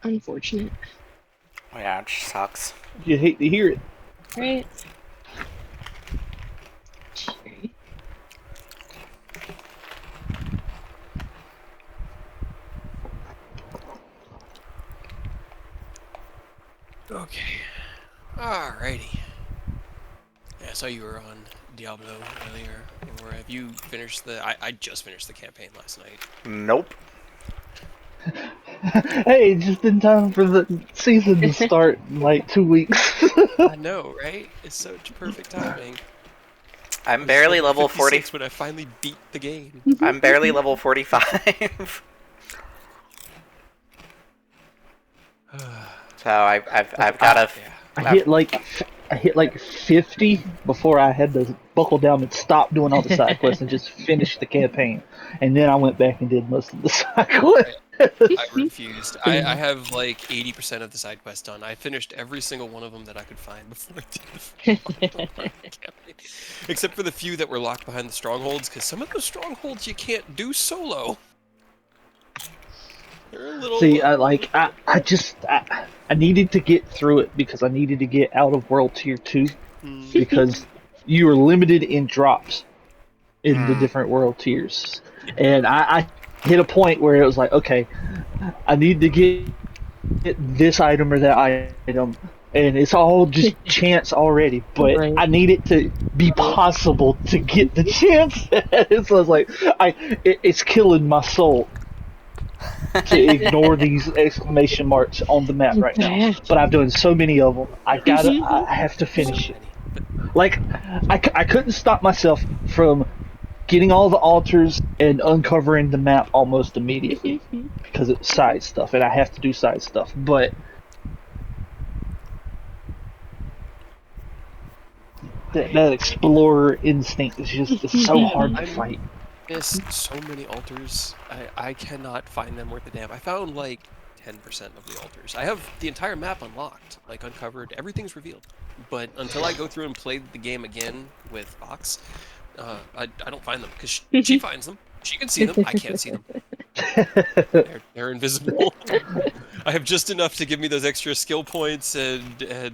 Unfortunate. Oh, yeah, it just sucks. You hate to hear it. Right? Cheery. Okay. Alrighty. Yeah, I saw you were on Diablo earlier. Or have you finished the... I just finished the campaign last night. Nope. Hey, just in time for the season to start in like 2 weeks. I know, right? It's such perfect timing. I'm I barely was level 40. 56 when I finally beat the game. I'm barely level 45. So I've got a. Yeah. I hit like 50 before I had to buckle down and stop doing all the side quests and just finish the campaign. And then I went back and did most of the side quests. I refused. I have like 80% of the side quests done. I finished every single one of them that I could find before I did the campaign. Except for the few that were locked behind the strongholds, because some of those strongholds you can't do solo. They're a little... See, I needed to get through it because I needed to get out of World Tier 2 because you were limited in drops in the different world tiers. And I hit a point where it was like, okay, I need to get this item or that item, and it's all just chance already, but Right. I need it to be possible to get the chance. So I was like, it's killing my soul to ignore these exclamation marks on the map right now. But I've done so many of them. I have to finish it. Like, I couldn't stop myself from getting all the altars and uncovering the map almost immediately because it's side stuff and I have to do side stuff. But that explorer instinct is just it's so hard to fight. Missed so many altars. I cannot find them worth a damn. I found like 10% of the altars. I have the entire map unlocked, like uncovered. Everything's revealed. But until I go through and play the game again with Fox, I don't find them because she finds them. She can see them. I can't see them. They're invisible. I have just enough to give me those extra skill points and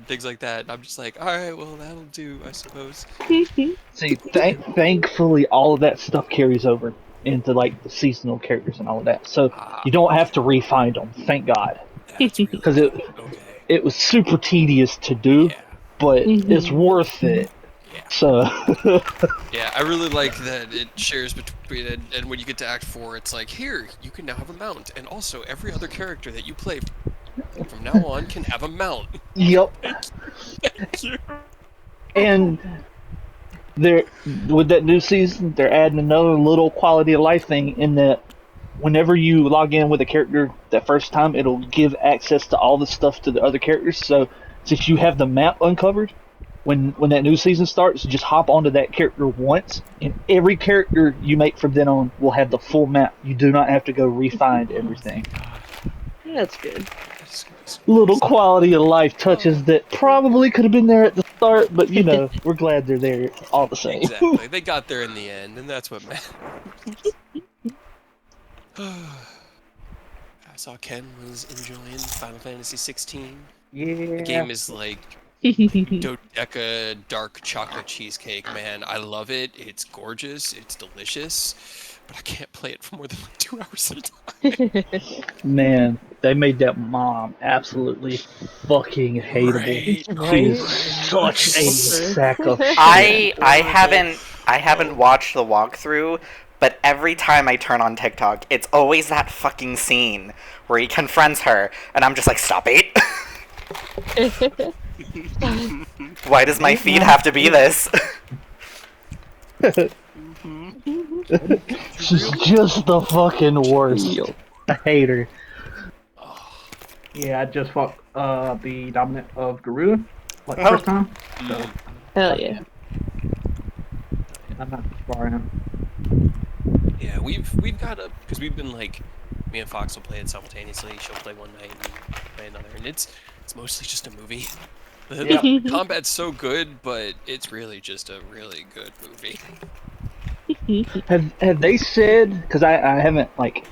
things like that. I'm just like, all right, well that'll do, I suppose. See, thankfully, all of that stuff carries over into like the seasonal characters and all of that, so you don't have to re-find them. Thank God, because it was super tedious to do, but it's worth it. Yeah. So yeah, I really like that it shares between it, and when you get to Act 4, it's like, here, you can now have a mount, and also every other character that you play from now on can have a mount. Yep. Thank you. And they're with that new season, they're adding another little quality of life thing in that whenever you log in with a character that first time, it'll give access to all the stuff to the other characters. So since you have the map uncovered, when that new season starts, just hop onto that character once, and every character you make from then on will have the full map. You do not have to go re-find everything. That's good. Little quality of life touches that probably could have been there at the start, but you know, we're glad they're there all the same. Exactly. They got there in the end, and that's what matters. I saw Ken was enjoying Final Fantasy 16. Yeah. The game is like dodeca dark chocolate cheesecake, man. I love it. It's gorgeous. It's delicious. But I can't play it for more than like 2 hours at a time. Man, they made that mom absolutely fucking hateable. Right. She is such a sack of shit. I haven't watched the walkthrough, but every time I turn on TikTok, it's always that fucking scene where he confronts her, and I'm just like, stop it. Why does my feed have to be this? She's just the fucking worst. I hate her. Yeah, I just fought the dominant of Garuda, like the first time. So, Hell yeah. I'm not too far in. Yeah, we've got a, because we've been like, me and Fox will play it simultaneously. She'll play one night and play another, and it's mostly just a movie. The combat's so good, but it's really just a really good movie. Have they said? Because I haven't like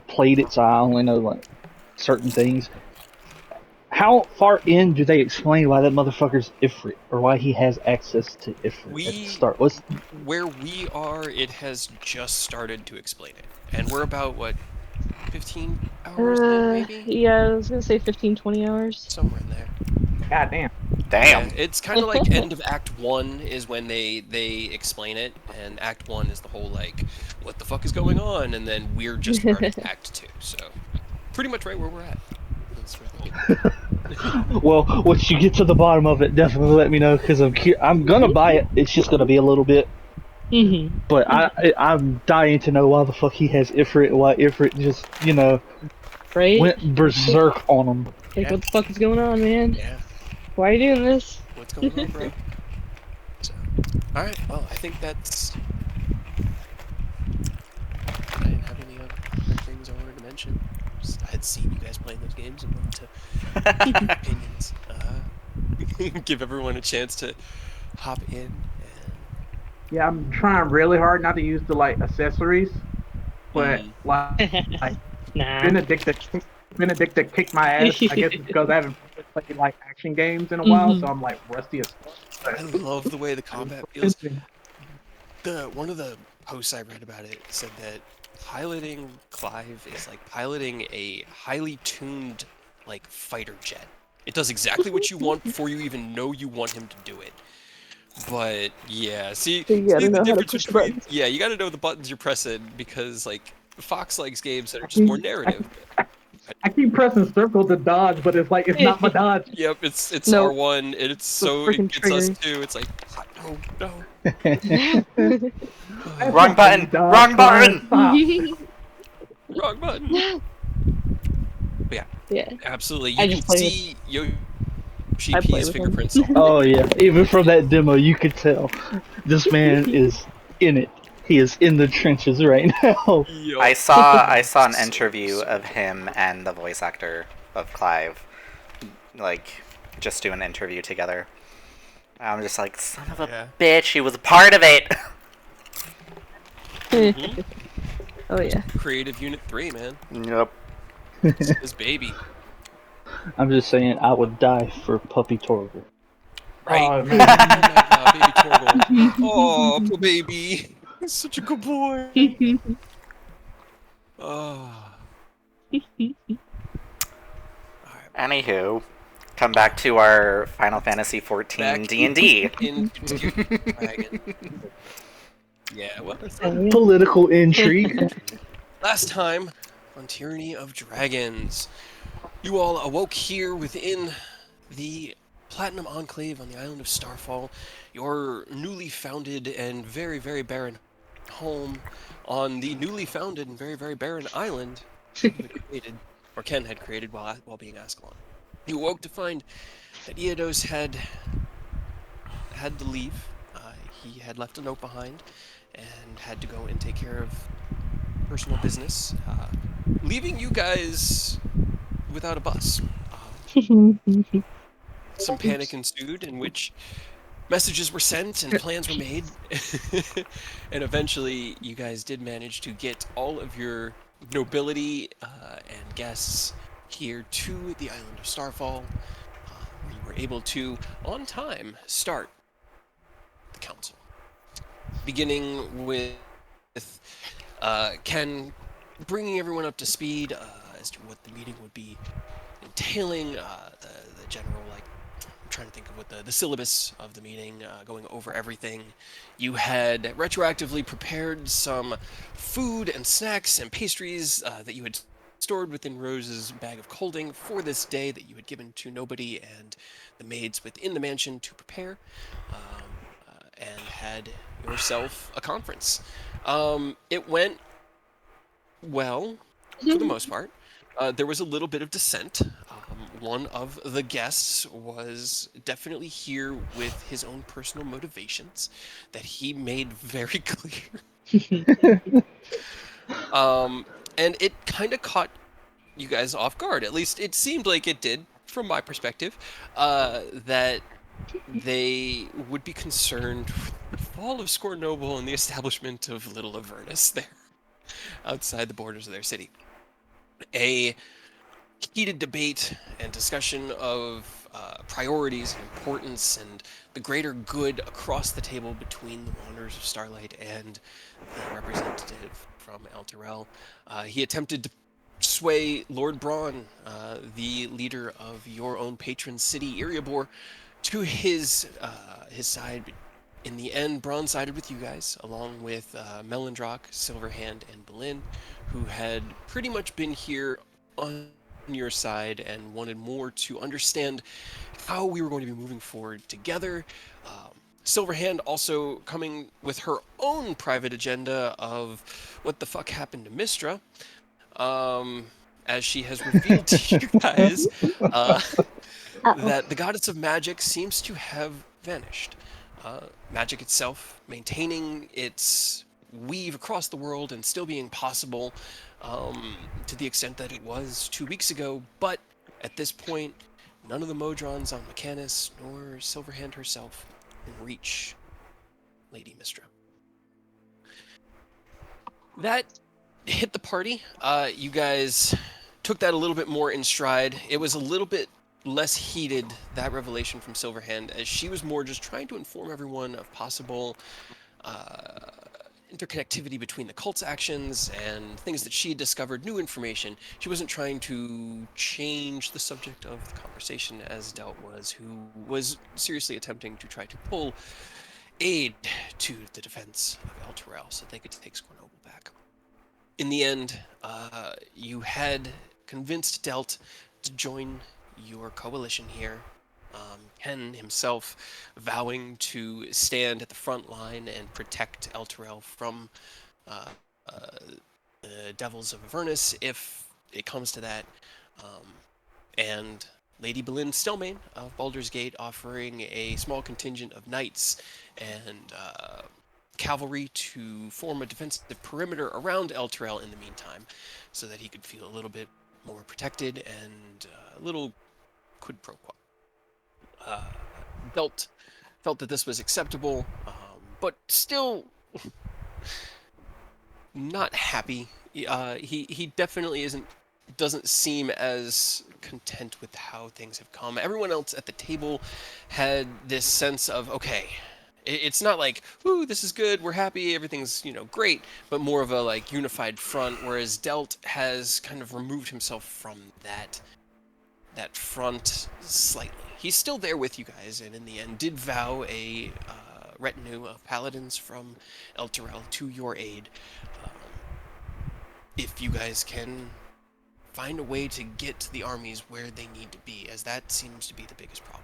played it, so I only know like certain things. How far in do they explain why that motherfucker's Ifrit, or why he has access to Ifrit at the start? Where we are, it has just started to explain it, and we're about what 15 hours in, maybe Yeah, I was gonna say 15-20 hours. somewhere in there. God damn. Damn. Yeah, it's kind of like end of Act 1 is when they explain it, and Act 1 is the whole like, what the fuck is going on, and then we're just starting Act 2, so pretty much right where we're at. That's where they- Well, once you get to the bottom of it, definitely let me know because I'm gonna buy it. It's just gonna be a little bit, but I'm dying to know why the fuck he has Ifrit and why Ifrit just Right? went berserk on him. Like, Yeah. what the fuck is going on, man? Yeah, Why are you doing this? what's going on, bro? So, all right, well, I think that's. I didn't have any other things I wanted to mention. Just, I had seen you guys playing those games and wanted to give opinions. Give everyone a chance to hop in. And... Yeah, I'm trying really hard not to use the like accessories, but Mm. like Nah. Benedicta kicked my ass. I guess it's because I haven't played like action games in a while, so I'm like rusty as fuck. I love the way the combat feels. One of the posts I read about it said that piloting Clive is like piloting a highly tuned like fighter jet. It does exactly what you want before you even know you want him to do it. But yeah, see You gotta the know how to difference push the between buttons. yeah, you got to know the buttons you're pressing because like Fox likes games that are just more narrative. I keep pressing circle to dodge, but it's like it's not my dodge. Yep, it's No. R1 and it's so freaking it gets us triggers. too. It's like no. That's Wrong not button! any dodge, Wrong Brian, button! stop. Wrong button. But Yeah. absolutely. I You can just played see Yoshi I play P's with him. fingerprints all Oh yeah, even from that demo, you could tell this man is in it. He is in the trenches right now. I Yup. saw an So- interview so of him and the voice actor of Clive, like, just do an interview together. I'm just like, son of a Yeah. bitch, he was a part of it! Mhm. Oh yeah. Creative Unit 3, man. Yep. It's his baby. I'm just saying, I would die for Puppy Torgal. Right. Oh, Oh man. my god, baby Torgal. Oh, poor baby. He's such a good boy. Oh. Alright. Anywho, come back to our Final Fantasy XIV Back D&D. into Dragon. Yeah, well, Political intrigue. last time on Tyranny of Dragons, you all awoke here within the Platinum Enclave on the island of Starfall, your newly founded and very, very barren home on the newly founded and very, very barren island you had created, or Ken had created while being Ascalon. You awoke to find that Eodos had to leave. He had left a note behind and had to go and take care of personal business, leaving you guys without a bus. Some panic ensued in which messages were sent and plans were made. And eventually, you guys did manage to get all of your nobility and guests here to the island of Starfall, where you were able to, on time, start the council. Beginning with Ken bringing everyone up to speed as to what the meeting would be entailing, the general, like, I'm trying to think of what the syllabus of the meeting, going over everything. You had retroactively prepared some food and snacks and pastries that you had stored within Rose's bag of colding for this day that you had given to nobody and the maids within the mansion to prepare, and had yourself a conference. It went well, for the most part. There was a little bit of dissent. One of the guests was definitely here with his own personal motivations that he made very clear. And it kind of caught you guys off guard. At least it seemed like it did, from my perspective, that they would be concerned with the fall of Score Noble and the establishment of Little Avernus there, outside the borders of their city. A heated debate and discussion of priorities and importance and the greater good across the table between the Wanderers of Starlight and the representative from El Terrell. He attempted to sway Lord Braun, the leader of your own patron city, Iriabor, to his side. In the end, Braun sided with you guys, along with Melendrock, Silverhand, and Belin, who had pretty much been here on your side and wanted more to understand how we were going to be moving forward together. Silverhand also coming with her own private agenda of what the fuck happened to Mistra, as she has revealed to you guys that the goddess of magic seems to have vanished. Magic itself maintaining its weave across the world and still being possible to the extent that it was 2 weeks ago, but at this point, none of the Modrons on Mechanus nor Silverhand herself can reach Lady Mistra. That hit the party. You guys took that a little bit more in stride. It was a little bit less heated, that revelation from Silverhand, as she was more just trying to inform everyone of possible interconnectivity between the cult's actions and things that she had discovered, new information. She wasn't trying to change the subject of the conversation, as Delt was, who was seriously attempting to try to pull aid to the defense of El Terrell so they could take Scornoble back. In the end, you had convinced Delt to join your coalition here. Ken himself vowing to stand at the front line and protect El Terrell from the Devils of Avernus if it comes to that. And Lady Belin Stillmain of Baldur's Gate offering a small contingent of knights and cavalry to form a defensive perimeter around El Terrell in the meantime, so that he could feel a little bit more protected and a little quid pro quo. Felt that this was acceptable, but still not happy. He definitely doesn't seem as content with how things have come. Everyone else at the table had this sense of, okay, it's not like, ooh, this is good, we're happy, everything's, great, but more of a like unified front, whereas Delt has kind of removed himself from that front slightly. He's still there with you guys, and in the end did vow a retinue of paladins from El Terrell to your aid. If you guys can find a way to get the armies where they need to be, as that seems to be the biggest problem.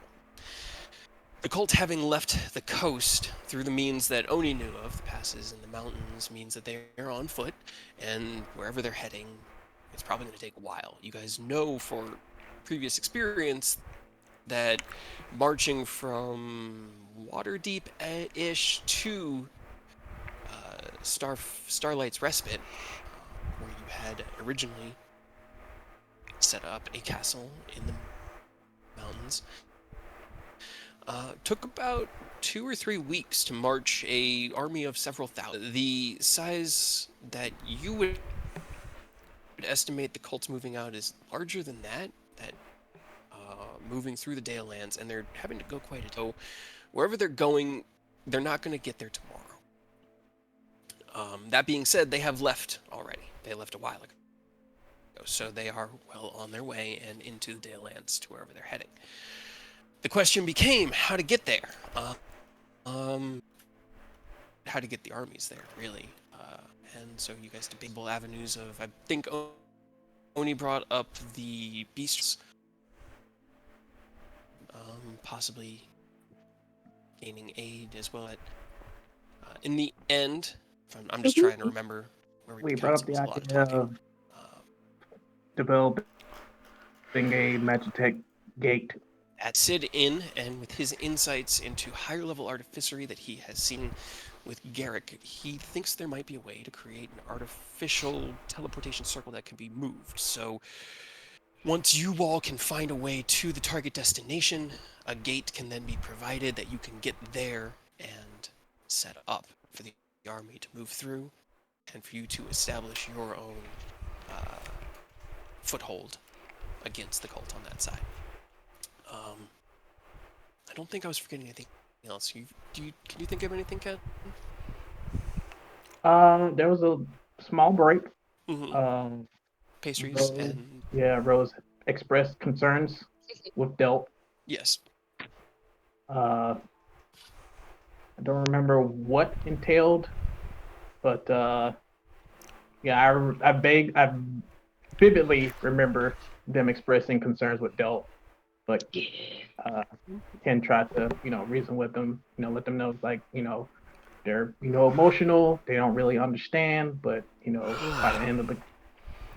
The cult having left the coast through the means that Oni knew of, the passes and the mountains, means that they're on foot, and wherever they're heading, it's probably going to take a while. You guys know for previous experience that marching from Waterdeep-ish to Starlight's Respite, where you had originally set up a castle in the mountains, took about 2 or 3 weeks to march a army of several thousand. The size that you would estimate the cult's moving out is larger than that moving through the Dale lands, and they're having to go quite a so wherever they're going, they're not going to get there tomorrow. That being said, they have left already. They left a while ago, so they are well on their way and into the Dale lands to wherever they're heading. The question became how to get there, how to get the armies there, really. And so you guys debatable avenues of, I think Oni brought up the beasts, possibly gaining aid as well. In the end, I'm just trying to remember where we brought up the idea of developing a Magitech gate. At Sid in, and with his insights into higher level artificery that he has seen with Garrick, he thinks there might be a way to create an artificial teleportation circle that can be moved. So once you all can find a way to the target destination, a gate can then be provided that you can get there and set up for the army to move through, and for you to establish your own foothold against the cult on that side. I don't think I was forgetting anything else. Can you think of anything, Ken? There was a small break. Mm-hmm. Pastries Rose, and Rose expressed concerns with Delt. yes. I don't remember what entailed, but yeah, I vividly remember them expressing concerns with Delt, but Ken tried to reason with them, let them know it's like they're emotional, they don't really understand, but by the end of the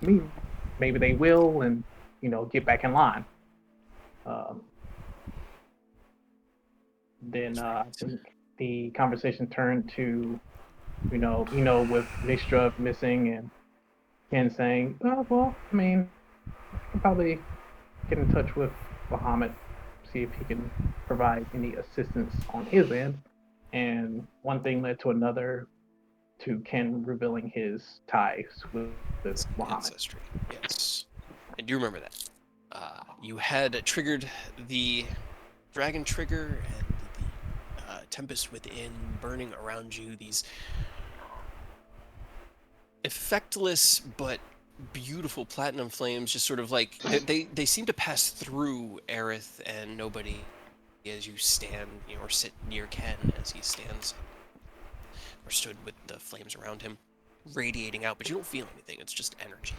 meeting, maybe they will, and get back in line. Um, then I think the conversation turned to with Mistra missing and Ken saying, oh, well, I mean, I could probably get in touch with Bahamut, see if he can provide any assistance on his end. And one thing led to another, to Ken revealing his ties with Bahamut. Ancestry. Yes. I do remember that. You had triggered the dragon trigger and the tempest within burning around you. These effectless but beautiful platinum flames, just sort of like they seem to pass through Aerith and nobody as you stand, or sit near Ken as he stands or stood with the flames around him, radiating out. But you don't feel anything. It's just energy.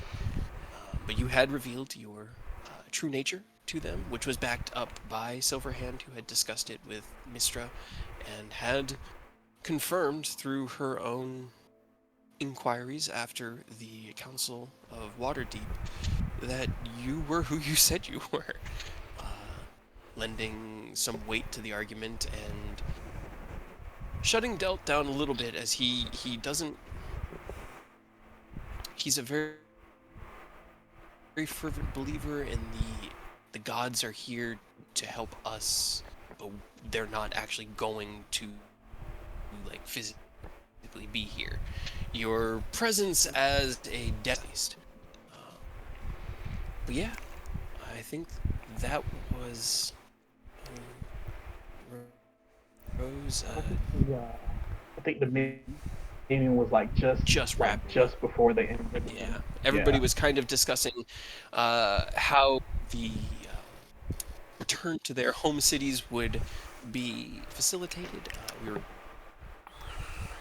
But you had revealed your true nature to them, which was backed up by Silverhand, who had discussed it with Mistra and had confirmed through her own inquiries after the Council of Waterdeep that you were who you said you were, lending some weight to the argument and shutting Delt down a little bit, as he doesn't. He's a very fervent believer in the gods are here to help us, but they're not actually going to like physically be here. Your presence as a deist. But yeah, I think that was Rose. I think the meeting was like Just wrapping up. just before they ended. Yeah, everybody was kind of discussing how the return to their home cities would be facilitated. We were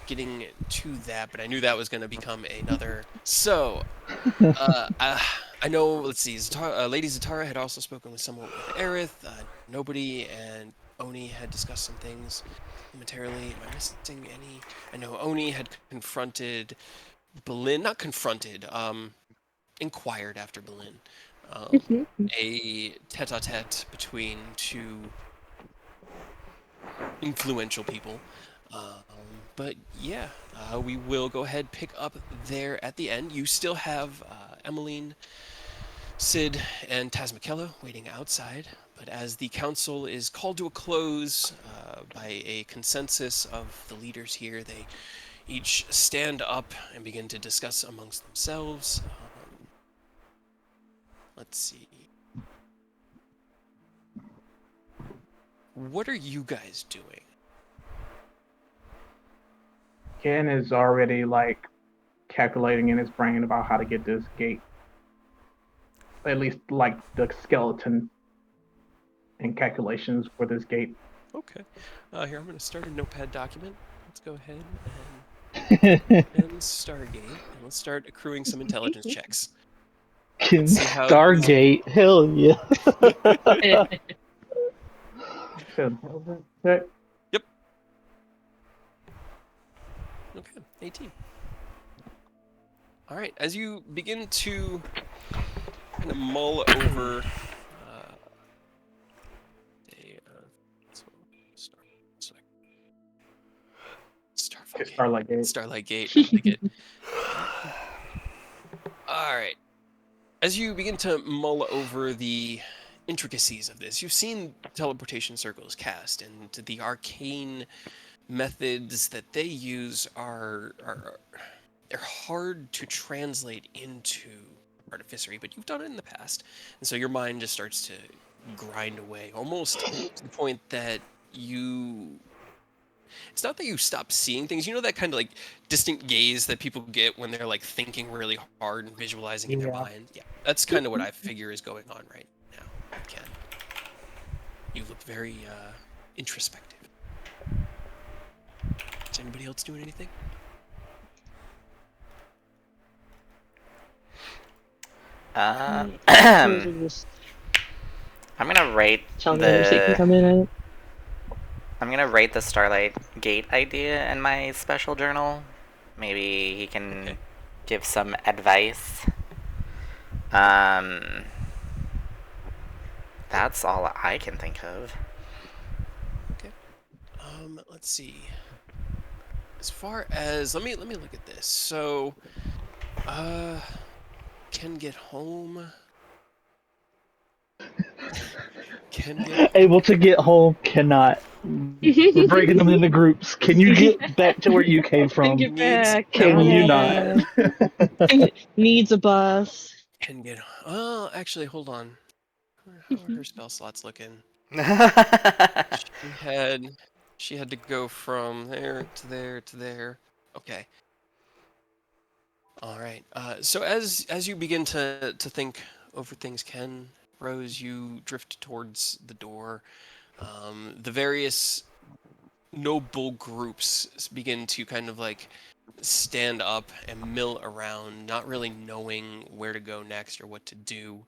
getting to that, but I knew that was going to become another. So, I know. Let's see. Lady Zatara had also spoken with someone with Aerith. Nobody and Oni had discussed some things momentarily. Am I missing any? I know Oni had confronted Berlin. Not confronted. Inquired after Berlin. A tete-a-tete between two influential people. But yeah, we will go ahead pick up there at the end. You still have Emmeline, Sid, and Tazmikella waiting outside. But as the council is called to a close by a consensus of the leaders here, they each stand up and begin to discuss amongst themselves. Let's see. What are you guys doing? Ken is already like calculating in his brain about how to get this gate. At least like the skeleton and calculations for this gate. Okay. Here, I'm going to start a notepad document. Let's go ahead and Stargate. And let's start accruing some intelligence checks. Ken see how Stargate, hell yeah. Yep. Okay, 18. All right, as you begin to kind of mull over Starlight Gate. Starlight Gate. I like it. All right. As you begin to mull over the intricacies of this, you've seen teleportation circles cast, and the arcane methods that they use are they're hard to translate into artificery, but you've done it in the past. And so your mind just starts to grind away, almost to the point that it's not that you stop seeing things. You know that kind of like distant gaze that people get when they're like thinking really hard and visualizing in their Yeah. mind? Yeah, that's kind of what I figure is going on right now, Ken. You look very introspective. Is anybody else doing anything? Just I'm gonna rate telling others they can come in. I'm gonna rate the Starlight Gate idea in my special journal. Maybe he can Okay. give some advice. That's all I can think of. Okay. Let's see. As far as let me look at this. So, can get home. Can get Able to get home, cannot. We're breaking them into groups. Can you get back to where you came from? Get needs back. Can you yeah. not? Needs a bus. can get. Oh, actually, hold on. How are her spell slots looking? She had to go from there to there to there. Okay. All right. So as you begin to think over things, Ken, Rose, you drift towards the door. The various noble groups begin to kind of like stand up and mill around, not really knowing where to go next or what to do.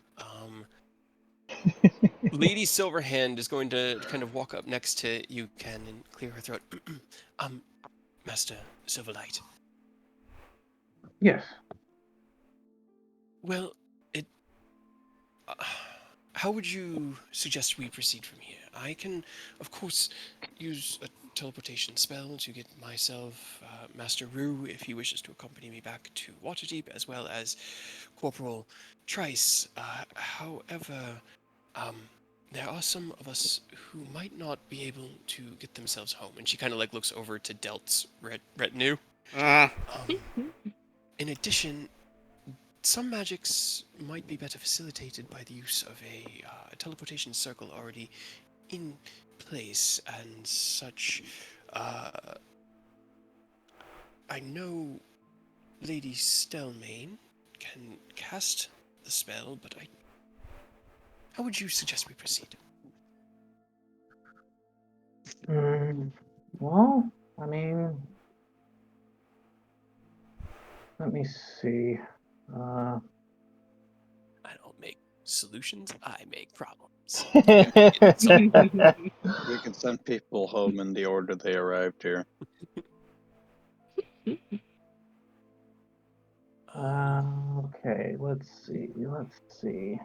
Lady Silverhand is going to kind of walk up next to you, Ken, and clear her throat. Master Silverlight. Yes. Well, it. Uh, how would you suggest we proceed from here? I can, of course, use a teleportation spell to get myself, Master Rue, if he wishes to accompany me back to Waterdeep, as well as Corporal Trice. However, there are some of us who might not be able to get themselves home. And she kind of like looks over to Delt's retinue. In addition, some magics might be better facilitated by the use of a teleportation circle already in place and such. I know Lady Stelmane can cast the spell, but how would you suggest we proceed? Well, I mean, let me see. I don't make solutions, I make problems. We can send people home in the order they arrived here. Okay, let's see. Let's see.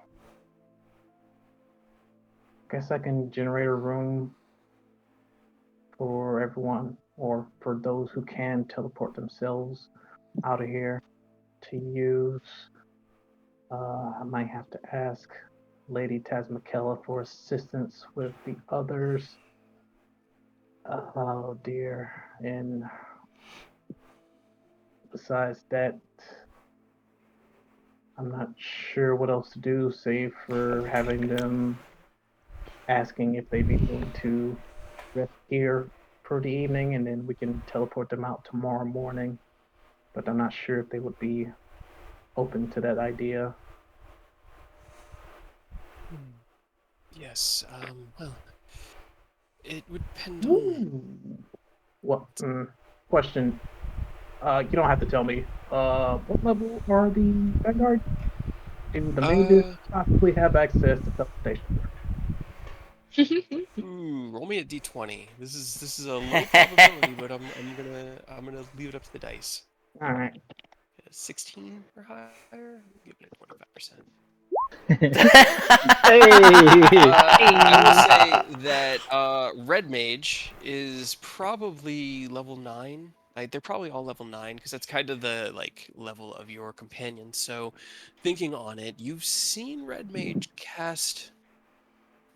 Guess I can generate a room for everyone, or for those who can teleport themselves out of here to use. I might have to ask Lady Tazmikella for assistance with the others. Oh dear. And besides that, I'm not sure what else to do, save for having them asking if they'd be willing to rest here for the evening, and then we can teleport them out tomorrow morning. But I'm not sure if they would be open to that idea. Yes, well, it would depend on... What? Question. You don't have to tell me. What level are the Vanguard? Do the mages possibly have access to teleportation? Ooh, roll me a d20. This is a low probability, but I'm gonna leave it up to the dice. All right. 16 or higher. Give it a 25%. Hey! I will say that Red Mage is probably level 9. They're probably all level 9 because that's kind of the like level of your companion. So, thinking on it, you've seen Red Mage cast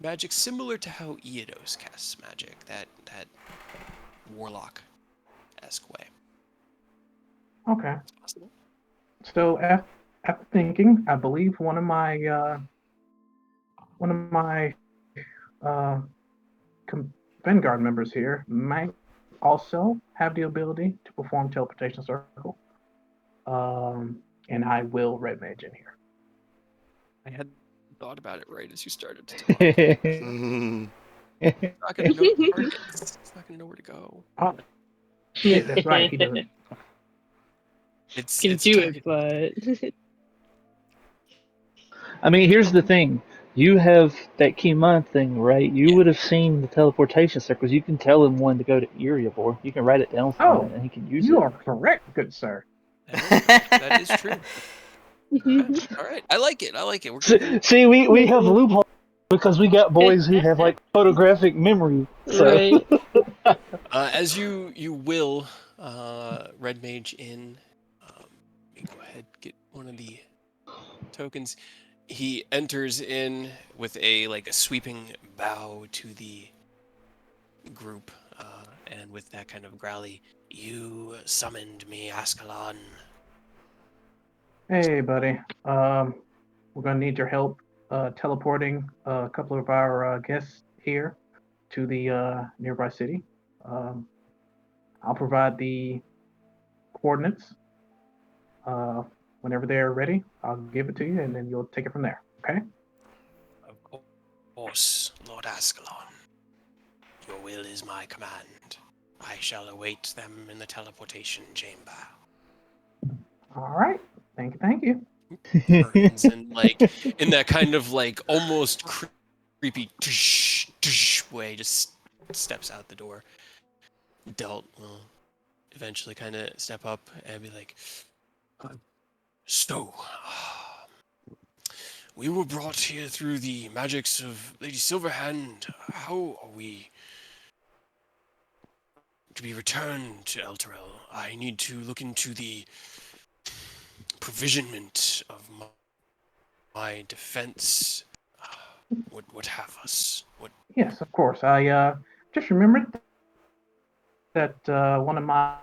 magic similar to how Eodos casts magic, that warlock-esque way. Okay. It's possible. So after thinking, I believe one of my uh, Vanguard members here might also have the ability to perform teleportation circle. And I will red mage in here. I had thought about it right as you started to talk. He's not gonna know the targets. He's not gonna know where to go. Oh, shit, that's right. He doesn't. It's Can it's do target. it, but I mean, here's the thing. You have that key month thing, right? You Yeah. would have seen the teleportation circles. You can tell him when to go to Erebor. You can write it down for him, Oh, and he can use you it. are correct, good sir. That is true. All right, I like it. I like it. We're gonna See, we have loopholes because we got boys who have like photographic memory. So right. as you will red mage in. Let me go ahead get one of the tokens. He enters in with a sweeping bow to the group, and with that kind of growly, "You summoned me, Ascalon." Hey, buddy. We're gonna need your help teleporting a couple of our guests here to the nearby city. Um, I'll provide the coordinates. Uh, Whenever they're ready, I'll give it to you, and then you'll take it from there. Okay? Of course, Lord Ascalon. Your will is my command. I shall await them in the teleportation chamber. All right. Thank you. Thank you. Turns and in that kind of almost creepy tush, tush way, just steps out the door. Delt will eventually kind of step up and be like, "So, we were brought here through the magics of Lady Silverhand. How are we to be returned to Elturel? I need to look into the provisionment of my defense. What have us? What? Yes, of course. I just remembered that one of my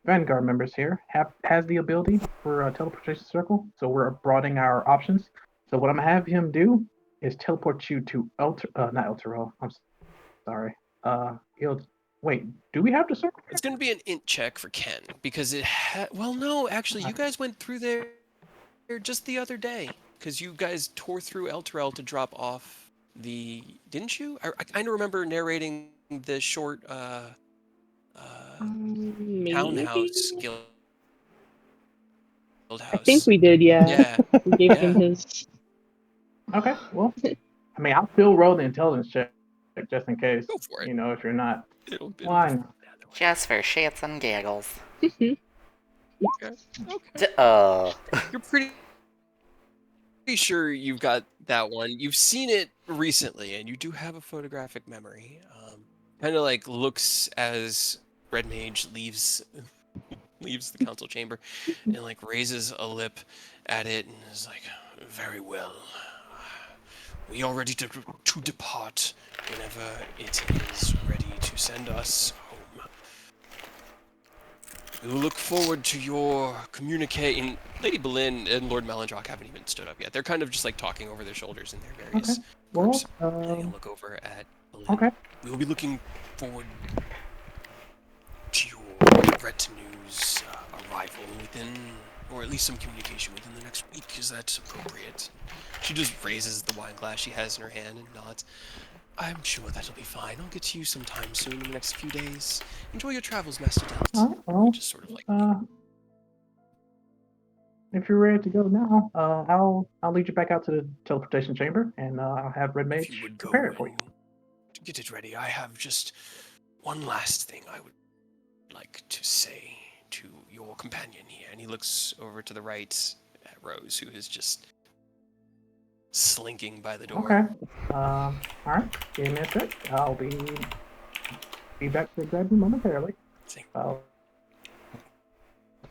Vanguard members here has the ability for a teleportation circle, so we're broadening our options. So what I'm gonna have him do is teleport you to not Elturel. I'm sorry. He'll wait. Do we have to circle? It's going to be an int check for Ken because well, no, actually, you guys went through there just the other day because you guys tore through Elturel to drop off the. Didn't you? I kind of remember narrating the short Maybe. townhouse guild I think house. we did, yeah. Yeah, We gave him yeah. his. Okay. Well, I mean, I'll still roll the intelligence check just in case. Go for it. You know, if you're not. It'll be Why fun not? either way. Just for shits and giggles. Okay. You're pretty sure you've got that one. You've seen it recently, and you do have a photographic memory. Kind of looks as Red Mage leaves the council chamber, and raises a lip at it, and is like, "Very well. We are ready to depart whenever it is ready to send us home. We will look forward to your communicating." Lady Boleyn and Lord Melandrock haven't even stood up yet. They're kind of just talking over their shoulders in their various Okay. Well, groups. And he'll look over at Boleyn. okay. We will be looking forward to your retinue's arrival within, or at least some communication within the next week. Is that appropriate? She just raises the wine glass she has in her hand and nods. I'm sure that'll be fine. I'll get to you sometime soon in the next few days. Enjoy your travels, Master Delt. All right. Well, Just sort of if you're ready to go now, I'll lead you back out to the teleportation chamber, and I'll have Red Mage if you would go prepare it for you. and get it ready. I have just one last thing I would like to say to your companion here. And he looks over to the right at Rose, who is just slinking by the door. Okay. All right. Give me a sec. I'll be back to grab you momentarily. I'll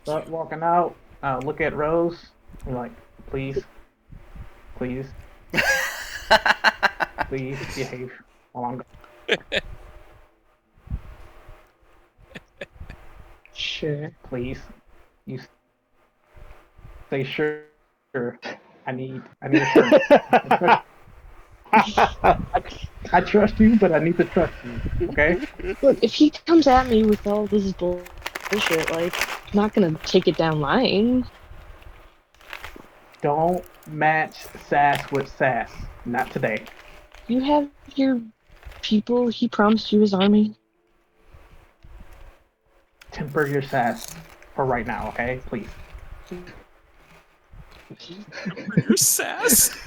start walking out. I'll look at Rose. I'm like, please, please, please behave while I'm gone. Sure. Please. You say sure Sure. I need assurance. I trust you, but I need to trust you. Okay. Look, if he comes at me with all this bullshit, like, I'm not gonna take it down lying. Don't match Sass with Sass. Not today. You have your people. He promised you his army. Temper your Sass for right now, okay? Please. Your sass.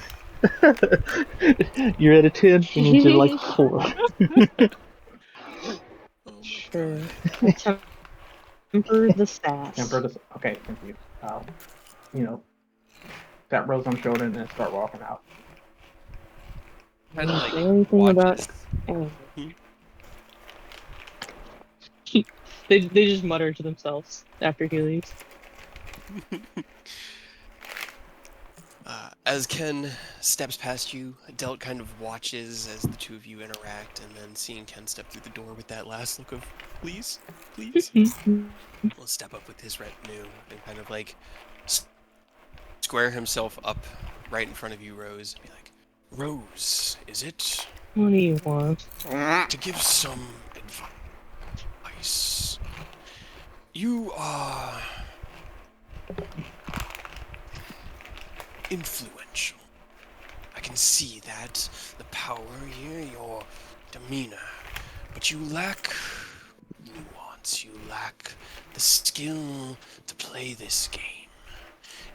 You're at a 10, you need to like 4. Oh my Sure. god. Temper the sass. Temper this. Okay, thank you. You know, tap Rose on the shoulder and then start walking out. Kind of Say like anything about watches. anger. They just mutter to themselves after he leaves. As Ken steps past you, Delt kind of watches as the two of you interact, and then seeing Ken step through the door with that last look of please, please, will step up with his retinue and kind of like square himself up right in front of you, Rose, and be like, Rose, is it? What do you want? To give some advice. You are influential. I can see that, the power here, your demeanor, but you lack nuance, you lack the skill to play this game.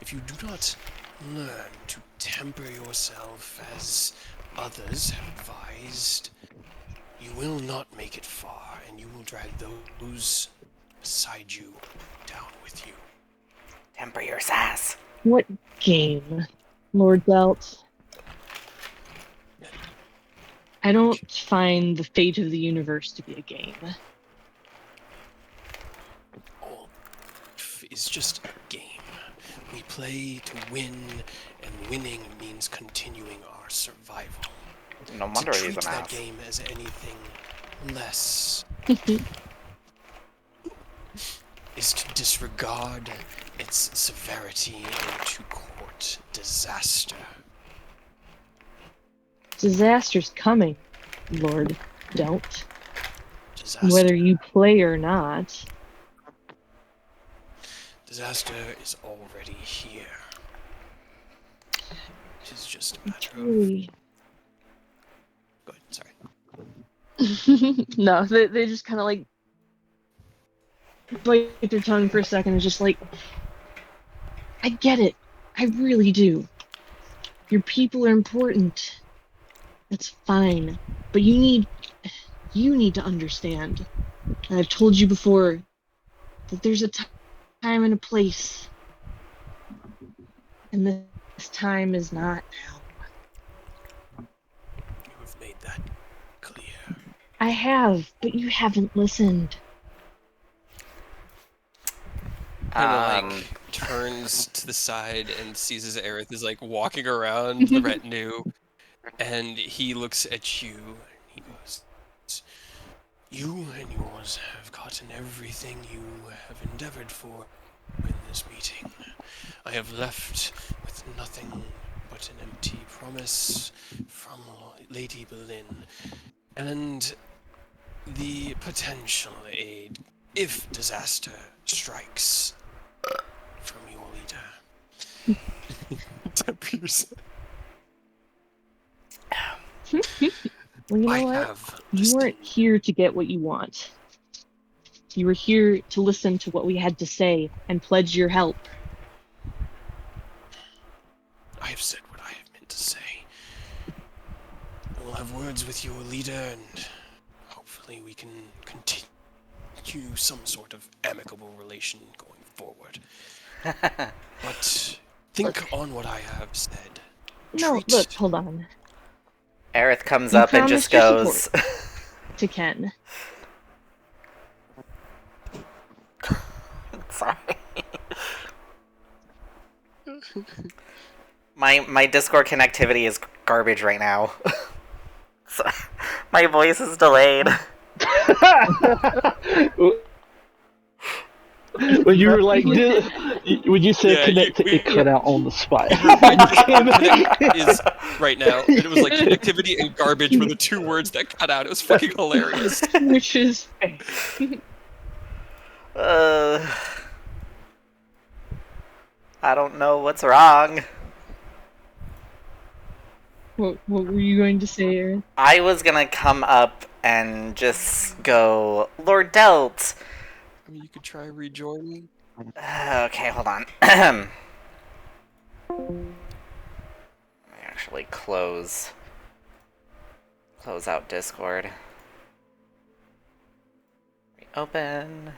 If you do not learn to temper yourself as others have advised, you will not make it far, and you will drag those beside you down with you. Temper your sass. What game, Lord Delt? I don't find the fate of the universe to be a game. All is just a game. We play to win, and winning means continuing our survival. No To wonder he's treat an that ass. game as anything less is to disregard its severity and to court disaster. Disaster's coming, Lord Delt. Disaster. Whether you play or not. Disaster is already here. It is just a matter of... Truly. Go ahead, sorry. No, they just kind of like bite their tongue for a second and just like, I get it. I really do. Your people are important. That's fine. But you need to understand. And I've told you before that there's a time and a place. And this time is not now. You have made that clear. I have, but you haven't listened. Kind of like turns to the side and sees as Aerith is like walking around the retinue, and he looks at you. He goes, "You and yours have gotten everything you have endeavored for in this meeting. I have left with nothing but an empty promise from Lady Boleyn, and the potential aid if disaster strikes from your leader." Well, you know I what? have You weren't listened. here to get what you want. You were here to listen to what we had to say and pledge your help. I have said what I have meant to say. I will have words with your leader, and hopefully we can continue some sort of amicable relation going forward. But think on what I have said. No, Treat- look, hold on. Aerith comes You up and just promised your goes. To Ken. Sorry. My Discord connectivity is garbage right now. So, my voice is delayed. When you were like, When you said Yeah, connect, it cut out on the spot. I just connect is right now. And it was like connectivity and garbage were the two words that cut out. It was fucking hilarious. Which is fair. I don't know what's wrong. What were you going to say, Aaron? I was gonna come up and just go, Lord Delt. I mean, you could try rejoining. Okay, hold on. Let me actually close out Discord. Reopen.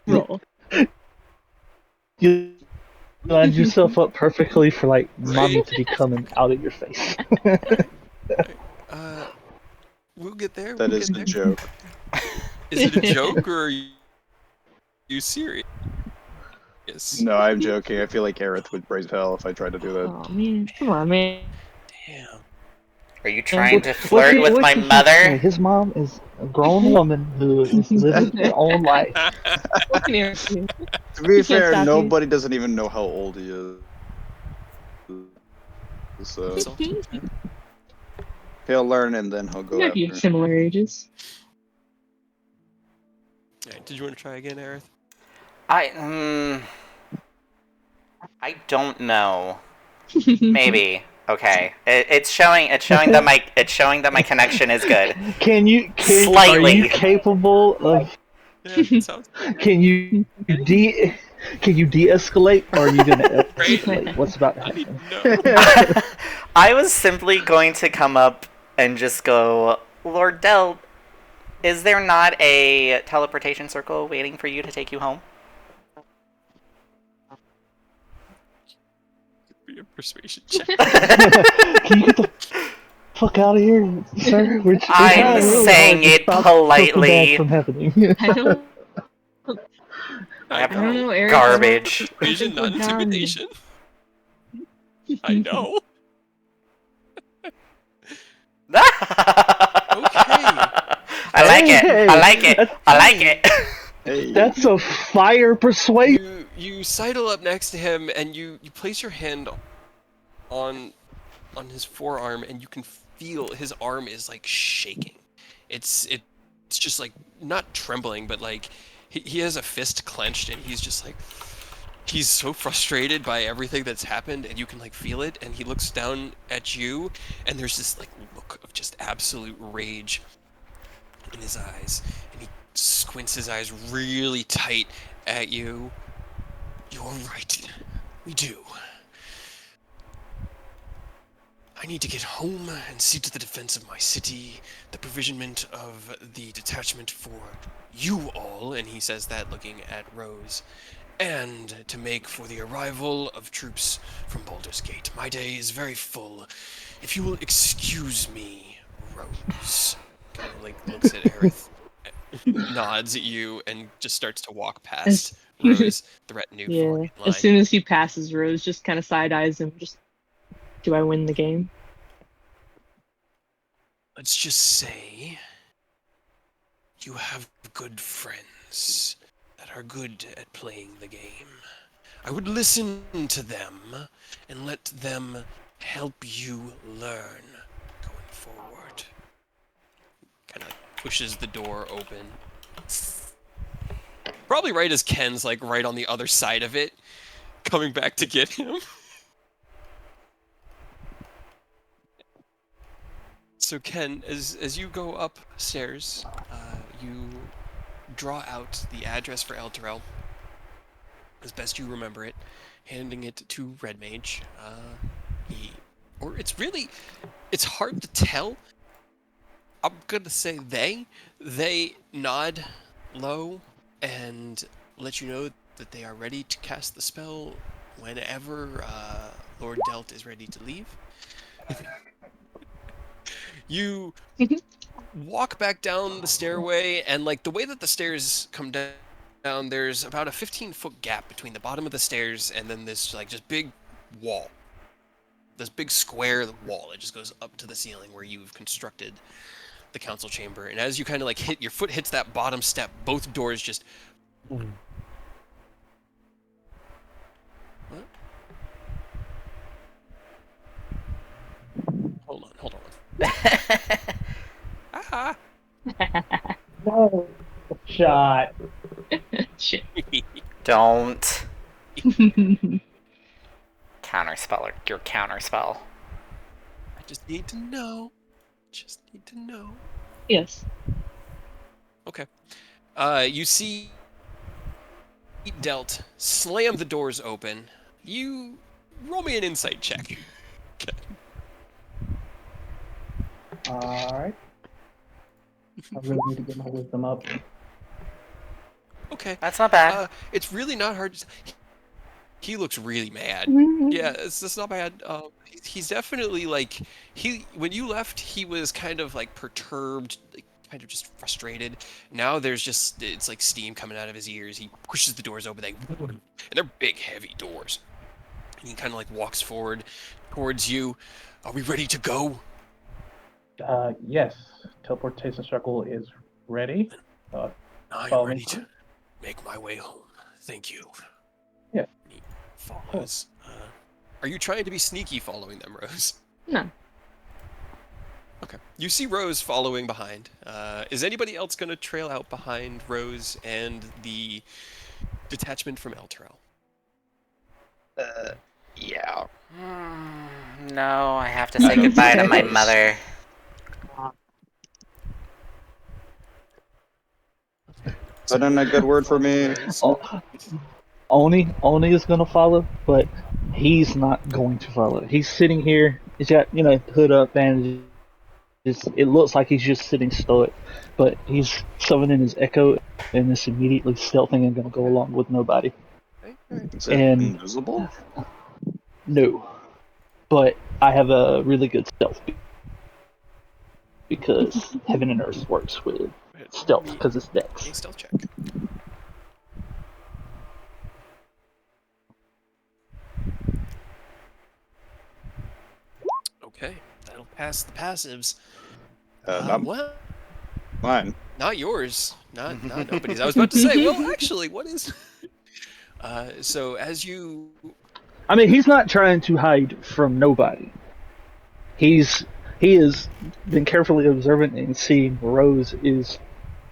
Roll. You lined yourself up perfectly for like mommy to be coming out of your face. We'll get there. That we'll is get a there. joke. Is it a joke or are you serious? No, I'm joking. I feel like Aerith would raise hell if I tried to do that. Oh man, come on, man. Damn. Are you trying to What flirt can- with what my can he mother? say? His mom is a grown woman who is living her own life. What can Aaron do? To be He can't fair, stop you. nobody doesn't even know how old he is. So It's all true, man. he'll learn and then he'll You go might be after. similar ages. Alright, did you want to try again, Aerith? I don't know. Maybe. Okay. It's showing that my connection is good. Slightly. Are you capable of? Yeah, it sounds Can you de-escalate, or are you gonna escalate? What's about to I need happen? to know. I was simply going to come up and just go, Lord Delt, is there not a teleportation circle waiting for you to take you home? Be a persuasion check. Can you get the fuck out of here, sir? We're I'm trying really saying hard to it stop politely. something bad from happening. I don't. I I don't know, Eric. Garbage. Persuasion, not intimidation. I know. I like it. Hey, I like it. I like it. Hey, That's a fire persuasion. You sidle up next to him and you place your hand on his forearm and you can feel his arm is like shaking. It's just like not trembling, but like he has a fist clenched and he's just like he's so frustrated by everything that's happened and you can like feel it, and he looks down at you and there's this like look of just absolute rage in his eyes, and he squints his eyes really tight at you. You're right. We do. I need to get home and see to the defense of my city, the provisionment of the detachment for you all, and he says that looking at Rose, and to make for the arrival of troops from Baldur's Gate. My day is very full. If you will excuse me, Rose. Kind of like looks at Aerith, nods at you, and just starts to walk past Rose, the retinue Yeah. falling in line. As soon as he passes Rose, just kind of side eyes him. Just, do I win the game? Let's just say you have good friends that are good at playing the game. I would listen to them and let them help you learn going forward. Kind of like pushes the door open. Probably right as Ken's like right on the other side of it, coming back to get him. So Ken, as you go upstairs, you draw out the address for Elturel, as best you remember it, handing it to Red Mage. It's hard to tell. I'm gonna say they nod low and let you know that they are ready to cast the spell whenever Lord Delt is ready to leave. You walk back down the stairway, and like the way that the stairs come down, there's about a 15-foot gap between the bottom of the stairs and then this like just big wall. This big square wall that just goes up to the ceiling where you've constructed the council chamber. And as you kind of like hit, your foot hits that bottom step, both doors just... What? Hold on. Ah! No shot. Shit. Don't counterspell your counterspell. I just need to know. Yes. Okay. You see Delt slam the doors open. You roll me an insight check. All right. I really need to get my wisdom up. Okay. That's not bad. It's really not hard. He looks really mad. Yeah, it's not bad. He's definitely like when you left, he was kind of like perturbed, like, kind of just frustrated. Now it's like steam coming out of his ears. He pushes the doors open, and they're big, heavy doors. And he kind of like walks forward towards you. Are we ready to go? Yes. Teleportation circle is ready. I am follow me. ready to make my way home. Thank you. Yeah. He follows. Are you trying to be sneaky following them, Rose? No. Okay. You see Rose following behind. Is anybody else going to trail out behind Rose and the detachment from Elturel? Yeah. No, I have to say goodbye to my mother. Put in a good word for me. Oni is gonna follow, but he's not going to follow. He's sitting here. He's got hood up, bandages. It looks like he's just sitting stoic, but he's summoning his echo and is immediately stealthing and gonna go along with nobody. Is it And invisible? no, but I have a really good stealth because Heaven and Earth works with stealth because it's A Dex. stealth check. Okay, that'll pass the passives. Well, Mine. not yours, not nobody's. I was about to say, well, actually, what is? So as you, I mean, he's not trying to hide from nobody. He has been carefully observant and seeing Rose is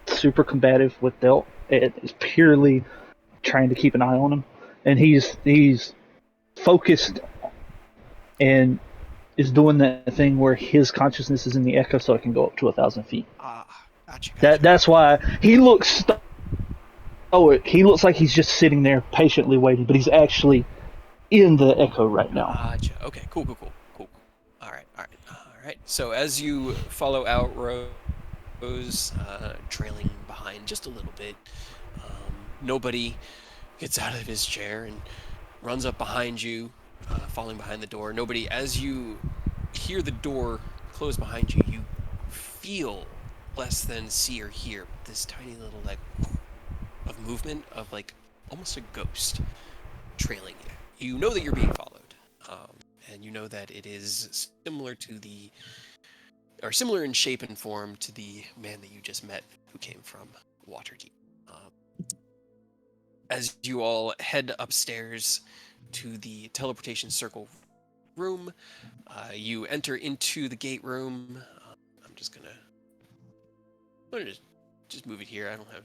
super combative with Delt and is purely trying to keep an eye on him, and he's focused and is doing that thing where his consciousness is in the echo, so it can go up to 1,000 feet. gotcha. That's why he looks stoic. He looks like he's just sitting there patiently waiting, but he's actually in the echo right now. Gotcha. Okay, cool. All right. So as you follow out Rose, trailing behind just a little bit, nobody gets out of his chair and runs up behind you, falling behind the door. Nobody, as you hear the door close behind you, you feel less than see or hear this tiny little like of movement of like almost a ghost trailing you. You know that you're being followed, and you know that it is similar in shape and form to the man that you just met who came from Waterdeep. As you all head upstairs to the teleportation circle room, you enter into the gate room. I'm gonna just move it here. I don't have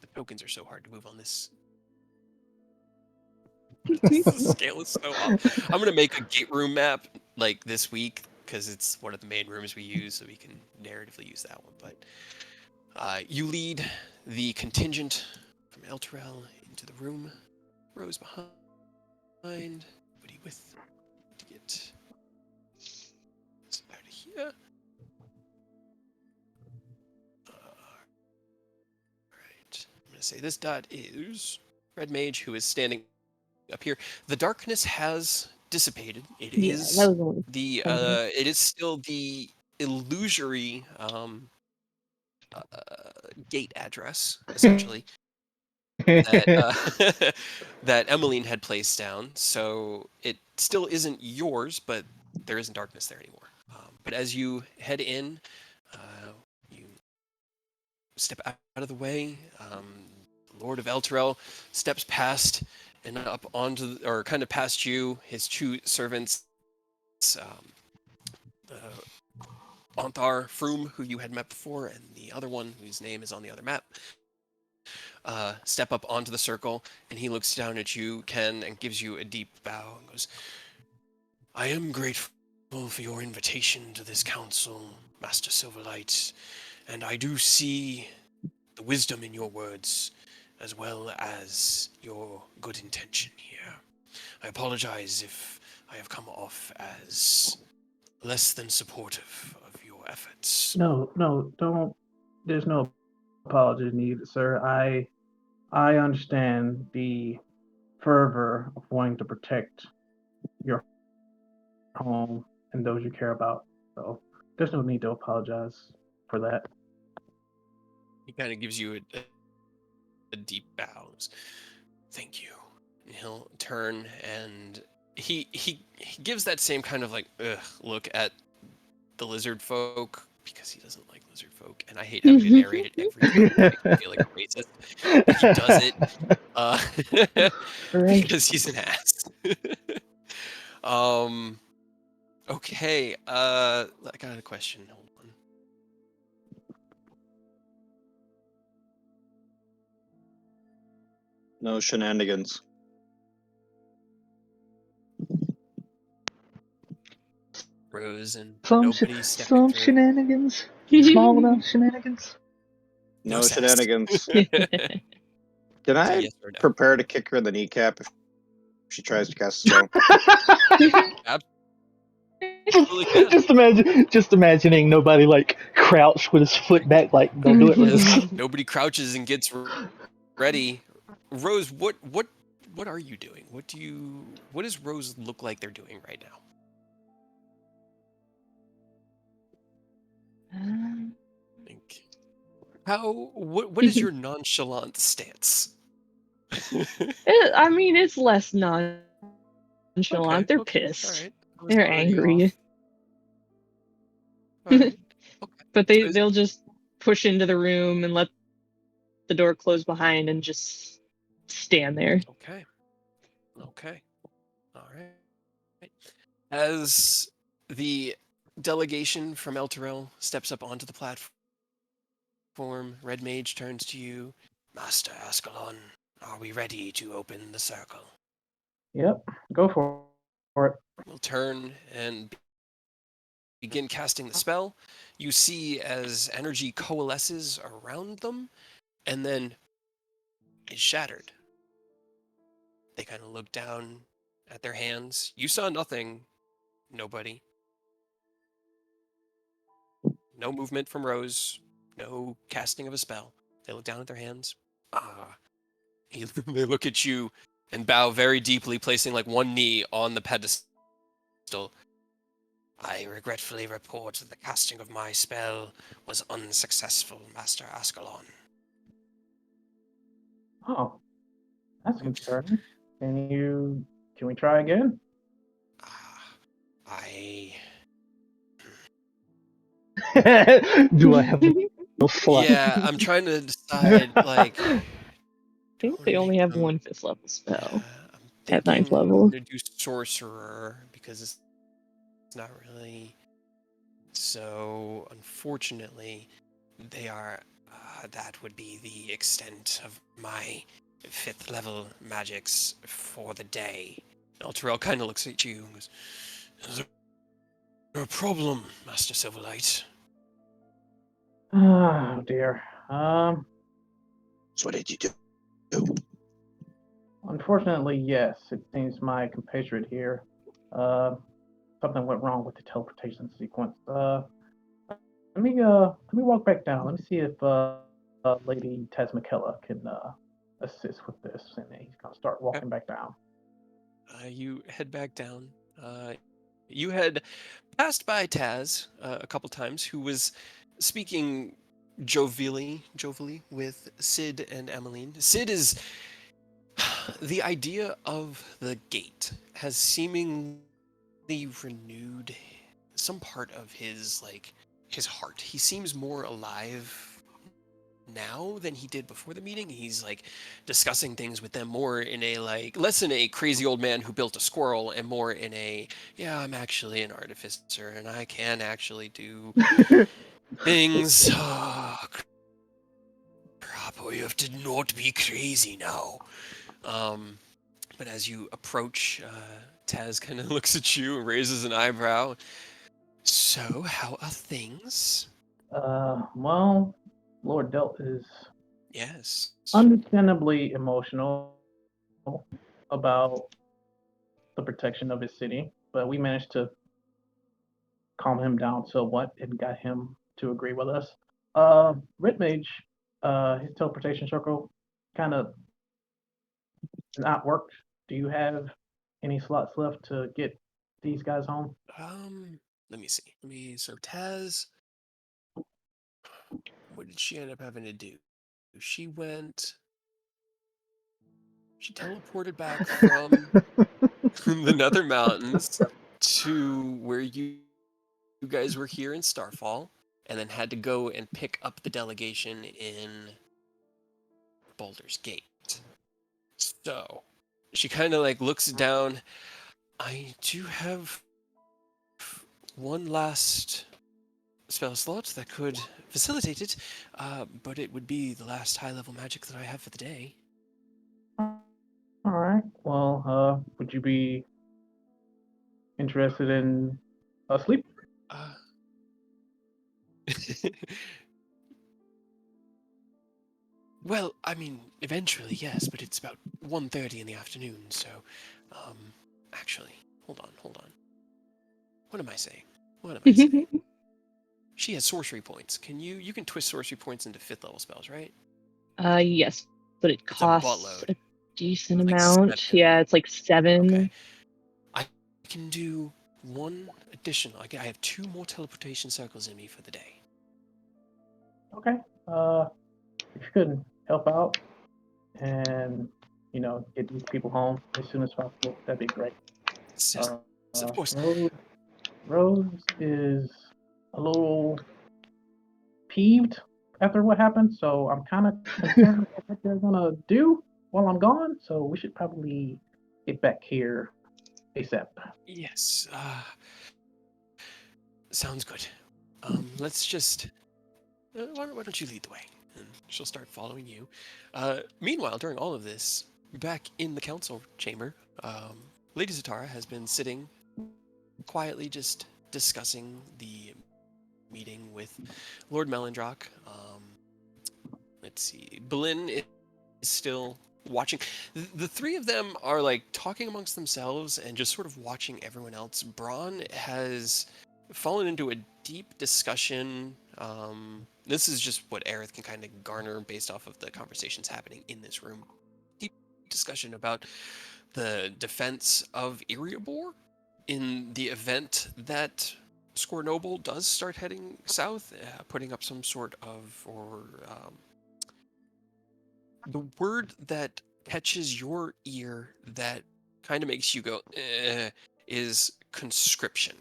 the tokens are so hard to move on this. The scale is so off. I'm gonna make a gate room map like this week because it's one of the main rooms we use, so we can narratively use that one. But you lead the contingent from Elturel into the room. Rose behind. Buddy with to get out of here. Alright. I'm gonna to say this. That is Red Mage, who is standing up here. The darkness has dissipated. It Yeah, is that was only the something. it is still the illusory gate address, essentially, that that Emmeline had placed down. So it still isn't yours, but there isn't darkness there anymore. But as you head in, you step out of the way. Lord of Elturel steps past and up onto, or kind of past you, his two servants, Onthar Froom, who you had met before, and the other one whose name is on the other map. Step up onto the circle, and he looks down at you, Ken, and gives you a deep bow and goes, I am grateful for your invitation to this council, Master Silverlight, and I do see the wisdom in your words, as well as your good intention here. I apologize if I have come off as less than supportive of your efforts. No, don't. There's no apology needed, sir. I understand the fervor of wanting to protect your home and those you care about. So there's no need to apologize for that. He kind of gives you a deep bow. Thank you. And he'll turn and he gives that same kind of like look at the lizard folk because he doesn't like lizard folk, and I hate having to narrate it every time. It makes me feel like a racist, but he does it Right. because he's an ass. Okay. I got a question. Hold on. No shenanigans. Rose and Some nobody stepping some through. shenanigans. Small amount of shenanigans. No Sass. shenanigans. It's Can a I yes or no. prepare to kick her in the kneecap if she tries to cast a spell? Absolutely can. just imagining nobody like crouched with his foot back, like don't do it. Yes. Nobody crouches and gets ready. Rose, what are you doing? What does Rose look like they're doing right now? Think. What is your nonchalant stance? I mean, it's less nonchalant. They're Okay, pissed. all right. I was They're already angry. off. All right. Okay. But So they'll just push into the room and let the door close behind and just stand there. Okay. All right. As the delegation from Elturel steps up onto the platform, Red Mage turns to you. Master Ascalon, are we ready to open the circle? Yep, go for it. We'll turn and begin casting the spell. You see as energy coalesces around them and then is shattered. They kind of look down at their hands. You saw nothing, nobody. No movement from Rose, no casting of a spell. They look down at their hands. They look at you and bow very deeply, placing like one knee on the pedestal. I regretfully report that the casting of my spell was unsuccessful, Master Ascalon. Oh, that's concerning. Can we try again? I Do I have no slot? Yeah, I'm trying to decide like I think they only have one 5th level spell I'm at 9th thinking I'm level. gonna do sorcerer because it's not really. So unfortunately, they are. That would be the extent of my 5th level magics for the day. Elturel kind of looks at you and goes, "Is there a problem, Master Silverlight?" Oh dear. So what did you do? Unfortunately, yes. It seems my compatriot here. Something went wrong with the teleportation sequence. Let me walk back down. Let me see if Lady Taz McKella can assist with this, and he's gonna start walking back down. You head back down. You had passed by Taz a couple times, who was speaking jovially with Sid and Emmeline. Sid is the idea of the gate has seemingly renewed some part of his heart. He seems more alive now than he did before the meeting. He's discussing things with them more in a less in a crazy old man who built a squirrel and more in a, yeah, I'm actually an artificer and I can actually do things. Crap, we have to not be crazy now. But as you approach, Taz kind of looks at you and raises an eyebrow. So, how are things? Well, Lord Delt is Yes. understandably emotional about the protection of his city, but we managed to calm him down somewhat and got him to agree with us. Red Mage, his teleportation circle kind of not worked. Do you have any slots left to get these guys home? Let me see. So Taz, what did she end up having to do? She teleported back from the Nether Mountains to where you guys were here in Starfall, and then had to go and pick up the delegation in Baldur's Gate. So she kind of looks down. I do have one last spell slot that could facilitate it, but it would be the last high-level magic that I have for the day. All right. Well, would you be interested in a sleep? Well, I mean, eventually, yes, but it's about 1:30 in the afternoon, so, actually, hold on. What am I saying? She has sorcery points. You can twist sorcery points into 5th level spells, right? Yes, but it It's a costs buttload. a decent Like amount. 7. Yeah, it's like 7. Okay. I can do one additional. I have 2 more teleportation circles in me for the day. Okay. If you could help out and get these people home as soon as possible, that'd be great. Of course. Rose is a little peeved after what happened, so I'm kind of concerned about what they're gonna do while I'm gone. So we should probably get back here ASAP. Yes. Sounds good. Let's just. Why don't you lead the way? And she'll start following you. Meanwhile, during all of this, back in the council chamber, Lady Zatara has been sitting quietly, just discussing the meeting with Lord Melindrock. Let's see. Belin is still watching. The 3 of them are talking amongst themselves and just sort of watching everyone else. Braun has fallen into a deep discussion. This is just what Aerith can kind of garner based off of the conversations happening in this room. Deep discussion about the defense of Iriabor in the event that Scornoble does start heading south, putting up some sort of, the word that catches your ear that kind of makes you go, is conscription.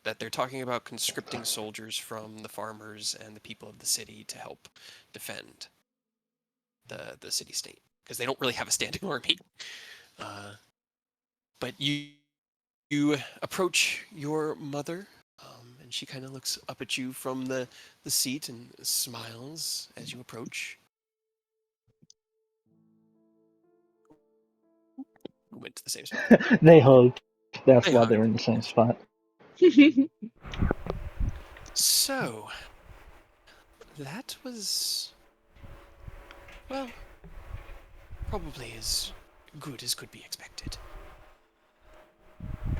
That they're talking about conscripting soldiers from the farmers and the people of the city to help defend the city-state, because they don't really have a standing army. But you approach your mother, and she kind of looks up at you from the seat and smiles as you approach. We went to the same spot. They hugged. That's They why hugged. they're in the same spot. So, that was, well, probably as good as could be expected.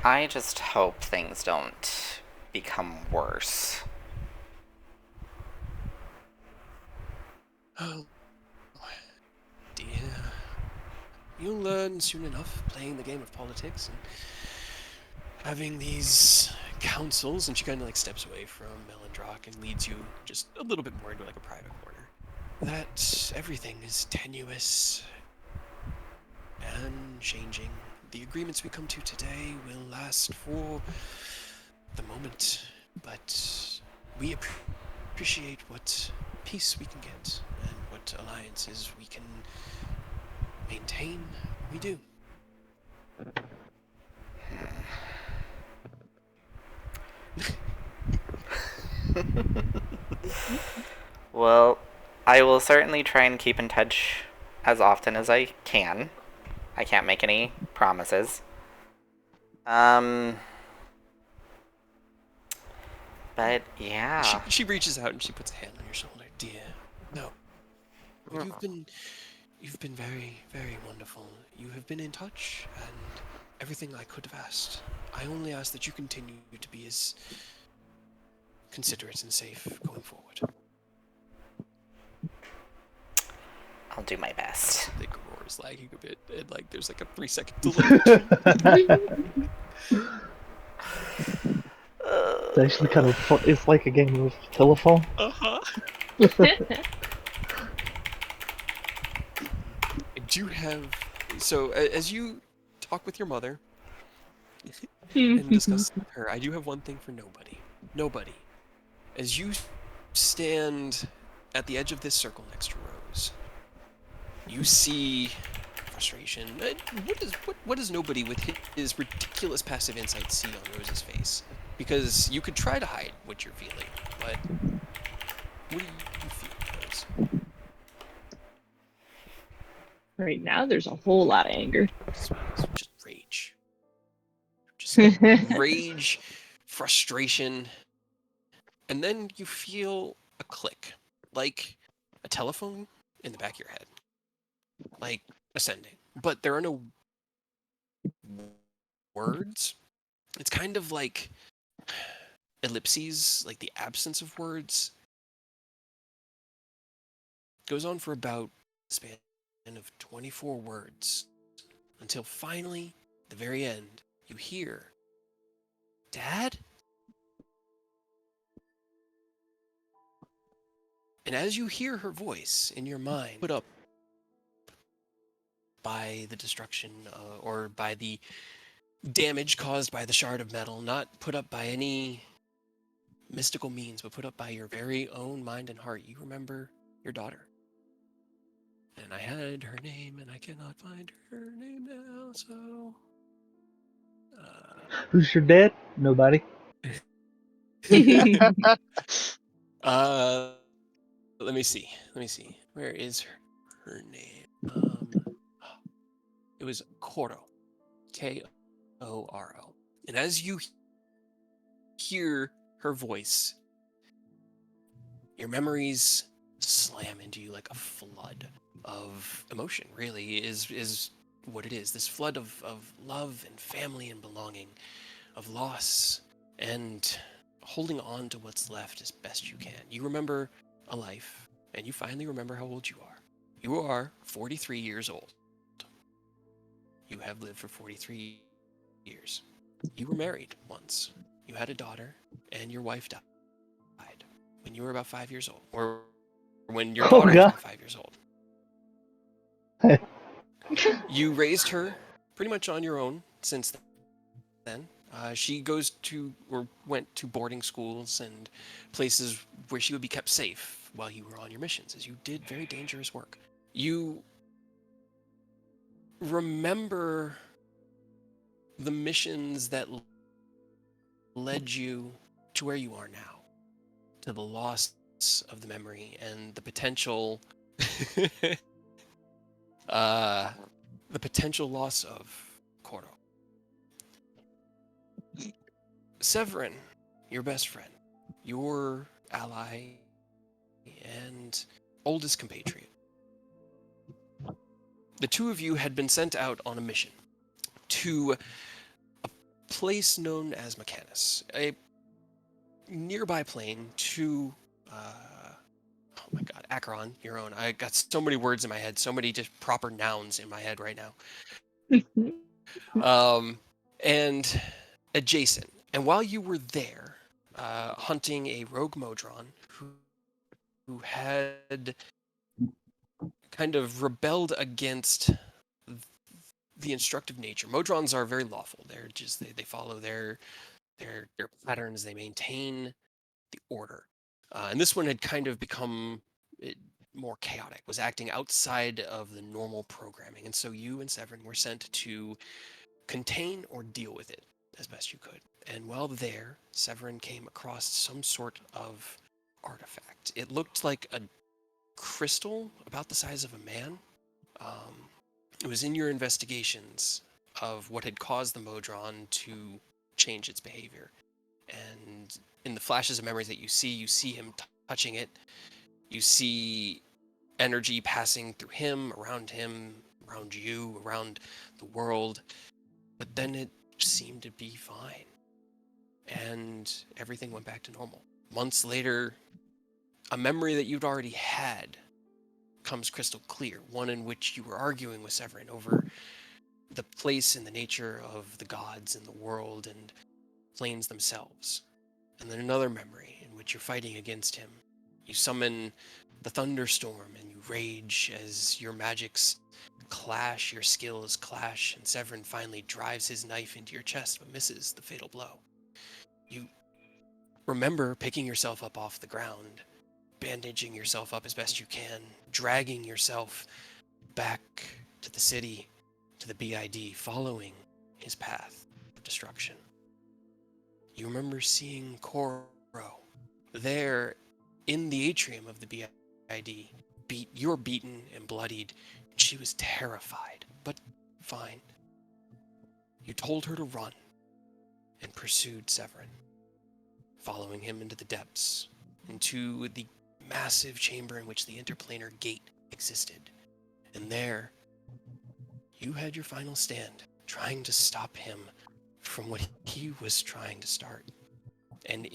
I just hope things don't become worse. Oh, dear. You'll learn soon enough playing the game of politics and having these councils, and she kind of like steps away from Melandrock and leads you just a little bit more into like a private corner. That everything is tenuous and changing. The agreements we come to today will last for the moment, but we appreciate what peace we can get and what alliances we can maintain. We do. Well, I will certainly try and keep in touch as often as I can. I can't make any promises. But yeah. She reaches out and she puts a hand on your shoulder. Dear, no. You've been very, very wonderful. You have been in touch and everything I could have asked. I only ask that you continue to be as considerate and safe going forward. I'll do my best. The roar is lagging a bit, and like there's like a 3-second delay. It's actually kind of fun. It's like a game of telephone. Do you have so as you talk with your mother and discuss with her, I do have one thing for nobody. Nobody. As you stand at the edge of this circle next to Rose, you see frustration. What does nobody with his ridiculous passive insight see on Rose's face? Because you could try to hide what you're feeling, but what do you feel, Rose? Right now, there's a whole lot of anger. Just rage. Just rage, frustration, and then you feel a click, like a telephone in the back of your head, like ascending. But there are no words. It's kind of like ellipses, like the absence of words. It goes on for about a span of 24 words until finally, at the very end, you hear, "Dad?" And as you hear her voice in your mind, put up by the destruction or by the damage caused by the shard of metal, not put up by any mystical means, but put up by your very own mind and heart, you remember your daughter. And I had her name, and I cannot find her name now, so... Who's your dad? Nobody. Let me see. Where is her name? It was Koro. Koro. And as you hear her voice, your memories slam into you like a flood of emotion, really, is what it is. This flood of love and family and belonging, of loss, and holding on to what's left as best you can. You remember a life, and you finally remember how old you are. You are 43 years old. You have lived for 43 years. You were married once. You had a daughter, and your wife died when you were about 5 years old, or when your daughter was about 5 years old. You raised her pretty much on your own since then. She went to boarding schools and places where she would be kept safe while you were on your missions, as you did very dangerous work. You remember the missions that led you to where you are now, to the loss of the memory and the potential the potential loss of Koro. Severin, your best friend, your ally and oldest compatriot. The two of you had been sent out on a mission to a place known as Mechanus, a nearby plane to oh my god, Acheron, your own. I got so many words in my head, so many just proper nouns in my head right now. And adjacent. And while you were there, hunting a rogue Modron who had kind of rebelled against the instructive nature. Modrons are very lawful. They're just they follow their patterns. They maintain the order. And this one had kind of become more chaotic, was acting outside of the normal programming. And so you and Severin were sent to contain or deal with it as best you could. And while there, Severin came across some sort of artifact. It looked like a crystal about the size of a man. It was in your investigations of what had caused the Modron to change its behavior. And in the flashes of memories that you see him touching it. You see energy passing through him, around you, around the world. But then it seemed to be fine. And everything went back to normal. Months later, a memory that you'd already had comes crystal clear, one in which you were arguing with Severin over the place and the nature of the gods and the world and planes themselves. And then another memory in which you're fighting against him. You summon the thunderstorm and you rage as your magics clash, your skills clash, and Severin finally drives his knife into your chest but misses the fatal blow. You remember picking yourself up off the ground, bandaging yourself up as best you can, dragging yourself back to the city, to the BID, following his path of destruction. You remember seeing Koro there in the atrium of the BID. You're beaten and bloodied. She was terrified, but fine. You told her to run and pursued Severin, following him into the depths, into the massive chamber in which the interplanar gate existed. And there, you had your final stand, trying to stop him from what he was trying to start. And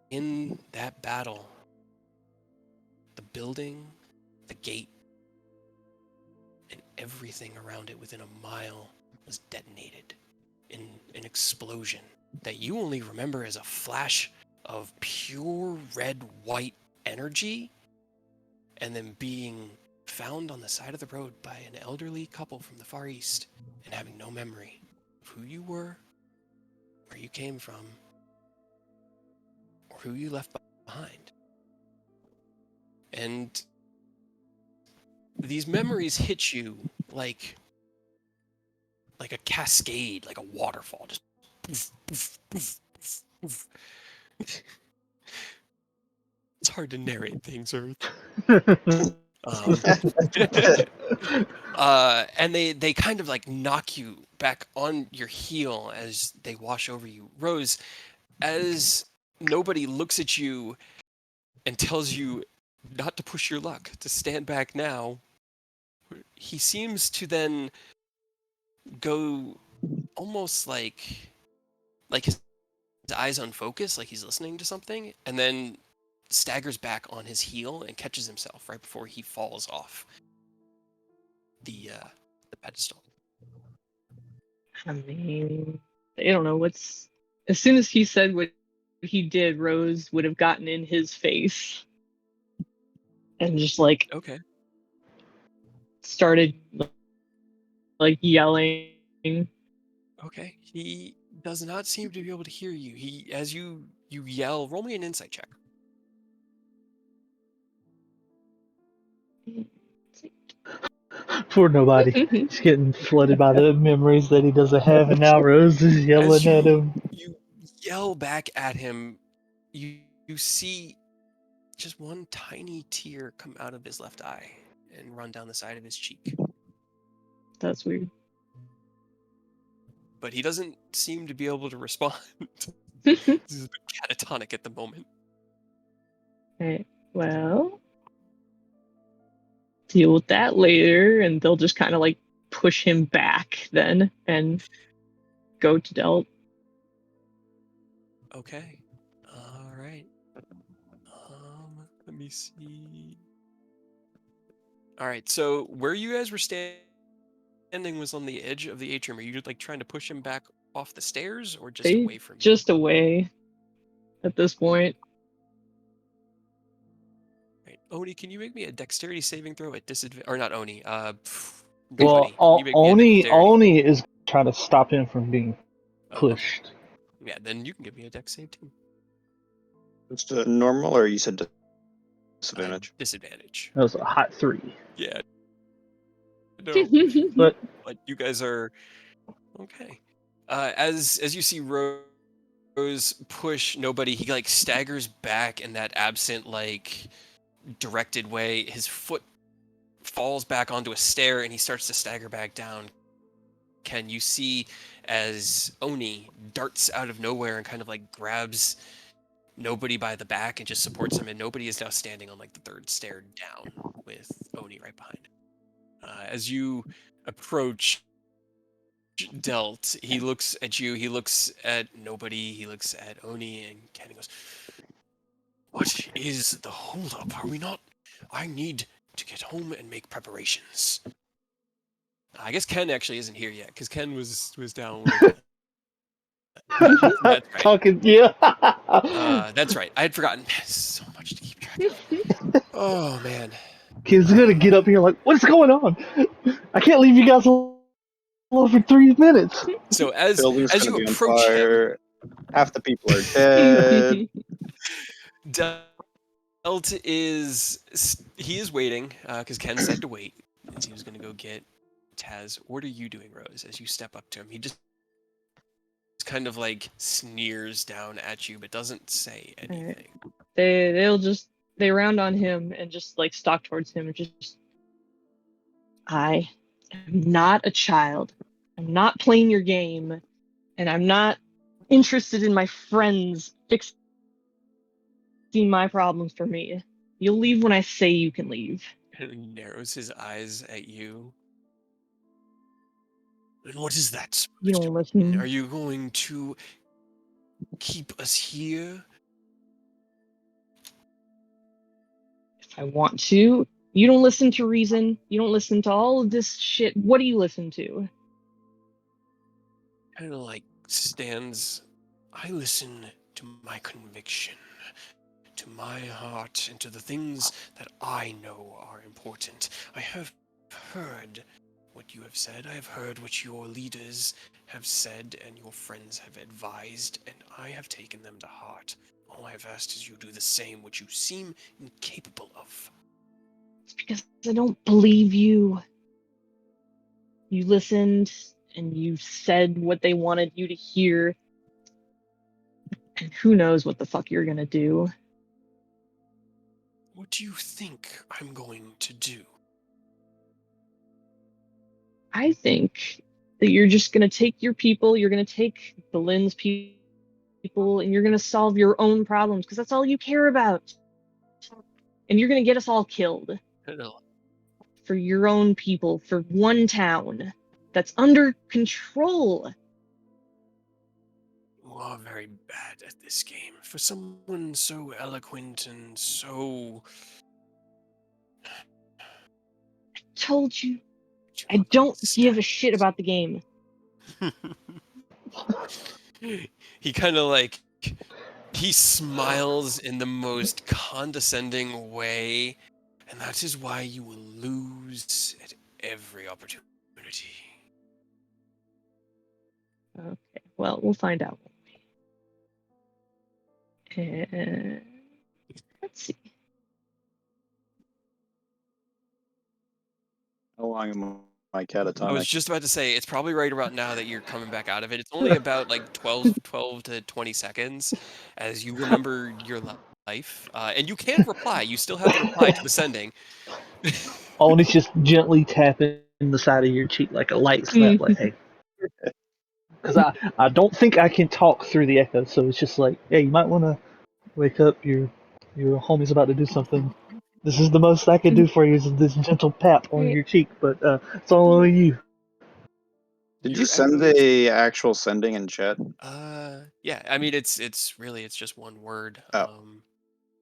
in that battle, the building, the gate, and everything around it within a mile was detonated in an explosion that you only remember as a flash of pure red-white energy, and then being found on the side of the road by an elderly couple from the Far East and having no memory of who you were, where you came from, or who you left behind. And these memories hit you like a cascade, like a waterfall, just poof, poof, poof, poof, poof. It's hard to narrate things, Earth. And they kind of like knock you back on your heel as they wash over you. Rose, as nobody looks at you and tells you not to push your luck, to stand back now, he seems to then go almost like his eyes unfocused, like he's listening to something, and then staggers back on his heel and catches himself right before he falls off the pedestal. I mean, they don't know what's. As soon as he said what he did, Rose would have gotten in his face and just like Okay. started like yelling. Okay. He does not seem to be able to hear you. He, as you yell, roll me an insight check. Poor nobody. He's getting flooded by the memories that he doesn't have, and now Rose is yelling at him. You yell back at him. You see just one tiny tear come out of his left eye and run down the side of his cheek. That's weird. But he doesn't seem to be able to respond. This is a bit catatonic at the moment. Right. Well, deal with that later, and they'll just kind of like push him back then and go to Delt. Okay. All right. Let me see. All right, so where you guys were standing was on the edge of the atrium. Are you like trying to push him back off the stairs, or just away from you? Just away at this point. Right. Oni, can you make me a dexterity saving throw at disadvantage? Or not Oni, Well, Bunny. Can you make me a dexterity? Oni is trying to stop him from being Oh, okay. pushed. Yeah, then you can give me a dex save too. Just a normal, or you said disadvantage? Disadvantage. That was a hot 3. Yeah. No, But but you guys are okay. As you see Rose push nobody, he like staggers back in that absent like directed way. His foot falls back onto a stair and he starts to stagger back down. Ken, you see as Oni darts out of nowhere and kind of like grabs nobody by the back and just supports him, and nobody is now standing on like the third stair down with Oni right behind him. As you approach Delt, he looks at you, he looks at nobody, he looks at Oni, and Ken goes, "What is the holdup? Are we not? I need to get home and make preparations." I guess Ken actually isn't here yet, because Ken was down with That's right. talking, yeah. That's right. I had forgotten. So much to keep track of. Oh, man. Kid's gonna get up here like, what's going on? I can't leave you guys alone for 3 minutes. So as Building's you gonna be on approach him, fire. Half the people are dead. Delt he is waiting because Ken said to wait, as he was going to go get Taz. What are you doing, Rose? As you step up to him, he just kind of like sneers down at you, but doesn't say anything. They round on him and just like stalk towards him and just, I am not a child. I'm not playing your game, and I'm not interested in my friends fixing my problems for me. You'll leave when I say you can leave. And he narrows his eyes at you. And what is that? You don't listen. Are you going to keep us here? If I want to. You don't listen to reason. You don't listen to all of this shit. What do you listen to? Kind of like stands. I listen to my conviction, to my heart, and to the things that I know are important. I have heard what you have said. I have heard what your leaders have said and your friends have advised, and I have taken them to heart. All I have asked is you do the same, which you seem incapable of. It's because I don't believe you. You listened and you said what they wanted you to hear. And who knows what the fuck you're gonna do. What do you think I'm going to do? I think that you're just gonna take your people, you're gonna take the Lynn's people, and you're gonna solve your own problems, because that's all you care about. And you're gonna get us all killed. For your own people, for one town that's under control. You are very bad at this game. For someone so eloquent and so... I told you. I don't give a shit about the game. He kind of like... He smiles in the most condescending way, and that is why you will lose at every opportunity. Okay, well, we'll find out. Let's see. How long am I catatonic? I was just about to say, it's probably right about now that you're coming back out of it. It's only about like 12 to 20 seconds as you remember your life. And you can reply. You still have the reply to the sending. Oni's just gently tapping the side of your cheek like a light snap, like, hey. Because I don't think I can talk through the echo, so it's just like, hey, you might want to wake up. Your homie's about to do something. This is the most I can do for you, is this gentle tap on your cheek, but it's all on you. Did Your you send echoes- the actual sending in chat? Yeah. I mean, it's just one word. Oh.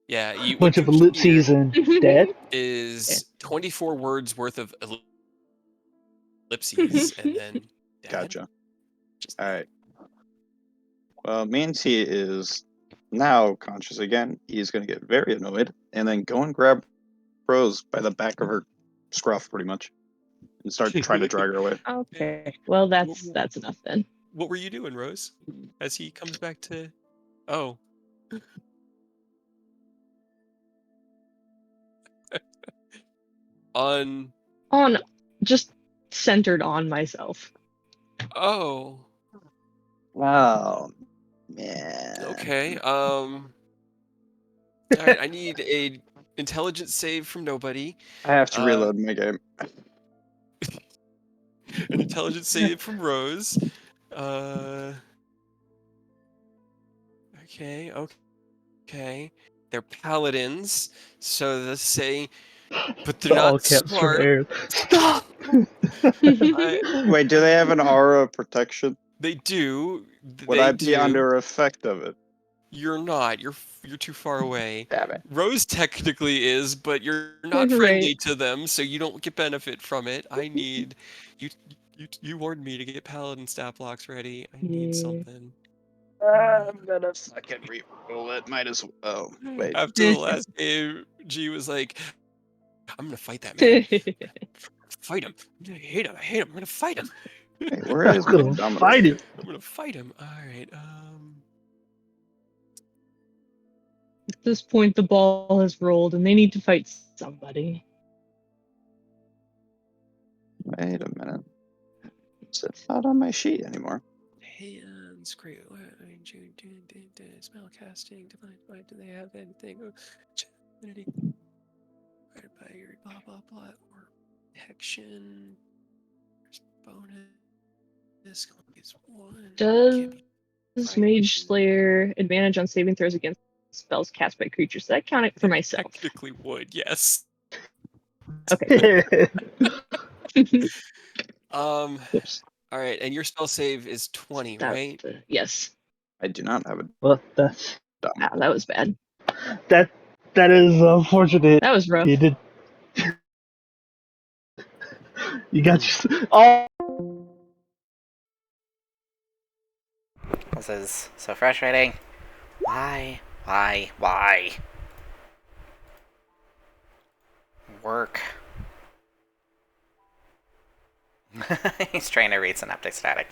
Yeah, A bunch of what you hear ellipses and dead. is 24 words worth of ellipses, and then dead. Gotcha. Just All right. Well, Manti is now conscious again. He's going to get very annoyed and then go and grab Rose by the back of her scruff, pretty much, and start trying to drag her away. Okay. Well, that's enough then. What were you doing, Rose? As he comes back to... Oh. On... Just centered on myself. Oh. Wow. Man. Okay, Alright, I need a intelligence save from nobody. I have to reload my game. An intelligence save from Rose. Okay. They're paladins, so they say, but they're All not caps from smart. Aerith. Stop! Wait, do they have an aura of protection? They do. Would They I do. be under effect of it? You're not. You're too far away. Damn it. Rose technically is, but you're not friendly to them, so you don't get benefit from it. I need you. You warned me to get paladin stat blocks ready. I need something. I'm gonna fucking re-roll it. Might as well. Oh, wait. After the last game, G was like, "I'm gonna fight that man. Fight him. I hate him. I'm gonna fight him. Hey, where I'm is my gonna Dominus? fight it. I'm gonna fight him." All right. At this point, the ball has rolled, and they need to fight somebody. Wait a minute. It's not on my sheet anymore. Hands, great. Spell casting. Divine. Do they have anything? Affinity. Right by your blah blah blah or protection. Bonus. Is one. Does Mage Slayer advantage on saving throws against spells cast by creatures? Does that count it for myself? Technically would, yes. Okay. Oops. All right, and your spell save is 20, right? Yes. I do not have a Well, that's Wow, that was bad. that is unfortunate. That was rough. You did. You got your. Oh. This is so frustrating. Why? Work. He's trying to read synaptic static.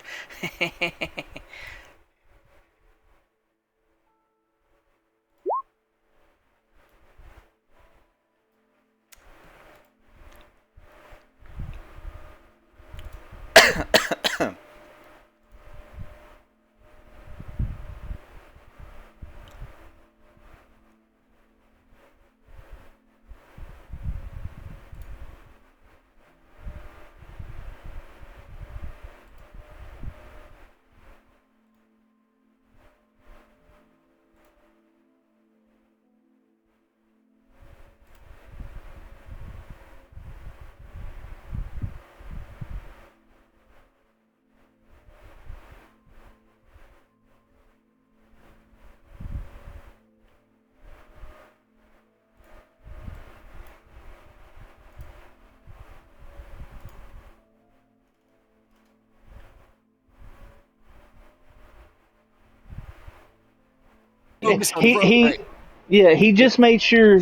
He just made sure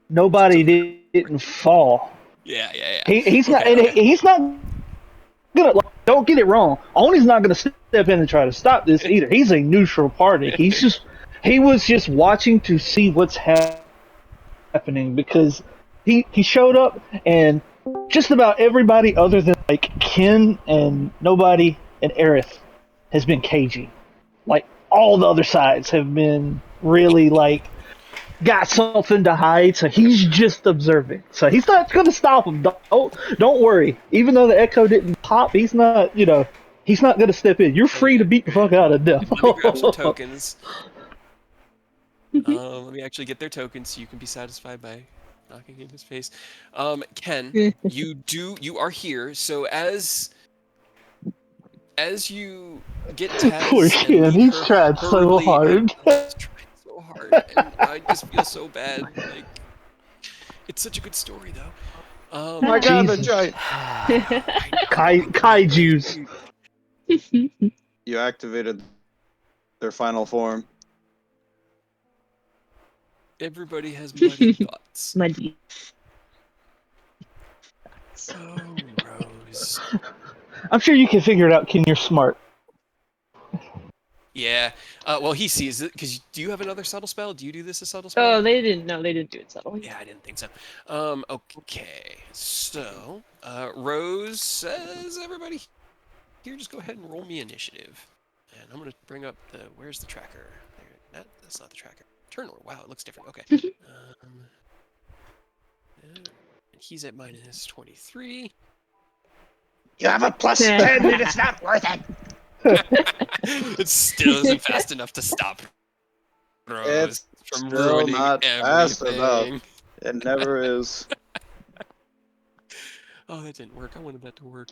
nobody didn't fall. Yeah. He's not gonna. Don't get it wrong. Oni's not gonna step in and try to stop this either. He's a neutral party. He was just watching to see what's happening because he showed up and just about everybody other than like Ken and nobody and Aerith has been cagey. Like all the other sides have been really like got something to hide, so he's just observing. So he's not going to stop him. Don't worry. Even though the echo didn't pop, he's not going to step in. You're free to beat the fuck out of them. Let me grab some tokens. Let me actually get their tokens so you can be satisfied by knocking in his face. Ken, you are here. So as you get Taz Poor kid, he's tried so hard. He's trying so hard. part, and I just feel so bad. Like, it's such a good story, though. My God, the Jesus. giant! I know, Kaijus. You activated their final form. Everybody has muddy thoughts. Muddy. Oh, Rose. I'm sure you can figure it out, Ken. You're smart. Yeah. Well, he sees it because do you have another subtle spell? Do you do this as subtle spell? Oh, they didn't. No, they didn't do it subtly. Yeah, I didn't think so. Okay. So, Rose says, everybody here, just go ahead and roll me initiative. And I'm gonna bring up the. Where's the tracker? There. That's not the tracker. Turn order. Wow, it looks different. Okay. And he's at minus 23. You have a plus 10 and it's not worth it! It still isn't fast enough to stop Rose It's from still ruining not fast everything. enough. It never is. Oh, that didn't work. I wanted that to work.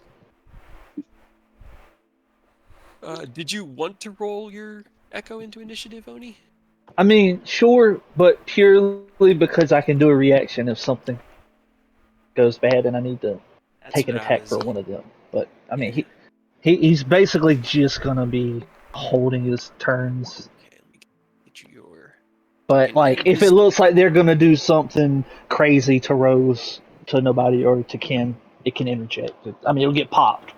Did you want to roll your echo into initiative, Oni? I mean, sure, but purely because I can do a reaction if something goes bad and I need to take an what I attack was- for one of them. But I mean, he's basically just gonna be holding his turns. Okay, let me get you your. But And like, if it his- looks like they're gonna do something crazy to Rose, to nobody, or to Ken, it can interject. I mean, it'll get popped,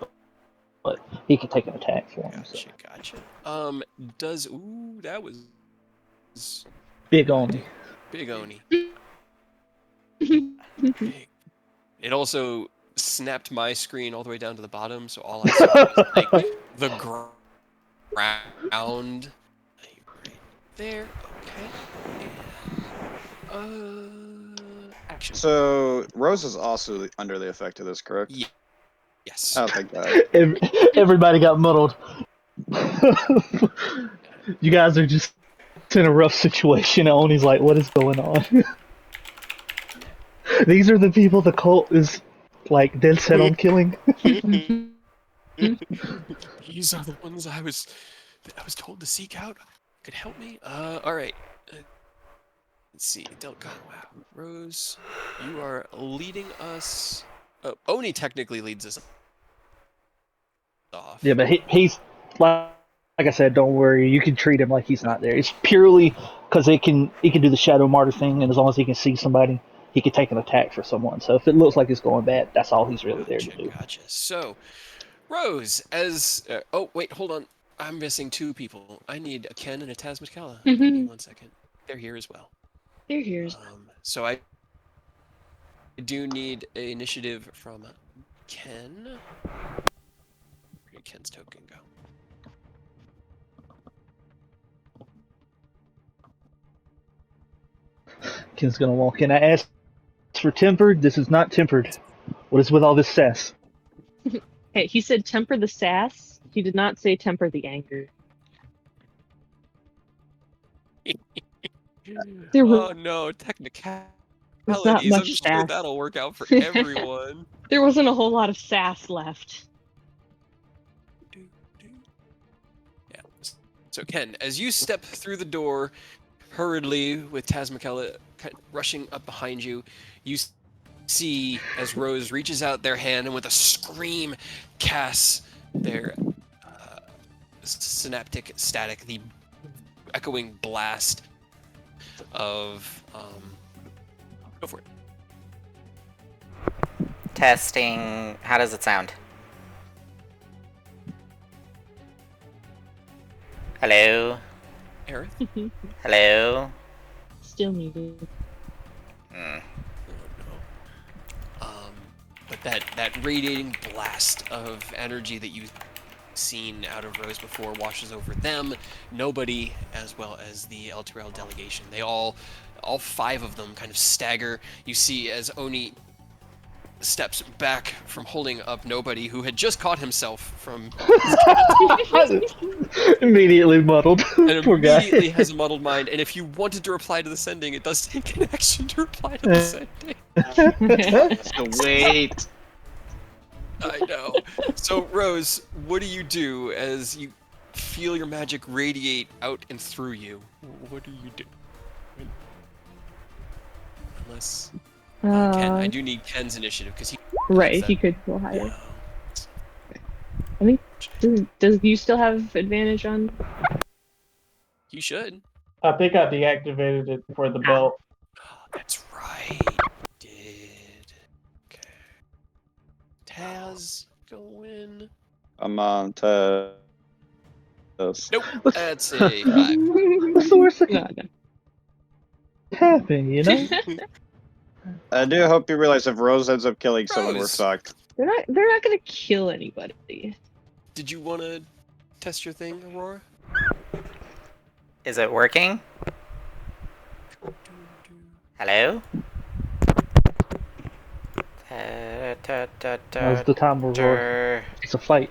but he can take an attack for him. So. Gotcha. Ooh, that was Big on. big Oni. Big. It also snapped my screen all the way down to the bottom, so all I saw was like the ground right there. Okay. Action. So, Rose is also under the effect of this, correct? Yes. Oh, thank God. Everybody got muddled. You guys are just in a rough situation. Oni's like, what is going on? These are the people the cult is like dead set on killing. These are the ones I was told to seek out. Could help me. All right. Let's see. Delco. Wow. Rose, you are leading us. Oni technically leads us off. Yeah, but he's like I said, don't worry. You can treat him like he's not there. It's purely because he can do the shadow martyr thing, and as long as he can see somebody, he can take an attack for someone. So if it looks like it's going bad, that's all he's really there to do. Gotcha. So, Rose, as oh wait, hold on. I'm missing two people. I need a Ken and a Tazmikala. Give me 1 second. They're here as well. They're here. So I do need an initiative from Ken. Where did Ken's token go? Ken's gonna walk in. I asked for tempered. This is not tempered. What is with all this sass? Hey, he said temper the sass. He did not say temper the anger. There Oh no, technicalities. was not I'm much sure sass. that'll work out for everyone. There wasn't a whole lot of sass left. Yeah. So Ken, as you step through the door hurriedly with Tazmikala rushing up behind you, you see as Rose reaches out their hand and with a scream casts their synaptic static, the echoing blast of go for it. Testing. How does it sound? Hello? Aerith? Hello? Still muted. But that radiating blast of energy that you've seen out of Rose before washes over them, nobody, as well as the L2L delegation. They all five of them kind of stagger. You see as Oni steps back from holding up Nobody, who had just caught himself from Immediately muddled. and Poor guy. immediately has a muddled mind. And if you wanted to reply to the sending, it does take an action to reply to the sending. So wait. I know. So, Rose, what do you do as you feel your magic radiate out and through you? What do you do? Unless Ken, I Uh, do need Ken's initiative because he right, has he that. could go higher. Yeah. I think does you still have advantage on? You should. I think I deactivated it for the belt. Oh, that's right. Did. Okay. Taz go in? I'm on to. Nope. What's, That's a 5. what's the worst that No, can happen, you know? I do hope you realize if Rose ends up killing someone, we're Rose. fucked. they're not gonna kill anybody. Did you want to test your thing, Aurora? Is it working? Hello? Now's the time where it's a fight.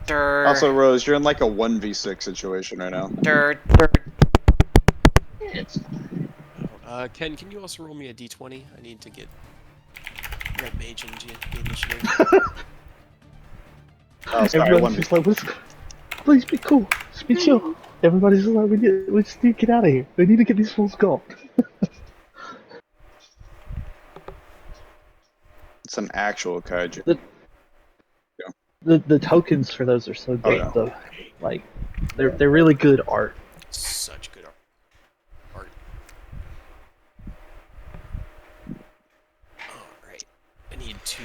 Also, Rose, you're in like a 1v6 situation right now. It's Ken, can you also roll me a d20? I need to get Red Mage into the initiative. Oh, sorry, Everybody's just like, please be cool. Just be chill. Everybody's just like, we just need to get out of here. We need to get these fools gone. It's an actual kaiju. The tokens for those are so great, yeah. though. Like, they're really good art. Such good art. Alright. I need to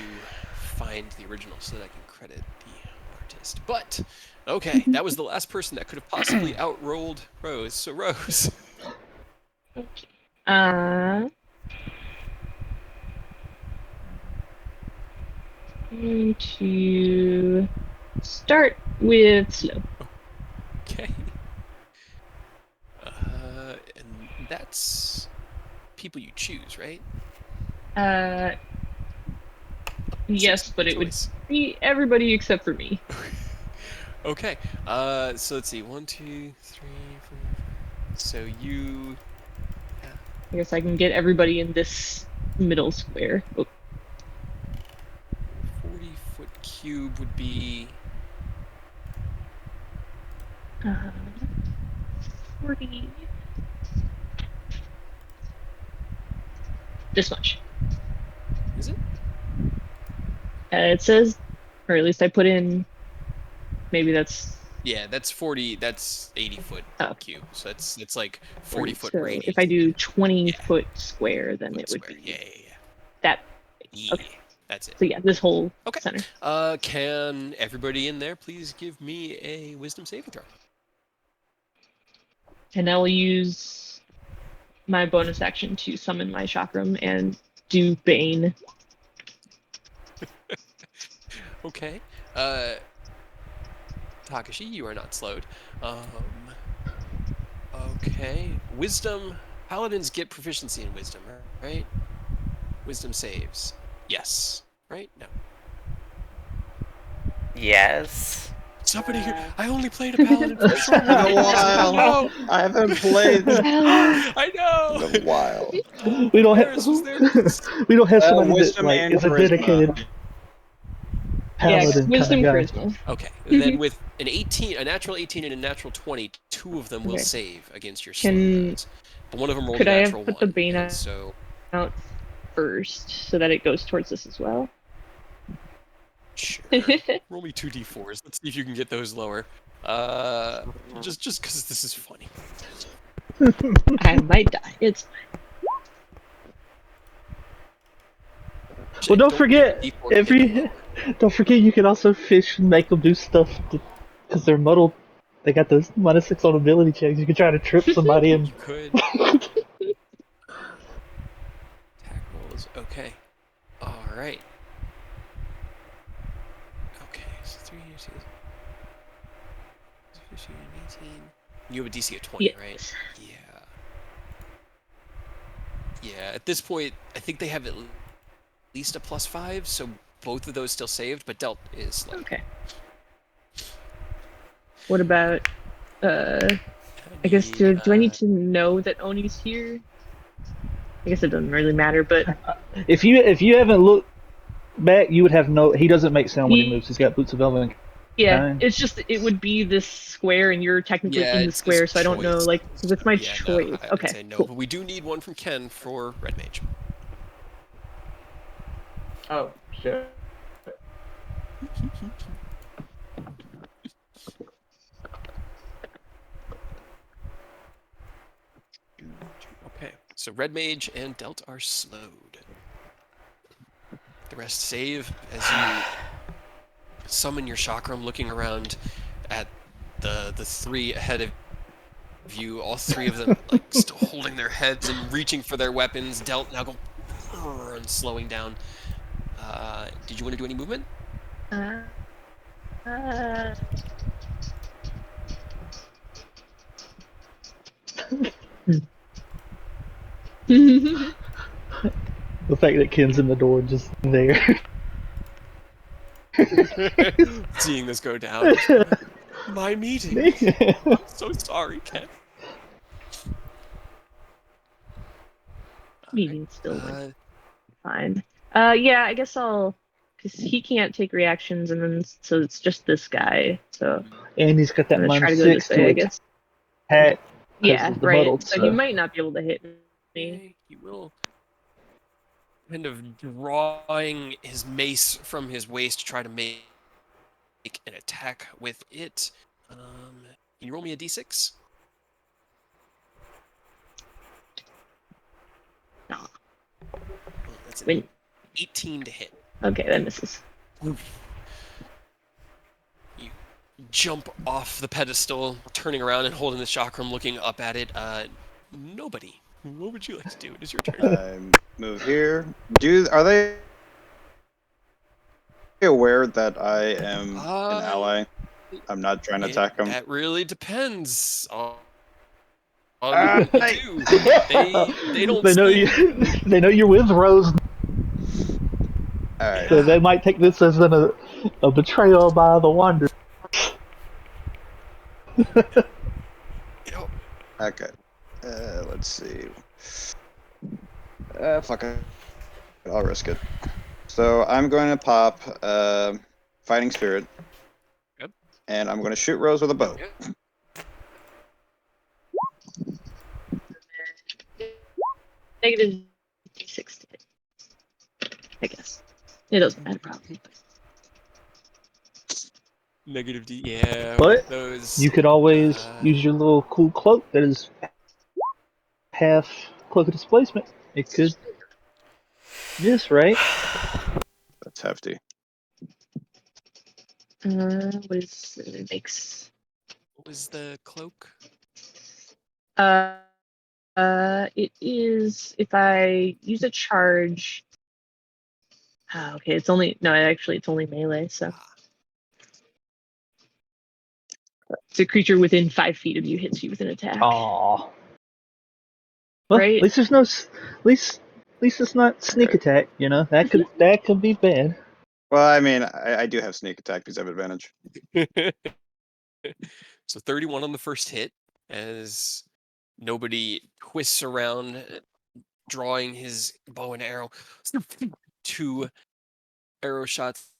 find the original so that I can credit the artist. But, okay, that was the last person that could have possibly outrolled Rose. So, Rose. going to start with slow. Okay. And that's people you choose, right? Yes, but it would be everybody except for me. Okay. So let's see. 1, 2, 3, 4. So you. I guess I can get everybody in this middle square. Oh. 40-foot cube would be. 40. This much. Is it? It says, or at least I put in. Maybe that's. Yeah, that's 40. That's 80-foot cube. So it's like 40-foot so radius. if I do 20-foot square, then it would be that. Okay. That's it. So yeah, this whole center. Can everybody in there please give me a wisdom saving throw? And I will use my bonus action to summon my chakram and do Bane. Okay. Takashi, you are not slowed. Okay. Wisdom. Paladins get proficiency in wisdom, right? Wisdom saves. Yes. Right? No. Yes. Somebody here. I only played a paladin for a short It's been a while. No. I haven't played. I know. It's been a while. We don't Paris was there. we don't have somebody that wisdom like and is a charisma. dedicated paladin wisdom kind of guy. charisma. Okay. Then with an 18, a natural 18 and a natural 20, 2 of them will save against your slams. But one of them rolled a natural 1. Could I have put the Bane out first so that it goes towards this as well? Sure. Roll me 2d4s. Let's see if you can get those lower. Just because this is funny. I might die. It's Well, don't forget don't forget you can also fish and make them do stuff because they're muddled. They got those -6 on ability checks. You can try to trip somebody and You could. Attack rolls. Okay. All right. Okay. So 3 years. 15, 18. You have a DC of 20, right? Yeah. Yeah. At this point, I think they have at least a +5, so both of those still saved, but Delt is slow. okay. What about I guess do I need to know that Oni's here? I guess it doesn't really matter, but if you haven't looked back, you would have no. He doesn't make sound when he moves. He's got boots of velvet. Yeah, Fine. it's just it would be this square, and you're technically Yeah, in the it's his square, so I don't know, choice. like, because it's my Yeah, no, choice. I would Okay, say no. cool. But we do need one from Ken for Red Mage. Oh shit. Okay, so Red Mage and Delt are slowed. The rest save as you summon your chakram, looking around at the three ahead of you. All three of them like still holding their heads and reaching for their weapons. Delt now go and slowing down. Did you want to do any movement? Uh, The fact that Ken's in the door just there. Seeing this go down. My meeting. I'm so sorry, Ken. Meeting still went Uh, fine. Yeah, I guess I'll, because he can't take reactions, and then so it's just this guy. So And he's got that I'm gonna try to go -6 this way, to I guess. attack because Yeah, of the right. muddled So he stuff. might not be able to hit me. okay, he will kind of drawing his mace from his waist to try to make an attack with it. Can you roll me a d6? No. Oh, that's an Wait. 18 to hit. Okay, that misses. You jump off the pedestal, turning around and holding the chakram, looking up at it. Nobody. What would you like to do? It is your turn. I move here. Are they aware that I am an ally? I'm not trying to attack them. That really depends on Ah, what you do. They don't They know seem... you. They know you're with Rose, Alright. so they might take this as a betrayal by the Wanderer. Okay. Let's see. Fuck it. I'll risk it. So I'm going to pop Fighting Spirit. Yep. And I'm going to shoot Rose with a bow. Negative 6 to hit. I guess. It doesn't matter, probably. Negative D. Yeah, But those. you could always use your little cool cloak that is half cloak of displacement. It could miss, right? That's hefty. What is it makes? What was the cloak? It is if I use a charge. Oh, okay, it's only it's only melee, so it's a creature within 5 feet of you hits you with an attack. Aww. Well, Right? at least there's no. At least it's not sneak attack. You know that could be bad. Well, I mean, I do have sneak attack because I have advantage. So 31 on the first hit, as nobody twists around, drawing his bow and arrow. 2 arrow shots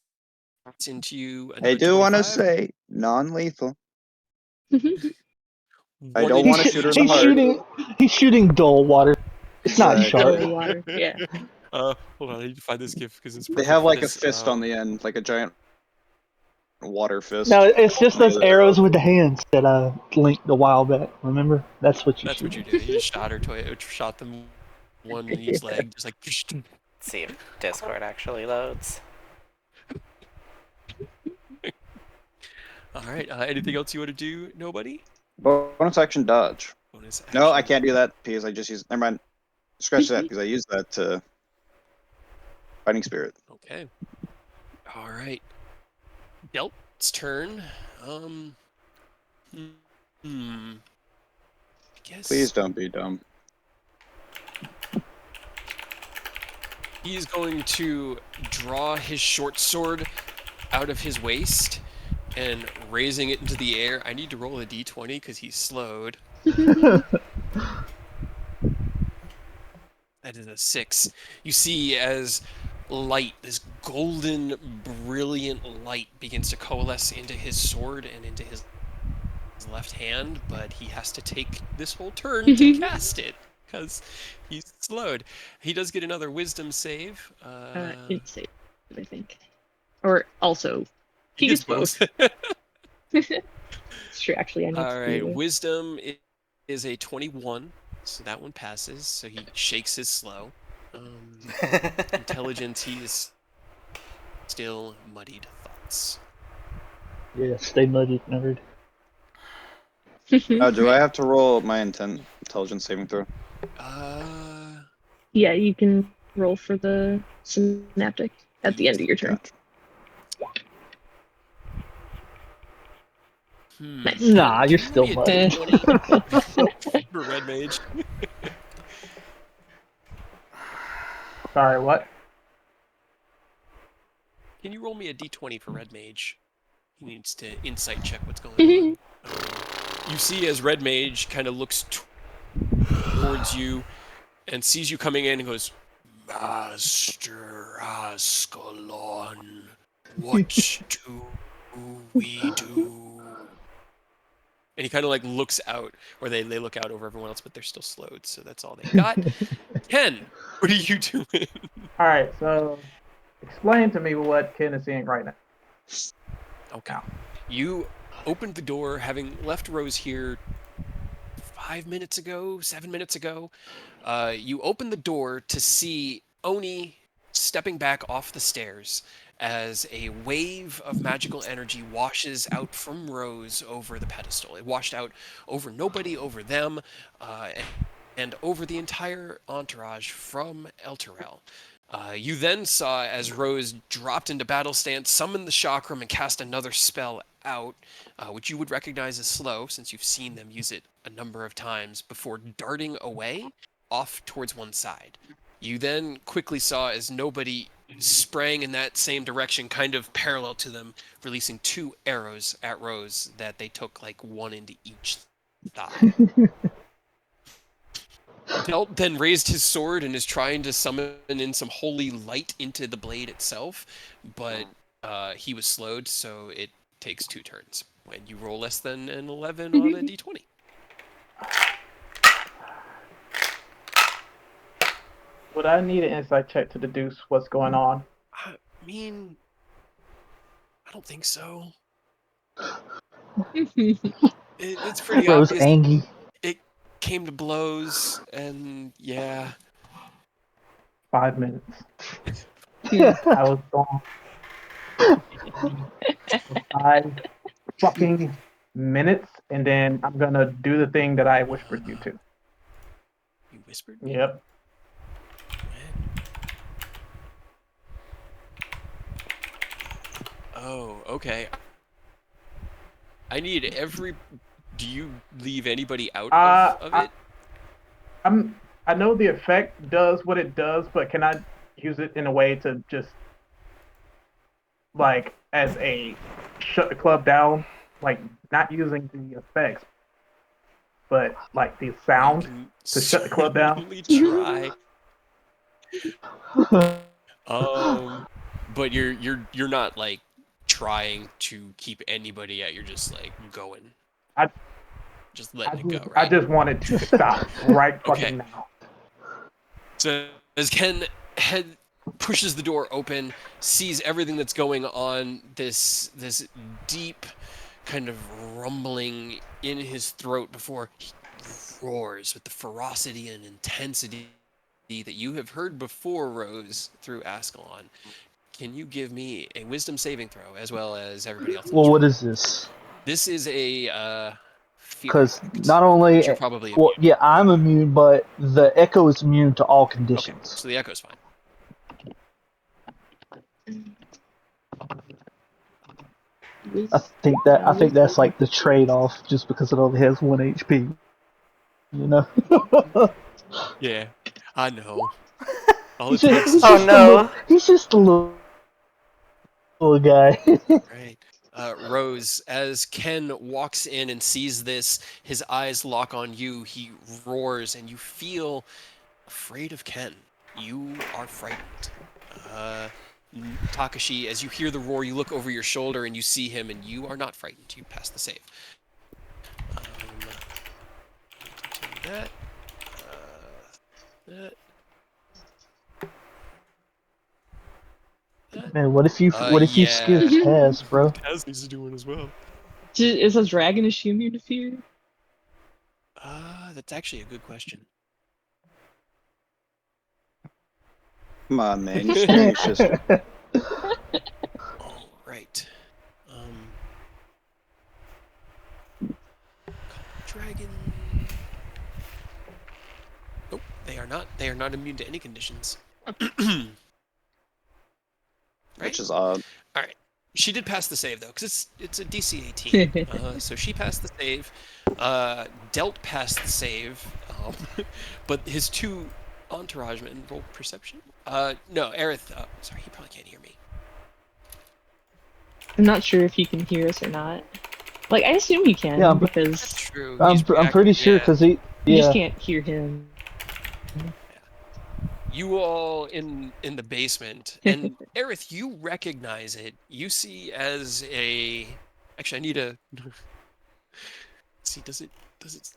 into you. I do want to say non-lethal. I don't want to shoot her in the heart. He's shooting dull water. It's not sharp. Dull water. Yeah. Hold on, I need to find this gift because it's They perfect have for like a this. fist on the end, like a giant water fist. No, it's just those arrows with the hands that I linked a while back. Remember? That's what you. That's what you did. You just shot them one in each leg, just like. Let's see if Discord actually loads. All right. Anything else you want to do? Nobody. Bonus action dodge. Bonus action. No, I can't do that because I just used. Never mind. Scratch that because I used that to Fighting Spirit. Okay. All right. Delt's turn. I guess. Please don't be dumb. He's going to draw his short sword out of his waist and raising it into the air. I need to roll a d20 because he's slowed. That is a 6. You see as light, this golden, brilliant light begins to coalesce into his sword and into his left hand, but he has to take this whole turn to cast it because he's slowed. He does get another wisdom save. It's safe, I think. Or also, he gets gets both. It's true, actually, I need All to right, do wisdom is a 21, so that one passes. So he shakes his slow. Intelligence, he is still muddied thoughts. Yeah, stay muddy, nerd. Do I have to roll my intelligence saving throw? Yeah, you can roll for the synaptic at the end of your turn. Gotcha. Nice. Nah, Can you're you roll still me a muddy. D20 for Red Mage? Sorry, what? Can you roll me a D20 for Red Mage? He needs to insight check what's going on. You see as Red Mage kind of looks towards you and sees you coming in and goes, Master Ascalon, what do we do? And he kind of like looks out, or they look out over everyone else, but they're still slowed, so that's all they got. Ken, what are you doing? All right, so explain to me what Ken is seeing right now. Okay. You opened the door, having left Rose here 7 minutes ago. You opened the door to see Oni stepping back off the stairs as a wave of magical energy washes out from Rose over the pedestal. It washed out over nobody, over them, and over the entire entourage from Elturel. You then saw as Rose dropped into battle stance, summoned the chakram, and cast another spell out, which you would recognize as slow, since you've seen them use it a number of times, before darting away off towards one side. You then quickly saw as nobody sprang in that same direction, kind of parallel to them, releasing 2 arrows at Rose that they took like 1 into each thigh. Delt then raised his sword and is trying to summon in some holy light into the blade itself, but he was slowed, so it takes 2 turns. When you roll less than an 11 on a d20. Would I need an insight check to deduce what's going on? I mean, I don't think so. It's pretty Rose obvious. Angie. It came to blows, and yeah. 5 minutes. I was gone. 5 fucking minutes, and then I'm gonna do the thing that I whispered you to. You whispered? Yep. Oh, okay. I need every. Do you leave anybody out of it? I know the effect does what it does, but can I use it in a way to just like as a shut the club down, like not using the effects, but like the sound to shut the club down? Try. But you're not like trying to keep anybody out. You're just like going. Just letting it go, right? I just wanted to stop right fucking now. So as Ken pushes the door open, sees everything that's going on, this deep kind of rumbling in his throat before he roars with the ferocity and intensity that you have heard before, Rose, through Ascalon. Can you give me a wisdom saving throw as well as everybody else? Well, what is this? This is a because not only you're probably immune. well, yeah, I'm immune, but the Echo is immune to all conditions. Okay, so the Echo's fine. I think that's like the trade-off, just because it only has 1 HP. You know? Yeah, I know. He's just a little guy. Right. Rose, as Ken walks in and sees this, his eyes lock on you. He roars, and you feel afraid of Ken. You are frightened. Takashi, as you hear the roar, you look over your shoulder and you see him, and you are not frightened. You pass the save. That. Man, what if you Yeah. scared Taz, bro? Taz needs to do one as well. Is a dragon immune to fear? That's actually a good question. Come on, man. You're scaring your sister. All right. Dragon. Nope, they are not. They are not immune to any conditions. Right? Which is odd. All right. She did pass the save though, because it's a DC 18. So she passed the save. Delt passed the save, but his two entourage men roll perception. No, Aerith. Sorry, he probably can't hear me. I'm not sure if he can hear us or not. Like, I assume he can, Yeah, because That's true. I'm He's pretty sure because you just yeah. can't hear him. You all in the basement, and Aerith, you recognize it. You see as a. Actually, I need a. See, does it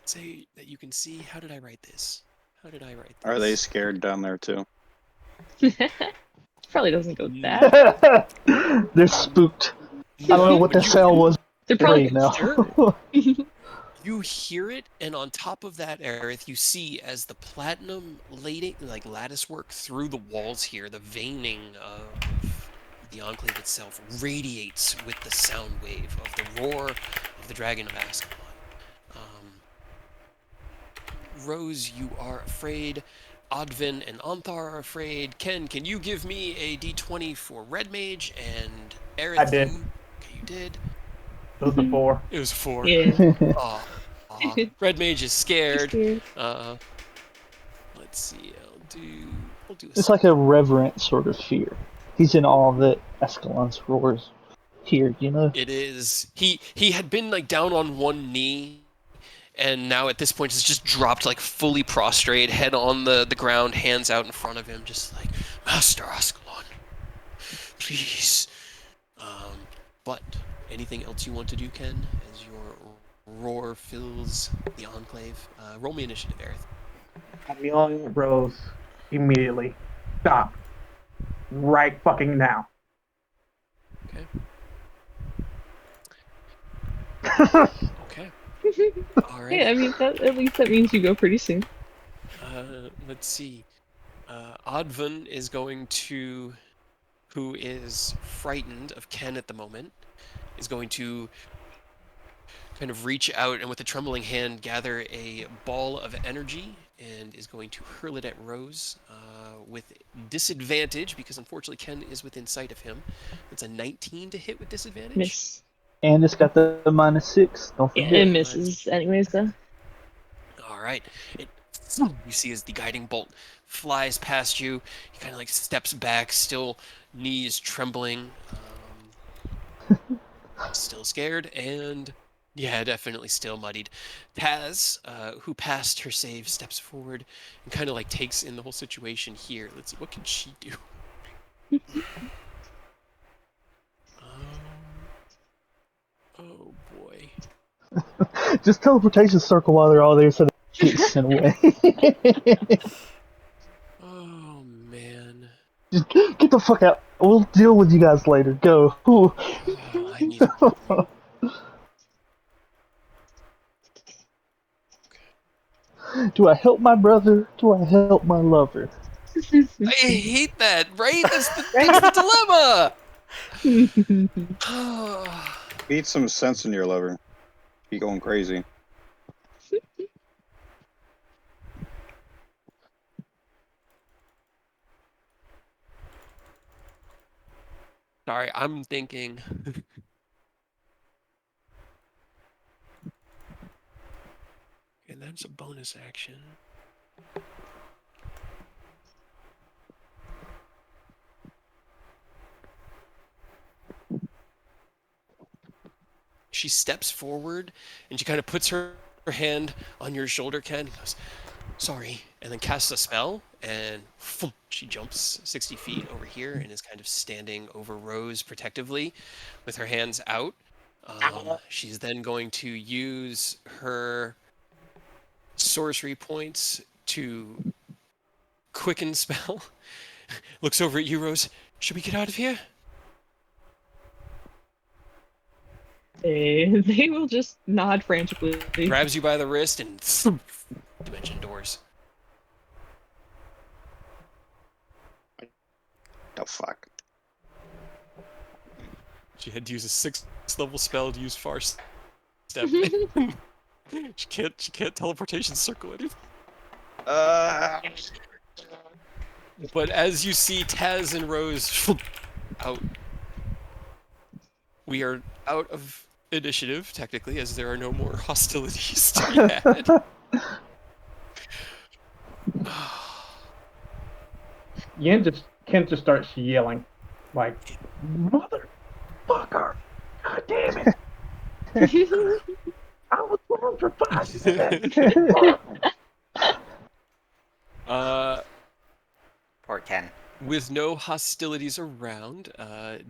say that you can see? How did I write this? How did I write this? Are they scared down there too? Probably doesn't go that. They're spooked. I don't know what the sound was. They're probably Right now. concerned. You hear it, and on top of that, Aerith, you see as the platinum lattice work through the walls here, the veining of the enclave itself radiates with the sound wave of the roar of the Dragon of Ascalon. Rose, you are afraid. Odvin and Anthar are afraid. Ken, can you give me a d20 for Red Mage? And Aerith, I did. You did? It was a 4. It was 4. Yeah. Red Mage is scared. Scared. Let's see. I'll do a It's like a reverent sort of fear. He's in awe that Ascalon's roars here, you know? It is. He had been like down on one knee, and now at this point is just dropped like fully prostrate, head on the ground, hands out in front of him, just like, Master Ascalon, please. But anything else you want to do, Ken, as your roar fills the enclave? Roll me initiative, Aerith. I'm yelling at Rose immediately. Stop. Right fucking now. Okay. Okay. All right. Yeah, I mean, at least that means you go pretty soon. Let's see. Odvin is going to, who is frightened of Ken at the moment, is going to kind of reach out and with a trembling hand gather a ball of energy and is going to hurl it at Rose with disadvantage because unfortunately Ken is within sight of him. It's a 19 to hit with disadvantage. Miss. And it's got the -6. Don't Yeah, forget. it misses anyways, though. All right. You see as the guiding bolt flies past you, he kind of like steps back, still knees trembling, still scared, and yeah, definitely still muddied. Taz, who passed her save, steps forward and kind of like takes in the whole situation here. Let's see, what can she do? Oh boy. Just teleportation circle while they're all there so they get sent away. Oh man. Just get the fuck out. We'll deal with you guys later. Go. Oh, I need Do I help my brother? Do I help my lover? I hate that, right? That's the dilemma! Need some sense in your lover. Be going crazy. Sorry, I'm thinking. And that's a bonus action. She steps forward and she kind of puts her hand on your shoulder, Ken. He goes, sorry, and then casts a spell, and she jumps 60 feet over here and is kind of standing over Rose protectively with her hands out. She's then going to use her sorcery points to quicken spell. Looks over at you, Rose. Should we get out of here? They will just nod frantically. Grabs you by the wrist and dimension doors. The fuck. She had to use a 6th level spell to use far step. She can't teleportation circle anything. But as you see Taz and Rose out, we are out of initiative, technically, as there are no more hostilities to be had. Kent just starts yelling, like, "Motherfucker! God damn it! I was born for 5 minutes." Poor Ken. With no hostilities around,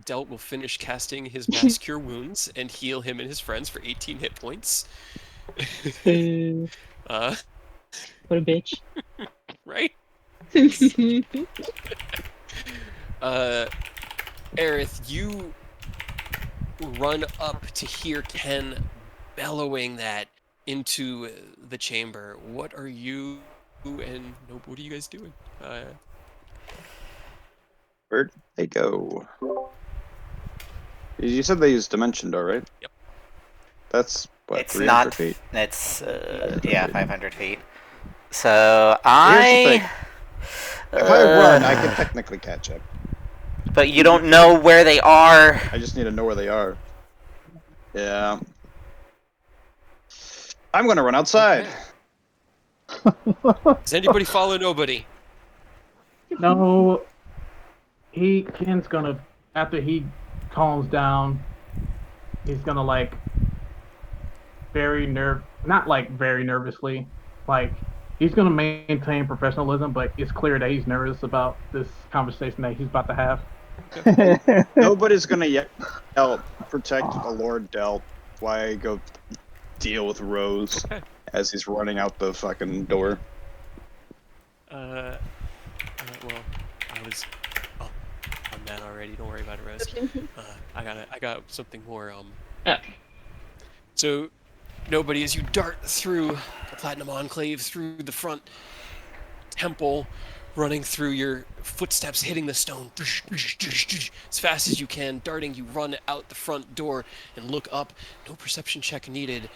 Delt will finish casting his Mass Cure Wounds and heal him and his friends for 18 hit points. Boo. What a bitch. Right? Aerith, you run up to hear Ken bellowing that into the chamber. What are you and what are you guys doing? Where'd they go? You said they used Dimension Door, right? Yep. That's what, It's 300 not. feet? It's 500 feet. So I. Here's the thing. If I run, I can technically catch up. But you don't know where they are. I just need to know where they are. Yeah. I'm gonna run outside. Okay. Does anybody follow nobody? No. Ken's gonna, after he calms down, he's gonna like not like very nervously, like he's gonna maintain professionalism, but it's clear that he's nervous about this conversation that he's about to have. Nobody's gonna yell, protect the Lord Delt while I go deal with Rose as he's running out the fucking door. Well, I'm mad already. Don't worry about it, Rose. I got something more. So, nobody, as you dart through the Platinum Enclave, through the front temple, running through your footsteps, hitting the stone as fast as you can, darting, you run out the front door and look up. No perception check needed.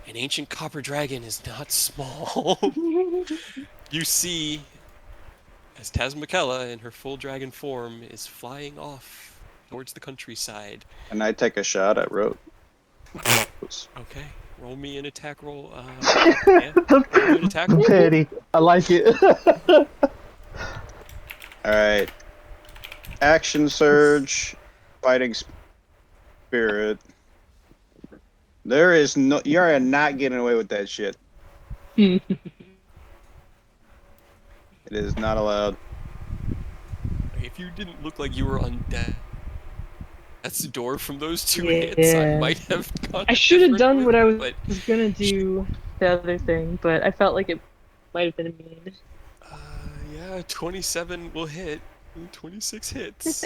An ancient copper dragon is not small. You see, as Taz McKella in her full dragon form is flying off towards the countryside. And I take a shot at Rose. Okay, roll me an attack roll. Yeah, roll me an attack roll. Petty. I like it. Alright. Action Surge. Fighting Spirit. There is no... You're not getting away with that shit. It is not allowed. If you didn't look like you were on death's door from those 2 hits, I might have gone. I should have done what I was but... gonna do, the other thing, but I felt like it might have been a mean. Yeah, 27 will hit. 26 hits.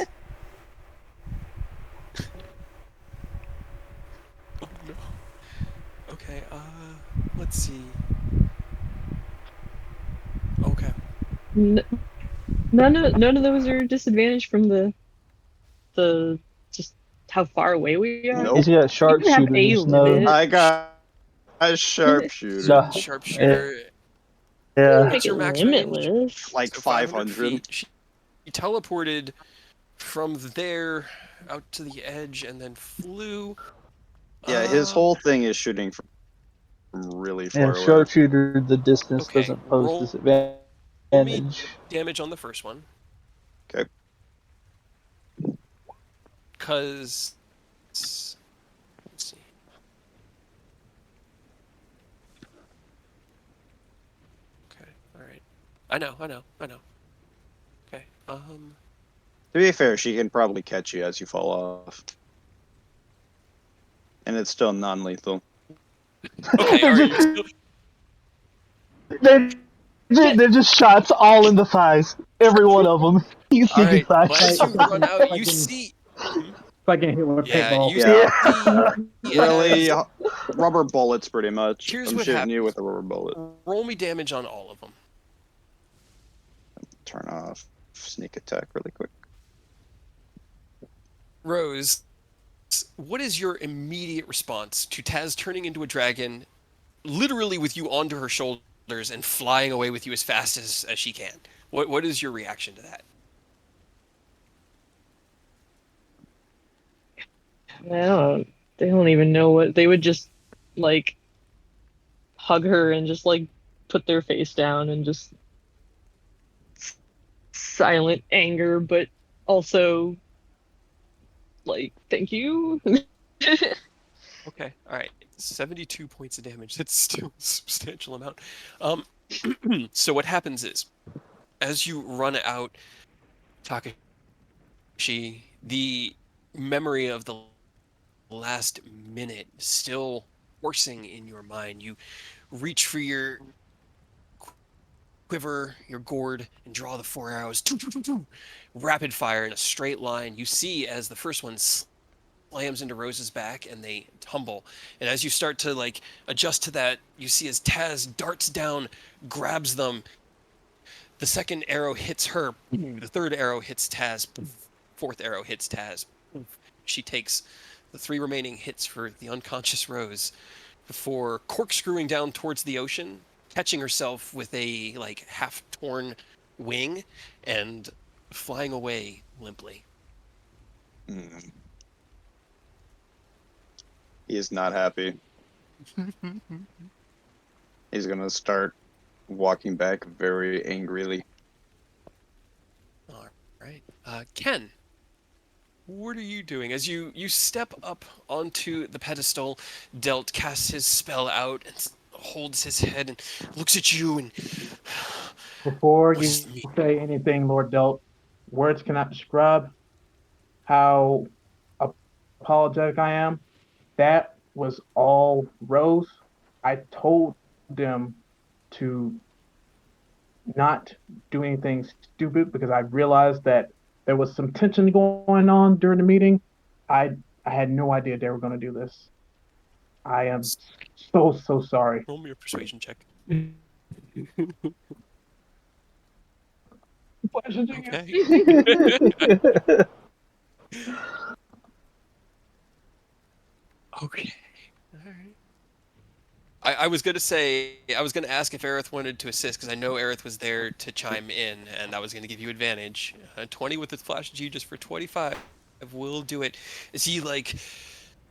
Oh no. Okay, let's see. Okay. None of those are disadvantaged from the just how far away we are. Nope. He's got You can have sharpshooter. a There's no. limit. I got a sharpshooter. No. Sharpshooter. Yeah. Make Your it max limitless. Like So 500. feet. She teleported from there out to the edge and then flew. Yeah, his whole thing is shooting from really far And away. sharpshooter, the distance Okay, doesn't pose roll disadvantage. damage on the first one. Okay. Because let's see. Okay, all right. I know. To be fair, she can probably catch you as you fall off. And it's still non-lethal. Okay, they're, are you just, still... they're just shots all in the thighs. Every one of them. You All sneaky right. thighs. Well, as you run out, you Fucking- see. Hmm? If I get hit with a Yeah, paintball. you Yeah. see. Really, as- rubber bullets, pretty much. Here's I'm what shooting you happens. with a rubber bullet. Roll me damage on all of them. Turn off sneak attack really quick. Rose, what is your immediate response to Taz turning into a dragon, literally with you onto her shoulders and flying away with you as fast as she can? What is your reaction to that? They don't even know what they would just like hug her and just like put their face down and just silent anger, but also like thank you. Okay, all right. 72 points of damage. That's still a substantial amount. So what happens is, as you run out, Takashi, the memory of the last minute still coursing in your mind. You reach for your quiver, your gourd, and draw the 4 arrows. Rapid fire in a straight line. You see as the first one slams into Rose's back and they tumble. And as you start to like adjust to that, you see as Taz darts down, grabs them. The second arrow hits her. The third arrow hits Taz. Fourth arrow hits Taz. She takes the 3 remaining hits for the unconscious Rose before corkscrewing down towards the ocean, catching herself with a like half-torn wing and flying away limply. Mm. He is not happy. He's gonna start walking back very angrily. All right, Ken, what are you doing as you step up onto the pedestal? Delt casts his spell out and holds his head and looks at you and Before what's you me? say anything, Lord Delt, words cannot describe how apologetic I am. That was all Rose. I told them to not do anything stupid because I realized that there was some tension going on during the meeting. I I had no idea they were going to do this. I am so sorry. Roll me a persuasion check. Okay. Okay. All right. I was gonna say I was gonna ask if Aerith wanted to assist because I know Aerith was there to chime in, and I was gonna give you advantage. 20 with the flash G just for 25. Will do it. Is he like?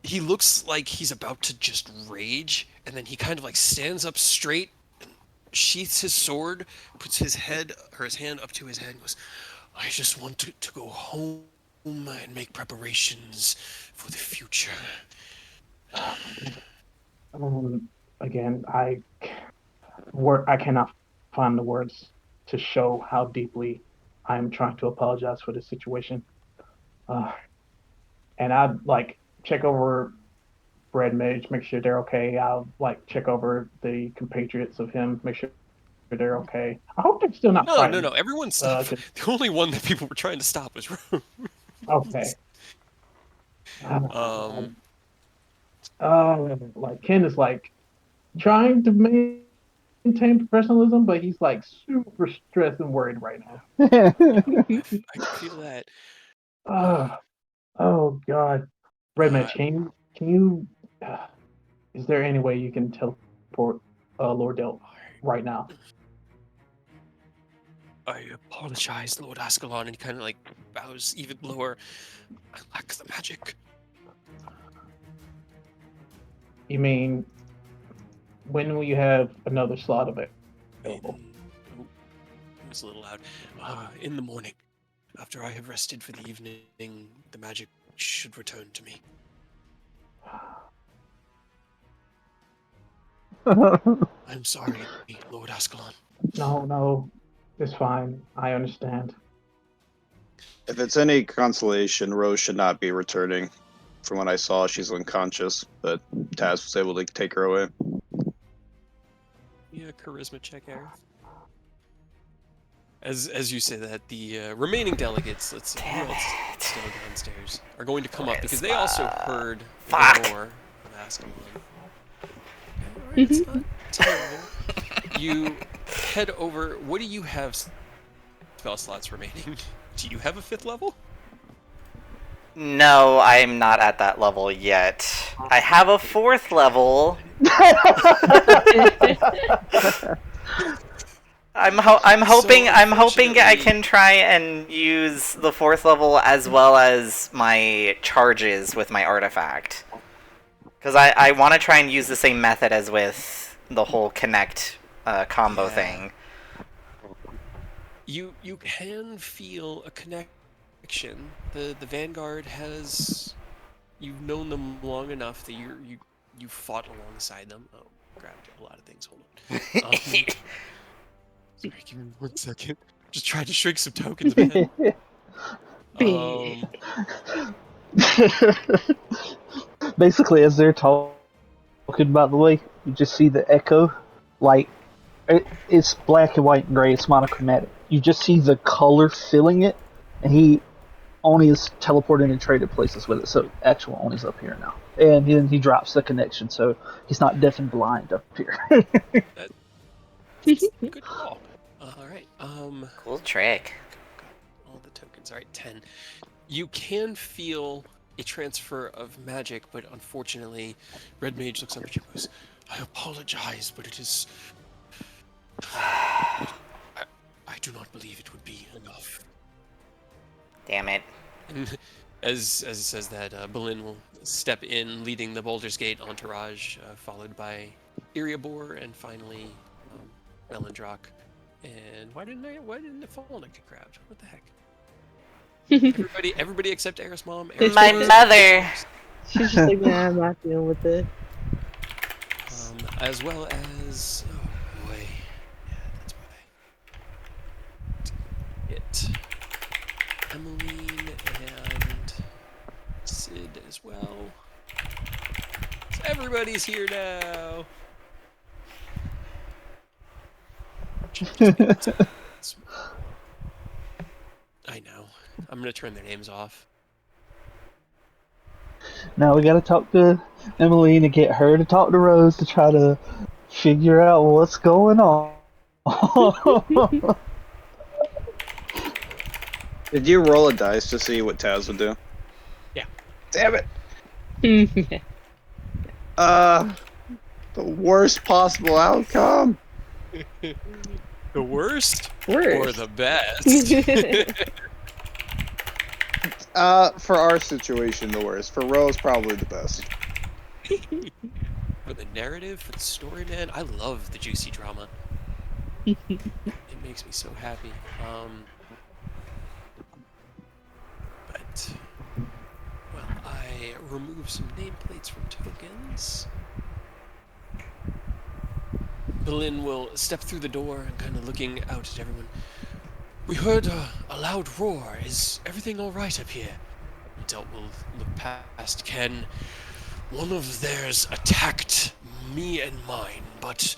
He looks like he's about to just rage, and then he kind of like stands up straight, sheaths his sword, puts his head or his hand up to his head, and goes, "I just want to go home and make preparations for the future." Again, I cannot find the words to show how deeply I'm trying to apologize for this situation. Uh, and I'd like check over Bread Mage, make sure they're okay. I'll like check over the compatriots of him, make sure they're okay. I hope they're still not No, no, fighting. no. Everyone stopped. 'Cause- The only one that people were trying to stop was Rose. okay. Um, Like Ken is like trying to maintain professionalism, but he's like super stressed and worried right now. I can feel that. Oh God, Red Uh, Mage, can you? Is there any way you can teleport Lord Del right now? I apologize, Lord Ascalon, and he kind of like bows even lower. I lack the magic. You mean when will you have another slot available? Oh, it was a little loud. In the morning, after I have rested for the evening, the magic should return to me. I'm sorry, Lord Ascalon. No, it's fine. I understand. If it's any consolation, Rose should not be returning. From what I saw, she's unconscious, but Taz was able to take her away. Yeah, charisma check, Aerith. As you say that, the remaining delegates, let's see, who Damn else it. is still downstairs, are going to come up because they also heard Fuck. the roar of Askelon. Alright, it's not terrible. You head over. What do you have spell slots remaining? Do you have a 5th level? No, I'm not at that level yet. I have a 4th level. I'm hoping I can try and use the 4th level as well as my charges with my artifact. Because I want to try and use the same method as with the whole connect combo thing. You can feel a connection. The Vanguard has, you've known them long enough that you fought alongside them. Oh, grabbed a lot of things. Hold on. Sorry, give me 1 second. Just tried to shrink some tokens, man. Basically, as they're talking, by the way, you just see the echo. Like, it's black and white and gray. It's monochromatic. You just see the color filling it, and he only is teleporting and traded places with it. So actual Oni's up here now, and then he drops the connection, so he's not deaf and blind up here. Good call. All right. Cool trick. All the tokens. All right, 10. You can feel a transfer of magic, but unfortunately, Red Mage looks up at you and goes, "I apologize, but it is. I do not believe it would be enough." Damn it. And as he says that, Balin will step in, leading the Baldur's Gate entourage, followed by Iriabor, and finally Melindrock. And why didn't the Fallen get grabbed? What the heck? Everybody except Aerith's mom. My mother. She's just like, nah, I'm not dealing with it. As well as, oh boy, yeah, that's why. It. Emmeline and Sid as well. So everybody's here now. I know. I'm gonna turn their names off. Now we gotta talk to Emily to get her to talk to Rose to try to figure out what's going on. Did you roll a dice to see what Taz would do? Yeah. Damn it! The worst possible outcome. The worst Worst. or the best? For our situation, the worst. For Rose, probably the best. For the narrative, for the story, man, I love the juicy drama. It makes me so happy. But, well, I remove some nameplates from tokens. Balin will step through the door and kind of looking out at everyone. "We heard a loud roar. Is everything all right up here?" Delt will look past Ken. "One of theirs attacked me and mine, but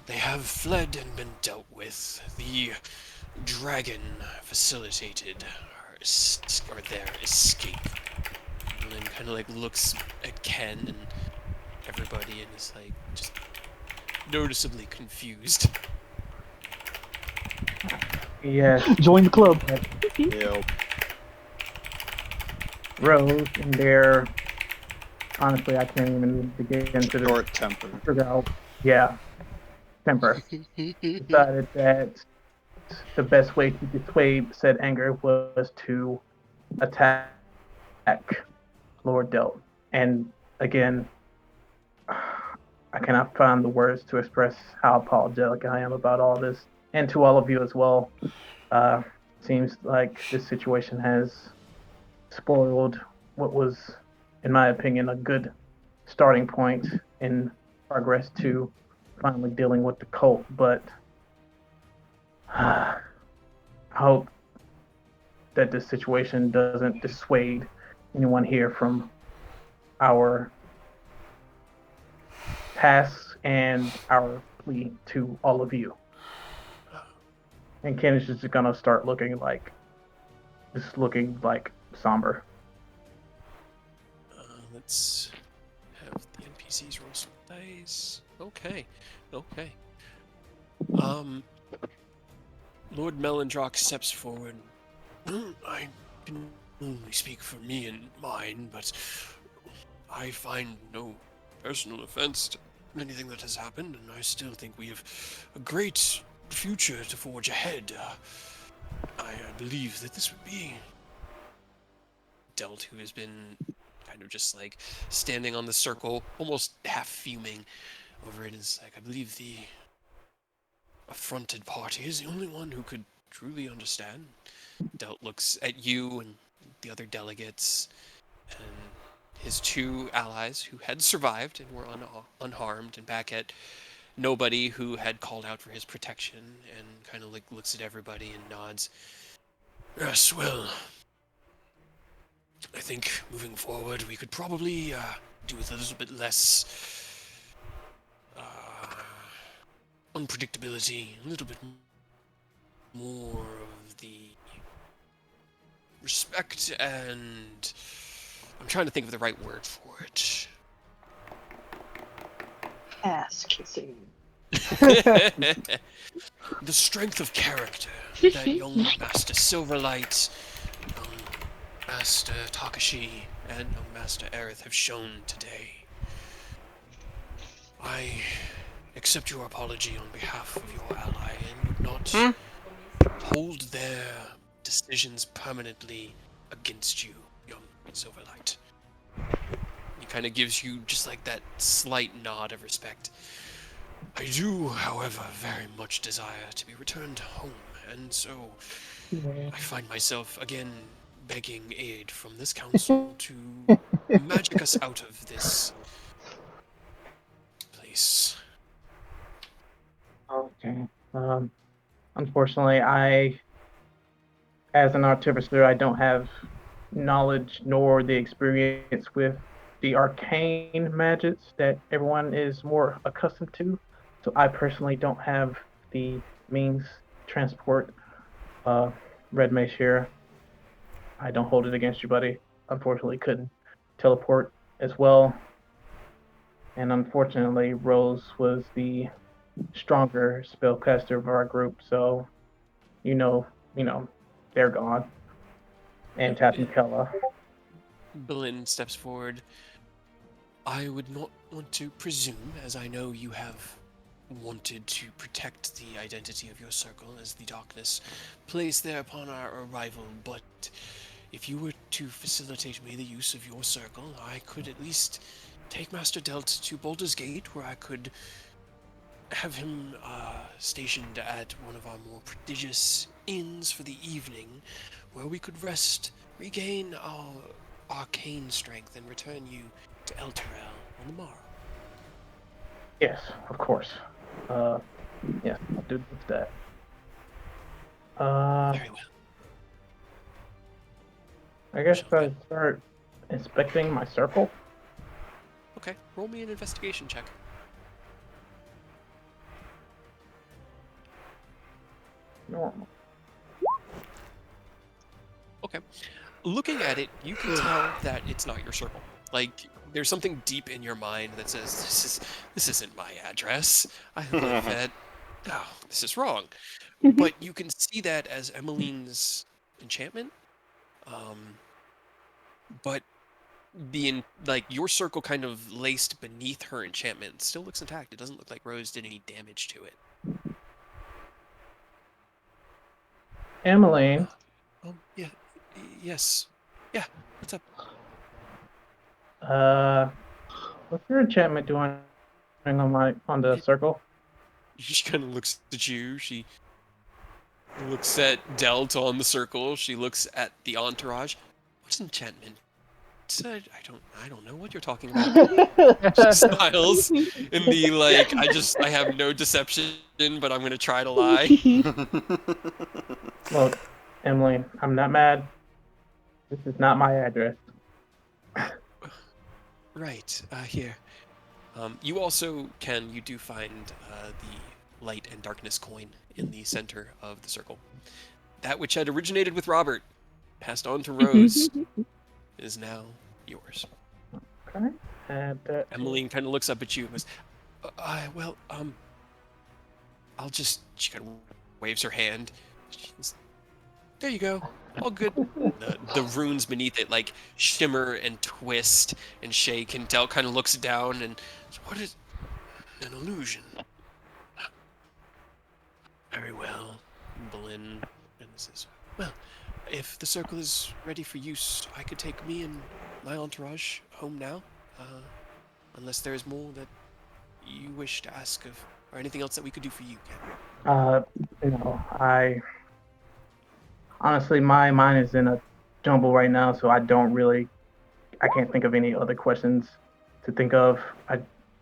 they have fled and been dealt with. The dragon facilitated their escape." And then kind of like looks at Ken and everybody and is like just noticeably confused. Yes, Join the club. Yep. Rose and their, honestly, I can't even begin to Short temper. figure out. Yeah, temper. Decided that the best way to dissuade said anger was to attack Lord Delt. And again, I cannot find the words to express how apologetic I am about all this, and to all of you as well. Seems like this situation has spoiled what was, in my opinion, a good starting point in progress to finally dealing with the cult. But I hope that this situation doesn't dissuade anyone here from our tasks and our plea to all of you. And Ken is just gonna start looking like somber. Let's have the NPCs roll some dice. Okay. Lord Melandrock steps forward. I can only speak for me and mine, but I find no personal offense to anything that has happened, and I still think we have a great future to forge ahead. I believe that this would be Delt, who has been kind of just like standing on the circle, almost half fuming over it, is like, I believe the affronted party is the only one who could truly understand. Delt looks at you and the other delegates and his two allies who had survived and were unharmed, and back at Nobody, who had called out for his protection, and kind of like looks at everybody and nods. Yes, well, I think moving forward we could probably do with a little bit less unpredictability, a little bit more of the respect, and I'm trying to think of the right word for it. Ass kissing. The strength of character that young Master Silverlight, young Master Takashi, and young Master Aerith have shown today. I accept your apology on behalf of your ally and would not hold their decisions permanently against you, young Silverlight. He kind of gives you just like that slight nod of respect. I do, however, very much desire to be returned home, and so I find myself again begging aid from this council to magic us out of this place. Okay. Unfortunately, as an artificer, I don't have knowledge nor the experience with the arcane magics that everyone is more accustomed to. So I personally don't have the means to transport red mace here. I don't hold it against you, buddy. Unfortunately, couldn't teleport as well. And unfortunately, Rose was the stronger spellcaster of our group, so they're gone. And Tatumkella. Belin steps forward. I would not want to presume, as I know you have wanted to protect the identity of your circle as the darkness placed there upon our arrival, but if you were to facilitate me the use of your circle, I could at least take Master Delt to Baldur's Gate, where I could have him stationed at one of our more prodigious inns for the evening, where we could rest, regain our arcane strength, and return you to Elturel on the morrow. Yes, of course. Yes, I'll do that. Very well. I guess I start inspecting my circle. Okay, roll me an investigation check. Normal. Okay. Looking at it, you can tell that it's not your circle. Like, there's something deep in your mind that says, this isn't my address. I live at... Oh, this is wrong. But you can see that as Emmeline's enchantment. But your circle kind of laced beneath her enchantment still looks intact. It doesn't look like Rose did any damage to it. Emmeline. Yeah. Yes. Yeah. What's up? What's your enchantment doing on the circle? She kind of looks at you. She looks at Delt on the circle. She looks at the entourage. What's enchantment? I don't know what you're talking about. She smiles in the I have no deception, but I'm gonna try to lie. Look, Emily, I'm not mad. This is not my address. Right, here. You also you do find the light and darkness coin in the center of the circle. That which had originated with Robert, passed on to Rose, is now yours. Okay. Add that. Emmeline kind of looks up at you and goes, well, I'll just... She kind of waves her hand. She goes, there you go. All good. The runes beneath it, like, shimmer and twist and shake, and Del kind of looks down and... What is... An illusion? Very well, Blinn. And this is... Well, if the circle is ready for use, I could take me and my entourage home now. Unless there is more that you wish to ask of, or anything else that we could do for you, Ken. I honestly, my mind is in a jumble right now, so I can't think of any other questions to think of.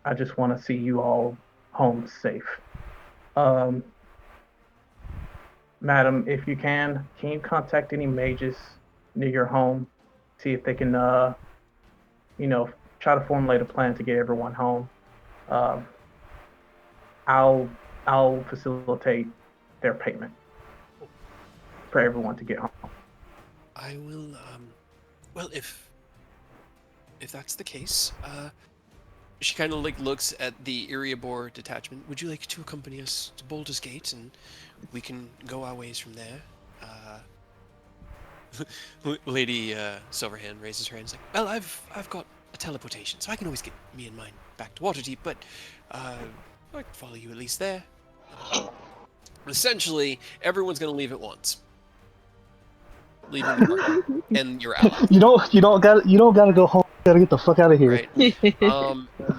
I just want to see you all home safe. Madam, if you can you contact any mages near your home, see if they can, try to formulate a plan to get everyone home. I'll facilitate their payment for everyone to get home. I will, well, if that's the case, she kind of like looks at the Iriabor detachment. Would you like to accompany us to Baldur's Gate, and we can go our ways from there? Lady Silverhand raises her hand and is like, well, I've got a teleportation, so I can always get me and mine back to Waterdeep, but I can follow you at least there. Essentially, everyone's going to leave at once. Leaving the party, and you're out. You don't gotta go home. You gotta get the fuck out of here. Right.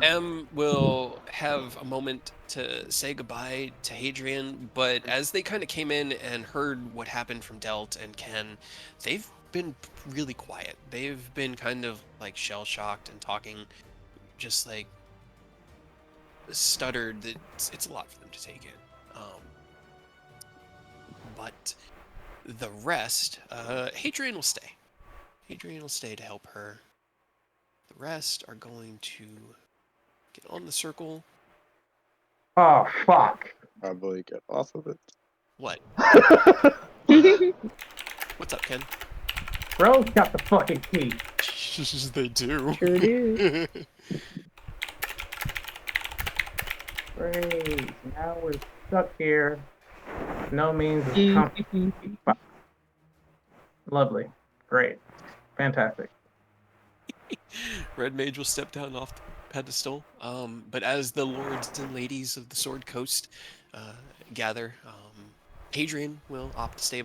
Em will have a moment to say goodbye to Hadrian, but as they kind of came in and heard what happened from Delt and Ken, they've been really quiet. They've been kind of like shell-shocked and talking just like stuttered. It's a lot for them to take in. But the rest, Hadrian will stay. Hadrian will stay to help her. The rest are going to get on the circle. Oh, fuck. Probably get off of it. What? What's up, Ken? Bro's got the fucking key. They do. Sure do. Great. Now we're stuck here. No means of comfort. Lovely. Great. Fantastic. Red Mage will step down off the pedestal. But as the lords and ladies of the Sword Coast gather, Hadrian will opt to stay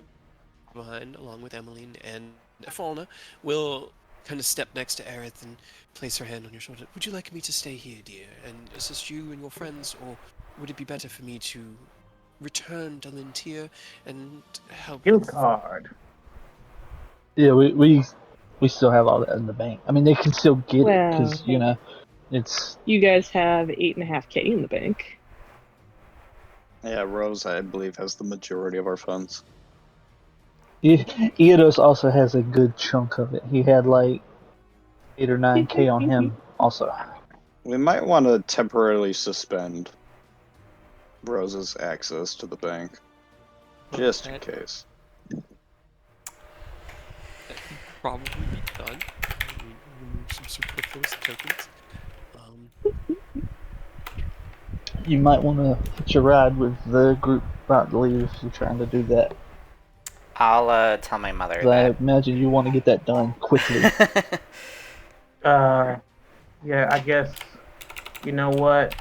behind along with Emmeline, and Falna will kind of step next to Aerith and place her hand on your shoulder. Would you like me to stay here, dear, and assist you and your friends, or would it be better for me to return to Lintier and help? Guild card. Yeah, we still have all that in the bank. I mean, they can still get it because it's. You guys have 8.5K in the bank. Yeah, Rose, I believe, has the majority of our funds. Eidos also has a good chunk of it. He had like 8 or 9K on him also. We might want to temporarily suspend Rose's access to the bank, just in case. Probably be done. Remove some superfluous tokens. You might want to hitch a ride with the group about to leave if you're trying to do that. I'll tell my mother I that. imagine you want to get that done quickly. Yeah, I guess. You know what?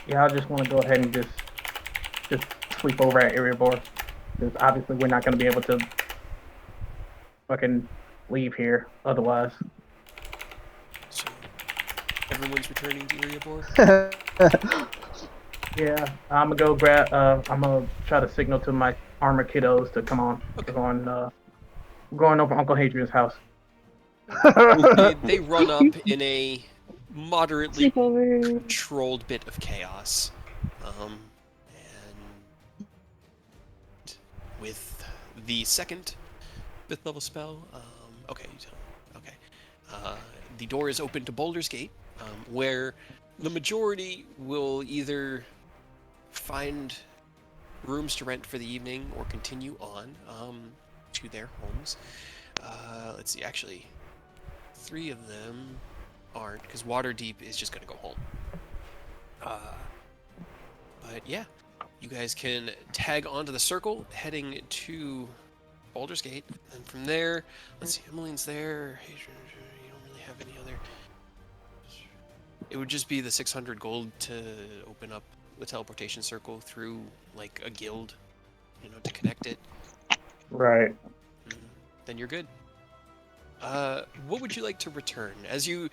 Yeah, I just want to go ahead and just sleep over at Iriabor. Because obviously we're not going to be able to fucking leave here otherwise. So, everyone's returning to Iriabor? Yeah, I'm gonna go grab. I'm gonna try to signal to my armor kiddos to come on. Okay. We're going over Uncle Hadrian's house. They run up in a moderately Sleepover. controlled bit of chaos. And with the second 5th level spell. Okay. The door is open to Boulder's Gate, where the majority will either find rooms to rent for the evening or continue on to their homes. Let's see, actually, 3 of them aren't, because Waterdeep is just going to go home. But yeah, you guys can tag onto the circle, heading to Baldur's Gate, and from there, let's see, Emmeline's there. You don't really have any other. It would just be the 600 gold to open up the teleportation circle through like a guild, to connect it. Right. Then you're good. What would you like to return as you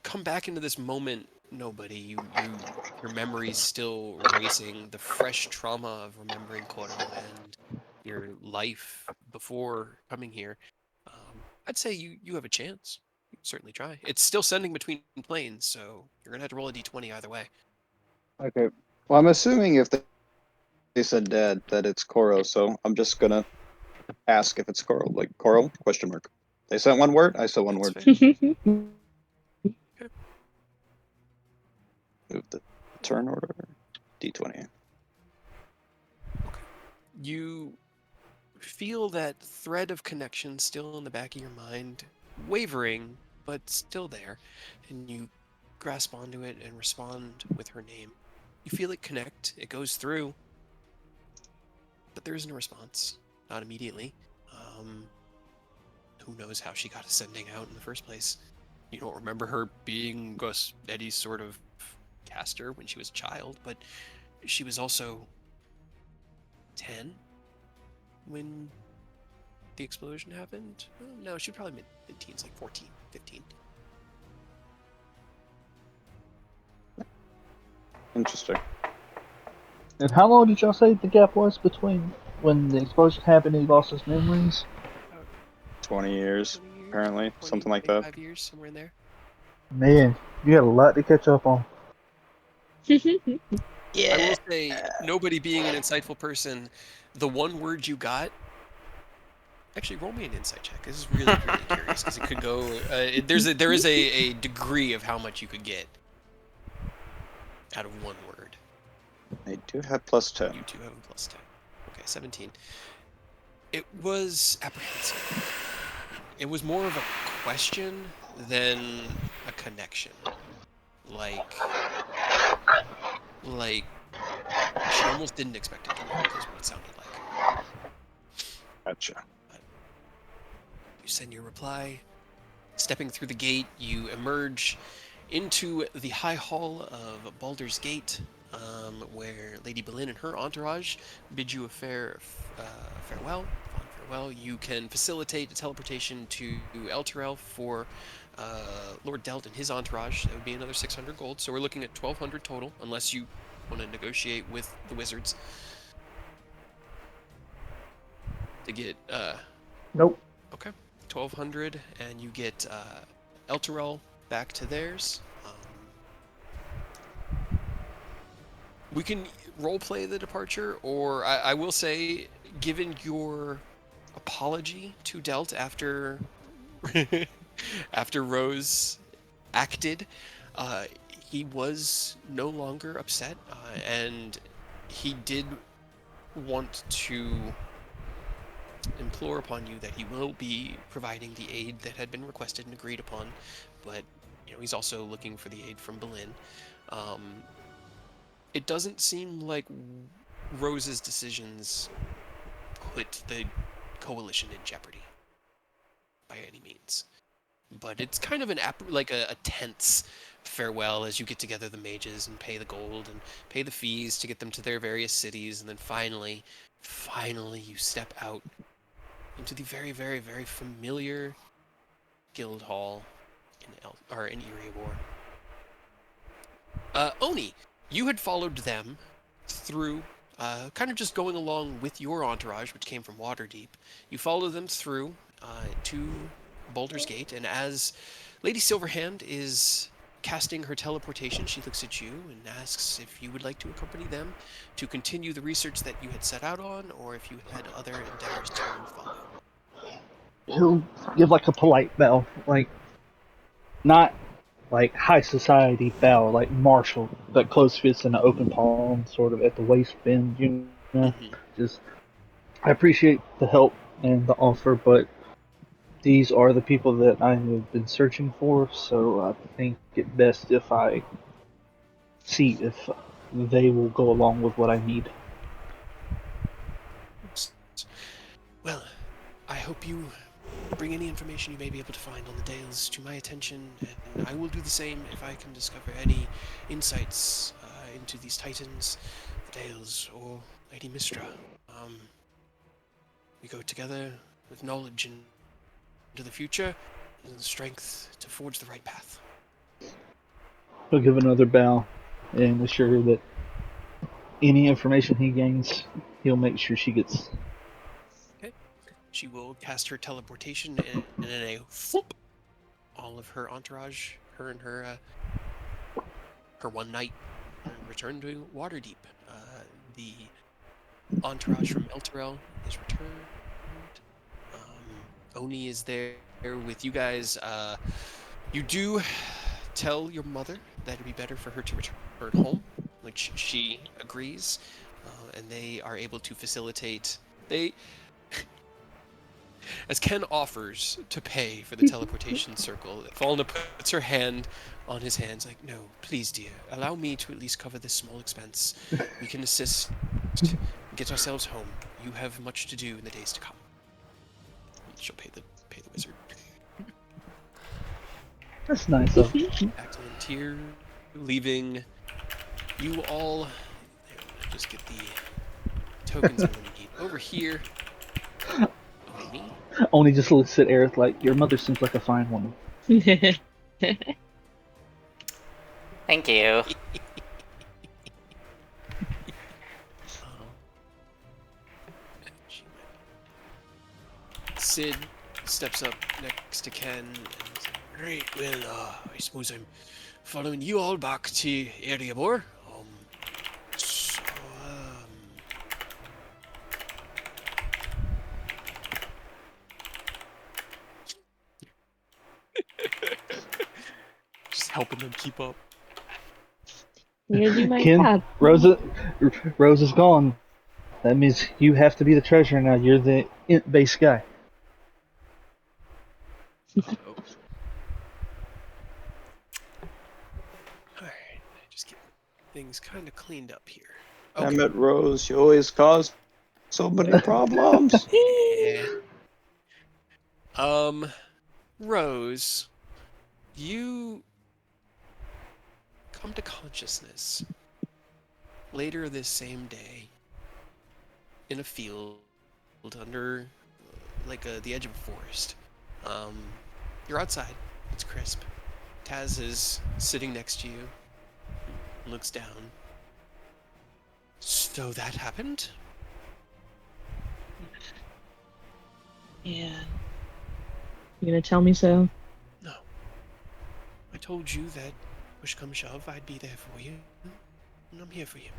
come back into this moment? Nobody, your memory's still racing. The fresh trauma of remembering Koro and your life before coming here. I'd say you have a chance. You can certainly try. It's still sending between planes, so you're gonna have to roll a d20 either way. Okay. Well, I'm assuming if they said dad that it's Koro, so I'm just gonna ask if it's Koro. Like Koro? Question mark. They said one word. I said one That's word. fair. Move the turn order. D20. You feel that thread of connection still in the back of your mind, wavering, but still there, and you grasp onto it and respond with her name. You feel it connect, it goes through, but there isn't a response. Not immediately. Who knows how she got a sending out in the first place? You don't remember her being Gus Eddie's sort of caster when she was a child, but she was also 10 when the explosion happened. Well, no, she was probably mid-teens, like 14, 15. Interesting. And how long did y'all say the gap was between when the explosion happened and he lost his memories? 20 years, 20 years, apparently. 20, Something like that. 25 years, somewhere in there. Man, you had a lot to catch up on. I will say, nobody being an insightful person, the one word you got. Actually, roll me an insight check. This is really, really curious because it could go. There is a degree of how much you could get out of one word. I do have plus 10. You do have a plus 10. Okay, 17. It was apprehensive. It was more of a question than a connection. Like she almost didn't expect it to work, is what it sounded like. Gotcha. But you send your reply. Stepping through the gate, you emerge into the high hall of Baldur's Gate, where Lady Boleyn and her entourage bid you a farewell. Fond farewell. You can facilitate a teleportation to El Terrell for Lord Delt and his entourage. That would be another 600 gold. So we're looking at 1,200 total, unless you want to negotiate with the wizards to get. Nope. Okay. 1,200, and you get El Terrell back to theirs. We can roleplay the departure, or I will say, given your apology to Delt after after Rose acted, he was no longer upset, and he did want to implore upon you that he will be providing the aid that had been requested and agreed upon, but he's also looking for the aid from Boleyn. It doesn't seem like Rose's decisions put the coalition in jeopardy by any means, but it's kind of a tense farewell as you get together the mages and pay the gold and pay the fees to get them to their various cities, and then finally you step out into the very, very, very familiar guild hall in Erebor. Oni, you had followed them through, kind of just going along with your entourage, which came from Waterdeep. You follow them through to Baldur's Gate, and as Lady Silverhand is casting her teleportation, she looks at you and asks if you would like to accompany them to continue the research that you had set out on, or if you had other endeavors to follow. He'll give like a polite bow, like not like high society bow, like martial, but close fists and an open palm, sort of at the waist bend. Just I appreciate the help and the offer, but these are the people that I have been searching for. So I think it best if I see if they will go along with what I need. Well, I hope you bring any information you may be able to find on the Dales to my attention, and I will do the same if I can discover any insights into these Titans, the Dales, or Lady Mistra. We go together with knowledge into the future and the strength to forge the right path. He'll give another bow and assure her that any information he gains, he'll make sure she gets. Okay. She will cast her teleportation, and in a whoop, all of her entourage, her and her one knight, return to Waterdeep. The entourage from Elturel is returned. Oni is there with you guys. You do tell your mother that it'd be better for her to return home, which she agrees, and they are able to facilitate. As Ken offers to pay for the teleportation circle, Falna puts her hand on his hands, like, "No, please, dear, allow me to at least cover this small expense. We can assist, get ourselves home. You have much to do in the days to come." She'll pay the wizard. That's nice. Back to Lintier, leaving you all. Here, let me just get the tokens I'm gonna need over here. Only just looks at Aerith like, your mother seems like a fine woman. Thank you. Sid steps up next to Ken and says, "Right, well, I suppose I'm following you all back to Erebor. So, just helping them keep up. You do my Ken, job. Rose is gone. That means you have to be the treasurer now. You're the int-based guy. Uh-oh. Alright, just get things kind of cleaned up here. Okay. Damn it, Rose, you always cause so many problems. Yeah. Rose, you come to consciousness later this same day in a field under the edge of a forest. You're outside. It's crisp. Taz is sitting next to you. Looks down. So that happened? Yeah. You gonna tell me so? No. I told you that push come shove, I'd be there for you. And I'm here for you.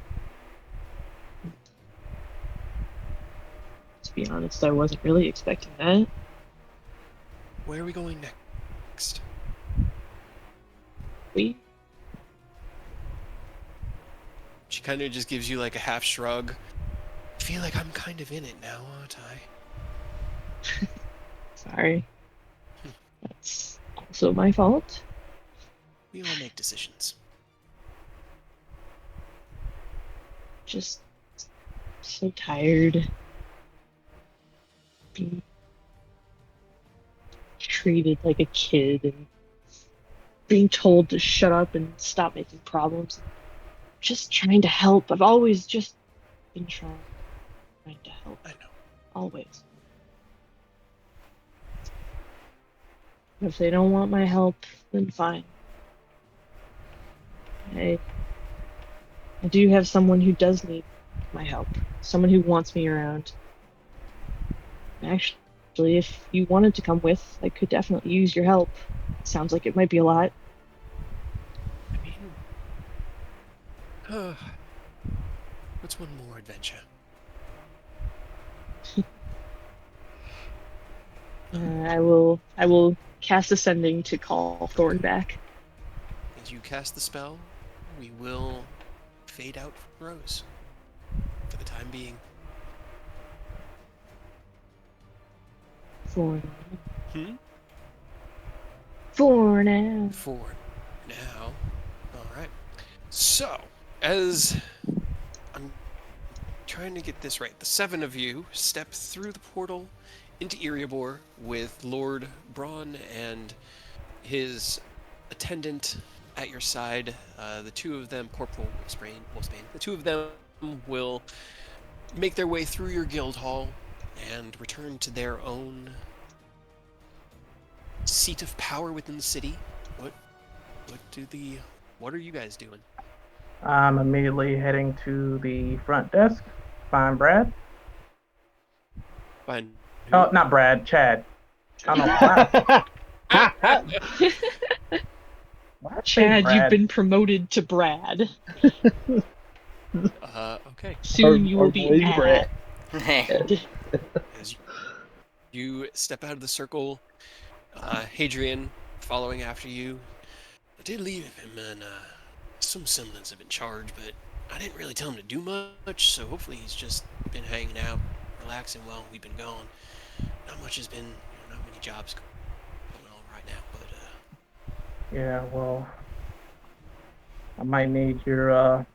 To be honest, I wasn't really expecting that. Where are we going next? She kind of just gives you like a half shrug. I feel like I'm kind of in it now, aren't I? Sorry. That's also my fault. We all make decisions. Just so tired. Being treated like a kid and being told to shut up and stop making problems. Just trying to help. I've always just been trying to help. I know. Always. If they don't want my help, then fine. I do have someone who does need my help. Someone who wants me around. Actually, if you wanted to come with, I could definitely use your help. Sounds like it might be a lot. What's one more adventure? I will cast Ascending to call Thorn back. As you cast the spell, we will fade out Rose for the time being. For For now. For now. Alright. So, as I'm trying to get this right, the 7 of you step through the portal into Erebor with Lord Braun and his attendant at your side. The 2 of them, Corporal Wolfsbane, the 2 of them will make their way through your guild hall and return to their own seat of power within the city. What are you guys doing? I'm immediately heading to the front desk. Find Brad. Fine. Oh, not Brad. Chad. I don't know. Why I say Chad, you've Brad? been promoted to Brad. Okay. Soon you Our will be boy Brett. Ad. As you step out of the circle, Hadrian following after you. I did leave him in some semblance of in charge, but I didn't really tell him to do much, so hopefully he's just been hanging out, relaxing while we've been gone. Not much has been, not many jobs going on right now, but Yeah, well, I might need your. I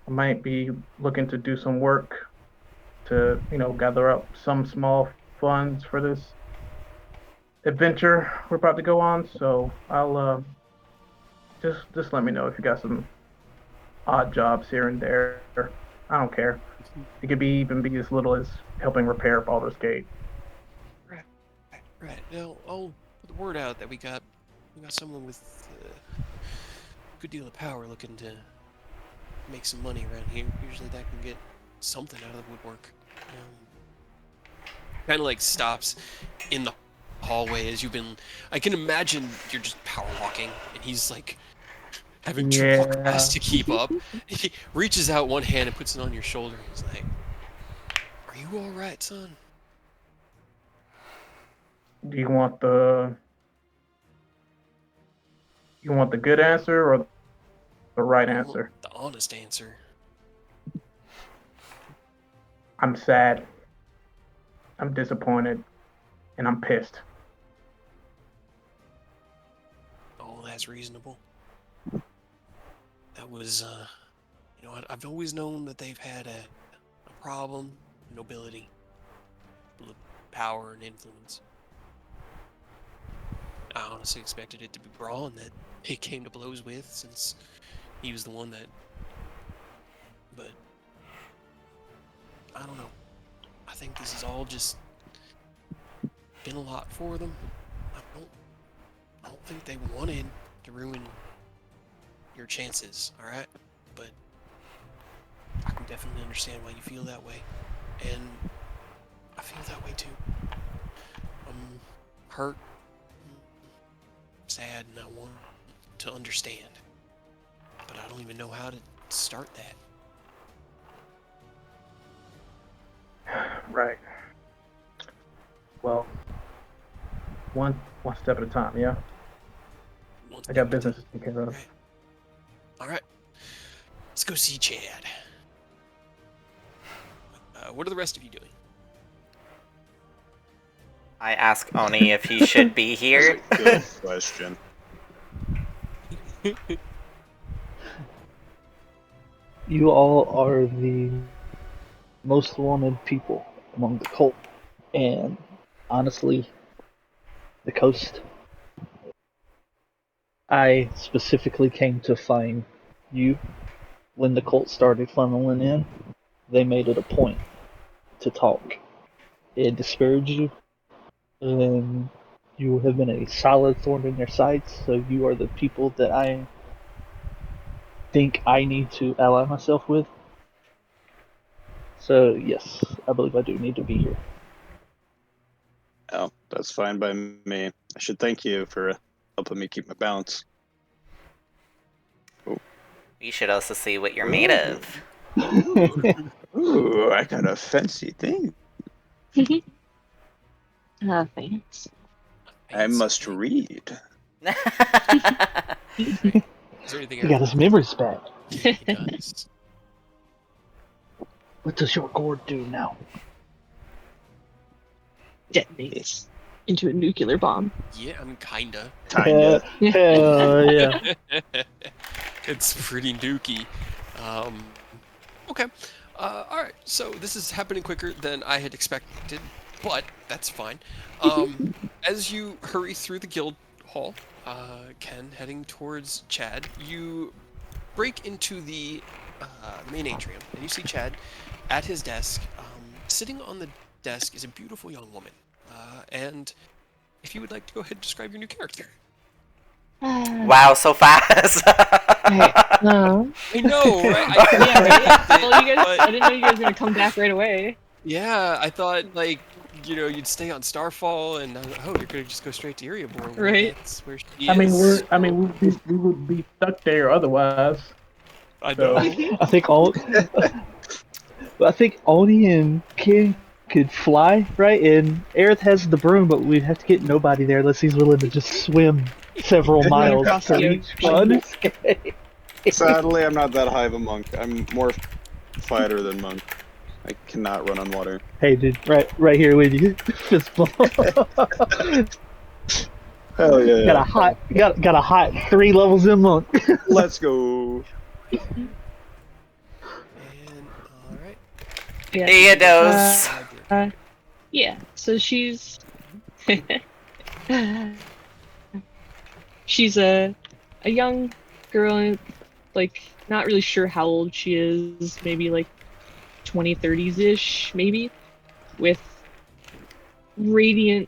might be looking to do some work to, gather up some small funds for this adventure we're about to go on. So I'll just let me know if you got some odd jobs here and there. I don't care. It could even be as little as helping repair Baldur's Gate. right. Now I'll put the word out that we got someone with a good deal of power looking to make some money around here. Usually that can get something out of the woodwork. Kind of like stops in the hallway as you've been. I can imagine you're just power walking, and he's like having to walk Yeah. fast to keep up. He reaches out one hand and puts it on your shoulder. He's like, "Are you all right, son?" Do you want the good answer or the right answer? The honest answer. I'm sad. I'm disappointed, and I'm pissed. Oh, that's reasonable. That was, I've always known that they've had a problem, nobility, power, and influence. I honestly expected it to be Braun that he came to blows with, since he was the one that. But I don't know. I think this has all just been a lot for them. I don't think they wanted to ruin your chances, all right? But I can definitely understand why you feel that way, and I feel that way too. I'm hurt, sad, and I want to understand, but I don't even know how to start that. Right. Well, one step at a time. Yeah. I got business to take care of. Okay. All right. Let's go see Chad. What are the rest of you doing? I ask Oni if he should be here. Good question. You all are the most wanted people among the cult, and honestly, the coast. I specifically came to find you when the cult started funneling in. They made it a point to talk. It discouraged you, and you have been a solid thorn in their sides, so you are the people that I think I need to ally myself with. So, yes, I believe I do need to be here. Oh, that's fine by me. I should thank you for helping me keep my balance. Oh. You should also see what you're made of. Ooh, I got a fancy thing. Thanks. I must read. Is there anything He got his memories back. he does? What does your gourd do now? Detonates into a nuclear bomb. Yeah, I'm kinda. Kinda. Yeah. It's pretty dookie. Okay. Alright, so this is happening quicker than I had expected, but that's fine. As you hurry through the guild hall, Ken, heading towards Chad, you break into the main atrium, and you see Chad at his desk. Sitting on the desk is a beautiful young woman. And if you would like to go ahead and describe your new character. Wow, so fast! Right. I know, right? Yeah, right? Well, you guys, but- I didn't know you guys were gonna come back right away. Yeah, I thought, like, you'd stay on Starfall, and you're gonna just go straight to Erebor. Well, Right. That's where she I mean, is. we would be stuck there otherwise. I know. I think Oni and King could fly, right? And Aerith has the broom, but we'd have to get nobody there unless he's willing to just swim several miles across to the reach ocean. fun. Sadly, I'm not that high of a monk. I'm more fighter than monk. I cannot run on water. Hey, dude, right here with you. Fist bump. Hell yeah. got a hot 3 levels in monk. Let's go. And, alright. Yeah. Theodos. Yeah. So she's she's a young girl, like not really sure how old she is, maybe like 20-30s ish, maybe, with radiant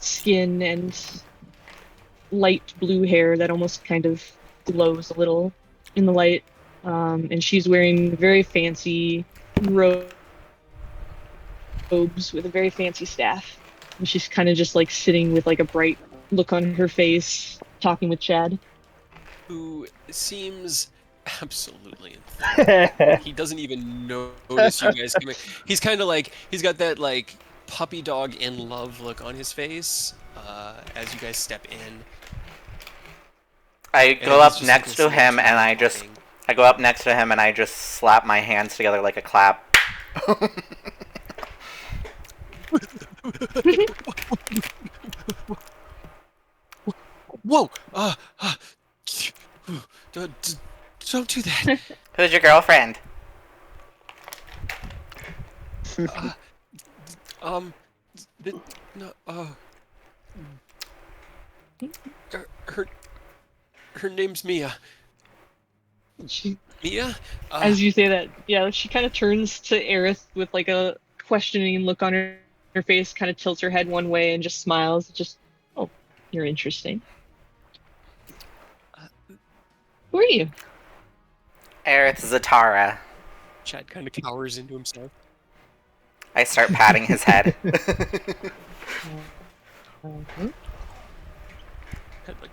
skin and light blue hair that almost kind of glows a little in the light. And she's wearing very fancy robes with a very fancy staff. And she's kind of just like sitting with like a bright look on her face, talking with Chad. Who seems absolutely enthralled. He doesn't even notice you guys coming. He's kind of like, he's got that like puppy dog in love look on his face as you guys step in. I And go he's up just next to looking him and nodding. I go up next to him and I just slap my hands together like a clap. Whoa! Don't do that. Who's your girlfriend? Her name's Mia. She, Mia? as you say that, yeah, she kind of turns to Aerith with like a questioning look on her face, kind of tilts her head one way and just smiles. Just, oh, you're interesting. Who are you? Aerith Zatara. Chad kind of cowers into himself. I start patting his head. Mhm. Kind of like,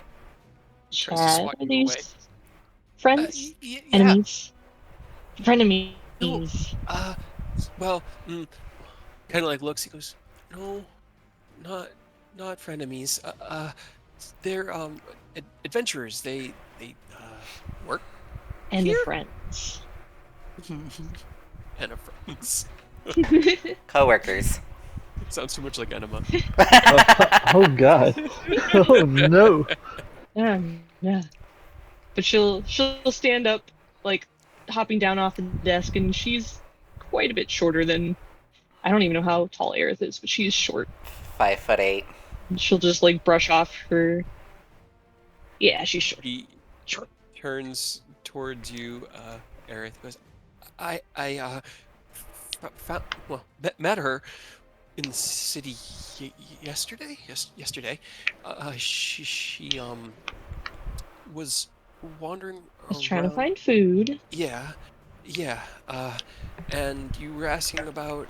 tries to Chad, swat are you away. these friends? Yeah. Enemies? Frenemies? No. Well, kind of like looks. He goes, no, not frenemies. They're adventurers. They work And here? friends. and friends. Coworkers. Sounds too much like enema. Oh god. Oh no. Yeah. But she'll stand up, like hopping down off the desk, and she's quite a bit shorter than, I don't even know how tall Aerith is, but she's short. 5'8". And she'll just like brush off her. Yeah, she's short. He turns towards you, Aerith. Goes, I found, met her in the city yesterday. Yesterday, she was wandering Just trying to around. find food. Yeah. And you were asking about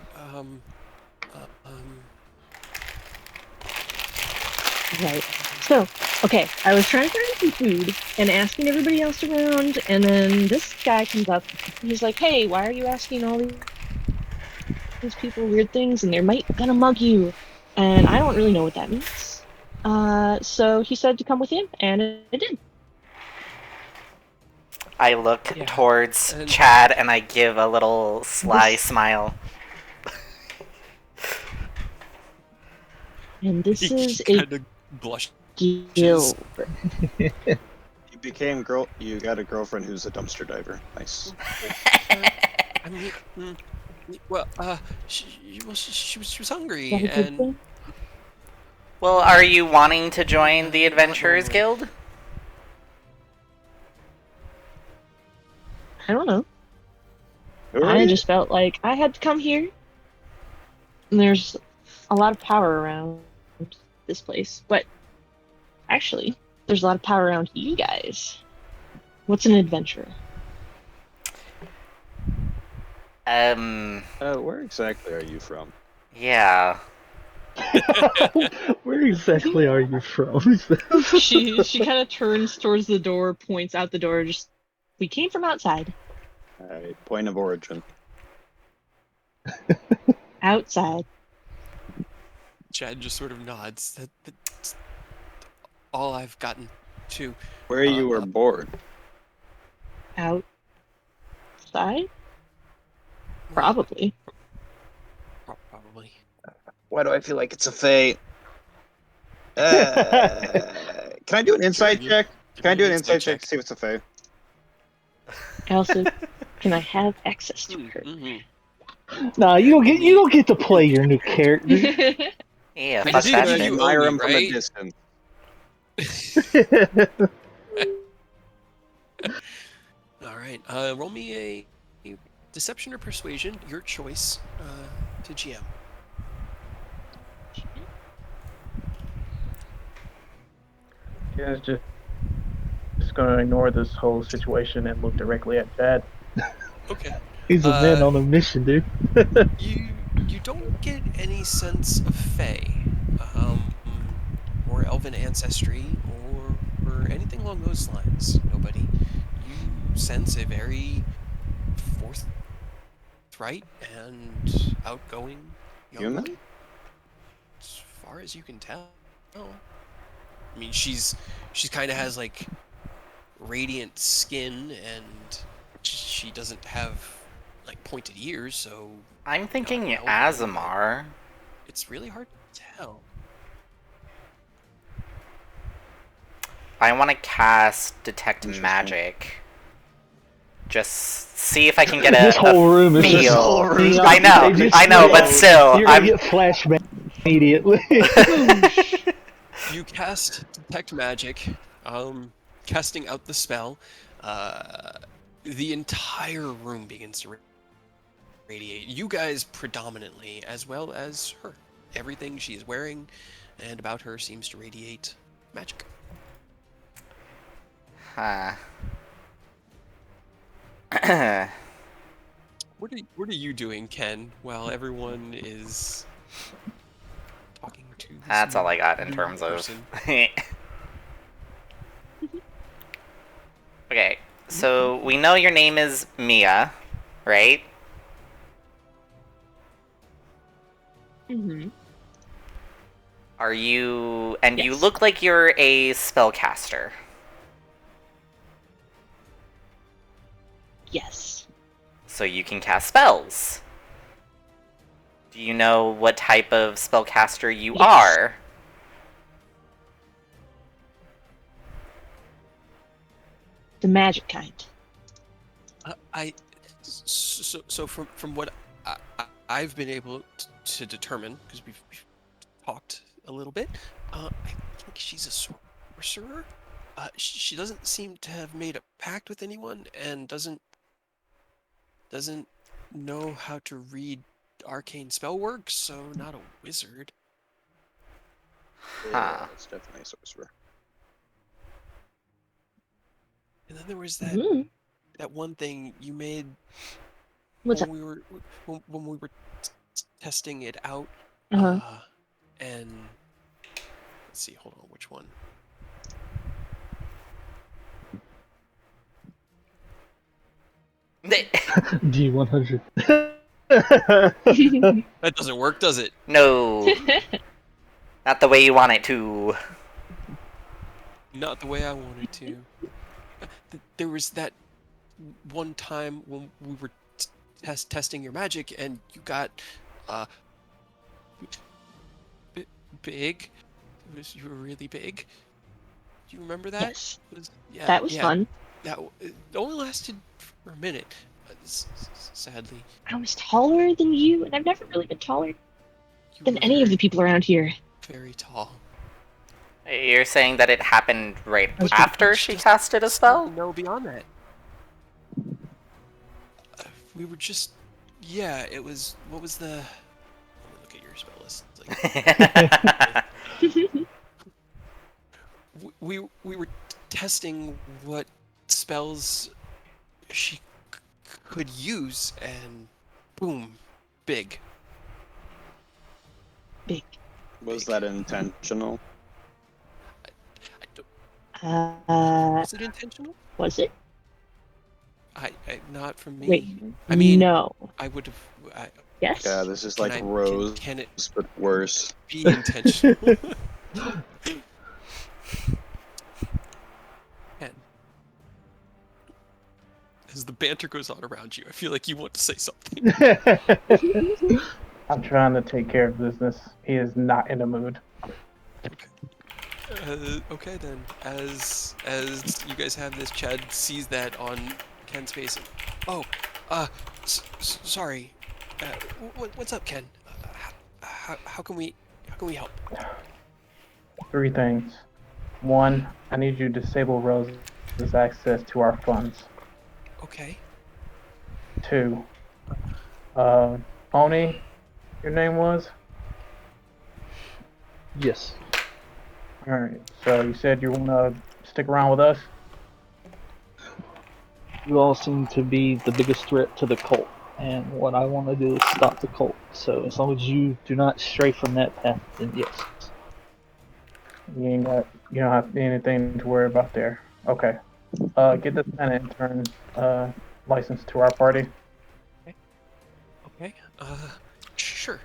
Right. So, okay, I was trying to find some food and asking everybody else around, and then this guy comes up. He's like, "Hey, why are you asking all these people weird things? And they're gonna mug you." And I don't really know what that means. So he said to come with him, and it did. I look Yeah, towards and- Chad and I give a little sly This- smile. And this He is a kind of blushes. guild. You became girl. You got a girlfriend who's a dumpster diver. Nice. I mean, well, she was hungry, Is that a good and thing? Well, are you wanting to join the Not Adventurers normally. Guild? I don't know. Who are I you? just felt like I had to come here. And there's a lot of power around this place. But actually, there's a lot of power around you guys. What's an adventurer? Where exactly are you from? Yeah. Where exactly are you from? She kind of turns towards the door, points out the door. Just we came from outside. Alright, point of origin. Outside. Chad just sort of nods. That's all I've gotten to. Where you were born. Outside? Probably. Probably. Why do I feel like it's a fey? Can I do an insight Sure, check? give Can I me do an an insight insight check check. to see what's a fey? Also, can I have access to her? Nah, you don't get to play your new character. Yeah, I fuck did that give shit. you Admire Omi, him from a right? distance. All right. Roll me a deception or persuasion, your choice, to GM. Yeah, it's just gonna ignore this whole situation and look directly at Chad. Okay. He's a man on a mission, dude. You don't get any sense of Fey, or elven ancestry, or anything along those lines. Nobody. You sense a very forthright and outgoing young Human? woman, as far as you can tell. I mean, she's kind of has like radiant skin, and she doesn't have like pointed ears, so I'm thinking elven, Azamar. it's really hard to tell. I want to cast Detect Interesting. Magic. Just see if I can get This whole room is just feel. neon. I know, They just I know, but explode. still, You're gonna I'm. get flashback immediately. You cast Detect Magic, casting out the spell. The entire room begins to radiate. You guys predominantly, as well as her. Everything she is wearing and about her seems to radiate magic. Huh. What are you doing, Ken, while everyone is talking to this That's all I got in new terms of. person? Okay, so we know your name is Mia, right? Mm-hmm. Are you. And you Yes. look like you're a spellcaster. Yes. So you can cast spells. Do you know what type of spellcaster you Yes. are? The magic kind. So from what I've been able to determine, because we've talked a little bit, I think she's a sorcerer. She doesn't seem to have made a pact with anyone, and doesn't know how to read arcane spell work, so not a wizard. Huh. Yeah, it's definitely a sorcerer. And then there was Mm-hmm. that one thing you made What's when up? we were when we were testing it out, Uh-huh. and let's see, hold on, which one? D100. That doesn't work, does it? No. Not the way you want it to. Not the way I wanted to. There was that one time when we were testing your magic, and you got big. You were really big. Do you remember that? Yes. Yeah, That was yeah. fun. That it only lasted for a minute, sadly. I was taller than you, and I've never really been taller You than were any of very, the people around here. very tall. You're saying that it happened right But after she casted a spell? No, beyond that. We were just, yeah. It was. What was the? Let me look at your spell list. It's like, we were testing what spells she could use, and boom, big. Big. Was that intentional? I don't, Was was it intentional? it? I not from me. Wait. I mean, no. I would have. Yes. Yeah, this is Can like I- Rose, can it but worse. be intentional? Ken, as the banter goes on around you, I feel like you want to say something. I'm trying to take care of business. He is not in the mood. Okay then. As you guys have this, Chad sees that on Ken's face. Oh, sorry. What's up, Ken? How can we help? 3 things. 1, I need you to disable Rose's access to our funds. Okay. 2, Oni, your name was? Yes. Alright, so you said you wanna stick around with us? You all seem to be the biggest threat to the cult, and what I want to do is stop the cult. So as long as you do not stray from that path, then yes. You don't have anything to worry about there. Okay. Get this man intern license to our party. Okay. Sure.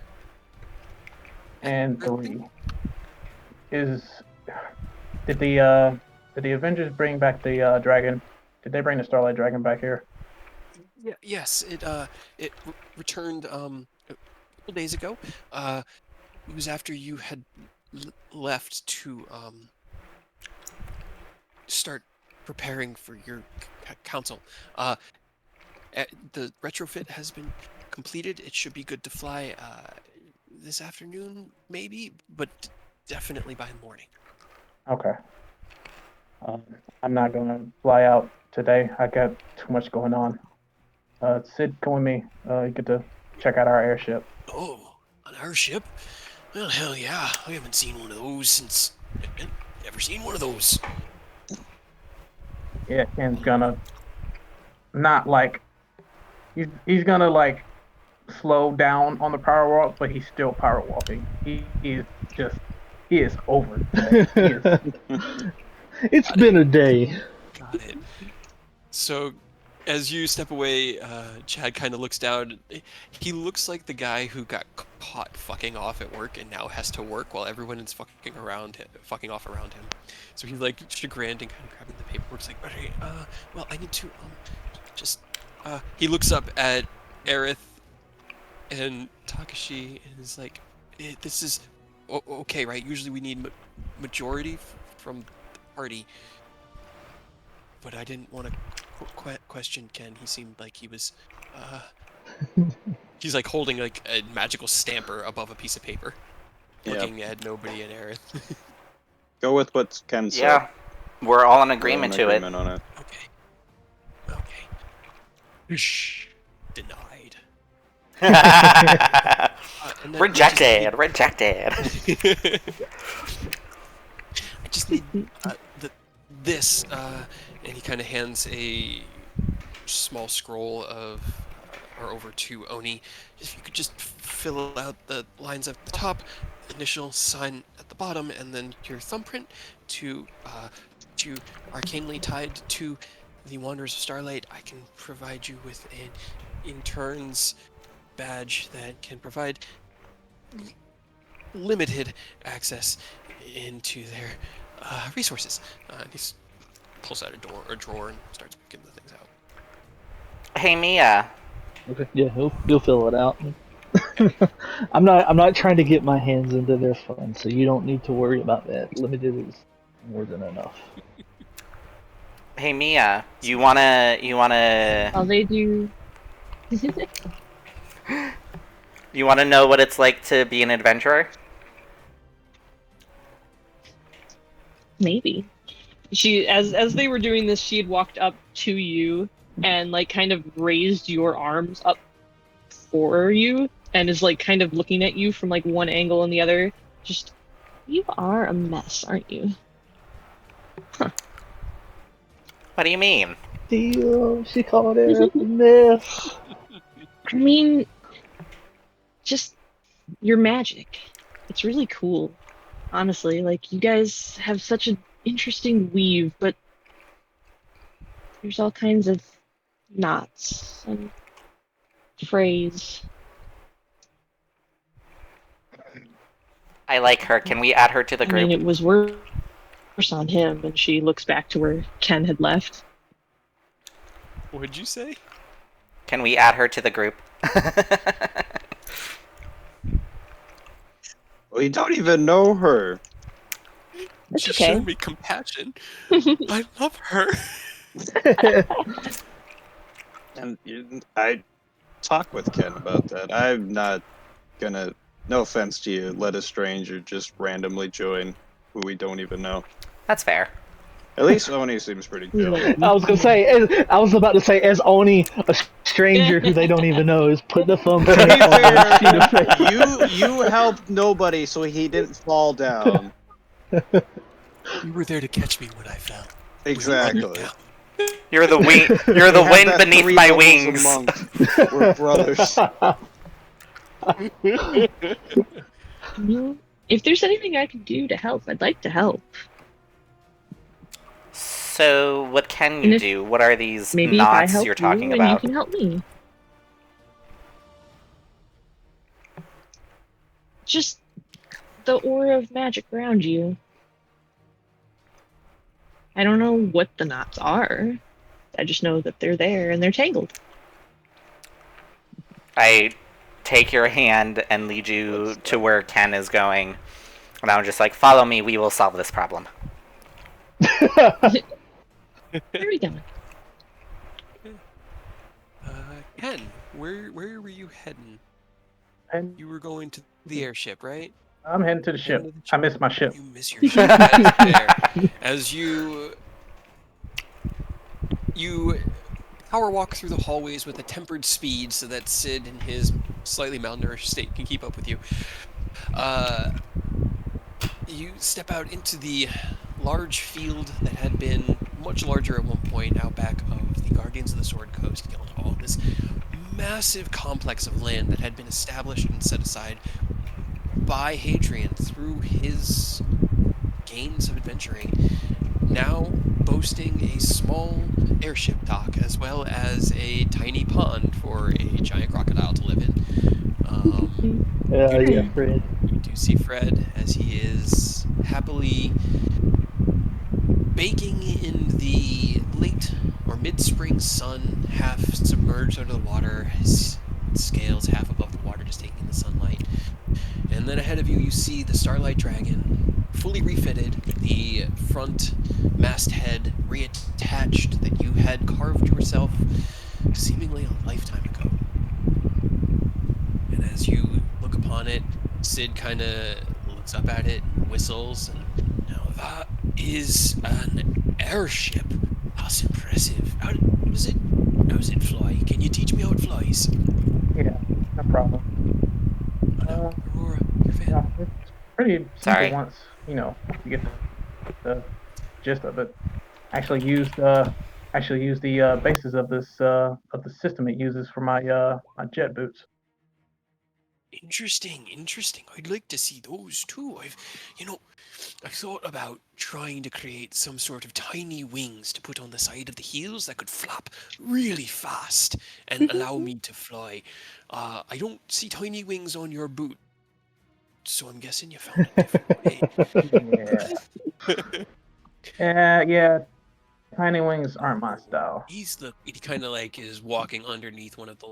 And 3 is did the Avengers bring back the dragon? Did they bring the Starlight Dragon back here? Yeah. Yes. It returned a couple days ago. It was after you had left to start preparing for your council. The retrofit has been completed. It should be good to fly this afternoon, maybe, but definitely by morning. Okay. I'm not gonna fly out today. I got too much going on. Sid, come with me. You get to check out our airship. Oh, an airship? Well, hell yeah. I haven't seen one of those since... Never seen one of those. Yeah, Ken's gonna not like he's gonna like slow down on the power walk, but he's still power walking. He is over today. He is It's been a day. Got it. So, as you step away, Chad kind of looks down. He looks like the guy who got caught fucking off at work and now has to work while everyone is fucking off around him. So he's like chagrined and kind of grabbing the paperwork. He's like, okay, well, I need to just. He looks up at Aerith and Takashi and is like, this is okay, right? Usually we need majority from the party. But I didn't want to question Ken. He seemed like he was, he's like holding like a magical stamper above a piece of paper, looking at nobody and Aerith. Go with what Ken said. Yeah, we're all in We're agreement in to it. agreement on it. Okay. Shh. Denied. And then Rejected. I just need this, and he kind of hands a small scroll of, or over to Oni. If you could just fill out the lines at the top, initial sign at the bottom, and then your thumbprint to arcanely tied to the Wanderers of Starlight, I can provide you with an intern's badge that can provide limited access into their resources. And he pulls out a drawer and starts picking the things out. Hey, Mia. Okay, yeah, he'll fill it out. I'm not trying to get my hands into their funds, so you don't need to worry about that. Limited is more than enough. Hey, Mia. You wanna? All they do. You wanna know what it's like to be an adventurer? Maybe. She, as they were doing this, she had walked up to you and like kind of raised your arms up for you and is like kind of looking at you from like one angle and the other. Just, you are a mess, aren't you? Huh. What do you mean? Deal. She called it a mess. I mean, just your magic. It's really cool. Honestly, like you guys have such an interesting weave, but there's all kinds of knots and frays. I like her. Can we add her to the I group? mean, it was worse on him, and she looks back to where Ken had left. What'd you say? Can we add her to the group? We don't even know her. That's She's okay. showing me compassion. I love her. And I talked with Ken about that. I'm not gonna, no offense to you, let a stranger just randomly join who we don't even know. That's fair. At least Oni seems pretty chill. I was about to say, as Oni, a stranger who they don't even know, is putting the thumbs To in be his sheet fair, of paper. you helped nobody, so he didn't fall down. You were there to catch me when I fell. Exactly. You're the wing. You're the wind beneath my wings. We're brothers. Well, if there's anything I can do to help, I'd like to help. So, what can And you if- do? What are these Maybe if I knots help you're talking you, and you about? can help me. Just the aura of magic around you. I don't know what the knots are. I just know that they're there and they're tangled. I take your hand and lead you to where Ken is going. And I'm just like, follow me, we will solve this problem. Where are we going? Ken, where were you heading? And You were going to the airship, right? I'm heading to the ship. Heading to the I missed my ship. You miss your ship. That is fair. As you power walk through the hallways with a tempered speed so that Sid in his slightly malnourished state can keep up with you. You step out into the large field that had been much larger at one point out back of the Guardians of the Sword Coast Guild Hall. This massive complex of land that had been established and set aside by Hadrian through his gains of adventuring, now boasting a small airship dock as well as a tiny pond for a giant crocodile to live in. Yeah, Fred. You do see Fred as he is happily baking in the late or mid-spring sun, half submerged under the water, his scales half above the water, just taking in the sunlight. And then ahead of you, you see the Starlight Dragon, fully refitted, the front masthead reattached that you had carved yourself seemingly a lifetime ago. And as you look upon it, Sid kind of looks up at it and whistles, and now that is an airship. That's impressive. How does it fly? Can you teach me how it flies? Yeah, no problem. Aurora, your fan. Yeah, it's pretty simple Sorry. once you get the gist of it. Actually use the basis of this of the system it uses for my my jet boots. Interesting. I'd like to see those too. I've thought about trying to create some sort of tiny wings to put on the side of the heels that could flap really fast and allow me to fly. I don't see tiny wings on your boot, so I'm guessing you found a different way. Yeah. Tiny wings aren't my style. He kind of like is walking underneath one of the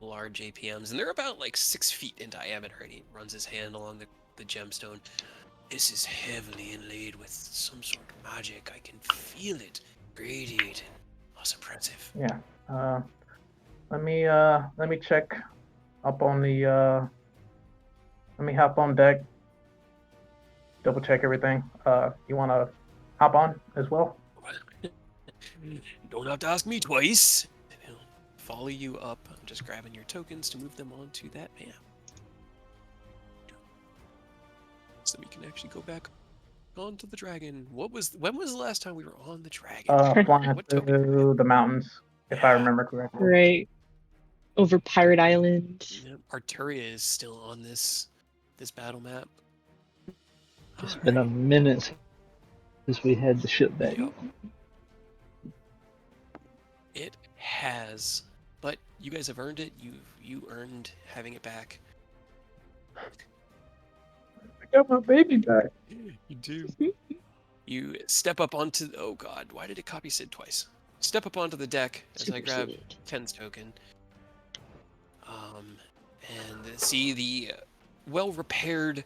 large APMs, and they're about like 6 feet in diameter, and he runs his hand along the gemstone. This is heavily inlaid with some sort of magic. I can feel it radiating. That's impressive. Yeah. Let me check up on the let me hop on deck, double check everything. You wanna hop on as well? Don't have to ask me twice. I'll follow you up. I'm just grabbing your tokens to move them onto that map. So we can actually go back onto the dragon. When was the last time we were on the dragon? Flying What token? through the mountains, if I remember correctly. Right. Over Pirate Island. Yep. Arturia is still on this battle map. It's been a minute since we had the ship back. Yep. It has, but you guys have earned it. You earned having it back. I got my baby back. You do. You step up onto. Oh God! Why did it copy Sid twice? Step up onto the deck as I grab Ken's token. And see the well-repaired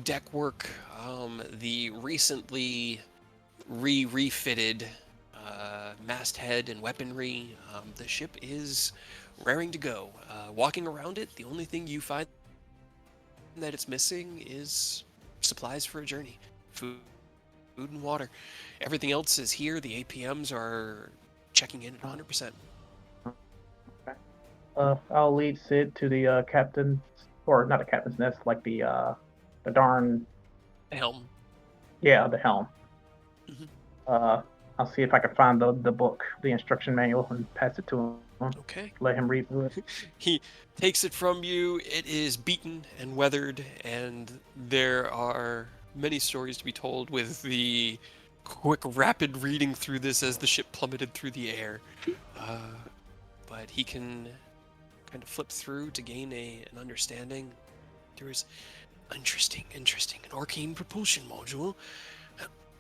deckwork, the recently refitted masthead and weaponry. The ship is raring to go. Walking around it, the only thing you find that it's missing is supplies for a journey. Food and water. Everything else is here. The APMs are checking in at 100%. I'll lead Sid to the captain's, or not a captain's nest, like the darn Helm. Yeah, the helm. Mhm. I'll see if I can find the book, the instruction manual, and pass it to him. Okay. Let him read through it. He takes it from you. It is beaten and weathered, and there are many stories to be told with the quick, rapid reading through this as the ship plummeted through the air. But he can kind of flip through to gain an understanding. There is interesting, an arcane propulsion module.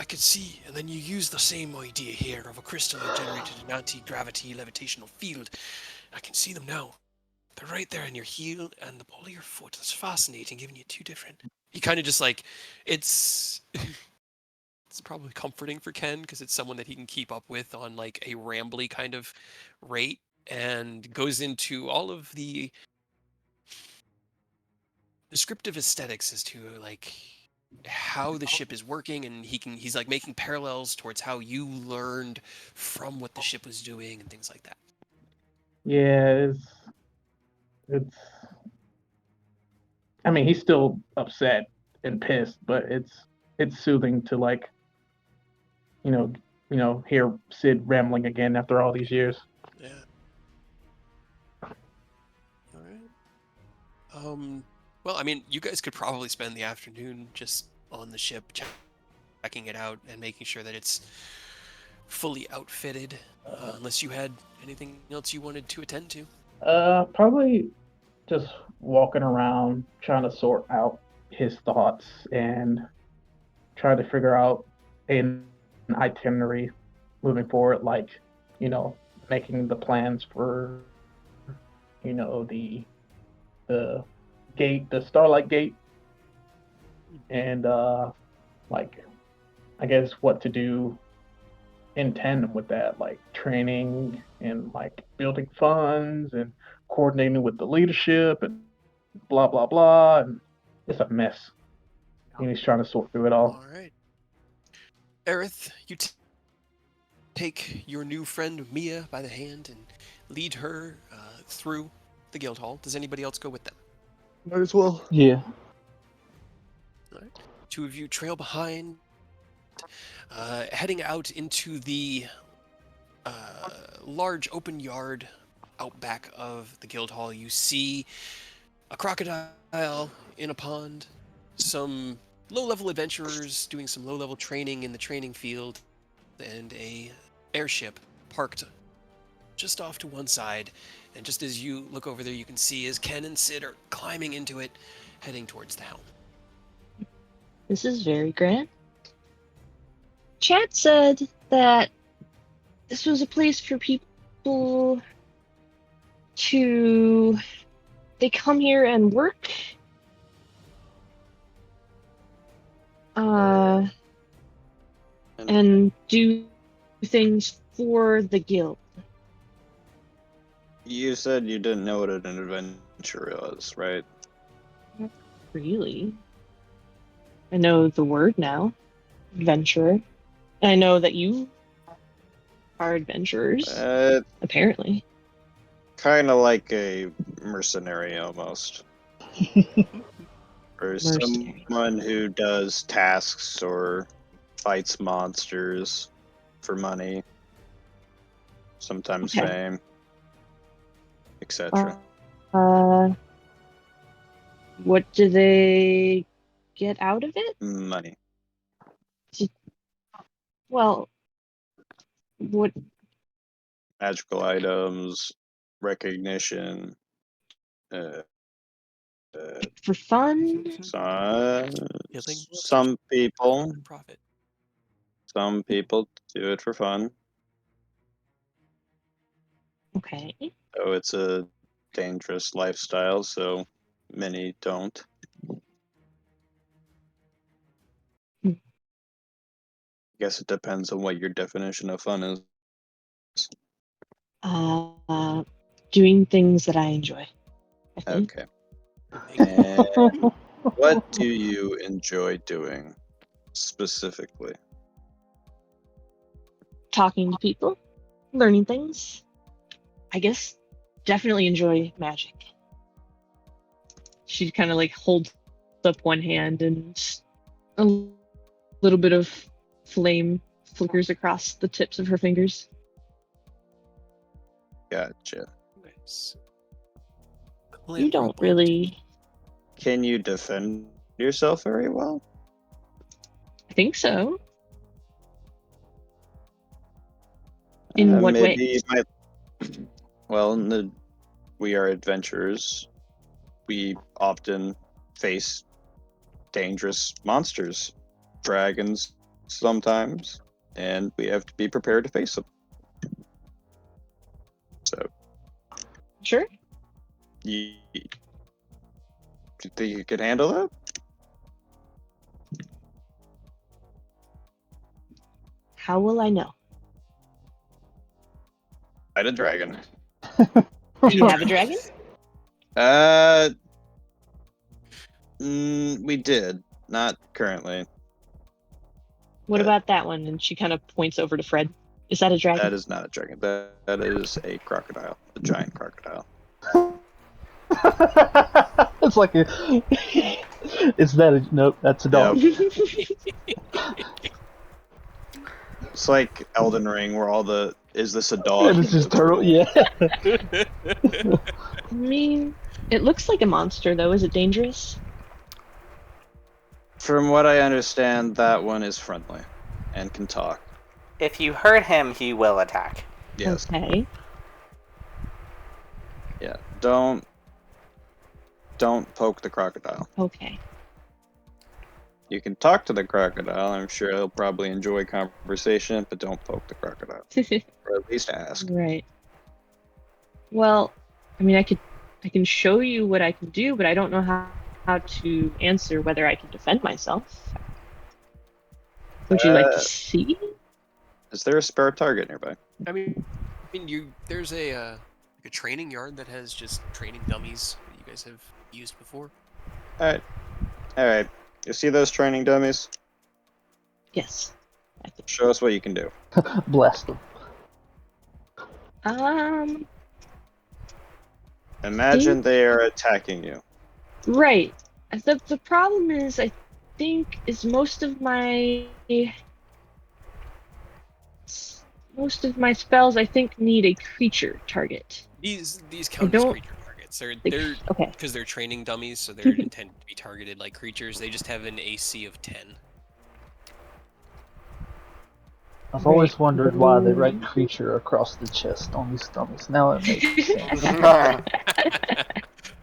I could see, and then you use the same idea here of a crystal that generated an anti-gravity levitational field. I can see them now. They're right there in your heel and the ball of your foot. That's fascinating, giving you two different. He kind of just like, it's probably comforting for Ken because it's someone that he can keep up with on like a rambly kind of rate, and goes into all of the descriptive aesthetics as to like how the ship is working, and he's like making parallels towards how you learned from what the ship was doing and things like that. Yeah, it's. I mean, he's still upset and pissed, but it's soothing to like, hear Sid rambling again after all these years. Yeah. All right. Well, I mean, you guys could probably spend the afternoon just on the ship, checking it out and making sure that it's fully outfitted, unless you had anything else you wanted to attend to. Probably just walking around trying to sort out his thoughts and try to figure out an itinerary moving forward, like, making the plans for, the gate, the Starlight Gate, and like, I guess what to do in tandem with that, like training and like building funds and coordinating with the leadership and blah blah blah, and it's a mess. And he's trying to sort through it all. All right. Aerith, you take your new friend Mia by the hand and lead her through the guild hall. Does anybody else go with them? Might as well. Yeah. All right. Two of you trail behind, heading out into the large open yard out back of the guild hall. You see a crocodile in a pond, some low-level adventurers doing some low-level training in the training field, and a airship parked just off to one side. And just as you look over there, you can see as Ken and Sid are climbing into it, heading towards the helm. This is very grand. Chat said that this was a place for people to... They come here and work. And do things for the guild. You said you didn't know what an adventure was, right? Not really. I know the word now. Adventurer. I know that you are adventurers, apparently. Kind of like a mercenary almost. Or Mercenary. someone who does tasks or fights monsters for money, sometimes Okay. fame, etc. What do they get out of it? Money. Well, what? Magical items, recognition, For fun? some people Profit. do it for fun. Okay. So it's a dangerous lifestyle, so many don't. Hmm. Guess it depends on what your definition of fun is. Doing things that I enjoy, I think. Okay. And what do you enjoy doing specifically? Talking to people, learning things. I guess definitely enjoy magic. She kind of like holds up one hand and a little bit of flame flickers across the tips of her fingers. Gotcha. Nice. You don't really... Can you defend yourself very well? I think so. In what way? Maybe well, we are adventurers. We often face dangerous monsters, dragons sometimes, and we have to be prepared to face them. So, Sure. you think you could handle that? How will I know? Fight a dragon. Do you have a dragon? We did. Not currently. What about that one? And she kind of points over to Fred. Is that a dragon? That is not a dragon. That is a crocodile. A giant crocodile. It's like a. Is that a. Nope, that's a dog. It's like Elden Ring, where all the. Is this a dog? And it's just turtle, yeah. I mean, it looks like a monster, though. Is it dangerous? From what I understand, that one is friendly and can talk. If you hurt him, he will attack. Yes. Okay. Yeah. Don't poke the crocodile. Okay. You can talk to the crocodile. I'm sure he'll probably enjoy conversation, but don't poke the crocodile. Or at least ask. Right. Well, I mean, I can show you what I can do, but I don't know how to answer whether I can defend myself. Would you like to see? Is there a spare target nearby? I mean, there's a training yard that has just training dummies that you guys have used before. All right. You see those training dummies? Yes. I think. Show us what you can do. Bless them. Imagine they are attacking you. Right. The problem is, I think, is most of my spells, I think, need a creature target. These count as creature targets. So Like, they're okay. because they're training dummies, so they're intended to be targeted like creatures. They just have an AC of 10. I've always wondered why they write creature across the chest on these dummies. Now it makes sense.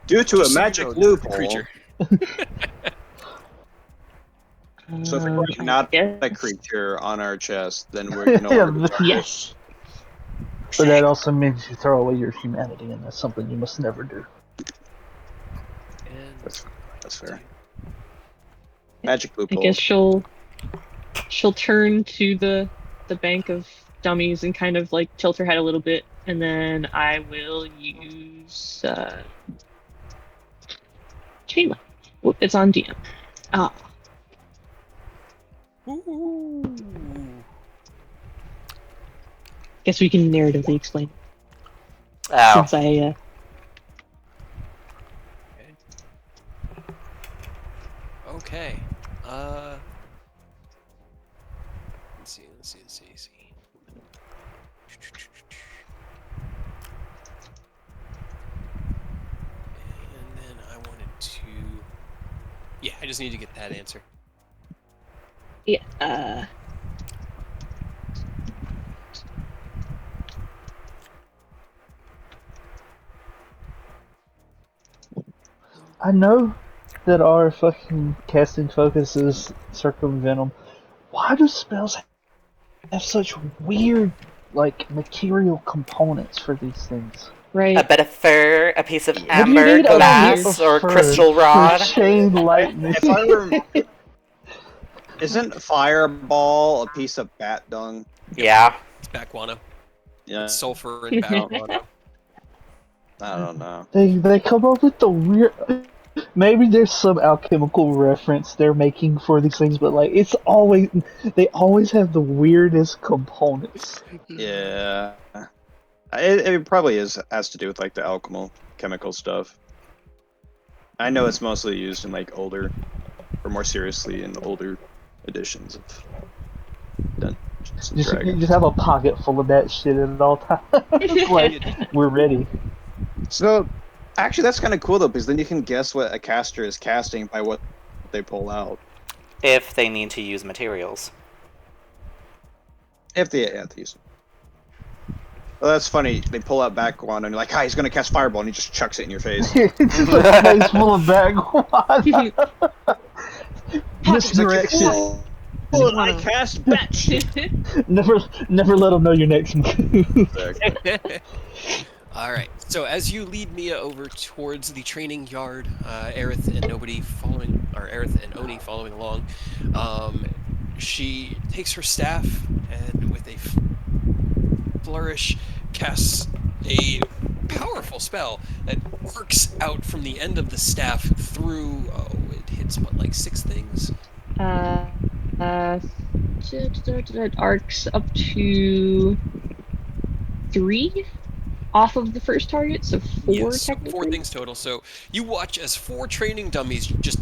Due to a Just so you magic know, this is the loophole. creature. So if we write I not guess. a creature on our chest, then we're no longer be targeted. Yes. But that also means you throw away your humanity, and that's something you must never do. And That's fair. Magic I loophole. guess she'll turn to the bank of dummies and kind of like tilt her head a little bit, and then I will use chain lightning. Whoop, it's on DM. Ah, ooh. guess we can narratively explain it, Oh. since I Okay. Let's see. And then I wanted to. Yeah, I just need to get that answer. yeah. I know that our fucking casting focus is circling venom. Why do spells have such weird, like, material components for these things? Right. A bit of fur, a piece of What do you amber, need a glass, weird or fur crystal for rod. chain lightning. If I remember, isn't fireball a piece of bat dung? Yeah. It's bat guano. Yeah, It's sulfur and bat guano. I don't know. They come up with the weird. Maybe there's some alchemical reference they're making for these things, but like they always have the weirdest components. Yeah, it probably has to do with like the alchemical chemical stuff. I know it's mostly used in like older, or more seriously in the older editions of Dungeons and You Dragons. just have a pocket full of that shit at all times. Like, we're ready. So, actually, that's kind of cool though, because then you can guess what a caster is casting by what they pull out. If they need to use materials. If they have to use them. Well, that's funny. They pull out bat guano and you're like, "Hi, he's gonna cast fireball," and he just chucks it in your face. It's just a face full of bag Misdirection. Like, oh, I cast bat shit. Never let them know your next move. All right. So as you lead Mia over towards the training yard, Aerith and Oni following along, she takes her staff and with a flourish casts a powerful spell that arcs out from the end of the staff through. Oh, it hits what, like 6 things? It arcs up to 3 off of the first target, so 4 Yes, so technically. 4 things total. So you watch as 4 training dummies just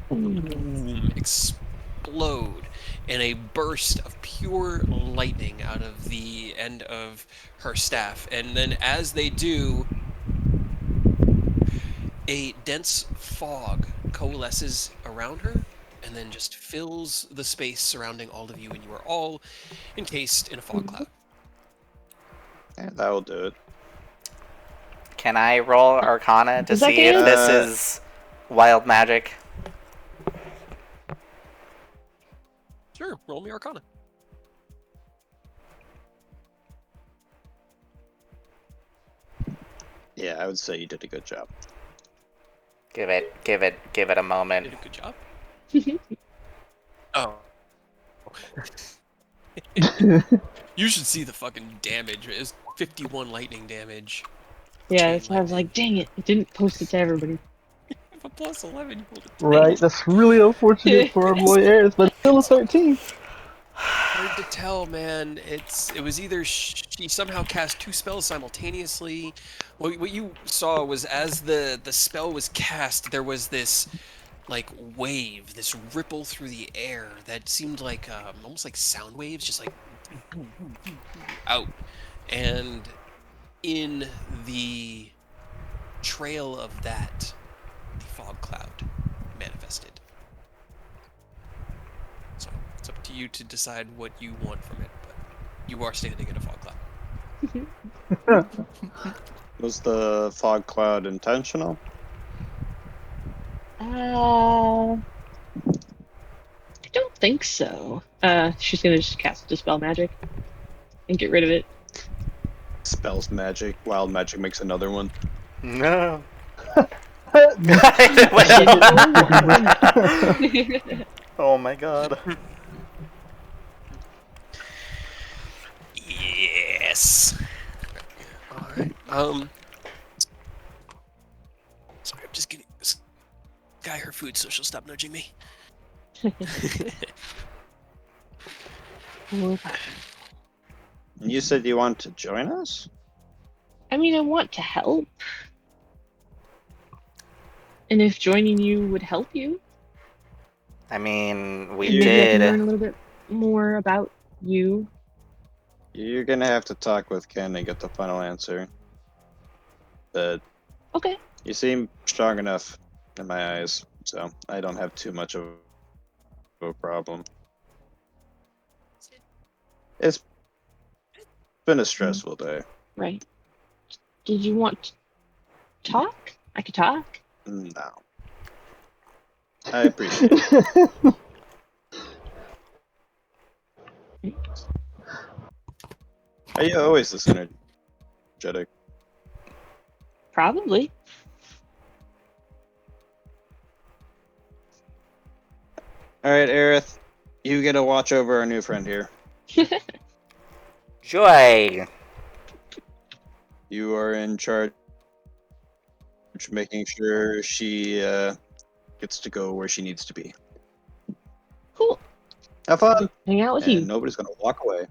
boom, explode in a burst of pure lightning out of the end of her staff. And then as they do, a dense fog coalesces around her and then just fills the space surrounding all of you, and you are all encased in a fog cloud. Yeah, that will do it. Can I roll Arcana to Is that see if good? this is wild magic? Sure, roll me Arcana. Yeah, I would say you did a good job. Give it a moment. Did a good job. Oh. You should see the fucking damage. It was 51 lightning damage. Yeah, Chain so I was like, dang it, it didn't post it to everybody. If a plus 11, you rolled a 10. Right, that's really unfortunate for our boy Aerith, but still a 13. Hard to tell, man. It was either she somehow cast 2 spells simultaneously. What you saw was as the spell was cast, there was this like wave, this ripple through the air that seemed like almost like sound waves, just like out. And in the trail of that, the fog cloud manifested. So it's up to you to decide what you want from it, but you are standing in a fog cloud. Was the fog cloud intentional? I don't think so. She's gonna just cast Dispel Magic and get rid of it. Spells magic. Wild magic makes another one. No. Didn't Oh my god. Yes. All right. Sorry, I'm just getting this guy her food, so she'll stop nudging me. You said you want to join us? I mean, I want to help. And if joining you would help you, I mean, we and maybe I can learn did. a little bit more about you. You're gonna have to talk with Ken and get the final answer. But Okay. you seem strong enough in my eyes, so I don't have too much of a problem. It's been a stressful day. Right. Did you want to talk? I could talk. No. I appreciate it. Are you always this energetic? Probably. Alright, Aerith, you get to watch over our new friend here. Joy. You are in charge of making sure she gets to go where she needs to be. Cool. Have fun! Hang out with And you. nobody's gonna walk away.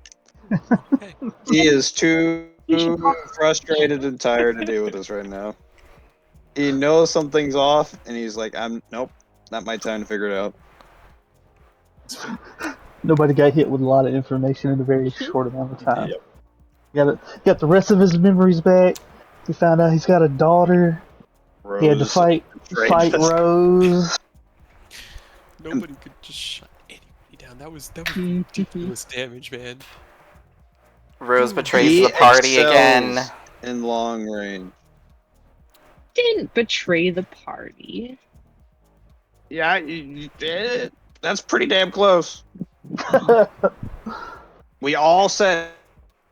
Okay. He is too You should walk- frustrated and tired to deal with this right now. He knows something's off, and he's like, nope, not my time to figure it out. Nobody got hit with a lot of information in a very short amount of time. Yep. Got the rest of his memories back. He found out he's got a daughter. Rose He had to fight betrayed us. Rose. Nobody could just shut anybody down. That was ridiculous damage, man. Rose betrays He the party excels again. in long range. Didn't betray the party. Yeah, that's pretty damn close. We all said,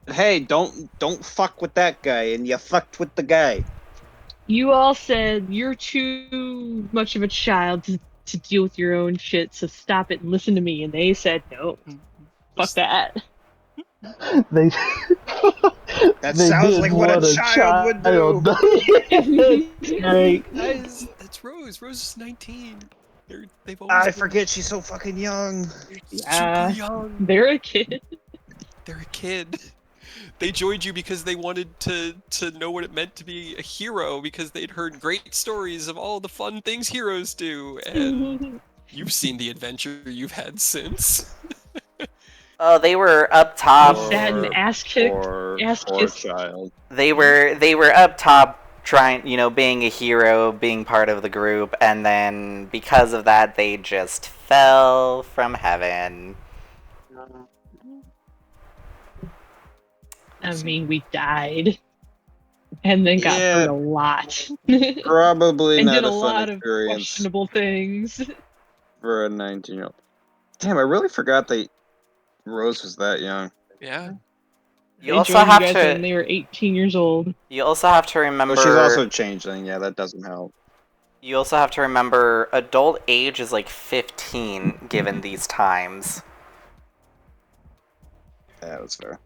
"Hey, don't fuck with that guy," and you fucked with the guy. You all said you're too much of a child to deal with your own shit, so stop it and listen to me. And they said, no, fuck that. They. That they sounds did like what a child would do. That's great. Guys, that's Rose. Rose is 19. They've always I been- forget she's so fucking young. They're Yeah. super young. They're a kid. They're a kid. They joined you because they wanted to know what it meant to be a hero, because they'd heard great stories of all the fun things heroes do, and you've seen the adventure you've had since. Oh, they were up top. Sat and ass kicked. Ass Poor kissed. child. They were up top trying, being a hero, being part of the group, and then because of that, they just fell from heaven. I mean, we died. And then got Yeah. hurt a lot. Probably and not did a a fun lot of experience questionable things. for a 19-year-old. Damn, I really forgot that Rose was that young. Yeah. You They also joined have you guys when to. they were 18 years old. You also have to remember. But she's also changed, then yeah, that doesn't help. You also have to remember, adult age is like 15 given these times. Yeah, that's fair.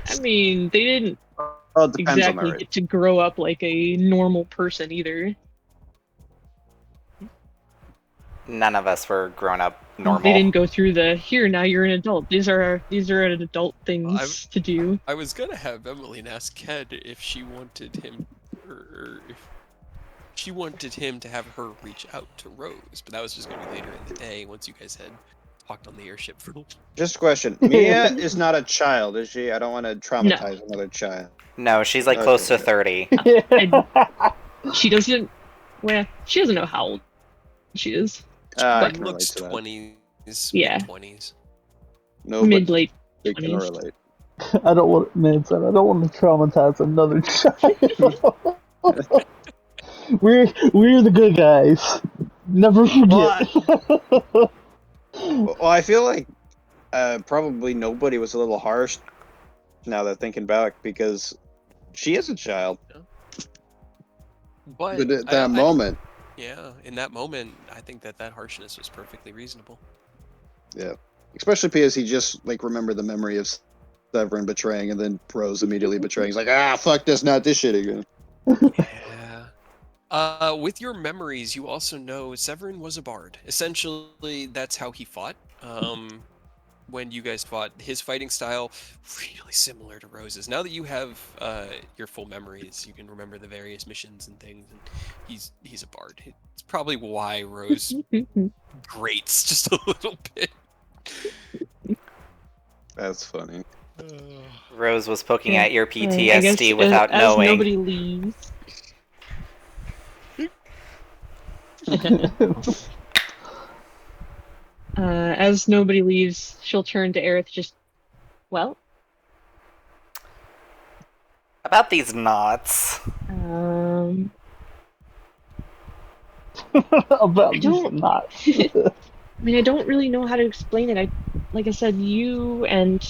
I mean, they didn't Oh, it depends on exactly the get to grow up like a normal person either. None of us were grown up normal. They didn't go through the here now you're an adult. These are adult things to do. I was gonna have Emmeline ask Ked if she wanted him, or if she wanted him to have her reach out to Rose, but that was just gonna be later in the day once you guys had talked on the airship for. Just a question. Mia is not a child, is she? I don't want to traumatize another child. No, she's like Okay, close to good. 30. She doesn't. Well, she doesn't know how old she is. I But can relate Looks to that. 20s, Yeah. mid-20s. No, but Mid-late they can 20s. relate. I don't want man said I don't want to traumatize another child. we're the good guys. Never forget. Well, I feel like probably nobody was a little harsh now that thinking back because she is a child. But at that moment, yeah, in that moment, I think that harshness was perfectly reasonable. yeah, especially because he just like remembered the memory of Severin betraying, and then Rose immediately betraying. He's like, fuck this, not this shit again. Yeah. With your memories, you also know Severin was a bard. Essentially, that's how he fought. When you guys fought, his fighting style really similar to Rose's. Now that you have your full memories, you can remember the various missions and things, and he's a bard. It's probably why Rose grates just a little bit. That's funny. Rose was poking Yeah, at your I guess PTSD without as knowing. nobody leaves. As nobody leaves, she'll turn to Aerith. Just, well, About these knots. About I these don't. knots. I mean, I don't really know how to explain it. Like I said, you and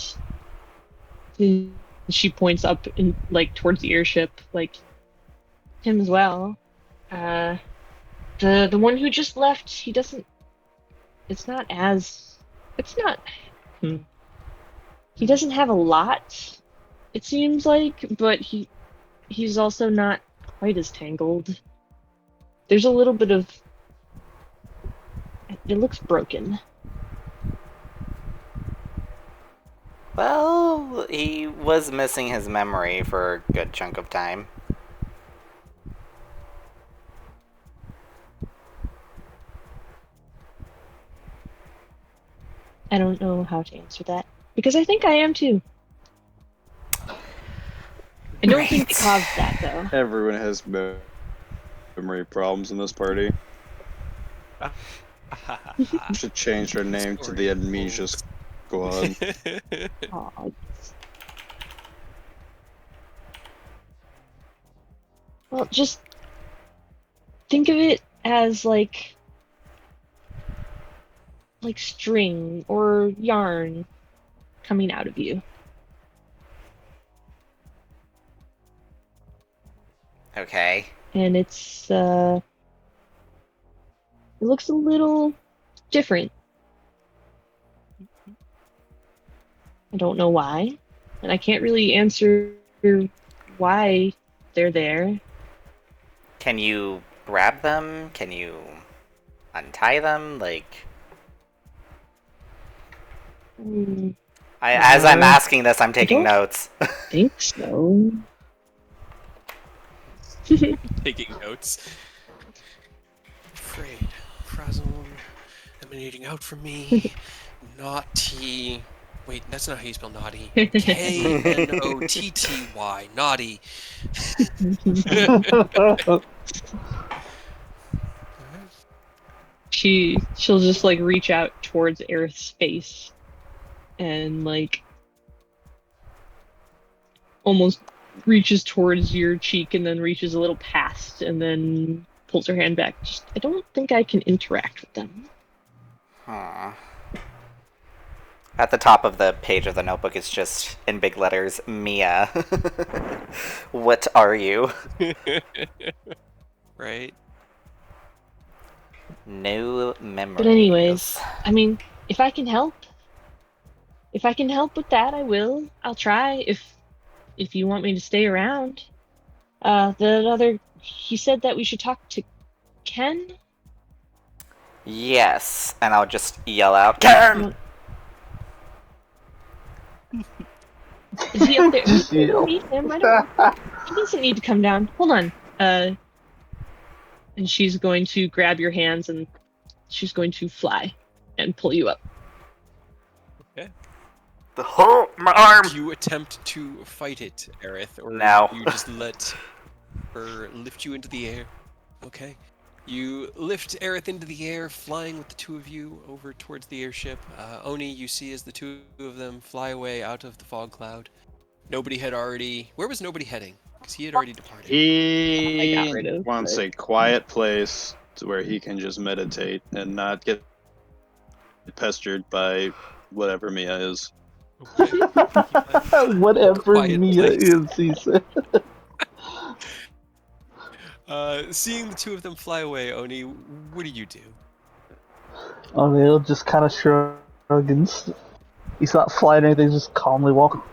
she points up in like towards the airship, like him as well. The one who just left, he doesn't. It's not as. It's not. He doesn't have a lot. It seems like, but he's also not quite as tangled. There's a little bit of. It looks broken. Well, he was missing his memory for a good chunk of time. I don't know how to answer that because I think I am too. I don't think it caused that though. Everyone has memory problems in this party. Should change their name to the Amnesia Squad. Aw. Well, just think of it as like string or yarn coming out of you. Okay. And it's it looks a little different. I don't know why, and I can't really answer why they're there. Can you grab them? Can you untie them? Like, as I'm asking this, I'm taking notes. I think so. Taking notes. Afraid. Frazzled. Emanating out from me. Naughty. Wait, that's not how you spell naughty. Knotty. Naughty. She'll just like reach out towards Aerith's face and like almost reaches towards your cheek and then reaches a little past and then pulls her hand back. Just I don't think I can interact with them. Huh. At the top of the page of the notebook, it's just in big letters, Mia. What are you? Right? No memories. But anyways, I mean, if I can help with that, I will. I'll try if you want me to stay around. He said that we should talk to Ken. Yes, and I'll just yell out, Ken! Is he up there? We can go meet him. I don't know. He doesn't need to come down. Hold on. And she's going to grab your hands and she's going to fly and pull you up. Okay. My arm! Do you attempt to fight it, Aerith, or No. do you just let grabber lift you into the air. Okay. You lift Aerith into the air, flying with the two of you over towards the airship. Oni, you see as the two of them fly away out of the fog cloud. Nobody had already... Where was nobody heading? Because he had already departed. I got He rid of. wants but- a quiet place to where he can just meditate and not get pestered by whatever Mia is. Okay. Whatever Quiet Mia place. is, he said. Seeing the two of them fly away, Oni, what do you do? Oh, he'll just kind of shrug and he's not flying or anything, just calmly walk,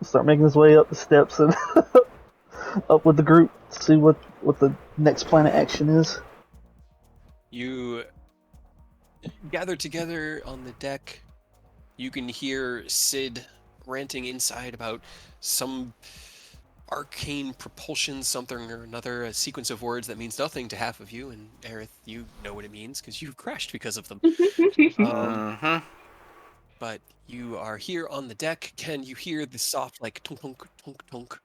start making his way up the steps and up with the group, see what the next plan of action is. You gather together on the deck. You can hear Sid ranting inside about some arcane propulsion, something or another, a sequence of words that means nothing to half of you, and Aerith, you know what it means because you crashed because of them. Mm-hmm. But you are here on the deck. Can you hear the soft, like, tunk, tunk, tunk, tunk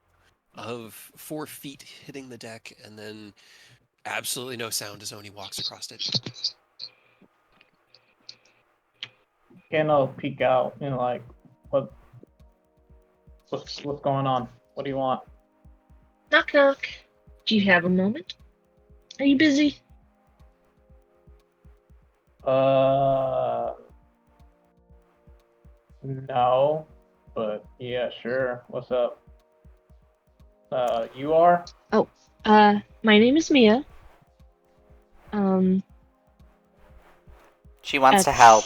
of 4 feet hitting the deck, and then absolutely no sound as Oni walks across it? Ken will peek out and like, what's going on? What do you want? Knock knock. Do you have a moment? Are you busy? No, but yeah, sure. What's up? You are? My name is Mia. She wants to That's help.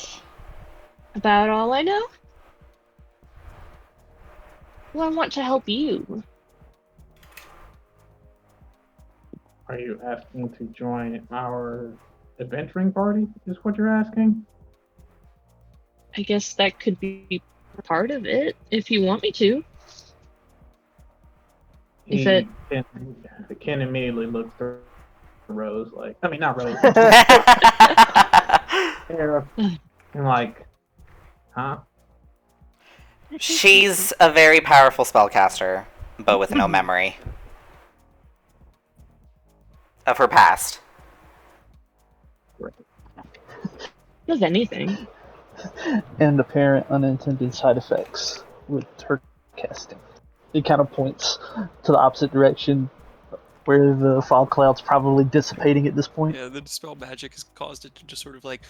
about all I know. Well, I want to help you. Are you asking to join our adventuring party? Is what you're asking? I guess that could be part of it if you want me to. If it Ken immediately looks to Rose like, I mean, not Rose. Sarah, and like, huh? She's a very powerful spellcaster, but with no memory of her past. If anything. And apparent unintended side effects with her casting. It kind of points to the opposite direction where the fog cloud's probably dissipating at this point. Yeah, the dispel magic has caused it to just sort of like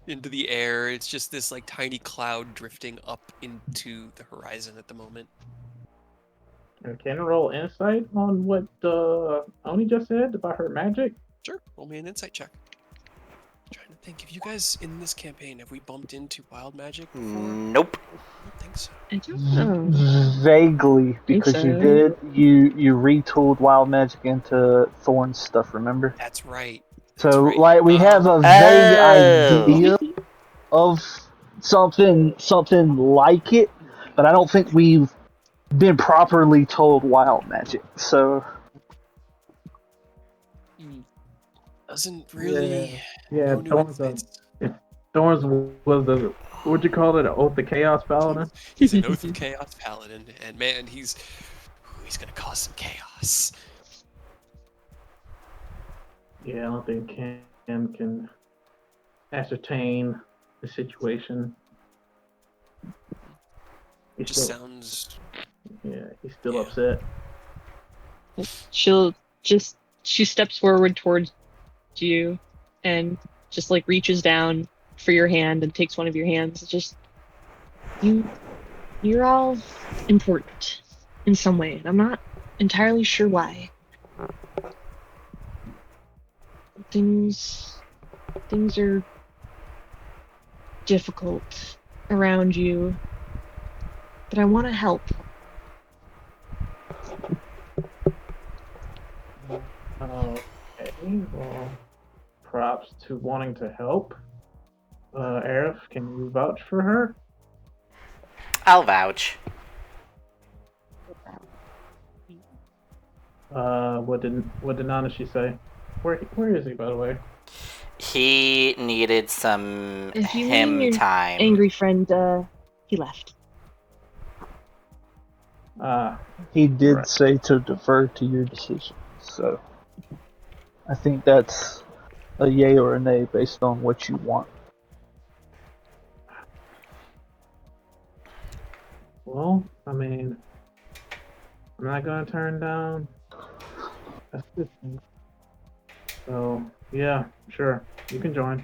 into the air. It's just this like tiny cloud drifting up into the horizon at the moment. Can roll insight on what Oni just said about her magic? Sure, roll me an insight check. Trying to think, have you guys in this campaign, have we bumped into wild magic before? Nope. I don't think so. I don't know. Vaguely, because so. you did. You retooled wild magic into Thorn's stuff, remember? That's right. So, right. like, we have a vague Oh. idea of something like it, but I don't think we've been properly told wild magic. So, Doesn't really. Yeah, no new Thorn's insights. Thorns was the what'd you call it? An Oath of Chaos Paladin? He's an Oath of Chaos paladin, and man, he's gonna cause some chaos. Yeah, I don't think Cam can ascertain the situation. It just sounds. Yeah, he's still Yeah. upset. She steps forward towards you and just like reaches down for your hand and takes one of your hands. It's just you're all important in some way, and I'm not entirely sure why. Things are difficult around you, but I want to help. Okay, well, props to wanting to help. Aerith, can you vouch for her? I'll vouch. What did Nanashi say? Where is he, by the way? He needed some If you him mean your time. angry friend, he left. He did Right. say to defer to your decision, so I think that's a yay or a nay based on what you want. Well, I mean, I'm not gonna turn down assistance. So yeah, sure, you can join.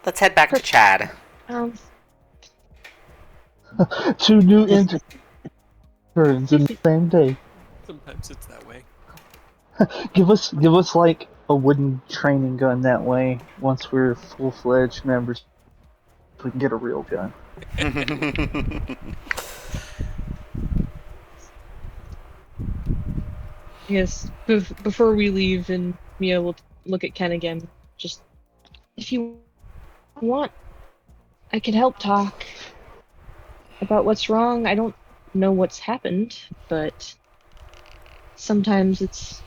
Let's head back to Chad. Um, 2 new interns in the same day. Sometimes it's that way. Give us like a wooden training gun that way. Once we're full-fledged members, we can get a real gun. yes. Before we leave, and Mia will look at Ken again. Just if you want, I could help talk about what's wrong. I don't know what's happened, but sometimes it's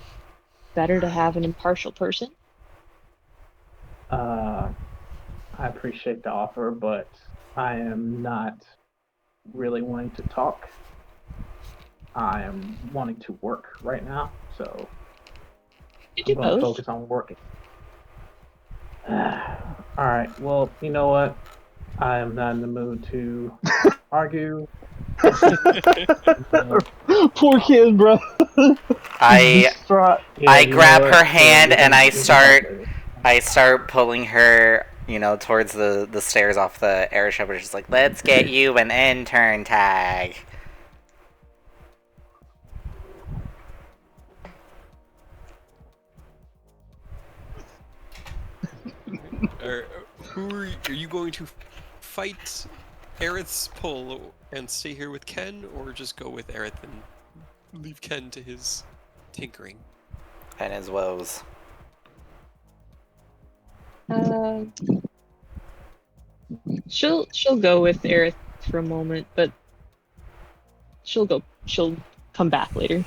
better to have an impartial person. I appreciate the offer, but I am not really wanting to talk. I am wanting to work right now, so You I'm do going to both. focus on working. All right. Well, you know what? I am not in the mood to argue. Poor kid, bro. He's distraught. Yeah, I you know grab what? her Yeah, hand and we can talk later. I start pulling her, towards the stairs off the airship, which is like, let's get you an intern tag. Are you going to fight Aerith's pull and stay here with Ken, or just go with Aerith and leave Ken to his tinkering? And his woes. She'll go with Aerith for a moment, but she'll come back later.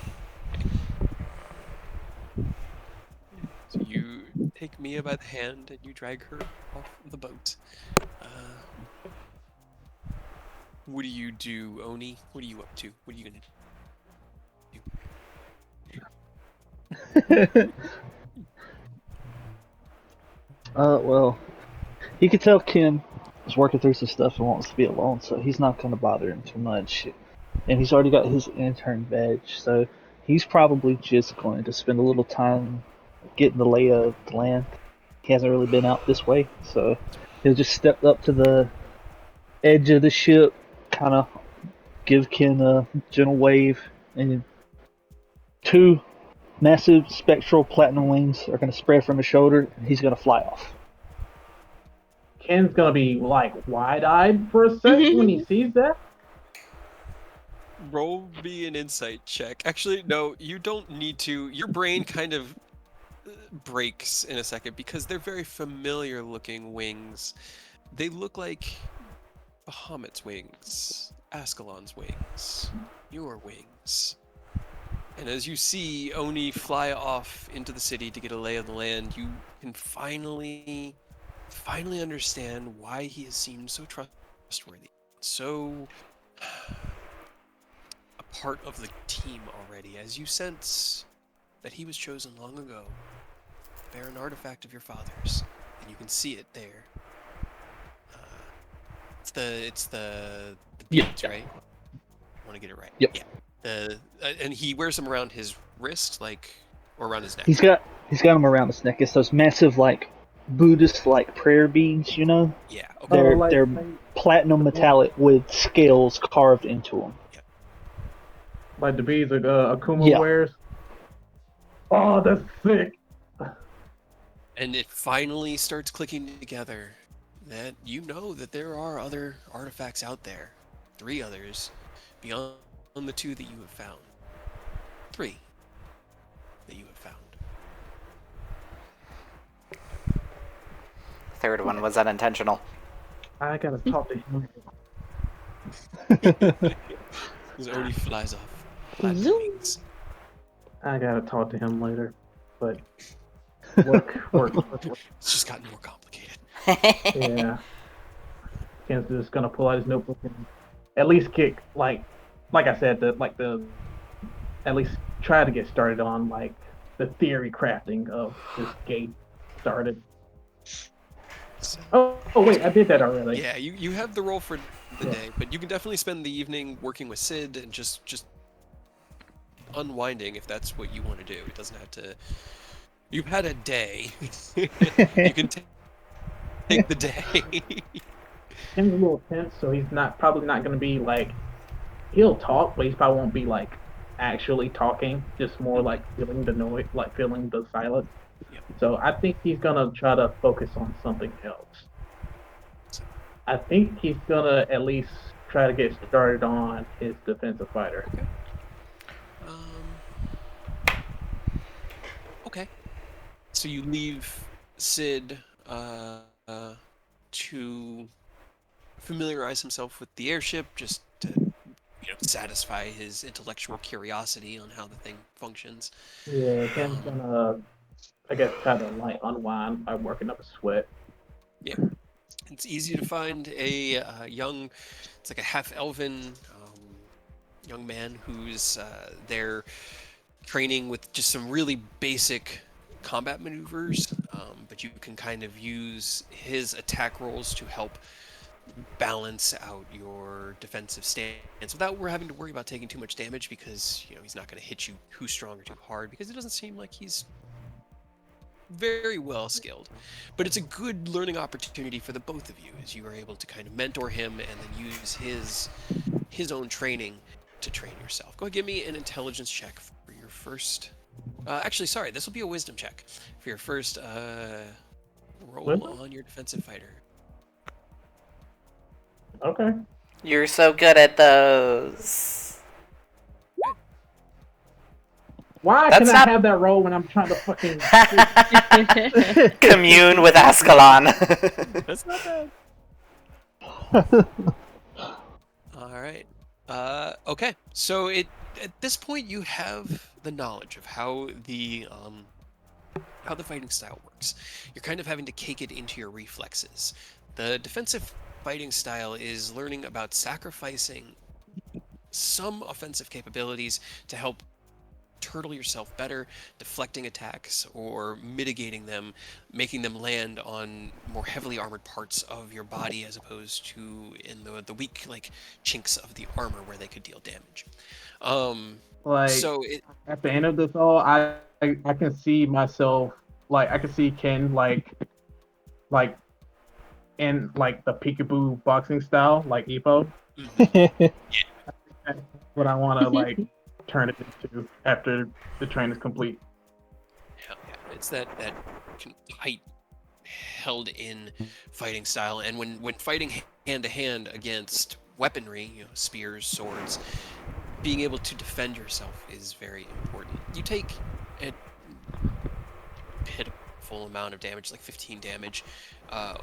So you take Mia by the hand and you drag her off the boat. What do you do, Oni? What are you up to? What are you gonna do? Well, he could tell Ken is working through some stuff and wants to be alone, so he's not going to bother him too much. And he's already got his intern badge, so he's probably just going to spend a little time getting the lay of the land. He hasn't really been out this way, so he'll just step up to the edge of the ship, kind of give Ken a gentle wave, and 2 massive spectral platinum wings are going to spread from his shoulder, and he's going to fly off. Ken's gonna be like wide-eyed for a sec when he sees that. Roll me an insight check. Actually, no, you don't need to. Your brain kind of breaks in a second because they're very familiar looking wings. They look like Bahamut's wings, Ascalon's wings, your wings. And as you see Oni fly off into the city to get a lay of the land, you can finally understand why he has seemed so trustworthy, so a part of the team already, as you sense that he was chosen long ago to bear an artifact of your father's, and you can see it there. It's the beads, right? I want to get it right. Yep. Yeah. And he wears them around his wrist, or around his neck. He's got them around his neck. It's those massive, Buddhist prayer beads, you know? Yeah. Okay. They're platinum metallic with scales carved into them. Yeah. Like the beads like Akuma wears. Oh, that's sick. And it finally starts clicking together that you know that there are other artifacts out there. 3 others beyond the 2 that you have found. 3 that you have found. The third one was unintentional. I gotta talk to him. As Odie flies off. Zoom. Wings. I gotta talk to him later. But work. It's just gotten more complicated. Yeah. Ken's just gonna pull out his notebook and at least get like I said, the at least try to get started on like the theory crafting of this gate started. So, Oh wait, I did that already. yeah, you have the role for the day, but you can definitely spend the evening working with Sid and just unwinding if that's what you want to do. It doesn't have to. You've had a day. You can take the day. Ken's a little tense, so he's not probably not going to be like he'll talk, but he probably won't be like actually talking. Just more like feeling the noise, like feeling the silence. Yep. So I think he's gonna try to focus on something else. I think he's gonna at least try to get started on his defensive fighter. Okay. Okay. So you leave Sid to familiarize himself with the airship, just to satisfy his intellectual curiosity on how the thing functions. Yeah, Ken's gonna, I guess, try to like unwind by working up a sweat. Yeah, it's easy to find a young, it's like a half-elven young man who's there training with just some really basic combat maneuvers, but you can kind of use his attack rolls to help balance out your defensive stance without having to worry about taking too much damage, because he's not going to hit you too strong or too hard, because it doesn't seem like he's very well skilled. But it's a good learning opportunity for the both of you, as you are able to kind of mentor him and then use his own training to train yourself. Go ahead, give me an intelligence check for your first. Actually, sorry, this will be a wisdom check for your first roll on your defensive fighter. Okay. You're so good at those. Why That's can not- I have that role when I'm trying to fucking Commune with Ascalon. That's not bad. All right. Okay. So at this point you have the knowledge of how the fighting style works. You're kind of having to cake it into your reflexes. The defensive fighting style is learning about sacrificing some offensive capabilities to help turtle yourself better, deflecting attacks or mitigating them, making them land on more heavily armored parts of your body as opposed to in the weak chinks of the armor where they could deal damage. So at the end of this all, I can see myself I can see Ken in the peekaboo boxing style, like Epo. That's what I want to turn it into after the train is complete. Yeah. It's that tight, held in fighting style, and when fighting hand to hand against weaponry, spears, swords, being able to defend yourself is very important. You take a pitiful amount of damage, like 15 damage,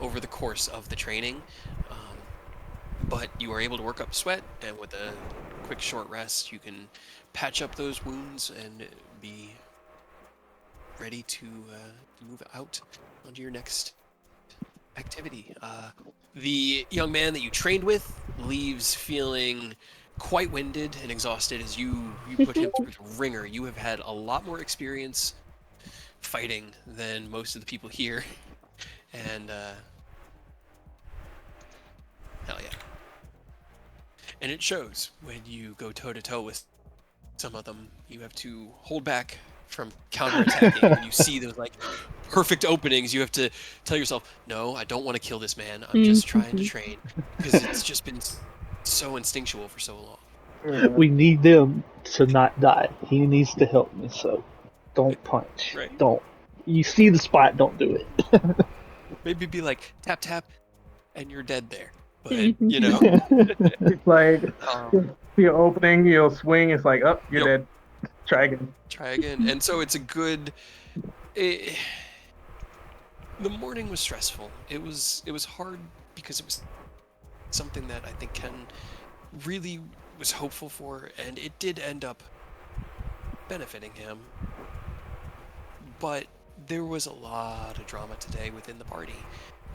over the course of the training, but you are able to work up sweat, and with a quick short rest, you can patch up those wounds and be ready to move out onto your next activity. The young man that you trained with leaves feeling quite winded and exhausted as you put him through the ringer. You have had a lot more experience fighting than most of the people here, and hell yeah. And it shows when you go toe-to-toe with some of them. You have to hold back from counterattacking. When you see those perfect openings, you have to tell yourself, no, I don't want to kill this man. I'm just trying to train, because it's just been so instinctual for so long. We need them to not die. He needs to help me, so don't punch. Right. Don't. You see the spot, don't do it. Maybe be like, tap, tap, and you're dead there. But, It's see an opening, you'll swing, it's like, oh, you're dead. Try again. And so it's a good... the morning was stressful. It was hard because it was something that I think Ken really was hopeful for, and it did end up benefiting him. But there was a lot of drama today within the party,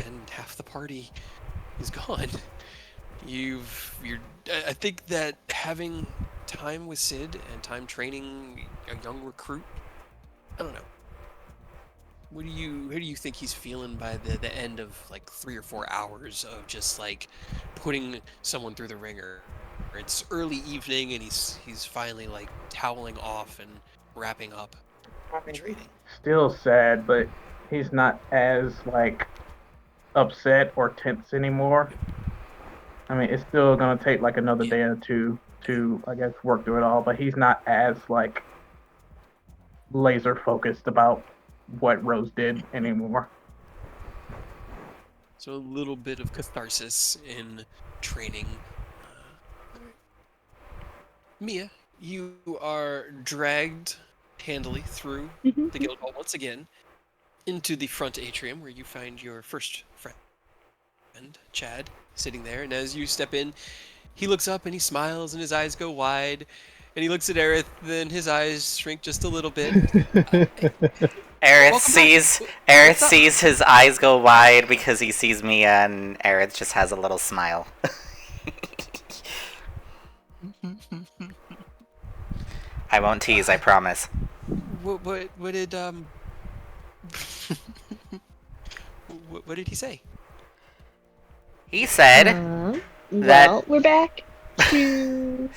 and half the party is gone. I think that having time with Sid and time training a young recruit, I don't know. How do you think he's feeling by the end of like 3 or 4 hours of just like putting someone through the ringer? It's early evening and he's finally like toweling off and wrapping up the training. Still sad, but he's not as like upset or tense anymore. I mean, it's still gonna take like another day or two to, I guess, work through it all. But he's not as like laser focused about what Rose did anymore. So a little bit of catharsis in training. Mia, you are dragged handily through the guild hall once again into the front atrium where you find your first friend, Chad, sitting there. And as you step in, he looks up and he smiles and his eyes go wide. And he looks at Aerith, then his eyes shrink just a little bit. Aerith sees his eyes go wide because he sees Mia, and Aerith just has a little smile. I won't tease, I promise. What did what did he say? He said that... Well, we're back to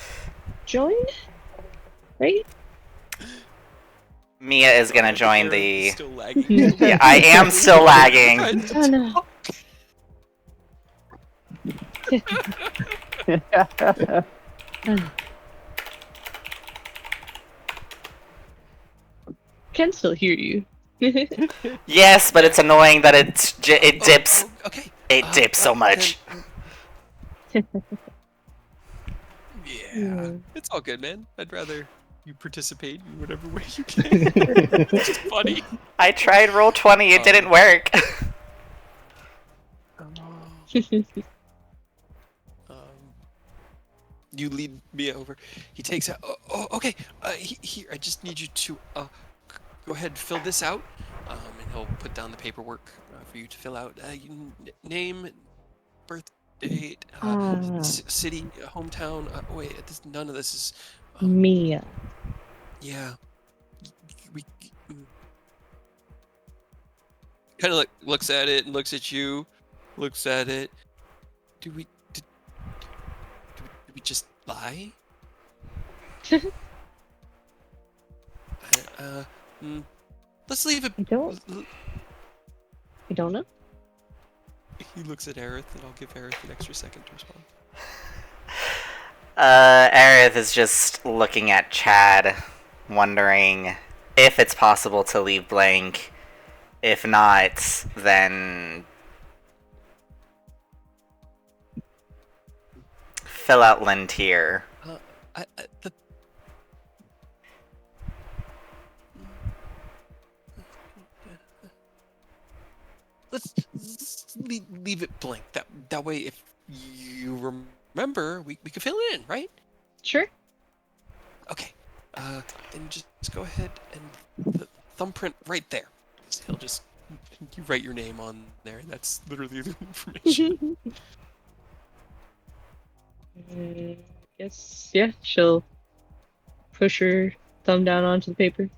join, right? Mia is gonna join the... Still lagging. Yeah, I am still lagging. Oh no. Can still hear you. Yes, but it's annoying that it dips. Okay. It dips so much. Yeah, it's all good, man. I'd rather you participate in whatever way you can. It's just funny. I tried Roll20, it didn't work. You lead Mia over. He takes out. Oh, okay. Here, I just need you to go ahead and fill this out. And he'll put down the paperwork for you to fill out. Name, birth date, city, hometown. Wait, none of this is. Mia. Yeah. We kind of like looks at it and looks at you, looks at it. Did we just lie? Let's leave it. I don't know. He looks at Aerith, and I'll give Aerith an extra second to respond. Aerith is just looking at Chad, wondering if it's possible to leave blank. If not, then fill out Lentier. Let's leave it blank. That way, if you remember, we can fill it in, right? Sure. Okay. Then just go ahead and the thumbprint right there. He'll just you write your name on there, and that's literally the information. Yes. Yeah. She'll push her thumb down onto the paper.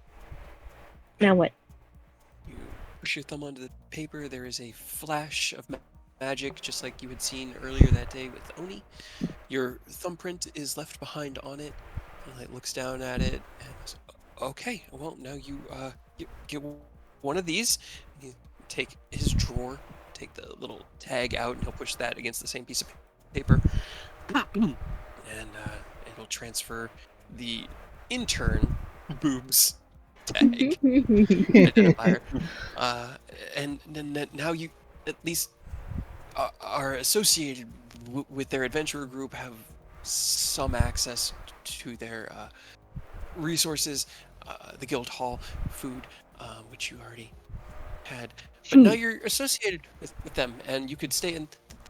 Now what? You push your thumb onto the paper. There is a flash of magic, just like you had seen earlier that day with Oni. Your thumbprint is left behind on it. And it looks down at it and goes, okay, well now you get one of these. You take his drawer, take the little tag out, and he'll push that against the same piece of paper, and it'll transfer the intern boobs tag identifier, and then now you at least are associated with their adventurer group, have some access to their resources, the guild hall, food, which you already had. But now you're associated with them, and you could stay in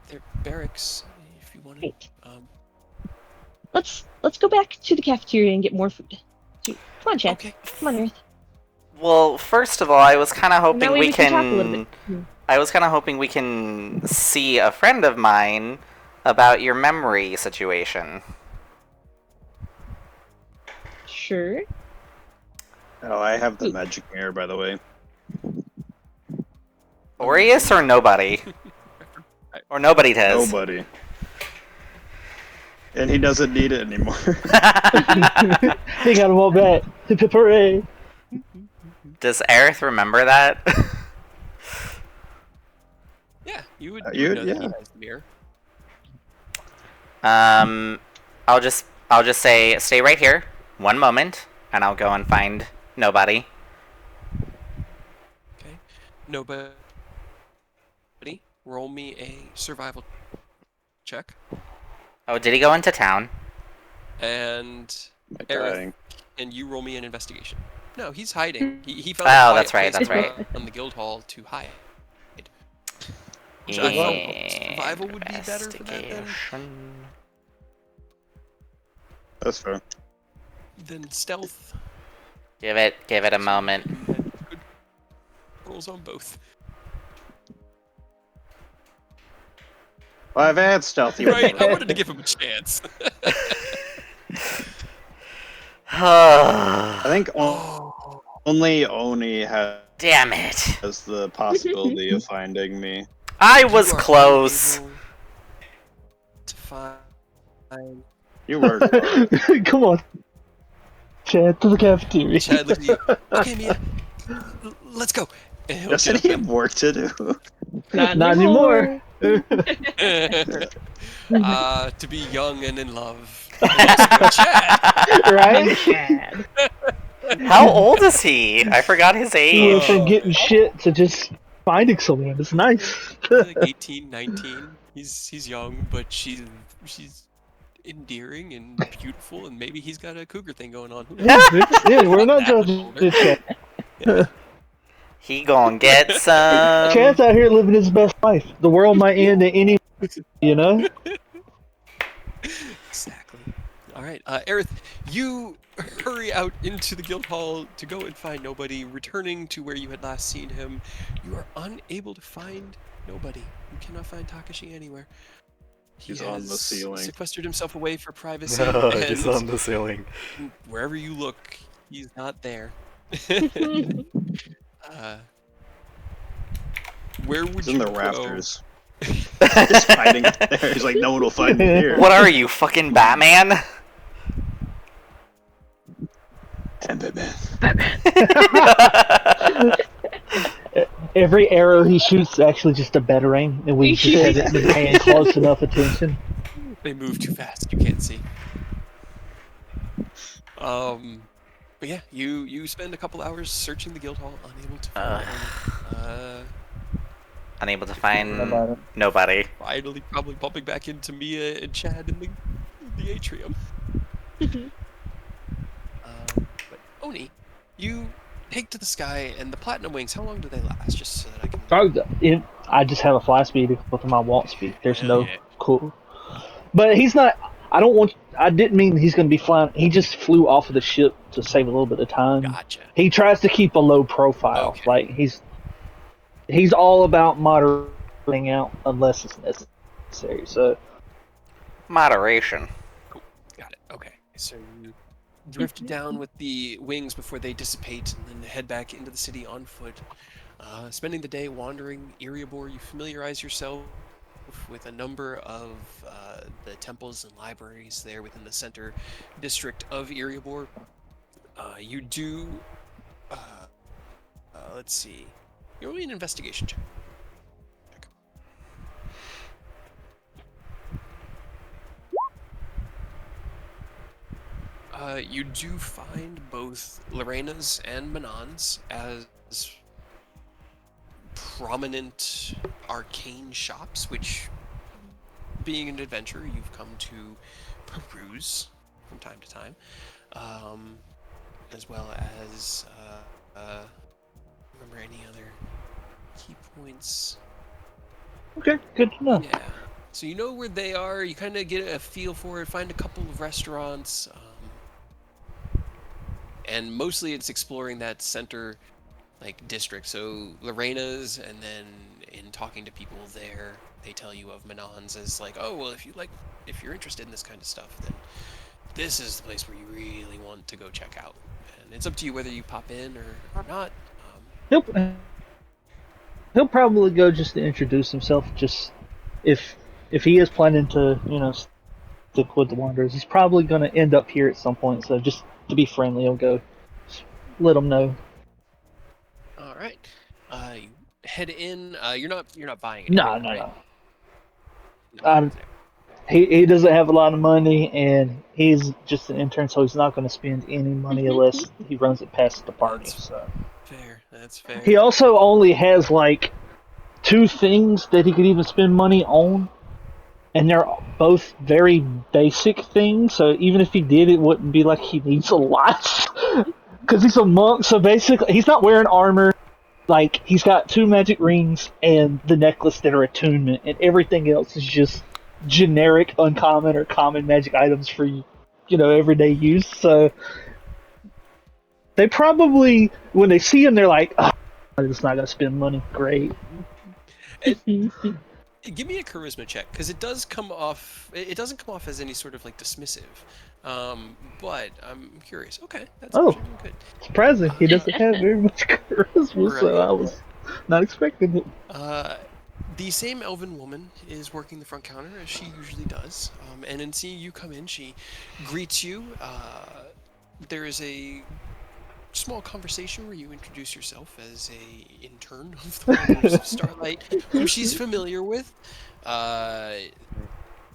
their barracks if you wanted. Let's go back to the cafeteria and get more food. Come on, Chad. Okay. Come on, Earth. Well, first of all, I was kind of hoping Talk a little bit. I was kind of hoping we can see a friend of mine, about your memory situation. Sure. Oh, I have the magic mirror, by the way. Aureus or nobody? Or nobody does? Nobody. And he doesn't need it anymore. They got them all back. Hooray! Does Aerith remember that? Yeah, you would You- know that he yeah. has the mirror. I'll just say stay right here, 1 moment, and I'll go and find nobody. Okay. Nobody. Roll me a survival check. Oh, did he go into town? And My Aerith, dying. and you roll me an investigation. No, he's hiding. He found Oh, a quiet that's right, place that's right. on the guild hall to hide. Which I felt survival would be better for that That's fair. than stealth. Give it a moment. You had good rolls on both. Well, I've had stealthy. Right, I wanted to give him a chance. I think Oh, only Oni has Damn it! the possibility of finding me. I was you are close. unable to find. You were close. Come on. Chad, to the cafeteria. Chad, look at you. Okay, Mia, let's go. And he'll Doesn't get he up have work to do? Not anymore. to be young and in love. Chad. Right? Chad. How old is he? I forgot his He went age. from getting shit to just finding someone. It's nice. Like 18, 19. He's young, but she's endearing and beautiful, and maybe he's got a cougar thing going on. Who knows? Yeah, we're not That judging moment. this Chad. Yeah. He gonna get some. Chad's out here living his best life. The world might end at any, you know? Exactly. All right, Aerith, you hurry out into the guild hall to go and find nobody. Returning to where you had last seen him, you are unable to find nobody. You cannot find Takashi anywhere. He He's on the has ceiling. sequestered himself away for privacy. and the ceiling. wherever you look, he's not there. Where would He's you in the go? rafters. Just hiding there. He's like, no one will find me here. What are you, fucking Batman? And Batman. Every arrow he shoots is actually just a batarang, and we just haven't been paying close enough attention. They move too fast. You can't see. But yeah, you spend a couple hours searching the guild hall, unable to find anyone. Unable to find About it. nobody. Finally, probably bumping back into Mia and Chad in the atrium. But Oni, you take to the sky, and the platinum wings. How long do they last? Just so that I can. I just have a fly speed equal to my walk speed. There's Hell no yeah. cool. But he's not. I didn't mean he's going to be flying. He just flew off of the ship to save a little bit of time. Gotcha. He tries to keep a low profile. Okay. Like he's all about moderating out unless it's necessary. So Moderation. Cool. Got it. Okay. So you drift down with the wings before they dissipate, and then head back into the city on foot. Spending the day wandering Eriabor, you familiarize yourself with a number of the temples and libraries there within the center district of Eriabor. You do. Let's see. You're only an investigation check. You do find both Lorena's and Manon's as prominent arcane shops, which, being an adventurer, you've come to peruse from time to time, as well as remember any other key points. okay, good to know. Yeah. So you know where they are. You kind of get a feel for it. Find a couple of restaurants, and mostly it's exploring that center like districts. So Lorena's, and then in talking to people there, they tell you of Manon's as like, oh well, if you're interested in this kind of stuff, then this is the place where you really want to go check out. And it's up to you whether you pop in or not. He'll he'll probably go just to introduce himself. Just if he is planning to stick with the Wanderers, he's probably going to end up here at some point. So just to be friendly, he'll go. Just let him know. All right. You head in. You're not buying No, anything, no, right? no. No. Um, he doesn't have a lot of money, and he's just an intern, so he's not going to spend any money unless he runs it past the party. That's So fair. That's fair. he also only has like 2 things that he could even spend money on, and they're both very basic things. So even if he did, it wouldn't be like he needs a lot because he's a monk. So basically, he's not wearing armor. Like he's got 2 magic rings and the necklace that are attunement, and everything else is just generic, uncommon, or common magic items for everyday use. So they probably, when they see him, they're like, oh, "I'm just not gonna spend money." Great. Give me a charisma check, because it does come off. It doesn't come off as any sort of like dismissive, but I'm curious. Okay, that's Oh. actually good. Surprising, he doesn't have very much charisma, so Right. I was not expecting it. The same elven woman is working the front counter as she usually does, and in seeing you come in, she greets you. There is a small conversation where you introduce yourself as a intern of the Wanderers of Starlight, whom she's familiar with.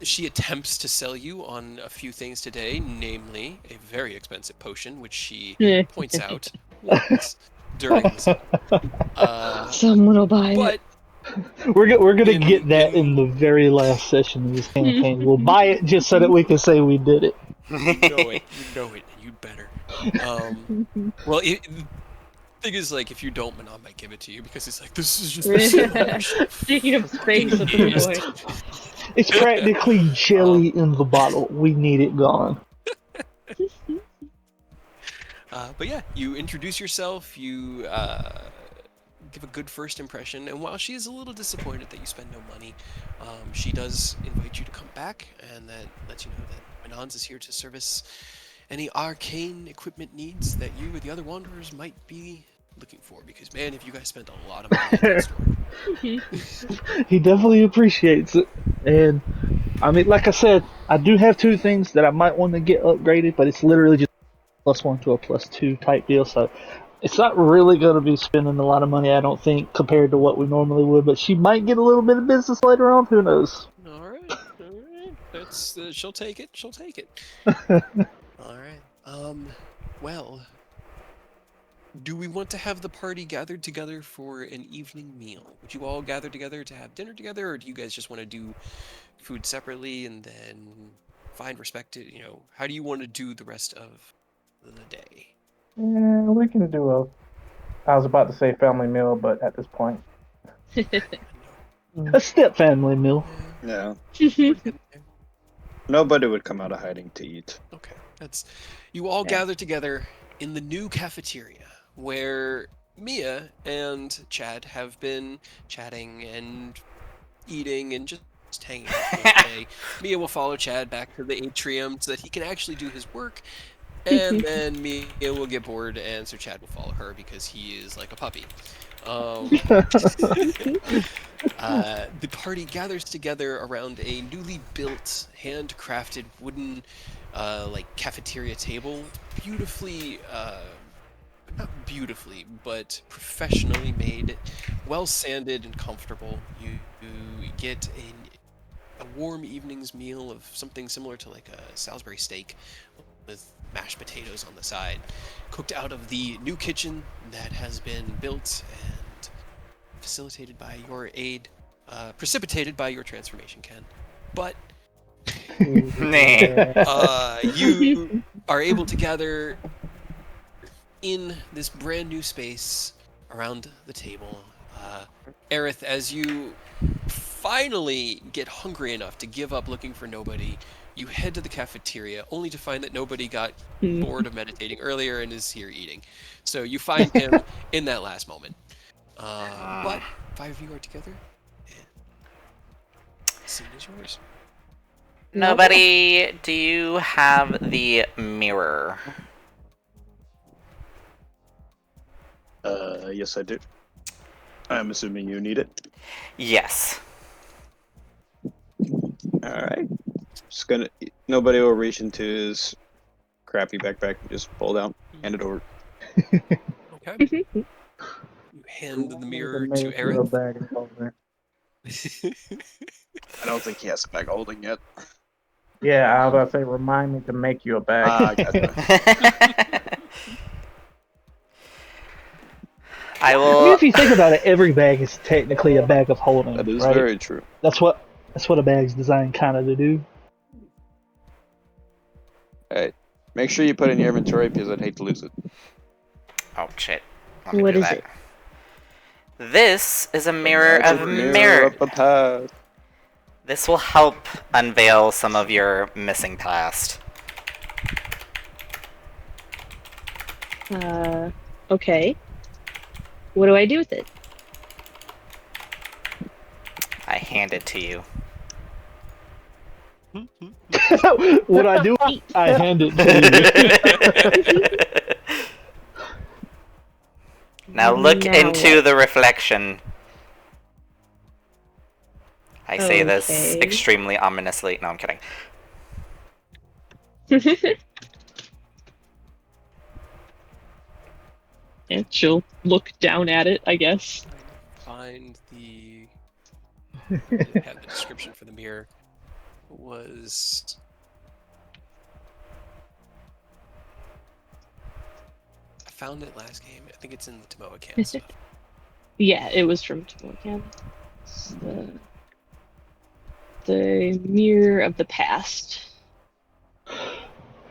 She attempts to sell you on a few things today, namely a very expensive potion, which she points out once during this. Someone will buy it. But We're gonna get that in the very last session of this campaign. We'll buy it just so that we can say we did it. you know it, you'd better. Well, the thing is, like, if you don't, Manon might give it to you because it's like, this is just Taking up space at this point. It's practically jelly in the bottle. We need it gone. But yeah, you introduce yourself, you give a good first impression, and while she is a little disappointed that you spend no money, she does invite you to come back, and that lets you know that Manon's is here to service any arcane equipment needs that you or the other Wanderers might be looking for, because man, if you guys spent a lot of money at that store. He definitely appreciates it. And I mean, like I said, I do have 2 things that I might want to get upgraded, but it's literally just +1 to a +2 type deal. So it's not really going to be spending a lot of money, I don't think, compared to what we normally would. But she might get a little bit of business later on. Who knows? All right. That's she'll take it. She'll take it. All right. Well, do we want to have the party gathered together for an evening meal? Would you all gather together to have dinner together, or do you guys just want to do food separately and then find respected? How do you want to do the rest of the day? Yeah, we can do I was about to say family meal, but at this point, A step family meal. Yeah. Nobody would come out of hiding to eat. Okay, you all gather together in the new cafeteria where Mia and Chad have been chatting and eating and just hanging out for the day. Mia will follow Chad back to the atrium so that he can actually do his work, and then Mia will get bored, and so Chad will follow her because he is like a puppy. The party gathers together around a newly built, handcrafted wooden, like cafeteria table, beautifully, not beautifully, but professionally made, well sanded and comfortable. You get a warm evening's meal of something similar to like a Salisbury steak with mashed potatoes on the side, cooked out of the new kitchen that has been built and facilitated by your aid, precipitated by your transformation, Ken. But you are able to gather in this brand new space around the table. Aerith, as you finally get hungry enough to give up looking for nobody, You head to the cafeteria, only to find that nobody got bored of meditating earlier and is here eating. So you find him in that last moment. But 5 of you are together, and the scene is yours. Nobody, do you have the mirror? Yes, I do. I'm assuming you need it. Yes. All right. Just gonna. Nobody will reach into his crappy backpack and just pull it out, hand it over. Okay. You hand the mirror to Aerith. Bag of holding. I don't think he has a bag of holding yet. Yeah, I was about to say, remind me to make you a bag. Ah, gotcha. I I mean, will. if you think about it, every bag is technically a bag of holding, That is right? very true. That's what a bag's designed kind of to do. All right. Make sure you put it in your inventory because I'd hate to lose it. Oh shit. Let me What do is that. it? This is a mirror Magic of mirror of the past. This will help unveil some of your missing past. Okay. What do I do with it? I hand it to you. What I do, I hand it to you. Now look Now into what? the reflection. I say this Okay. extremely ominously. No, I'm kidding. And she'll look down at it, I guess. Find the. It had the description for the mirror. Was. I found it last game. I think it's in the Tomoa Can stuff. Yeah, it was from Tolkien. It's the mirror of the past.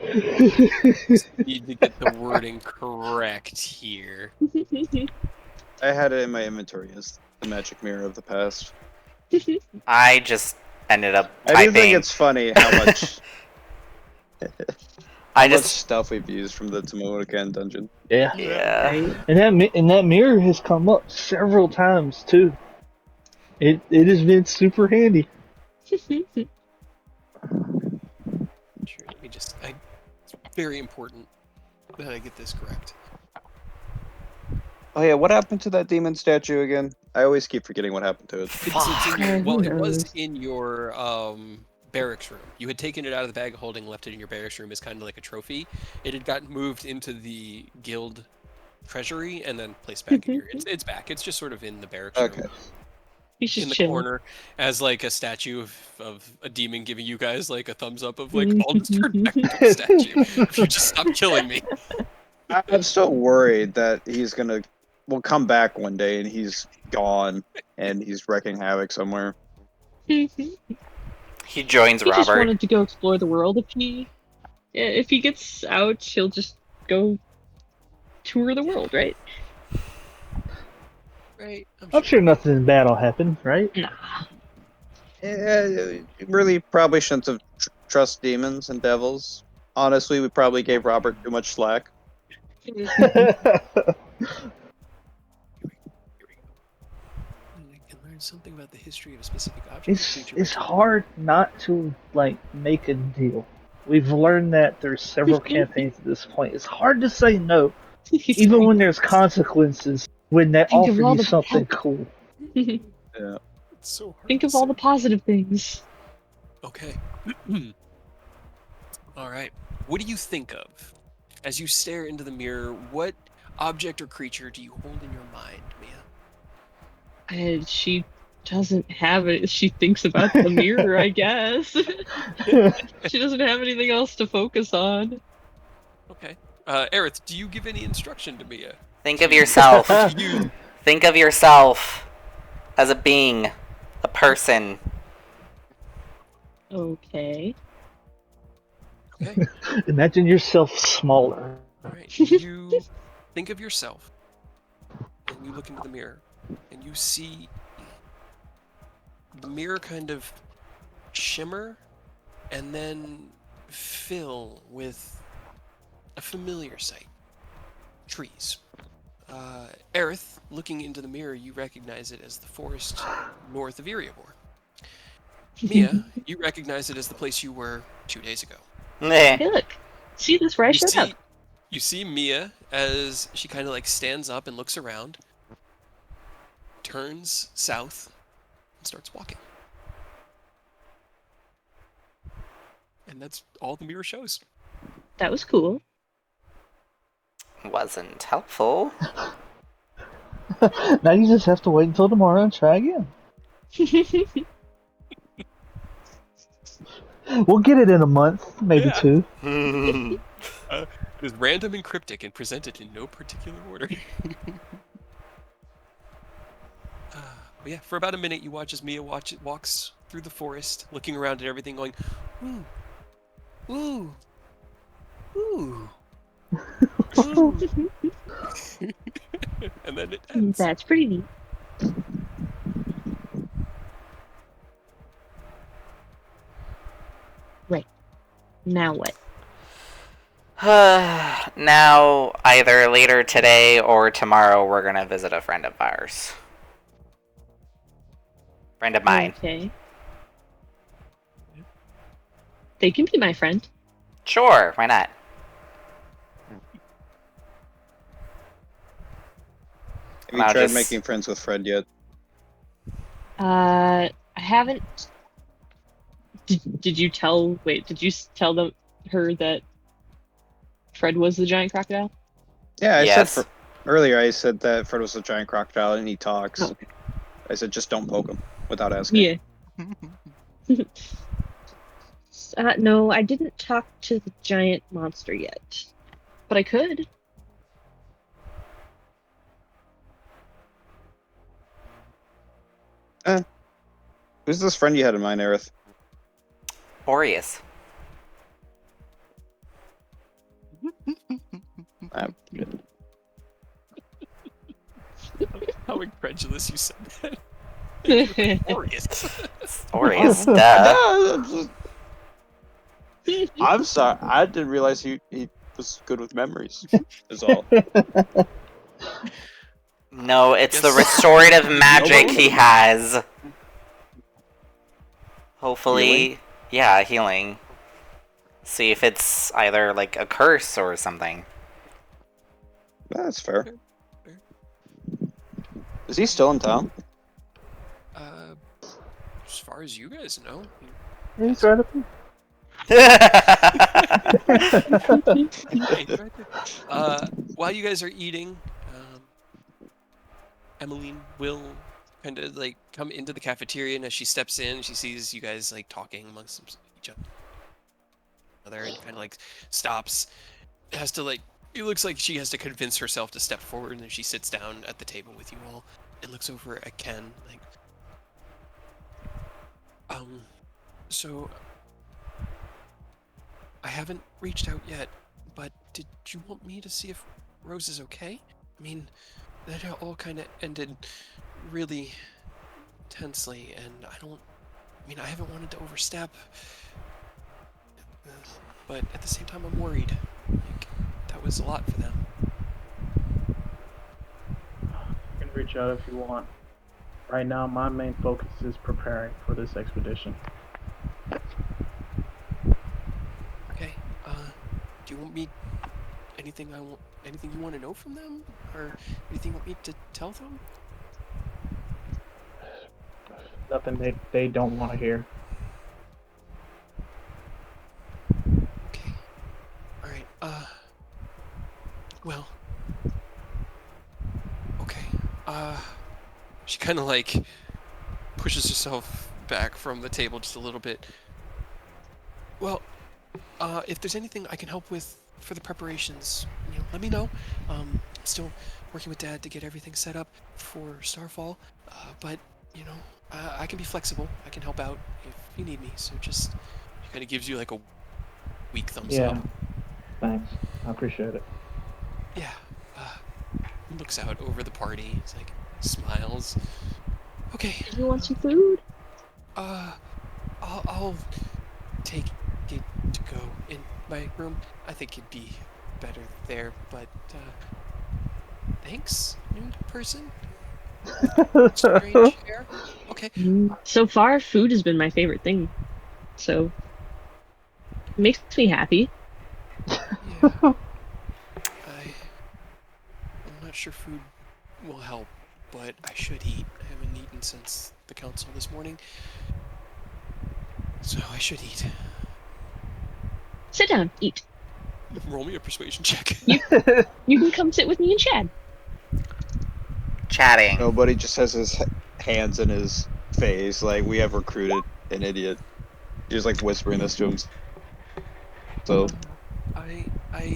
Need to get the wording correct here. I had it in my inventory as the magic mirror of the past. I just ended up I typing. do think it's funny how much I much just stuff we've used from the Tomodakan dungeon. Yeah. yeah. Right? And that mirror has come up several times too. It has been super handy. Sure, let me just. It's very important that I get this correct. Oh yeah, what happened to that demon statue again? I always keep forgetting what happened to it. It's in Fuck. your, Who well, it was knows? in your barracks room. You had taken it out of the bag of holding, left it in your barracks room as kind of like a trophy. It had gotten moved into the guild treasury and then placed back in your. It's back. It's just sort of in the barracks room. Okay. He's just In the chilling. corner as like a statue of a demon giving you guys like a thumbs up of like I'll just turn back into a statue if you just stop killing me. I'm still worried that will come back one day and he's gone and he's wrecking havoc somewhere. He joins He just Robert. wanted to go explore the world. If he gets out, he'll just go tour the world, right? Right. I'm sure nothing bad will happen, right? Nah. Yeah, you really probably shouldn't have trust demons and devils. Honestly, we probably gave Robert too much slack. Here we go. And I can learn something about the history of a specific object. or creature It's by hard not to like make a deal. We've learned that there's several campaigns at this point. It's hard to say no, even when there's consequences. When they Think of offer all you the something cool. Yeah. It's so hard. Think to of all say. the positive things. Okay. All right. What do you think of as you stare into the mirror? What object or creature do you hold in your mind, Mia? And she doesn't have it. She thinks about the mirror, I guess. She doesn't have anything else to focus on. Okay. Aerith, do you give any instruction to Mia? Think of yourself. To use Think of yourself as a being, a person. Okay. Okay. Imagine yourself smaller. All right. You think of yourself, and you look into the mirror, and you see the mirror kind of shimmer and then fill with a familiar sight. Trees. Aerith, looking into the mirror, you recognize it as the forest north of Eriabor. Mia, you recognize it as the place you were 2 days ago. Meh. Hey, look. See this where I showed up. You see Mia as she kind of like stands up and looks around, turns south, and starts walking. And that's all the mirror shows. That was cool. Wasn't helpful. Now you just have to wait until tomorrow and try again. We'll get it in a month, maybe Yeah. 2. It is random and cryptic and presented in no particular order. But yeah, for about a minute, you watch as Mia walks through the forest, looking around at everything, going, ooh, ooh, ooh, ooh. And then it ends. That's pretty neat. Right. Now what? Now, either later today or tomorrow, we're gonna visit a friend of ours. Friend of mine. Okay. They can be my friend. Sure, why not? Have you tried making friends with Fred yet? I haven't. Did you tell? Wait, did you tell her that Fred was the giant crocodile? Yeah, I Yes. said earlier. I said that Fred was a giant crocodile and he talks. Oh. I said just don't poke him without asking. Yeah. No, I didn't talk to the giant monster yet, but I could. Who's this friend you had in mind, Aerith? Aureus. How incredulous you said that. Glorious. Aureus, duh. I'm sorry. I didn't realize he was good with memories. Is all. No, it's the Yes. restorative magic he has. Hopefully, Healing? yeah, healing. See if it's either like a curse or something. That's fair. Fair. Is he still in town? As far as you guys know. He's right up here. While you guys are eating, Emmeline will kind of like come into the cafeteria, and as she steps in, she sees you guys like talking amongst each other, and kind of like stops. Has to like. It looks like she has to convince herself to step forward, and then she sits down at the table with you all and looks over at Ken, like, so I haven't reached out yet, but did you want me to see if Rose is okay? I mean, that all kind of ended really tensely, and I haven't wanted to overstep, but at the same time, I'm worried. Like, that was a lot for them. You can reach out if you want. Right now, my main focus is preparing for this expedition. Okay. Do you want me anything you want to know from them, or anything you want me to tell them? Nothing they don't want to hear. Okay. All right. Well. Okay. She kind of like pushes herself back from the table just a little bit. Well, if there's anything I can help with for the preparations, let me know. I'm still working with Dad to get everything set up for Starfall, but I can be flexible. I can help out if you need me. So just she kind of gives you like a weak thumbs up. Thanks. I appreciate it. Yeah. Looks out over the party. It's like smiles. Okay. You want some food? I'll take get to go in my room. I think it'd be better there, but thanks, new person. Strange hair. Okay. So far, food has been my favorite thing. So it makes me happy. Yeah. I'm not sure food will help, but I should eat. I haven't eaten since the council this morning, so I should eat. Sit down, eat. Roll me a persuasion check. You can come sit with me and Chad. Chatting. Nobody just has his hands in his face, like we have recruited an idiot. He's like whispering this to him. So I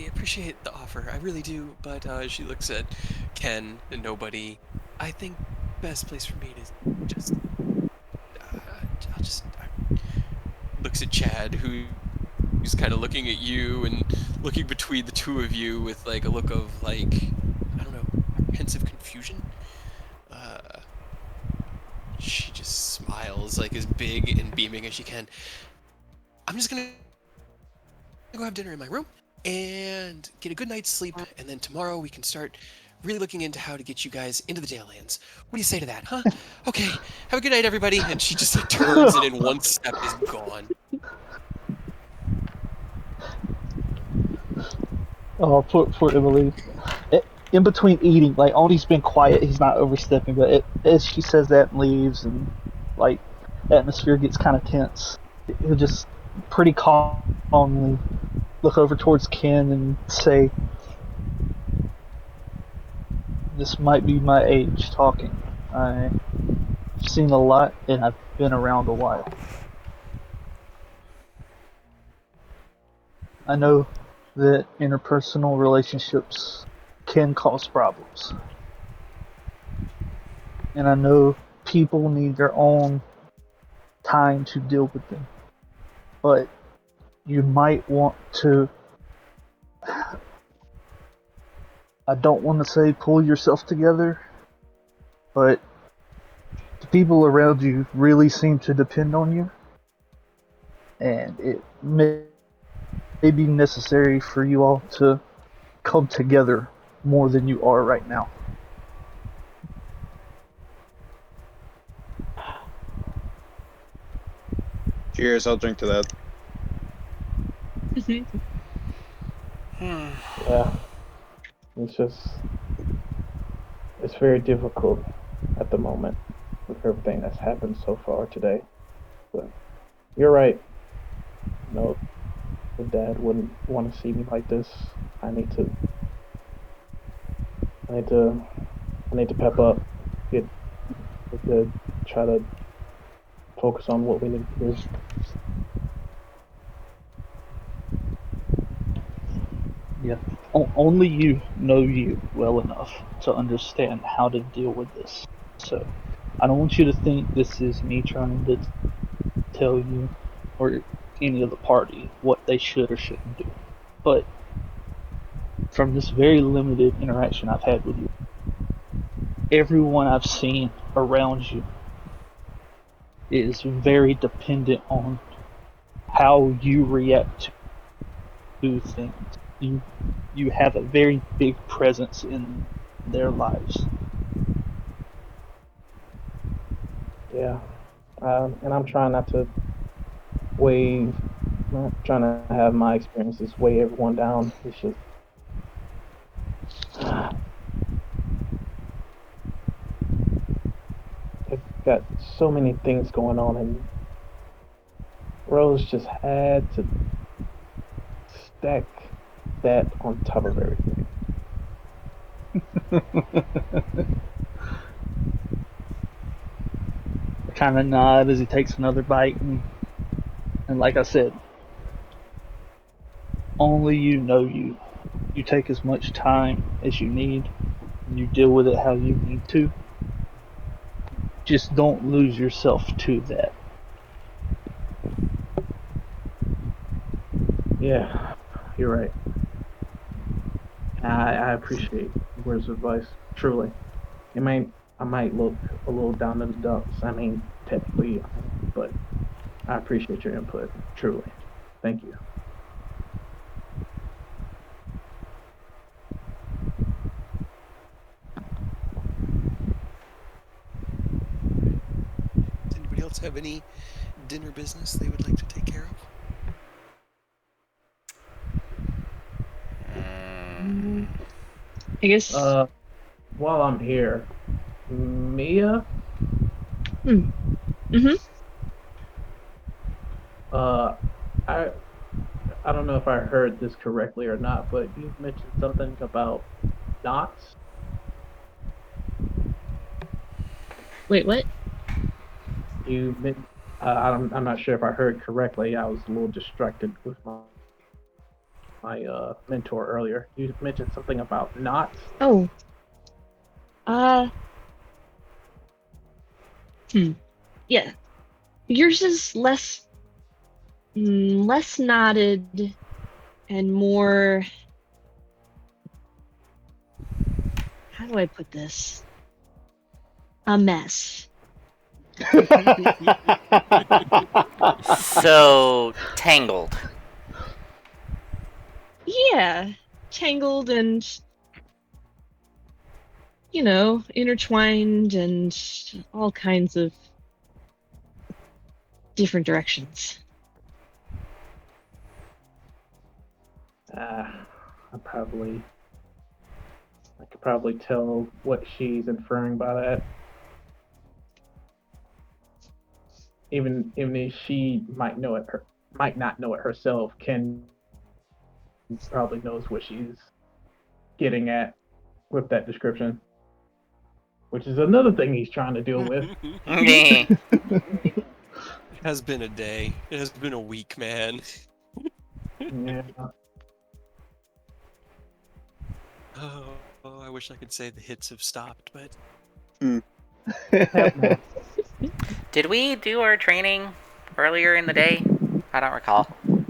appreciate the offer, I really do, but she looks at Ken and nobody. I think best place for me to just I'll just looks at Chad, who's kind of looking at you and looking between the two of you with like a look of like, I don't know, apprehensive confusion. She just smiles like as big and beaming as she can. I'm just gonna go have dinner in my room and get a good night's sleep, and then tomorrow we can start really looking into how to get you guys into the Dalelands. What do you say to that, huh? Okay, have a good night, everybody. And she just like turns and in one step is gone. Oh, poor Emily. In between eating, likeOni's been quiet. He's not overstepping, but as she says that and leaves, and like atmosphere gets kind of tense, he'll just pretty calmly look over towards Ken and say, "This might be my age talking. I've seen a lot, and I've been around a while. I know that interpersonal relationships can cause problems. And I know people need their own time to deal with them. But you might want to, I don't want to say pull yourself together, but the people around you really seem to depend on you. And it may be necessary for you all to come together more than you are right now." cheers, I'll drink to that. Yeah, it's very difficult at the moment with everything that's happened so far today. But you're right. No, the dad wouldn't want to see me like this. I need to, I need to, I need to pep up. Get to try to focus on what we need to do. Yeah. Only you know you well enough to understand how to deal with this. So, I don't want you to think this is me trying to tell you or any of the party what they should or shouldn't do. But from this very limited interaction I've had with you, everyone I've seen around you is very dependent on how you react to things. You have a very big presence in their lives. Yeah, and I'm trying not to weigh, not trying to have my experiences weigh everyone down. It's just I've got so many things going on, and Rose just had to stack that on top of everything. I kind of nod as he takes another bite, and like I said, only you know you. You take as much time as you need, and you deal with it how you need to. Just don't lose yourself to that. Yeah, you're right. I appreciate words of advice. Truly, I might look a little down in the dumps. I mean, technically, but I appreciate your input. Truly. Thank you. Does anybody else have any dinner business they would like to take care of? I guess. While I'm here, Mia. Mm-hmm. I don't know if I heard this correctly or not, but you mentioned something about knots. Wait, what? You meant, I'm not sure if I heard correctly. I was a little distracted with my mentor earlier. You mentioned something about knots. Oh. Yeah. Yours is less knotted and more. How do I put this? A mess. So tangled. Yeah, tangled and intertwined and all kinds of different directions. I could probably tell what she's inferring by that. Even if she might not know it herself, Ken probably knows what she's getting at with that description, which is another thing he's trying to deal with. It has been a day. It has been a week, man. Yeah. Oh, I wish I could say the hits have stopped, but Did we do our training earlier in the day? I don't recall. no,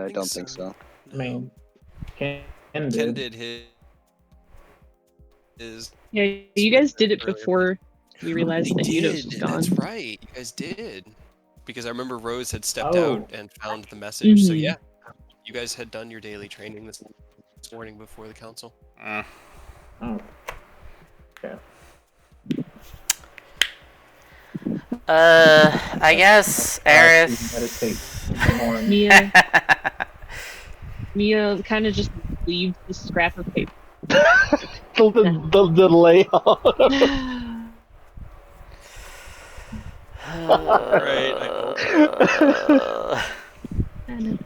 I don't think so. I mean, Ken Ken did. did his. Yeah, you guys did it earlier. before we realized that Unos was gone. That's right. You guys did. Because I remember Rose had stepped Oh. out and found the message. So Mhm. yeah, you guys had done your daily training this morning before the council. Mm. Oh. Okay. I guess Meditate Aerith. in the morning. Mia kind of just leaves the scrap of paper. the layout. Right, I know.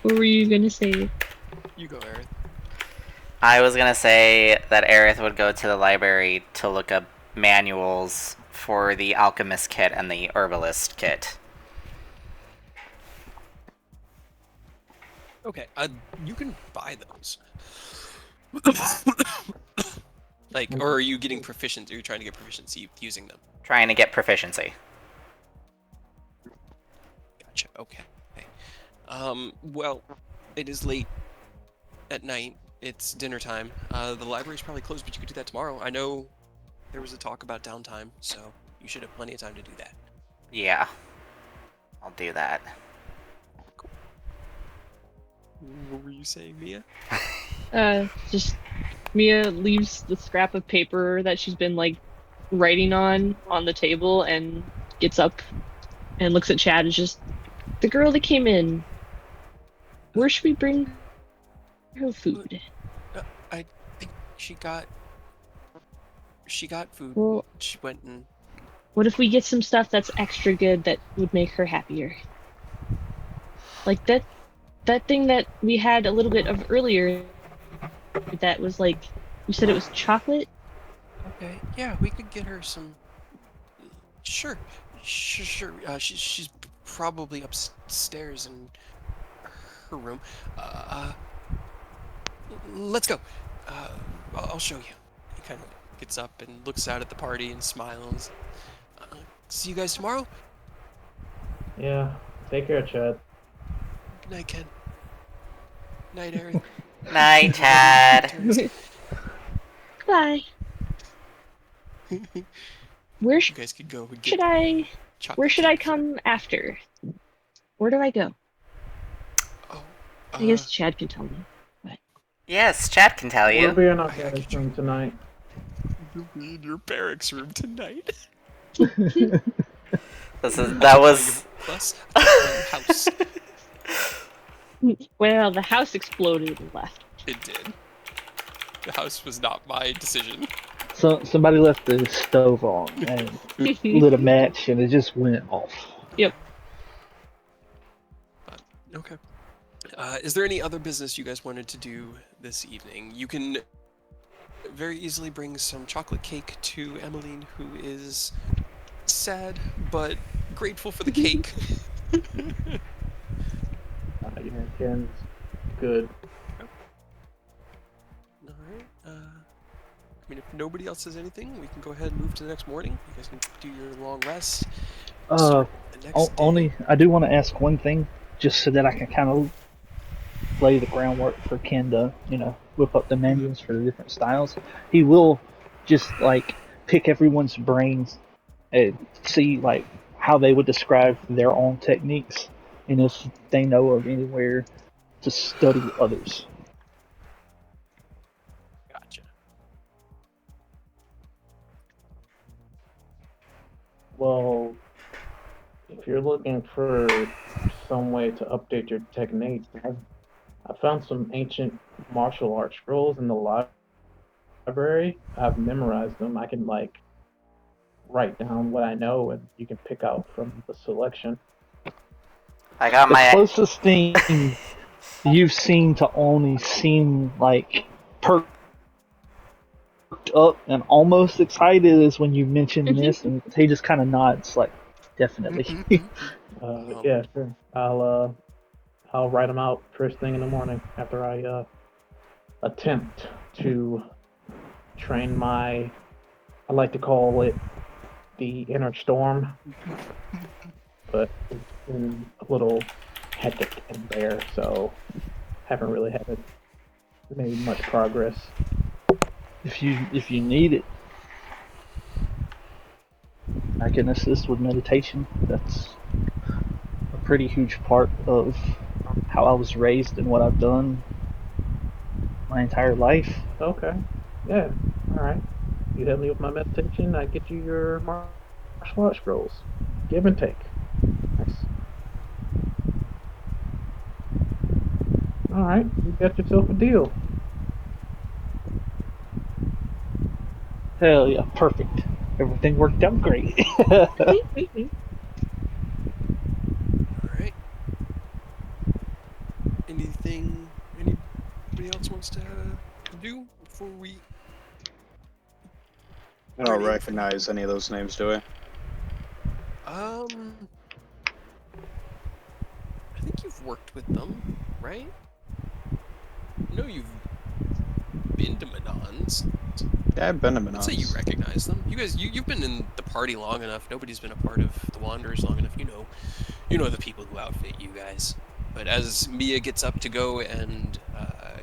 What were you gonna say? You go, Aerith. I was gonna say that Aerith would go to the library to look up manuals for the alchemist kit and the herbalist kit. Okay, you can buy those. Or are you getting proficient? Are you trying to get proficiency using them? Trying to get proficiency. Gotcha. Okay. Well, it is late at night. It's dinner time. The library's probably closed, but you could do that tomorrow. I know there was a talk about downtime, so you should have plenty of time to do that. Yeah. I'll do that. Cool. What were you saying, Mia? Just Mia leaves the scrap of paper that she's been writing on the table and gets up and looks at Chad and just, the girl that came in, where should we bring her food? I think she got food. Well, She went and what if we get some stuff that's extra good that would make her happier? Like that thing that we had a little bit of earlier that was you said it was chocolate? okay, yeah, we could get her some. Sure. She's probably upstairs in her room. Let's go. I'll show you. He kind of gets up and looks out at the party and smiles. See you guys tomorrow. Yeah. Take care, Chad. Night, Ken. Night, Aerith. Night, Chad. Bye. Where You guys could go and should get I? chocolate Where should I cake for- come after? Where do I go? Oh, I guess Chad can tell me. But Yes, chat can tell We'll you. be in our I barracks get you. room tonight. You'll be in your barracks room tonight. That was. Plus, your house. well, the house exploded and left. It did. The house was not my decision. So somebody left the stove on and lit a match, and it just went off. Yep. Okay. Is there any other business you guys wanted to do this evening? You can very easily bring some chocolate cake to Emmeline, who is sad but grateful for the cake. Yeah, Ken's good. All right. I mean, if nobody else says anything, we can go ahead and move to the next morning. You guys can do your long rest. Start the next day. Only I do want to ask one thing, just so that I can kind of lay the groundwork for Ken to, whip up the manuals for the different styles. He will just like pick everyone's brains and see like how they would describe their own techniques, and if they know of anywhere to study others. Gotcha. Well, if you're looking for some way to update your techniques, I found some ancient martial arts scrolls in the library. I've memorized them. I can like write down what I know, and you can pick out from the selection. I got The my. closest thing you've seen to Oni seem like perked up and almost excited is when you mention this, and he just kind of nods, like, definitely. Yeah, sure. I'll write them out first thing in the morning after I attempt to train my. I like to call it the inner storm, but it's been a little hectic in there, so haven't really had made much progress. If you need it, I can assist with meditation. That's a pretty huge part of how I was raised and what I've done my entire life. Okay, yeah, all right. You help me with my meditation, I get you your martial arts scrolls. Give and take. Nice. All right, you got yourself a deal. Hell yeah, perfect. Everything worked out great. All right. Anything anybody else wants to do before we? I don't recognize any of those names, do I? I think you've worked with them, right? No, you've been to Manon's. Yeah, I've been to I'd say you Manon's. recognize them. You guys, you've been in the party long enough. Nobody's been a part of the Wanderers long enough. You know the people who outfit you guys. But as Mia gets up to go and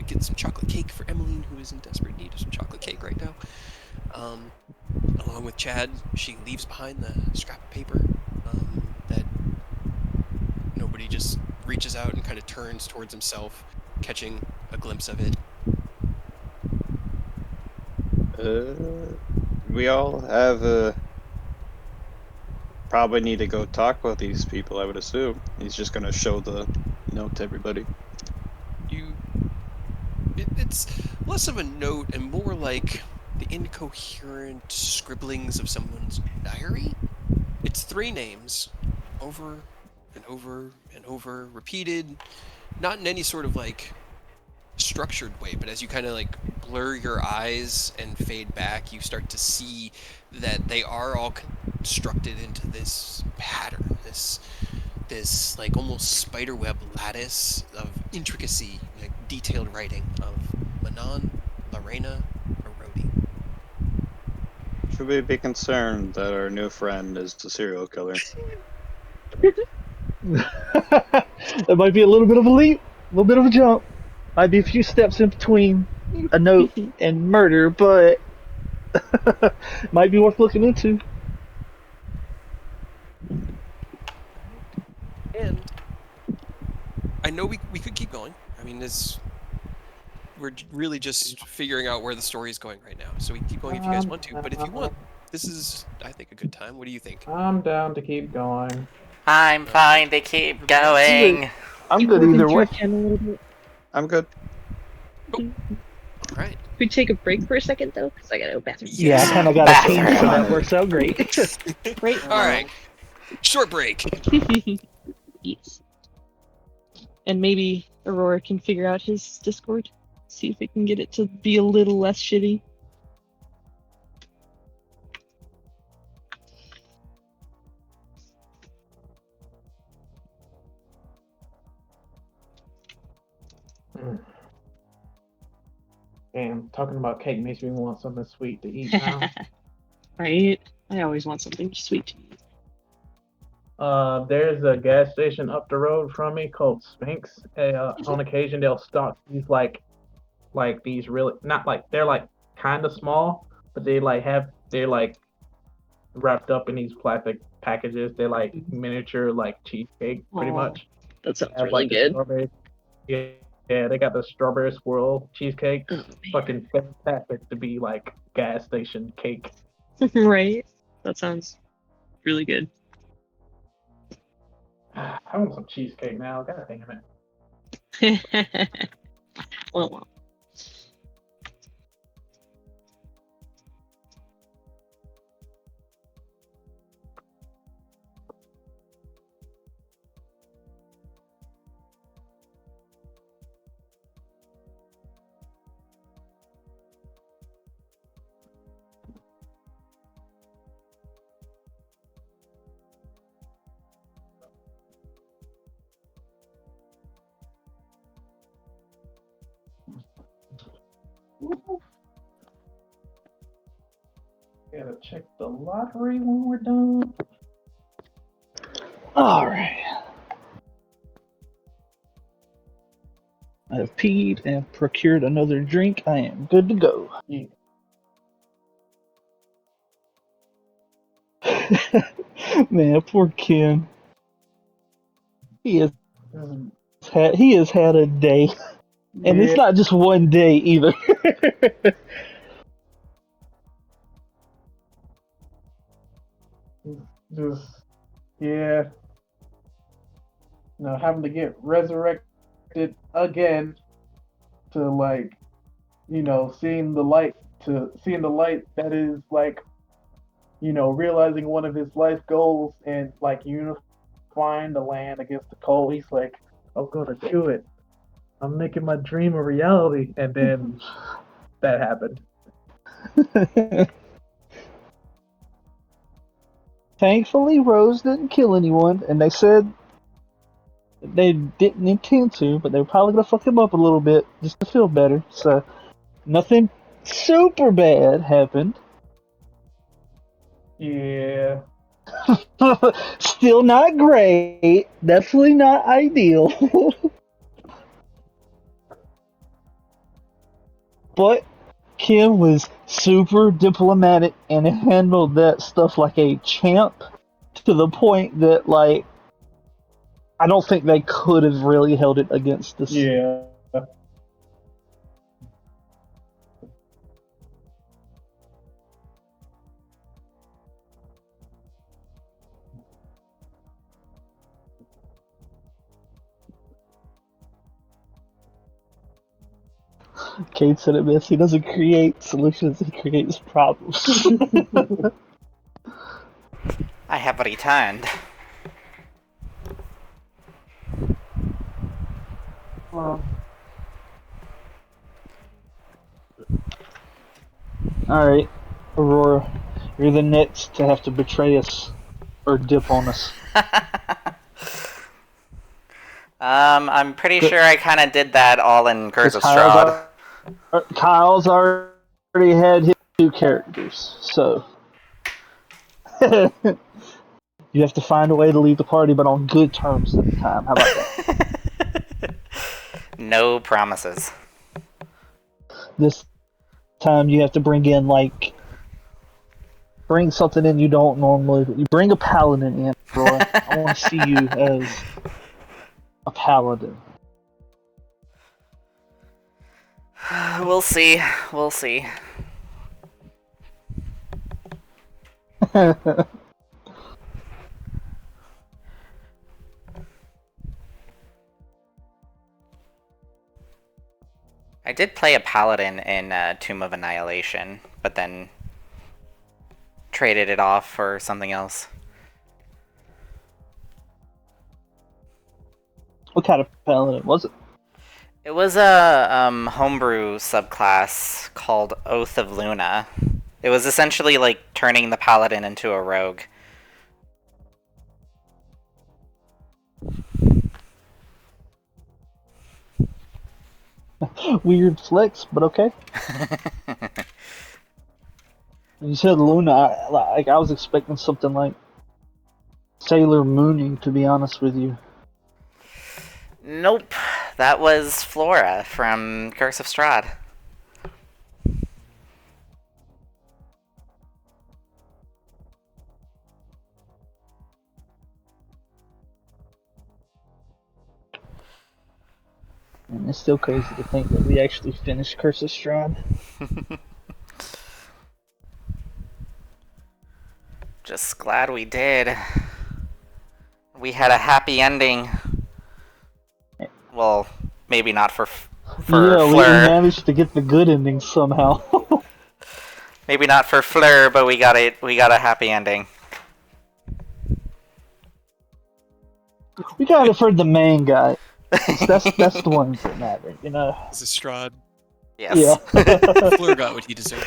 get some chocolate cake for Emmeline, who is in desperate need of some chocolate cake right now, along with Chad, she leaves behind the scrap of paper that nobody just reaches out and kind of turns towards himself, catching a glimpse of it. We all have probably need to go talk with these people, I would assume. He's just gonna show the note to everybody. It's less of a note and more like the incoherent scribblings of someone's diary. It's 3 names, over and over and over, repeated, not in any sort of like structured way, but as you kind of like blur your eyes and fade back, you start to see that they are all constructed into this pattern, this like almost spiderweb lattice of intricacy, like detailed writing of Manon, Lorena, Arodi. Should we be concerned that our new friend is the serial killer? That might be a little bit of a leap, a little bit of a jump. Might be a few steps in between a note and murder, but might be worth looking into. I know we could keep going. I mean, we're really just figuring out where the story is going right now. So we can keep going if you guys want to. But if you want, this is, I think, a good time. What do you think? I'm down to keep going. I'm fine to keep going. I'm good either way. A little bit. I'm good. All right. Could we take a break for a second though? Because I gotta go bathroom. Yeah, I kind of got a pee, so that works out great. Right. All right. Short break. Yes. And maybe Aurora can figure out his Discord. See if we can get it to be a little less shitty. Damn, talking about cake makes me want something sweet to eat now. Right? I always want something sweet to eat. There's a gas station up the road from me called Sphinx. On occasion, they'll stock these like these really not like they're like kind of small, but they're like wrapped up in these plastic packages. They're like miniature like cheesecake, pretty Aw, much. That sounds Have, really like, the good. strawberry. Yeah, they got the strawberry swirl cheesecake. Oh, Fucking fantastic to be like gas station cake. man. Right? That sounds really good. I want some cheesecake now. God damn it. well. Gotta check the lottery when we're done. Alright. I have peed and procured another drink. I am good to go. Yeah. Man, poor Ken. He has Mm, had a day. And it's not just one day either. Just yeah. No, having to get resurrected again to like, seeing the light that is like, realizing one of his life goals and like unifying the land against the cold. He's like, I'm gonna do it. I'm making my dream a reality, and then that happened. Thankfully, Rose didn't kill anyone, and they said they didn't intend to, but they were probably gonna fuck him up a little bit just to feel better. So nothing super bad happened. Yeah. Still not great. Definitely not ideal. But Kim was super diplomatic and handled that stuff like a champ to the point that, like, I don't think they could have really held it against us. Yeah. Kate said it best. He doesn't create solutions, he creates problems. I have returned. Alright, Aurora, you're the next to have to betray us or dip on us. I'm pretty sure I kind of did that all in Curse of Strahd. Kyle's already had his 2 characters, so you have to find a way to leave the party, but on good terms this time. How about that? No promises. This time you have to bring something in you don't normally. You bring a paladin in, bro. I want to see you as a paladin. We'll see. We'll see. I did play a paladin in Tomb of Annihilation, but then traded it off for something else. What kind of paladin was it? It was a homebrew subclass called Oath of Luna. It was essentially like turning the paladin into a rogue. Weird flex, but okay. You said Luna, I was expecting something like Sailor Moony, to be honest with you. Nope, that was Flora from Curse of Strahd. And it's still crazy to think that we actually finished Curse of Strahd. Just glad we did. We had a happy ending. Well, maybe not for Yeah, we Fleur. managed to get the good ending somehow. Maybe not for Fleur, but we got it. We got a happy ending. We got it for the main guy. That's the ones that matter, you know. This is Strahd. Yes. Yeah. Fleur got what he deserved.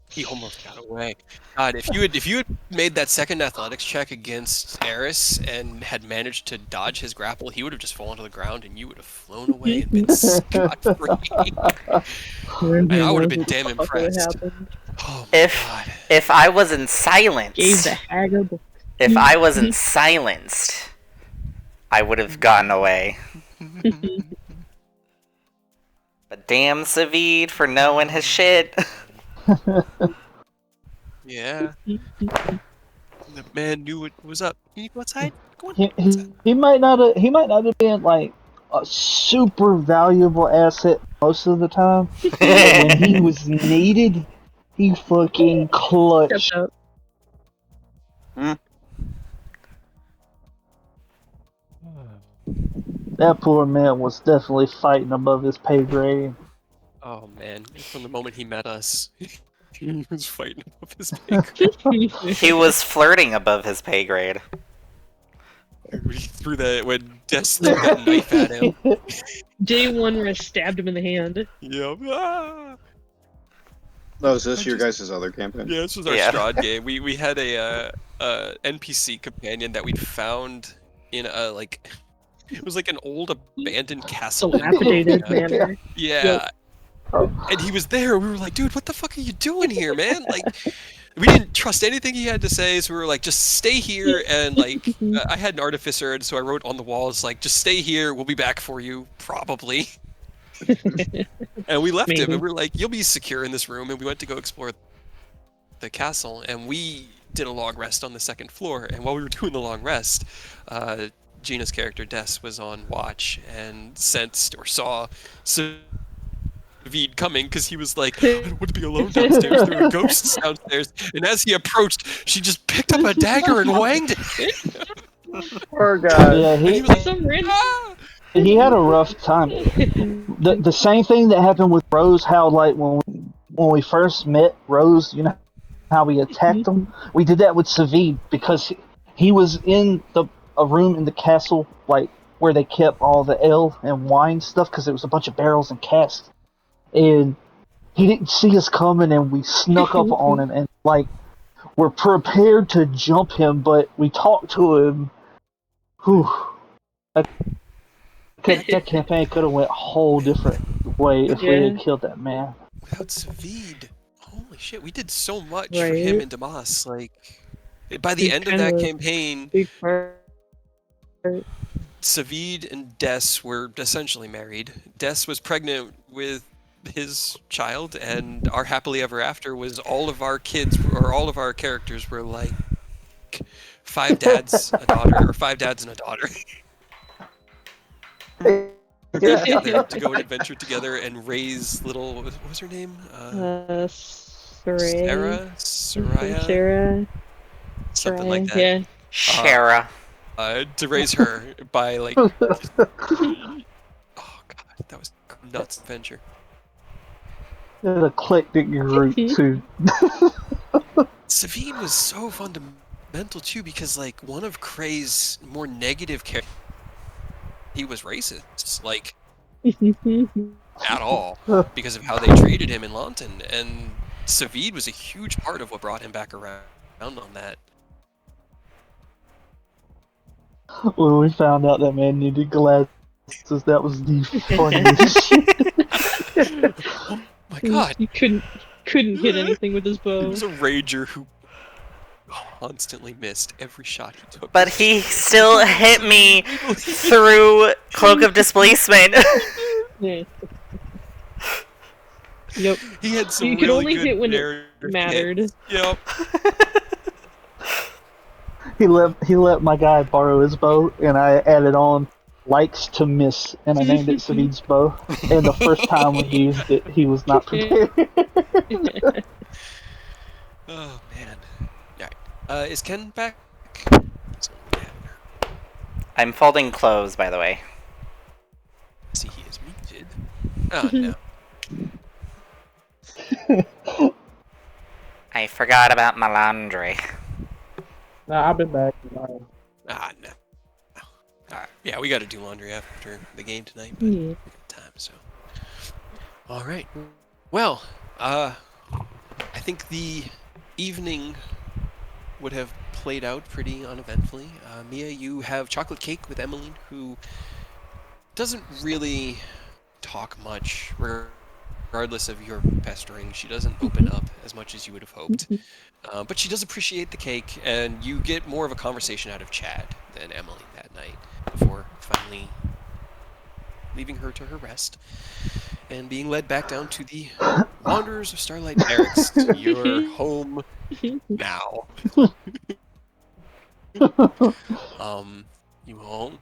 He almost got away. God, if you had made that second athletics check against Eris and had managed to dodge his grapple, he would have just fallen to the ground and you would have flown away and been scot-free. And I would have been damn impressed. Oh my God. If I wasn't silenced, Gave the hag a book. if I wasn't silenced, I would have gotten away. But damn Savid for knowing his shit. Yeah. The man knew what was up. Can you go outside? Go on. He might not have been like a super valuable asset most of the time. But when he was needed, he fucking clutched. Stepped up. That poor man was definitely fighting above his pay grade. Oh man, from the moment he met us, he was fighting above his pay grade. He was flirting above his pay grade. We threw that when Des threw that knife at him. Day one where I stabbed him in the hand. Yep. Ah! Oh, is this your guys' other campaign? Yeah, this was our Strahd game. We had a NPC companion that we'd found in a like. It was like an old abandoned castle. Dilapidated manor. Yeah. And he was there. We were like, dude, what the fuck are you doing here, man? Like, we didn't trust anything he had to say, so we were like, just stay here. And like, I had an artificer, and so I wrote on the walls like, just stay here. We'll be back for you, probably. And we left him, and we were like, you'll be secure in this room. And we went to go explore the castle, and we did a long rest on the second floor. And while we were doing the long rest, Gina's character Des was on watch and sensed or saw Savid coming because he was like, I don't want to be alone downstairs. There are ghosts downstairs. And as he approached, she just picked up a dagger and wanged it. Poor guy. Yeah, And he was like, Some random. ah! he had a rough time. The same thing that happened with Rose, how like when we first met Rose, you know how we attacked him? We did that with Savid because he was in a room in the castle, like where they kept all the ale and wine stuff, because there was a bunch of barrels and casks. And he didn't see us coming, and we snuck up on him, and like we're prepared to jump him, but we talked to him. Whew. That campaign could have went a whole different way if we had killed that man. Without Savid, holy shit, we did so much for him and Damas. Like, by the end of that campaign, Savid and Des were essentially married. Des was pregnant with his child, and our happily ever after was all of our kids, or all of our characters were like 5 dads, a daughter, or 5 dads and a daughter. Yeah. to go on adventure together and raise little. What was her name? Saray. Soraya, something like that. Yeah. Shara. To raise her by like. Oh god, that was a nuts adventure. An eclectic group too. Savine was so fundamental too because like one of Kray's more negative characters, he was racist, like at all, because of how they treated him in Lawton, and Savine was a huge part of what brought him back around on that. When we found out that man needed glasses, that was the funniest shit. Oh my god, He couldn't hit anything with his he bow. was a rager who constantly missed every shot he took. But he still hit me through Cloak of Displacement. Yeah. Yep. He had some You really could only good hit when it narrative mattered. hits. Yep. He let my guy borrow his bow, and I added on likes to miss, and I named it Savid's bow. And the first time we used it, he was not prepared. Oh man. Alright. Is Ken back? I'm folding clothes, by the way. See, he is muted. Oh no. I forgot about my laundry. No, I've been back. Ah no. Alright. Yeah, we gotta do laundry after the game tonight, but Yeah. we got time, so. Alright. Well, I think the evening would have played out pretty uneventfully. Mia, you have chocolate cake with Emmeline, who doesn't really talk much, regardless of your pestering. She doesn't open up as much as you would have hoped. But she does appreciate the cake, and you get more of a conversation out of Chad than Emily that night, before finally leaving her to her rest and being led back down to the Wanderers of Starlight Barracks, your home now. You all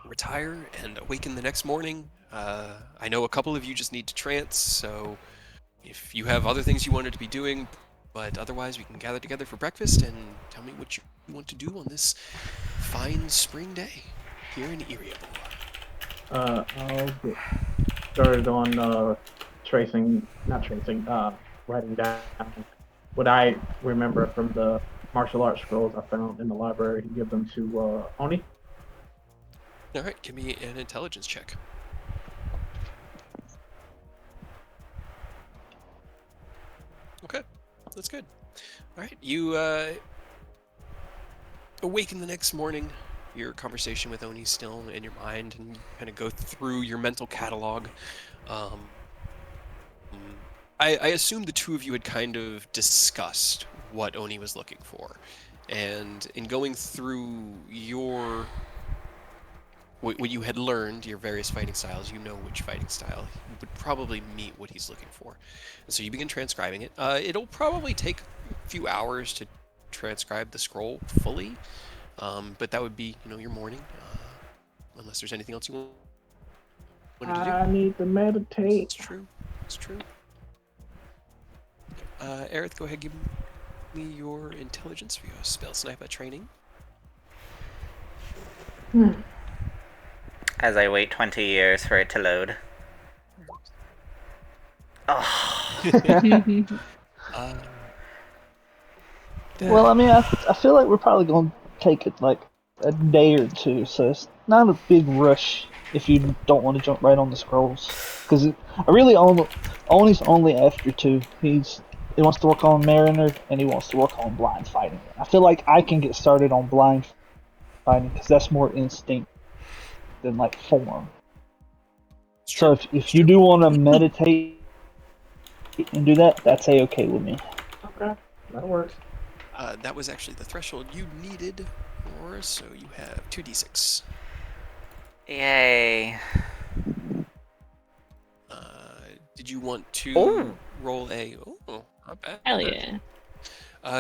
retire and awaken the next morning. I know a couple of you just need to trance, so if you have other things you wanted to be doing, but otherwise we can gather together for breakfast and tell me what you want to do on this fine spring day here in Eriable. I'll get started on writing down what I remember from the martial arts scrolls I found in the library to give them to Oni. Alright, give me an intelligence check. Okay, that's good. Alright, you awaken the next morning. Your conversation with Oni still in your mind, and you kind of go through your mental catalog. I assume the two of you had kind of discussed what Oni was looking for, and in going through what you had learned, your various fighting styles, you know which fighting style would probably meet what he's looking for. And so you begin transcribing it. It'll probably take a few hours to transcribe the scroll fully, but that would be, your morning, unless there's anything else you wanted to do. I need to meditate. It's true. It's true. Aerith, go ahead, give me your intelligence for your spell sniper training. As I wait 20 years for it to load. Oh. Well, I mean, I feel like we're probably going to take it like a day or two, so it's not a big rush if you don't want to jump right on the scrolls. Because I really Oni's only after two. He wants to work on Mariner, and he wants to work on blind fighting. I feel like I can get started on blind fighting because that's more instinct than like form. So if you do want to meditate and do that, that's okay with me. Okay, that works. That was actually the threshold you needed for, so you have 2d6. Yay. Did you want to roll a... Oh, not bad. Hell yeah.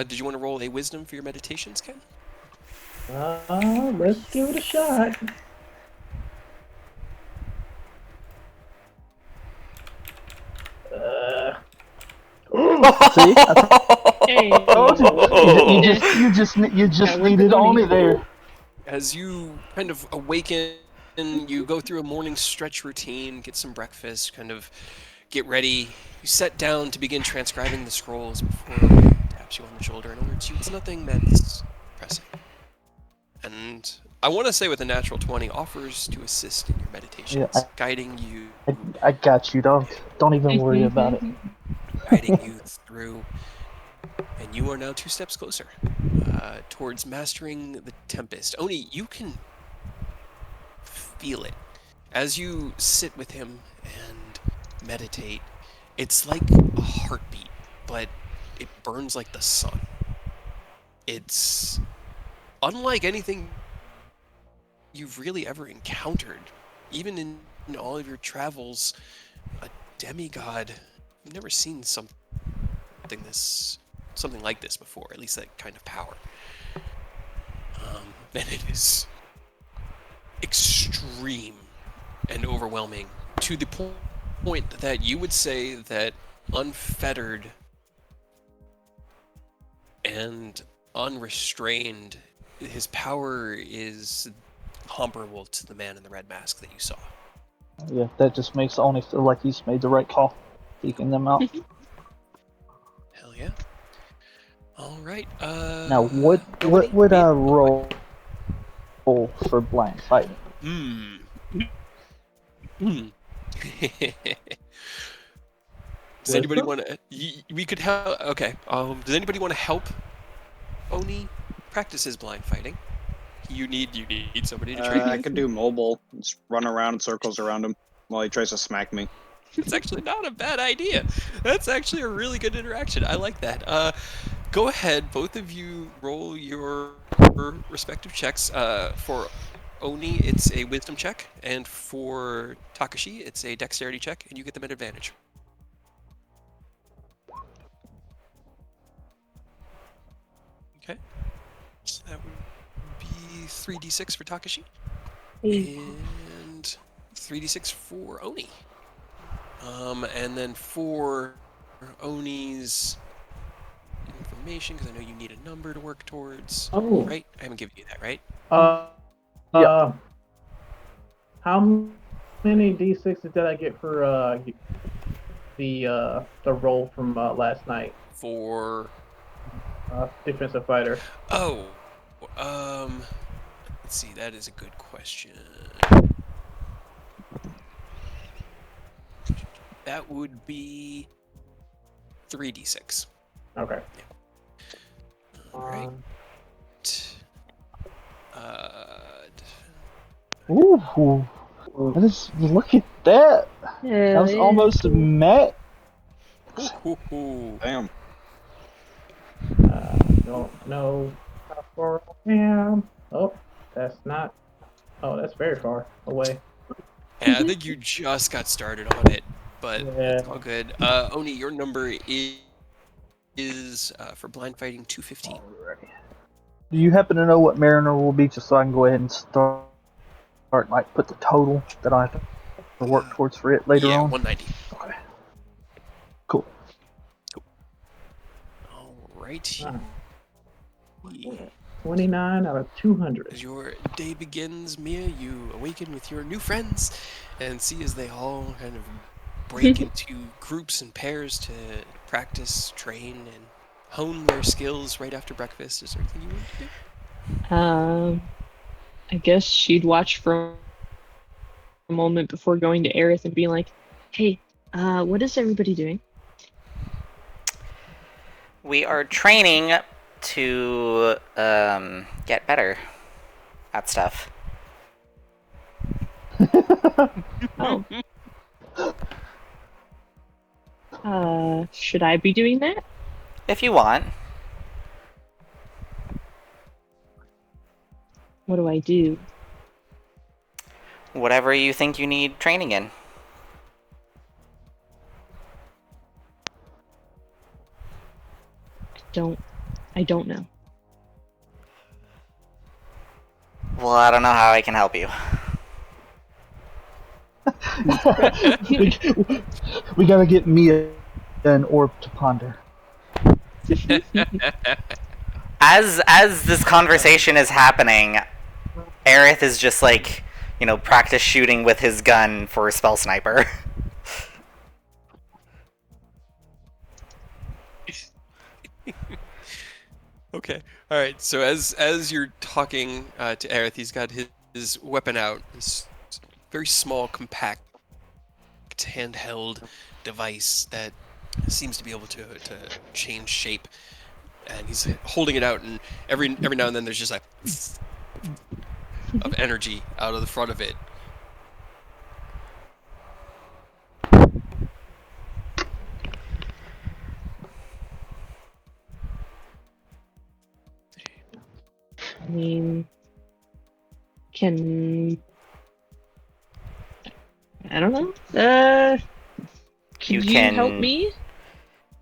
Did you want to roll a wisdom for your meditations, Ken? Let's give it a shot. See, Hey. told you you just Gotta work needed with Oni. Oni there. As you kind of awaken, you go through a morning stretch routine, get some breakfast, kind of get ready. You sit down to begin transcribing the scrolls before he taps you on the shoulder and alerts you it's nothing that's pressing. And I want to say with a natural 20, offers to assist in your meditations, Yeah, guiding you, I got you, dog. Don't even worry about it. guiding you through. And you are now 2 steps closer towards mastering the Tempest. Oni, you can feel it. As you sit with him and meditate, it's like a heartbeat, but it burns like the sun. It's unlike anything you've really ever encountered. Even in all of your travels, a demigod, you've never seen something like this before, at least that kind of power. And it is extreme and overwhelming to the point that you would say that unfettered and unrestrained, his power is comparable to the man in the red mask that you saw. Yeah, that just makes Oni feel like he's made the right call, taking them out. Hell yeah. All right. Now, what would I roll for blind fighting? Does anybody want to? We could help. Okay. Does anybody want to help Oni practice his blind fighting? You need somebody to train. I could do mobile. Just run around in circles around him while he tries to smack me. That's actually not a bad idea. That's actually a really good interaction. I like that. Go ahead, both of you roll your respective checks. For Oni, it's a wisdom check, and for Takashi, it's a dexterity check, and you get them at advantage. Okay. So that would be 3d6 for Takashi, and 3d6 for Oni. And then for Oni's information, because I know you need a number to work towards. Oh. Right? I haven't given you that, right? Yeah. How many d6s did I get for the roll from last night? For Defensive fighter. oh, let's see. That is a good question. That would be 3d6. Okay. All right. Ooh, look at that. That was almost a met. Damn. Don't know how far I am. Oh, that's not. Oh, that's very far away. Yeah, I think you just got started on it, but Yeah. it's all good. Oni, your number is for blind fighting 215. Alrighty. Do you happen to know what Mariner will be, just so I can go ahead and start like put the total that I have to work towards for it later on? 190. Okay. Cool. All right. 29 out of 200. As your day begins, Mia, you awaken with your new friends and see as they all kind of break into groups and pairs to practice, train, and hone their skills right after breakfast. Is there anything you want to do? I guess she'd watch for a moment before going to Aerith and being like, hey, what is everybody doing? We are training to get better at stuff. Oh. Should I be doing that? If you want. What do I do? Whatever you think you need training in. I don't know. Well, I don't know how I can help you. we gotta get Mia an orb to ponder. As this conversation is happening, Aerith is just like, practice shooting with his gun for spell sniper. Okay. All right. So as you're talking to Aerith, he's got his weapon out. This very small, compact, handheld device that seems to be able to change shape, and he's holding it out. And every now and then, there's just like of energy out of the front of it. I mean, I don't know. Can you help me?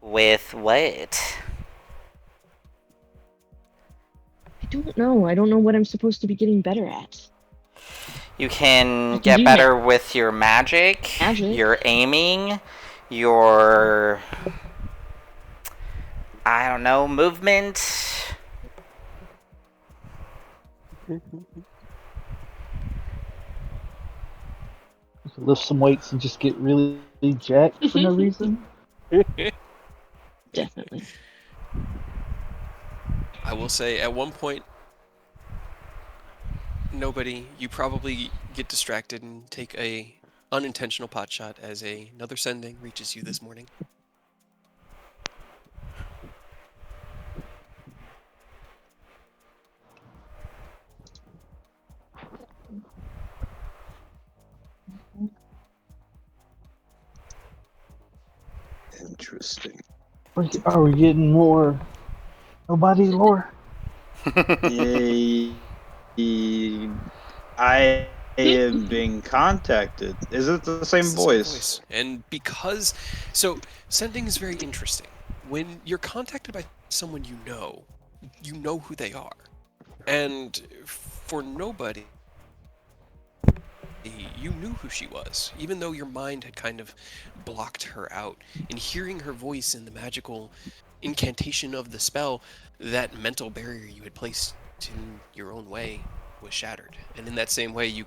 With what? I don't know. I don't know what I'm supposed to be getting better at. You can get better with your magic, your aiming, your, I don't know, movement. Lift some weights and just get really jacked for no reason. Definitely. I will say, at one point, you probably get distracted and take a unintentional pot shot as another sending reaches you this morning. Interesting. Are we getting more nobody lore? I am being contacted. Is it the same voice? And sending is very interesting. When you're contacted by someone you know who they are. And for nobody, you knew who she was, even though your mind had kind of blocked her out. In hearing her voice in the magical incantation of the spell, that mental barrier you had placed in your own way was shattered. And in that same way, you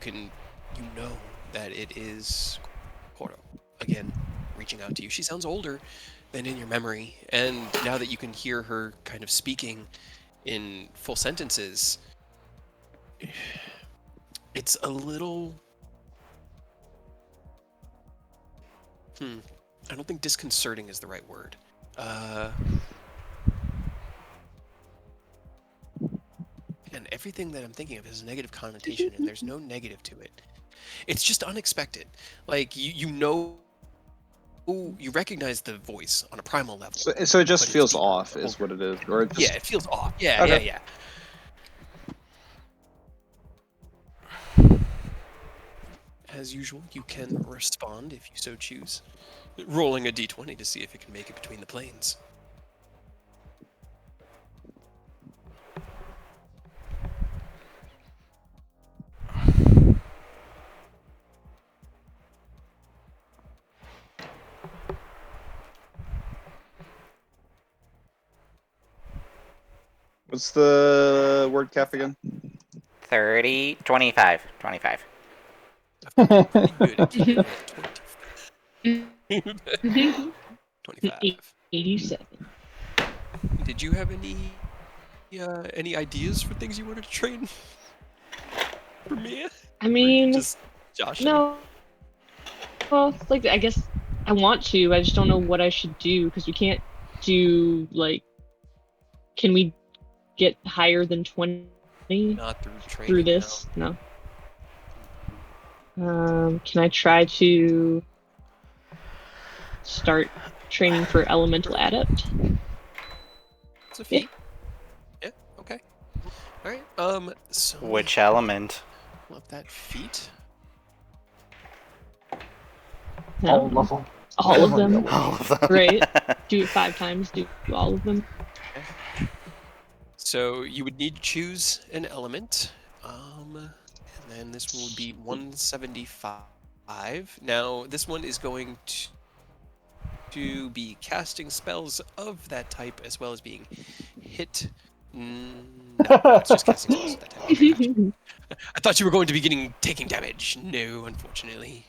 know that it is Koro, again, reaching out to you. She sounds older than in your memory, and now that you can hear her kind of speaking in full sentences, it's a little... I don't think disconcerting is the right word. And everything that I'm thinking of has a negative connotation, and there's no negative to it. It's just unexpected. Like, you recognize the voice on a primal level. So it just feels off, is what it is. Or it just... Yeah, it feels off. Yeah. As usual, you can respond if you so choose. Rolling a d20 to see if it can make it between the planes. What's the word cap again? 30, 25. 25. Pretty good. 25. 87. Did you have any ideas for things you wanted to train for me? I mean, just Josh. No. Well, like, I guess I want to. I just don't know what I should do, because we can't do, like, can we get higher than 20? Not through training. Through this? No. Can I try to start training for elemental adept? It's a feat. Yeah. Okay. All right. So which element? Love that feat. All of them. All of them. All of them. Right. Do it 5 times. Do all of them. Okay. So you would need to choose an element. And then this one would be 175. Now this one is going to be casting spells of that type as well as being hit. No, it's just casting spells of that type. Okay, gotcha. I thought you were going to be taking damage. No, unfortunately.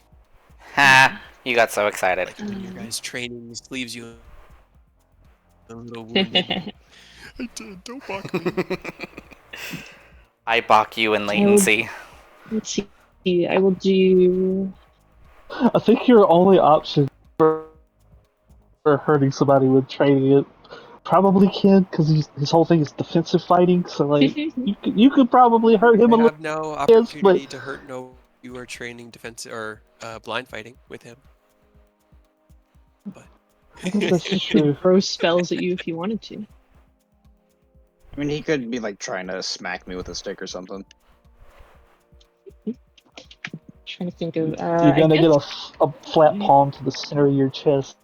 Ha! You got so excited. Like when your guys' training leaves you a little wounded. Don't balk me. I balk you in latency. Let's see. I will do. I think your only option for hurting somebody with training it probably Ken, because his whole thing is defensive fighting. So like you could probably hurt him a I little. have no Yes, opportunity but to hurt no. You are training defense or blind fighting with him. But I think that's true. Throw spells at you if you wanted to. I mean, he could be like trying to smack me with a stick or something. Trying to think of. You're I gonna guess... get a flat palm to the center of your chest.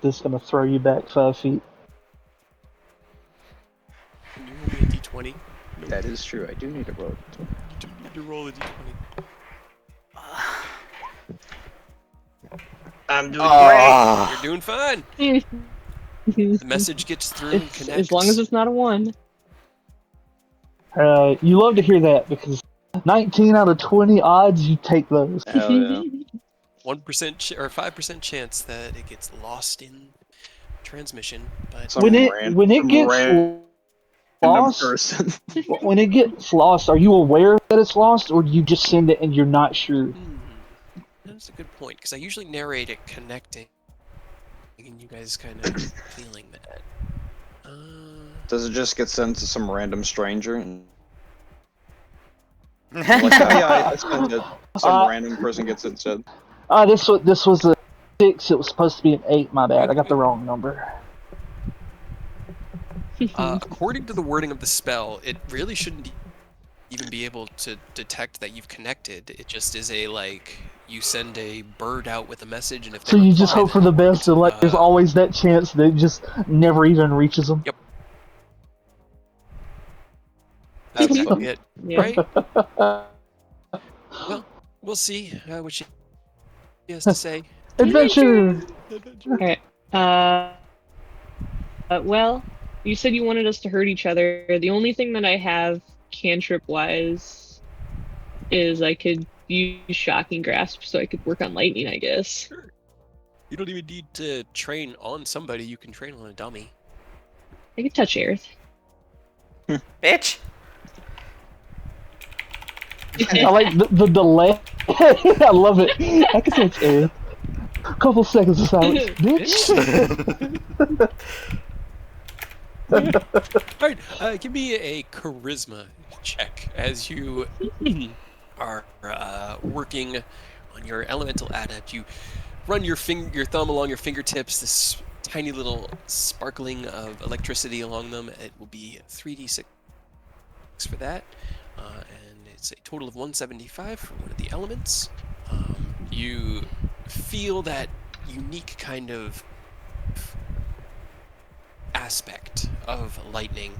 That's gonna throw you back 5 feet. can you roll me a d20? No, That is true. I do need to roll. you do need to roll a d20. I'm doing Oh. You're doing fine. The message gets through and connects. As long as it's not a 1. You love to hear that because 19 out of 20 odds, you take those. Hell yeah. 1% or 5% chance that it gets lost in transmission, but Some When it gets random lost, person. when it gets lost, are you aware that it's lost, or do you just send it and you're not sure? That's a good point because I usually narrate it connecting, and you guys kind of feeling that. Does it just get sent to some random stranger? And... like, oh yeah, I sent it. Some random person gets it said. This was a 6. It was supposed to be an 8. My bad. I got the wrong number. According to the wording of the spell, it really shouldn't even be able to detect that you've connected. It just is a you send a bird out with a message, and if they So you reply, just hope for the best, and there's always that chance that it just never even reaches them. Yep. That's That's funny. it, Yeah. right? Well, we'll see what she has to say. Adventure! Alright. Well, you said you wanted us to hurt each other. The only thing that I have cantrip-wise is I could use Shocking Grasp so I could work on lightning, I guess. Sure. You don't even need to train on somebody. You can train on a dummy. I could touch Aerith. Bitch! I like the delay. I love it. I can touch Aerith. A couple seconds of silence. Bitch! Alright, give me a charisma check as you are working on your elemental adept. You run your thumb along your fingertips, this tiny little sparkling of electricity along them. It will be 3d6 for that, and it's a total of 175 for one of the elements. You feel that unique kind of aspect of lightning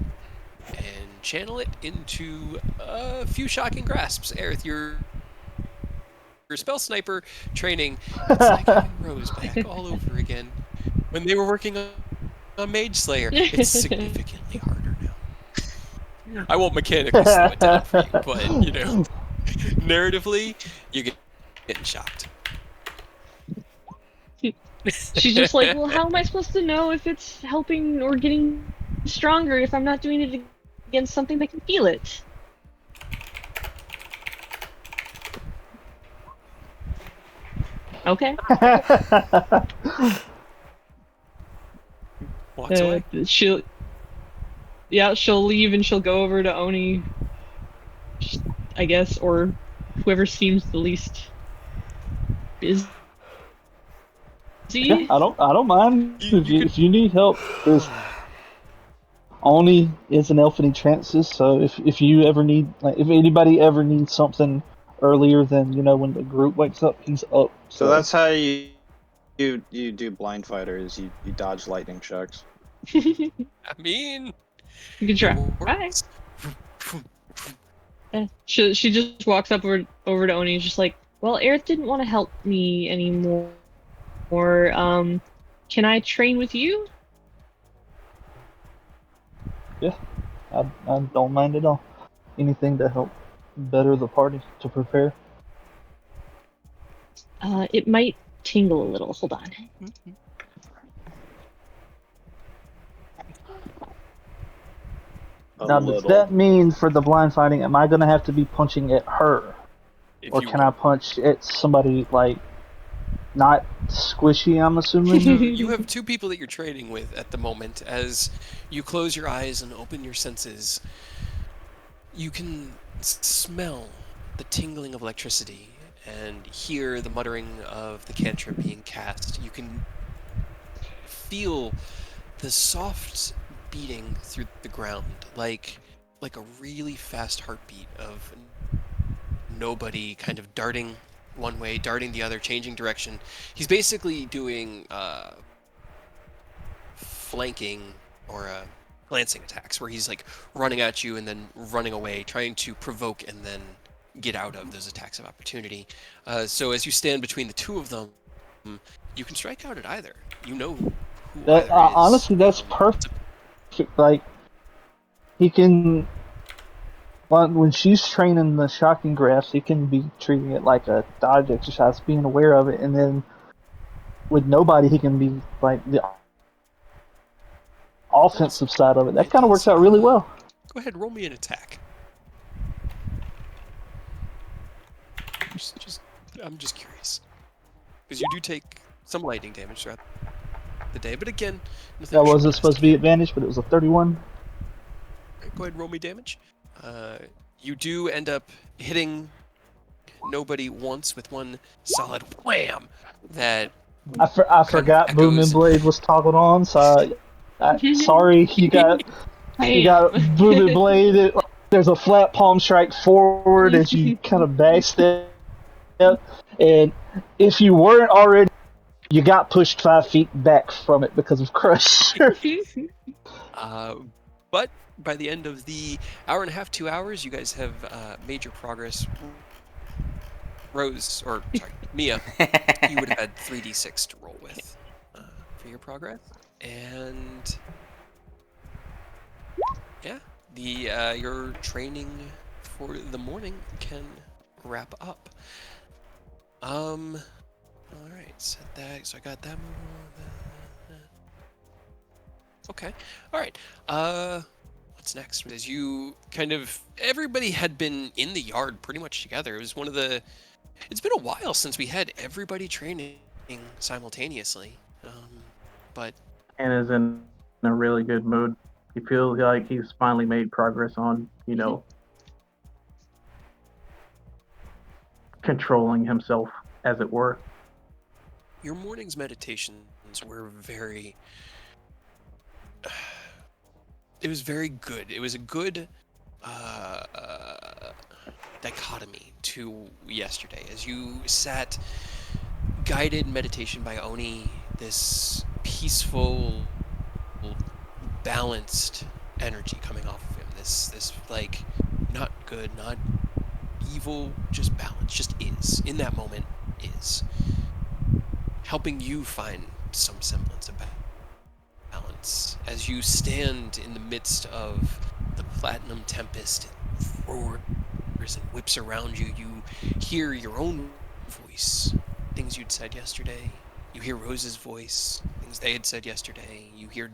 and channel it into a few shocking grasps. Aerith, your spell sniper training, it's like having Rose back all over again. When they were working on Mage Slayer, it's significantly harder now. I won't mechanically slow it down for you, but, narratively, you get getting shocked. She's just like, well, how am I supposed to know if it's helping or getting stronger if I'm not doing it against something that can feel it? Okay. Walks away. She'll leave and she'll go over to Oni, I guess, or whoever seems the least busy. Yeah, I don't mind if you need help. There's Oni is an elf in trances, so if you ever need, if anybody ever needs something earlier than when the group wakes up, he's up. So that's how you do blind fighters. You dodge lightning shocks. I mean, You can try. She just walks up over to Oni and is just like, well, Aerith didn't want to help me anymore. Can I train with you? Yeah, I don't mind at all. Anything to help better the party to prepare. It might tingle a little. Hold on. Now, does that mean for the blind fighting, am I going to have to be punching at her? If Or you can I punch at somebody, like, not squishy, I'm assuming? You have two people that you're training with at the moment. As you close your eyes and open your senses, you can smell the tingling of electricity and hear the muttering of the cantrip being cast. You can feel the soft beating through the ground, like a really fast heartbeat of nobody kind of darting one way, darting the other, changing direction. He's basically doing flanking or glancing attacks, where he's like running at you and then running away, trying to provoke and then get out of those attacks of opportunity. So as you stand between the two of them, you can strike out at either. You know who either is. Honestly, that's perfect. Like, he can. When she's training the shocking grasp, he can be treating it like a dodge exercise, being aware of it, and then with nobody, he can be like the offensive side of it. That kind of works out really well. Go ahead, roll me an attack. I'm just curious, because you do take some lightning damage throughout the day, but again, that wasn't supposed to be advantage, but it was a 31. Right, go ahead and roll me damage. You do end up hitting nobody once with one solid wham. That I forgot Booming Blade was toggled on, so sorry you got Booming Blade. There's a flat palm strike forward as you kind of backstep, and if you weren't already, you got pushed 5 feet back from it because of Crusher. But by the end of the hour and a half, 2 hours, you guys have made your progress. Mia, you would have had 3d6 to roll with for your progress, and yeah, your training for the morning can wrap up. All right, set that. So I got that move. Okay. All right. What's next? As you everybody had been in the yard pretty much together. It was it's been a while since we had everybody training simultaneously. But and is in a really good mood. He feels like he's finally made progress on, controlling himself, as it were. Your morning's meditations were it was very good. It was a good dichotomy to yesterday, as you sat guided meditation by Oni, this peaceful, balanced energy coming off of him, this like not good, not evil, just balance, just is in that moment, is helping you find some semblance of balance as you stand in the midst of the platinum tempest. It roars and whips around you. You hear your own voice, things you'd said yesterday. You hear Rose's voice, things they had said yesterday. You hear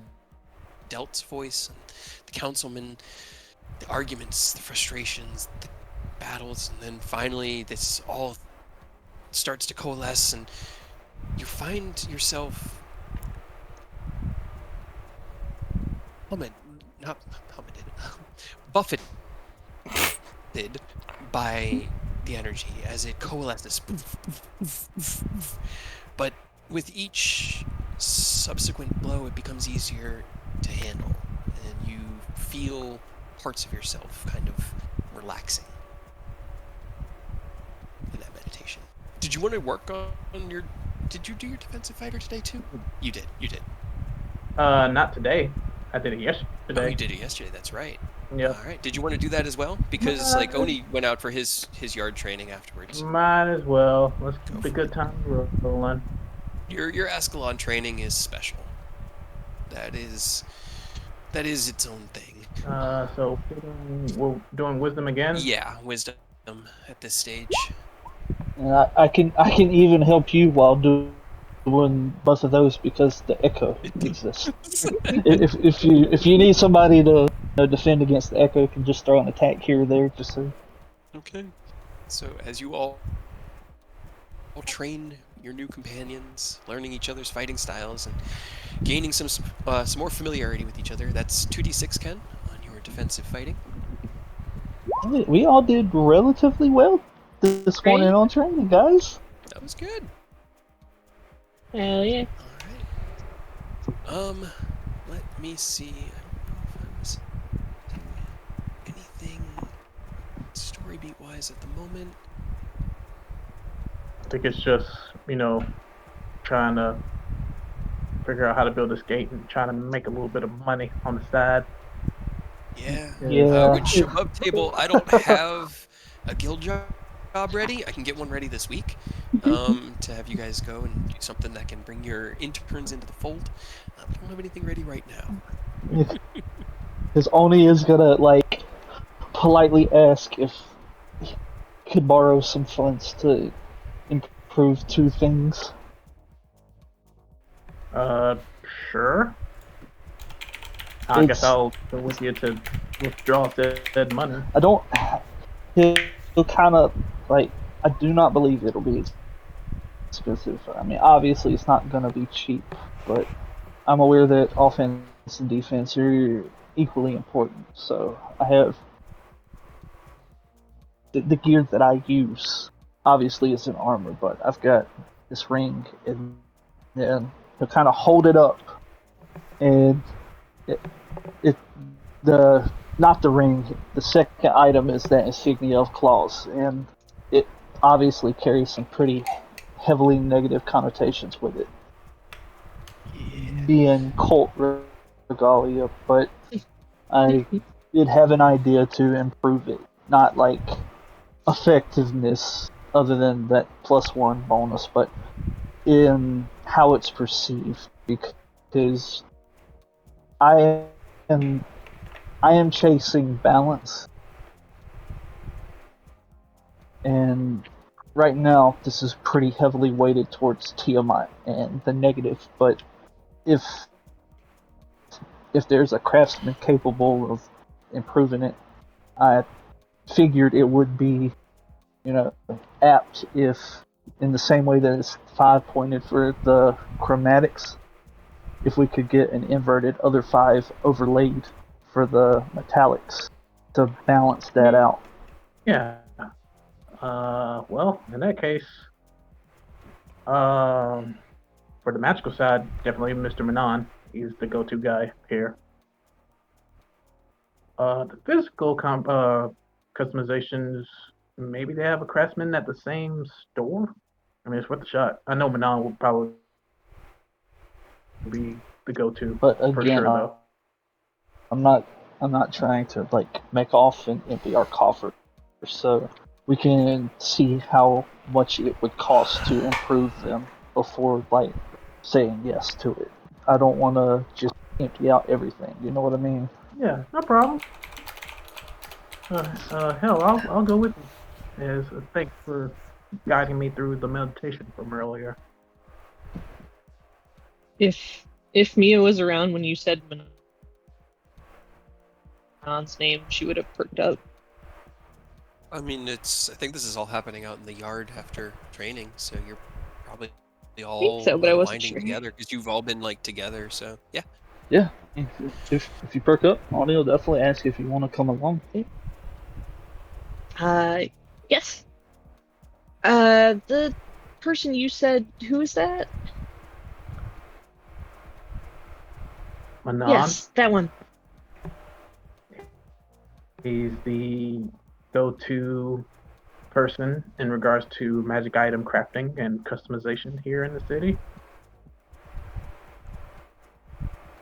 Delt's voice, and the councilman, the arguments, the frustrations, the battles, and then finally this all starts to coalesce, and you find yourself buffeted by the energy as it coalesces. But with each subsequent blow, it becomes easier to handle, and you feel parts of yourself kind of relaxing in that meditation. Did you want to work on your... Did you do your defensive fighter today too? You did. Not today. I did it yesterday. Oh, you did it yesterday. That's right. Yeah. All right. Did you want to do that as well? Because Oni went out for his yard training afterwards. Might as well. Let's keep a good time rolling. Your Ascalon training is special. That is its own thing. So we're doing wisdom again. Yeah, wisdom at this stage. And I can even help you while doing both of those because the echo exists. If you need somebody to defend against the echo, you can just throw an attack here or there, just so. Okay. So as you all train your new companions, learning each other's fighting styles, and gaining some more familiarity with each other, that's 2d6, Ken, on your defensive fighting. We all did relatively well this morning Right? on training, guys. That was good. Hell yeah. All right. Let me see. I don't know if I was doing anything story beat wise at the moment. I think it's just trying to figure out how to build this gate and trying to make a little bit of money on the side. Yeah. Yeah. With Shabub Table, I don't have a guild job ready. I can get one ready this week to have you guys go and do something that can bring your interns into the fold. I don't have anything ready right now. Because Oni is gonna politely ask if he could borrow some funds to improve two things. Sure. I guess I'll go with you to withdraw said money. I don't. He'll kind of I do not believe it'll be expensive. I mean, obviously it's not gonna be cheap, but I'm aware that offense and defense are equally important. So I have the gear that I use. Obviously, it's an armor, but I've got this ring, and then he'll kind of hold it up, and it the not the ring. The second item is that insignia of claws, and it obviously carries some pretty heavily negative connotations with it, being cult regalia. But I did have an idea to improve it, not effectiveness, other than that +1 bonus, but in how it's perceived, because I am I am chasing balance, and right now this is pretty heavily weighted towards Tiamat and the negative. But if there's a craftsman capable of improving it, I figured it would be, apt if, in the same way that it's 5 pointed for the chromatics, if we could get an inverted other 5 overlaid for the metallics to balance that out. Yeah. Well, in that case, for the magical side, definitely Mr. Manon. He's the go-to guy here. The physical customizations, maybe they have a craftsman at the same store. I mean, it's worth a shot. I know Manon will probably be the go-to. But for again, sure, though. I'm not trying to make off and empty our coffer, so we can see how much it would cost to improve them before saying yes to it. I don't want to just empty out everything. You know what I mean? Yeah, no problem. Hell, I'll go with you. As thanks for guiding me through the meditation from earlier. If Mia was around when you said Manon's name, she would have perked up. I mean, I think this is all happening out in the yard after training, so you're probably all but I wasn't winding sure. together because you've all been together. So yeah. Yeah. If you perk up, Ani will definitely ask if you want to come along. Yes. The person you said, who is that? Manon? Yes, that one. He's the go-to person in regards to magic item crafting and customization here in the city.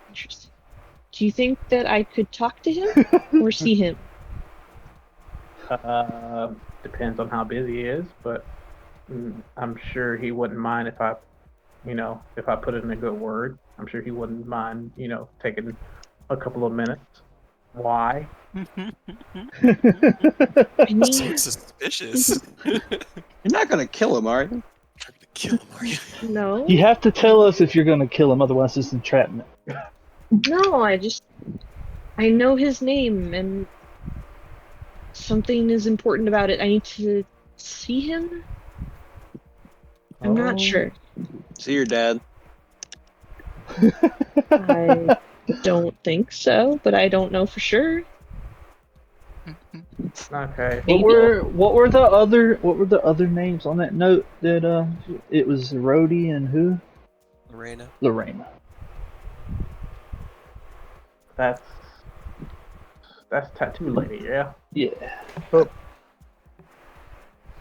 Interesting. Do you think that I could talk to him or see him? Depends on how busy he is, but I'm sure he wouldn't mind if I if I put it in a good word, I'm sure he wouldn't mind, taking a couple of minutes. Why? I So mean, suspicious. You're not gonna kill him, are you? Trying to kill him, are you? no, You have to tell us if you're going to kill him, otherwise it's entrapment. no. I know his name, and something is important about it. I need to see him. I'm not Oh, sure. See your dad. I don't think so, but I don't know for sure. okay. What Maybe. were the other names on that note that it was Rhodey and who? Lorena. Lorena. That's Tattoo Lady, yeah. Yeah.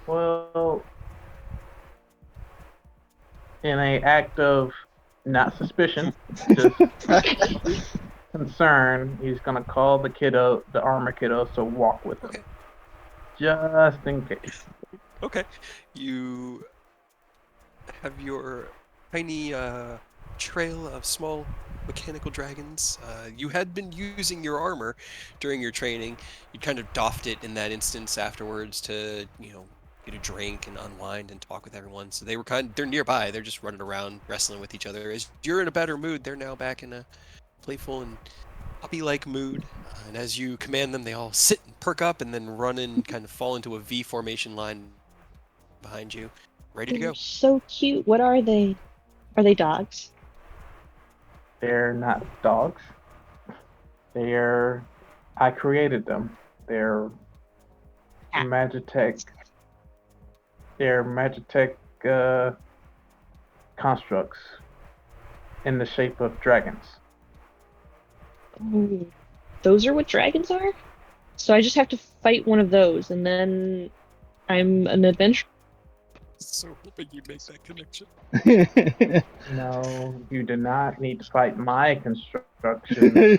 Well, in a act of not suspicion, just concern, he's gonna call the kiddo, the armor kiddo, to walk with him, Okay. just in case. Okay. You have your tiny trail of small mechanical dragons. You had been using your armor during your training. You kind of doffed it in that instance afterwards to, get a drink and unwind and talk with everyone. So they're nearby. They're just running around wrestling with each other. As you're in a better mood, they're now back in a playful and puppy-like mood. And as you command them, they all sit and perk up and then run and kind of fall into a V formation line behind you, ready to They're go. so cute. What are they? Are they dogs? They're not dogs. I created them. They're Ah. Magitech. They're Magitech constructs in the shape of dragons. Oh, those are what dragons are? So I just have to fight one of those, and then I'm an adventurer. So hoping you make that connection. No, you do not need to fight my construction.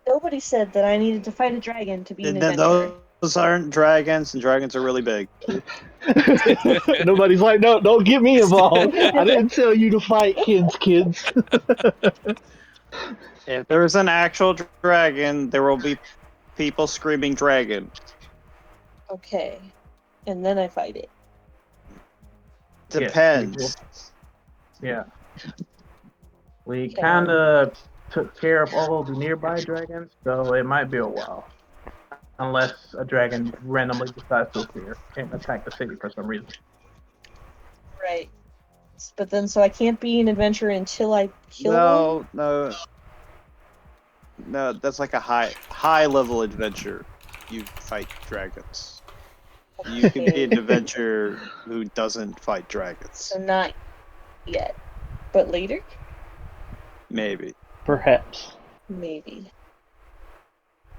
Nobody said that I needed to fight a dragon to be an And then adventurer. those aren't dragons, and dragons are really big. Nobody's like, no, don't get me involved. I didn't tell you to fight kids. If there's an actual dragon, there will be people screaming dragon. Okay. And then I fight it. Depends. Yeah. We Okay. kind of took care of all the nearby dragons, so it might be a while. Unless a dragon randomly decides to appear and attack the city for some reason. Right. But then, so I can't be an adventurer until I kill one? No, that's like a high level adventure. You fight dragons. You can be an adventurer who doesn't fight dragons. So not yet. But later? Maybe. Perhaps. Maybe.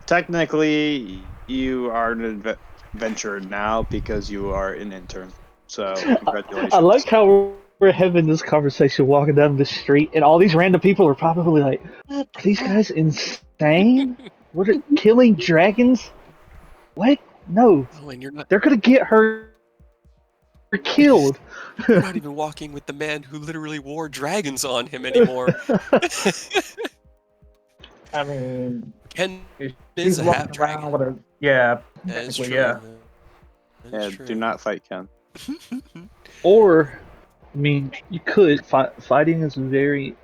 Technically, you are an adventurer now because you are an intern. So, congratulations. I like how we're having this conversation walking down the street, and all these random people are probably like, What? are these guys insane? What are killing dragons? What? No. Oh, and you're not They're gonna get her killed. you're not even walking with the man who literally wore dragons on him anymore. I mean, Ken she's is a half walking around dragon. with a yeah. That is technically, true. yeah. That is Yeah, true. do not fight Ken. Or, I mean, you could. Fighting is a very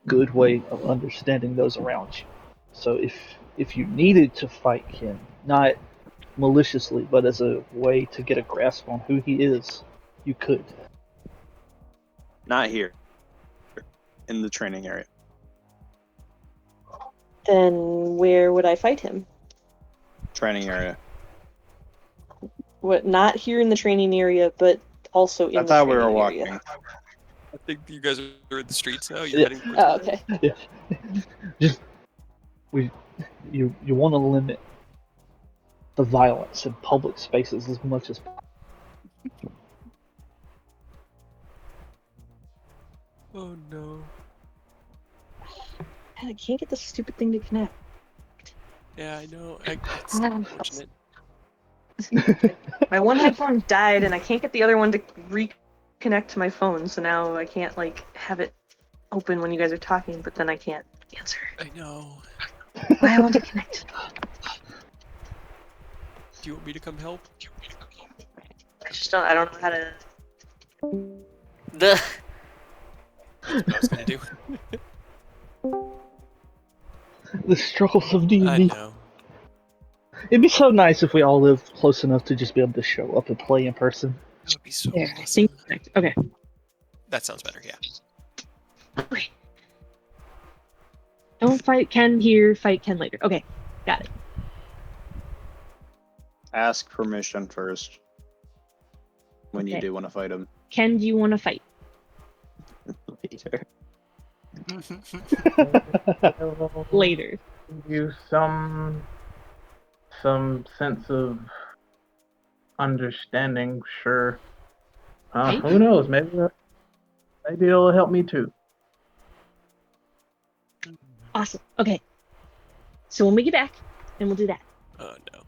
good way of understanding those around you. So if you needed to fight Ken, not maliciously, but as a way to get a grasp on who he is, you could. Not here. In the training area. Then where would I fight him? Training area. What? Not here in the training area, but also in I the thought we were training walking. area. I think you guys are in the streets now. You're Yeah. heading towards Oh, the okay. Yeah. You want to limit the violence in public spaces as much as possible. Oh no. Man, I can't get this stupid thing to connect. Yeah, I know. It's unfortunate. My one headphone died, and I can't get the other one to reconnect to my phone. So now I can't like have it open when you guys are talking, but then I can't answer. I know. I want to connect. Do you want me to come help? I don't know how to. The That's what I was gonna do. The struggles of D&D. I know. It'd be so nice if we all lived close enough to just be able to show up and play in person. That would be so There, I awesome. think connect. Okay. That sounds better, yeah. Okay. Don't fight Ken here, fight Ken later. Okay, got it. Ask permission first when you Okay. do want to fight him Ken, do you want to fight? later. Later. You some sense of understanding, sure. Okay. Who knows? Maybe it'll help me too. Awesome. Okay. So when we get back, then we'll do that. Oh no.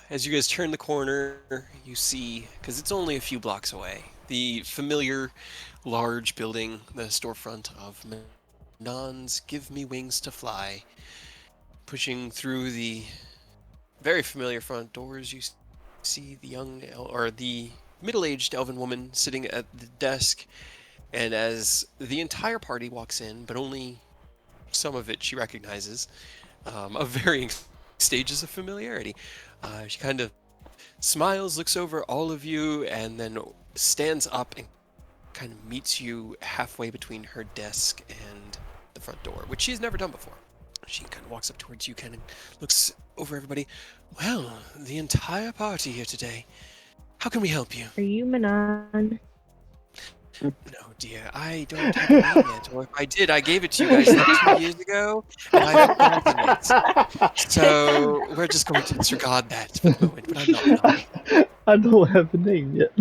As you guys turn the corner, you see, because it's only a few blocks away, the familiar large building, the storefront of Manon's Give Me Wings to Fly. Pushing through the very familiar front doors, you see the the middle-aged elven woman sitting at the desk, and as the entire party walks in, but only some of it she recognizes, of varying stages of familiarity. She kind of smiles, looks over all of you, and then stands up and kind of meets you halfway between her desk and the front door, which she's never done before. She kind of walks up towards you, kind of looks over everybody. Well, the entire party here today. How can we help you? Are you Manon? No, dear, I don't have a name yet. Or if I did, I gave it to you guys like 2 years ago, and I've forgotten it. So we're just going to disregard that for the moment, but I'm not Manon. I don't have a name yet.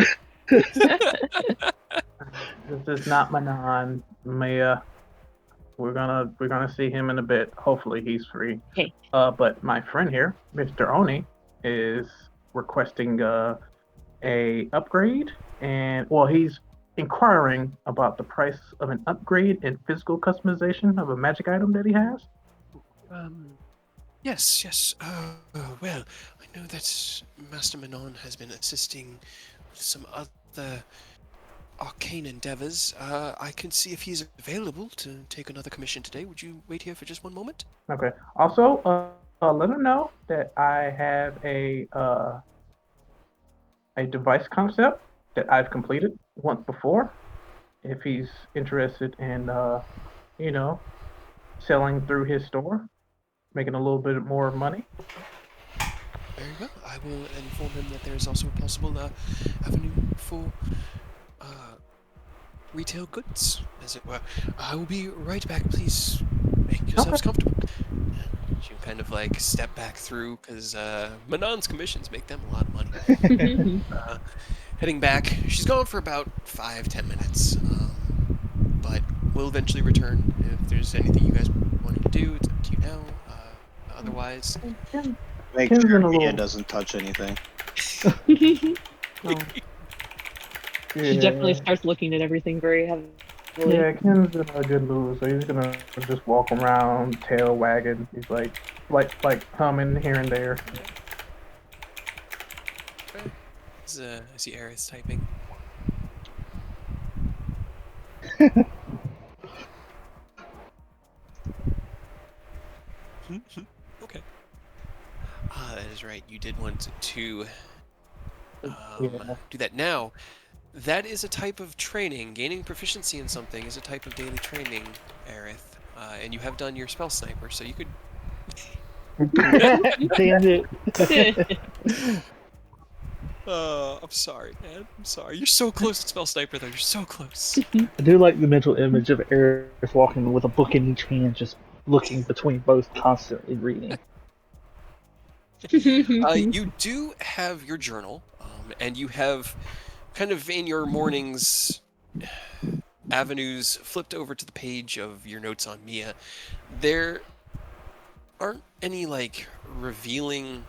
This is not Manon. Maya. We're gonna see him in a bit. Hopefully he's free. Okay. But my friend here, Mr. Oni, is requesting a upgrade, and well, he's inquiring about the price of an upgrade and physical customization of a magic item that he has. Yes. Well, I know that Master Manon has been assisting with some other arcane endeavors. I can see if he's available to take another commission today. Would you wait here for just one moment? Okay. Also, let him know that I have a device concept that I've completed once before. If he's interested in, selling through his store, making a little bit more money. Very well. I will inform him that there is also a possible avenue for retail goods, as it were. I will be right back. Please make yourselves comfortable. You kind of like step back through, because Manon's commissions make them a lot of money. Heading back, she's gone for about 5-10 minutes, but will eventually return. If there's anything you guys wanted to do, it's up to you now. Otherwise, Make Ken's sure in a Mia little- doesn't touch anything. She definitely starts looking at everything very heavily. Yeah, Ken's in a good mood, so he's gonna just walk around, tail wagging. He's like humming here and there. I see Aerith typing. Okay. That is right. You did want to do that. Now, that is a type of training. Gaining proficiency in something is a type of daily training, Aerith. And you have done your spell sniper, so you could... Damn it. I'm sorry, man. I'm sorry. You're so close to spell sniper, though. You're so close. I do like the mental image of Aerith walking with a book in each hand, just looking between both, constantly reading. You do have your journal, and you have kind of in your mornings avenues flipped over to the page of your notes on Mia. There aren't any like revealing,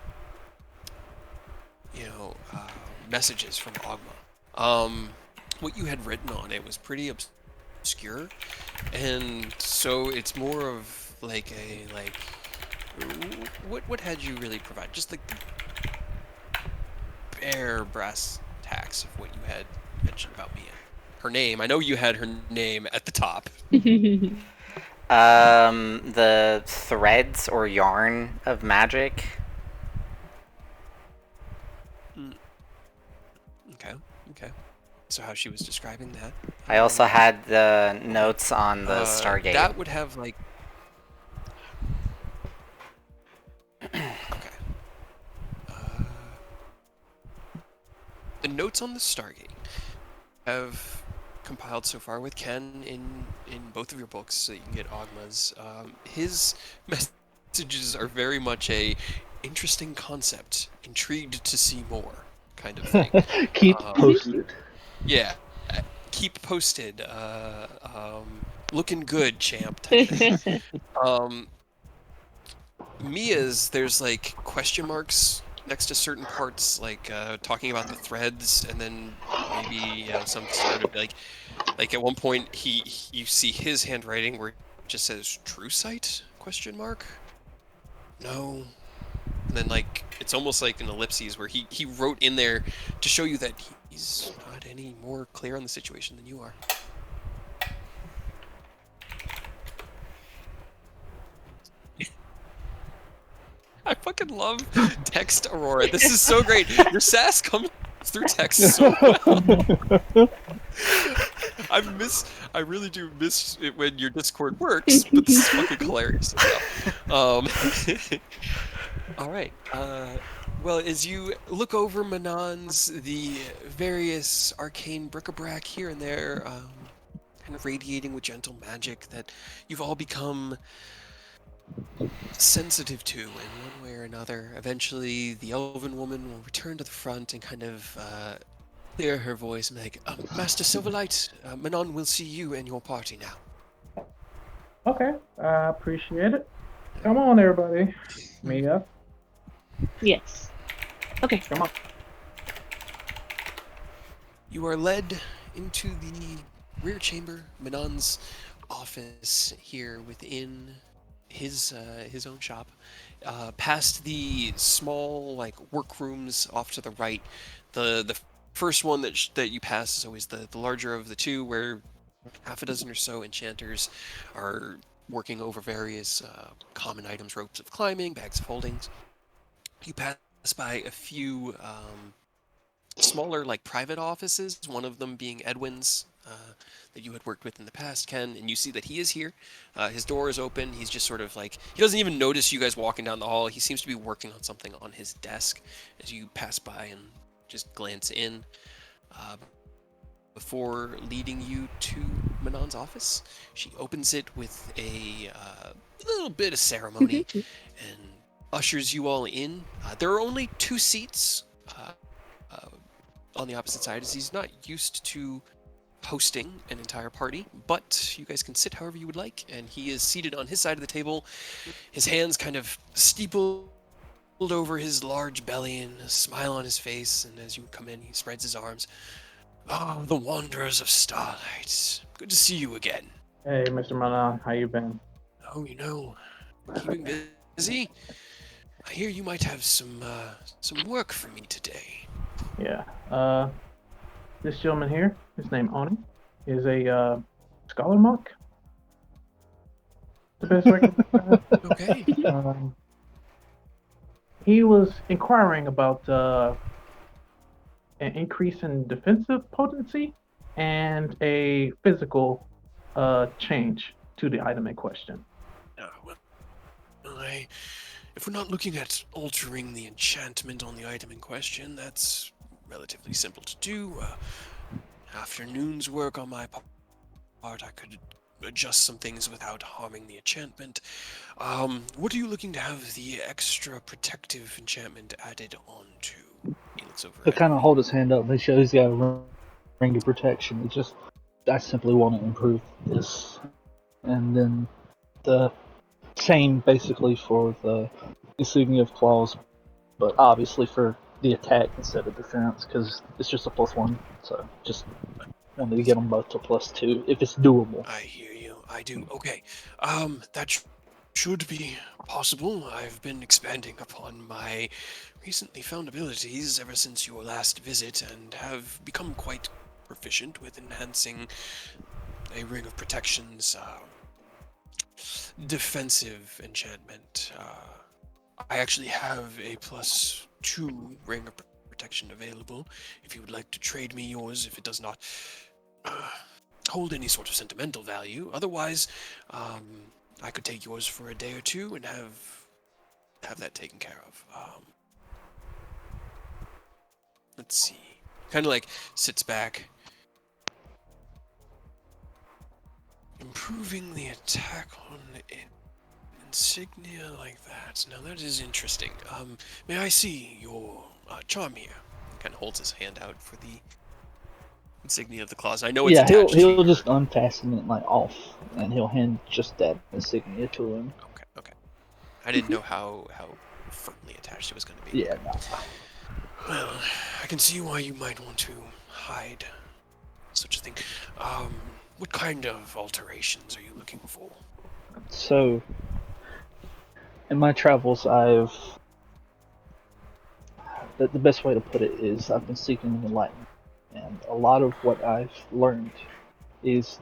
messages from Ogma. What you had written on it was pretty obscure, and so it's more of like what had you really provide? Just like the bare brass tacks of what you had mentioned about Mia. Her name. I know you had her name at the top. The threads or yarn of magic. Okay. So how she was describing that. I also had the notes on the Stargate. That would have like. Okay. The notes on the Stargate have compiled so far with Ken in both of your books, so you can get Ogma's. His messages are very much a interesting concept, intrigued to see more kind of thing. Keep posted. Yeah, keep posted. Looking good, champ. Type thing. Mia's, there's like question marks next to certain parts, like talking about the threads, and then maybe some sort of like at one point you see his handwriting where it just says "True Sight?" question mark. No. And then like it's almost like an ellipses where he wrote in there to show you that he's not any more clear on the situation than you are. I fucking love text Aurora. This is so great. Your sass comes through text so well. I really do miss it when your Discord works, but this is fucking hilarious. All right. Well, as you look over Manon's, the various arcane bric-a-brac here and there, kind of radiating with gentle magic that you've all become sensitive to in one way or another. Eventually, the elven woman will return to the front and kind of clear her voice and be like, Master Silverlight, Manon will see you and your party now. Okay, I appreciate it. Come on, everybody. Mia. Yes. Okay. Come on. You are led into the rear chamber, Manon's office here within his own shop, past the small like workrooms off to the right. The first one that you pass is always the larger of the two, where half a dozen or so enchanters are working over various common items, ropes of climbing, bags of holdings. You pass by a few smaller like private offices, one of them being Edwin's, that you had worked with in the past, Ken, and you see that he is here. His door is open. He's just sort of like, he doesn't even notice you guys walking down the hall. He seems to be working on something on his desk as you pass by and just glance in, before leading you to Manon's office. She opens it with a little bit of ceremony and ushers you all in. There are only 2 seats on the opposite side, as he's not used to hosting an entire party, but you guys can sit however you would like, and he is seated on his side of the table, his hands kind of steepled over his large belly and a smile on his face, and as you come in, he spreads his arms. Oh, the wanderers of Starlight. Good to see you again. Hey, Mr. Manon, how you been? Oh, keeping busy? I hear you might have some work for me today. Yeah. This gentleman here, his name Oni, is a scholar monk. The best way to Okay. He was inquiring about an increase in defensive potency and a physical change to the item in question. If we're not looking at altering the enchantment on the item in question, that's relatively simple to do. Afternoon's work on my part, I could adjust some things without harming the enchantment. What are you looking to have the extra protective enchantment added onto? He looks over. He'll kind of hold his hand up and show he's got a ring of protection. It's just, I simply want to improve this. And then the Same basically for the insignia of claws, but obviously for the attack instead of defense because it's just a +1. So just wanted to get them both to +2 if it's doable. I hear you. I do. Okay. That should be possible. I've been expanding upon my recently found abilities ever since your last visit and have become quite proficient with enhancing a ring of protection's defensive enchantment. I actually have a +2 ring of protection available if you would like to trade me yours if it does not hold any sort of sentimental value. Otherwise, I could take yours for a day or two and have that taken care of. Let's see. Kind of like sits back. Improving the attack on insignia like that. Now that is interesting. May I see your charm here? Kind of holds his hand out for the insignia of the claws. I know it's Yeah, attached to he'll your... just unfasten it like off, and he'll hand just that insignia to him. Okay. I didn't know how firmly attached it was going to be. Yeah, no. Well, I can see why you might want to hide such a thing. What kind of alterations are you looking for? So, in my travels, the best way to put it is I've been seeking enlightenment, and a lot of what I've learned is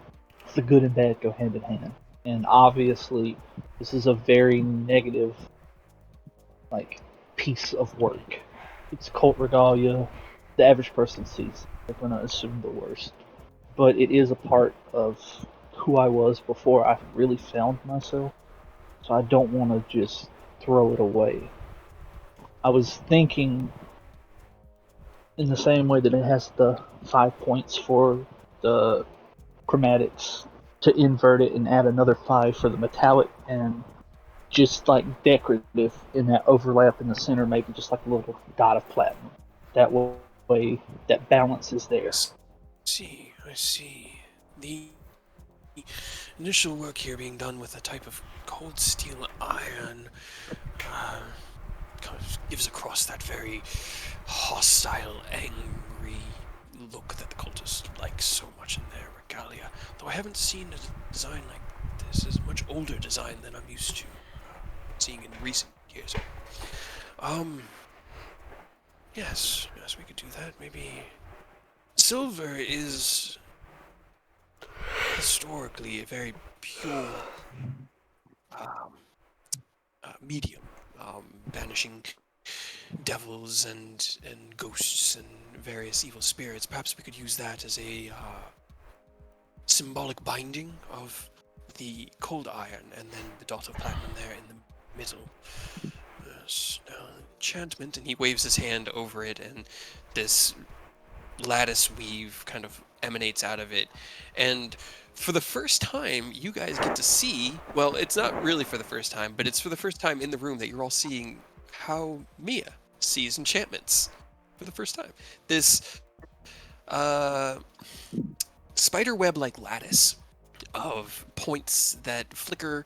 the good and bad go hand in hand. And obviously, this is a very negative, piece of work. It's cult regalia. The average person sees. They're gonna assume the worst, but it is a part of who I was before I really found myself. So I don't want to just throw it away. I was thinking in the same way that it has the 5 points for the chromatics to invert it and add another 5 for the metallic and just like decorative in that overlap in the center, maybe just like a little dot of platinum. That way, that balance is there. I see. The initial work here being done with a type of cold steel iron kind of gives across that very hostile, angry look that the cultists like so much in their regalia. Though I haven't seen a design like this. It's a much older design than I'm used to seeing in recent years. Yes, we could do that. Maybe silver is historically a very pure medium, banishing devils and ghosts and various evil spirits. Perhaps we could use that as a symbolic binding of the cold iron and then the dot of platinum there in the middle. Yes, enchantment, and he waves his hand over it, and this lattice weave kind of emanates out of it. And for the first time, you guys get to see, well, it's not really for the first time, but it's for the first time in the room that you're all seeing how Mia sees enchantments for the first time. This spider web-like lattice of points that flicker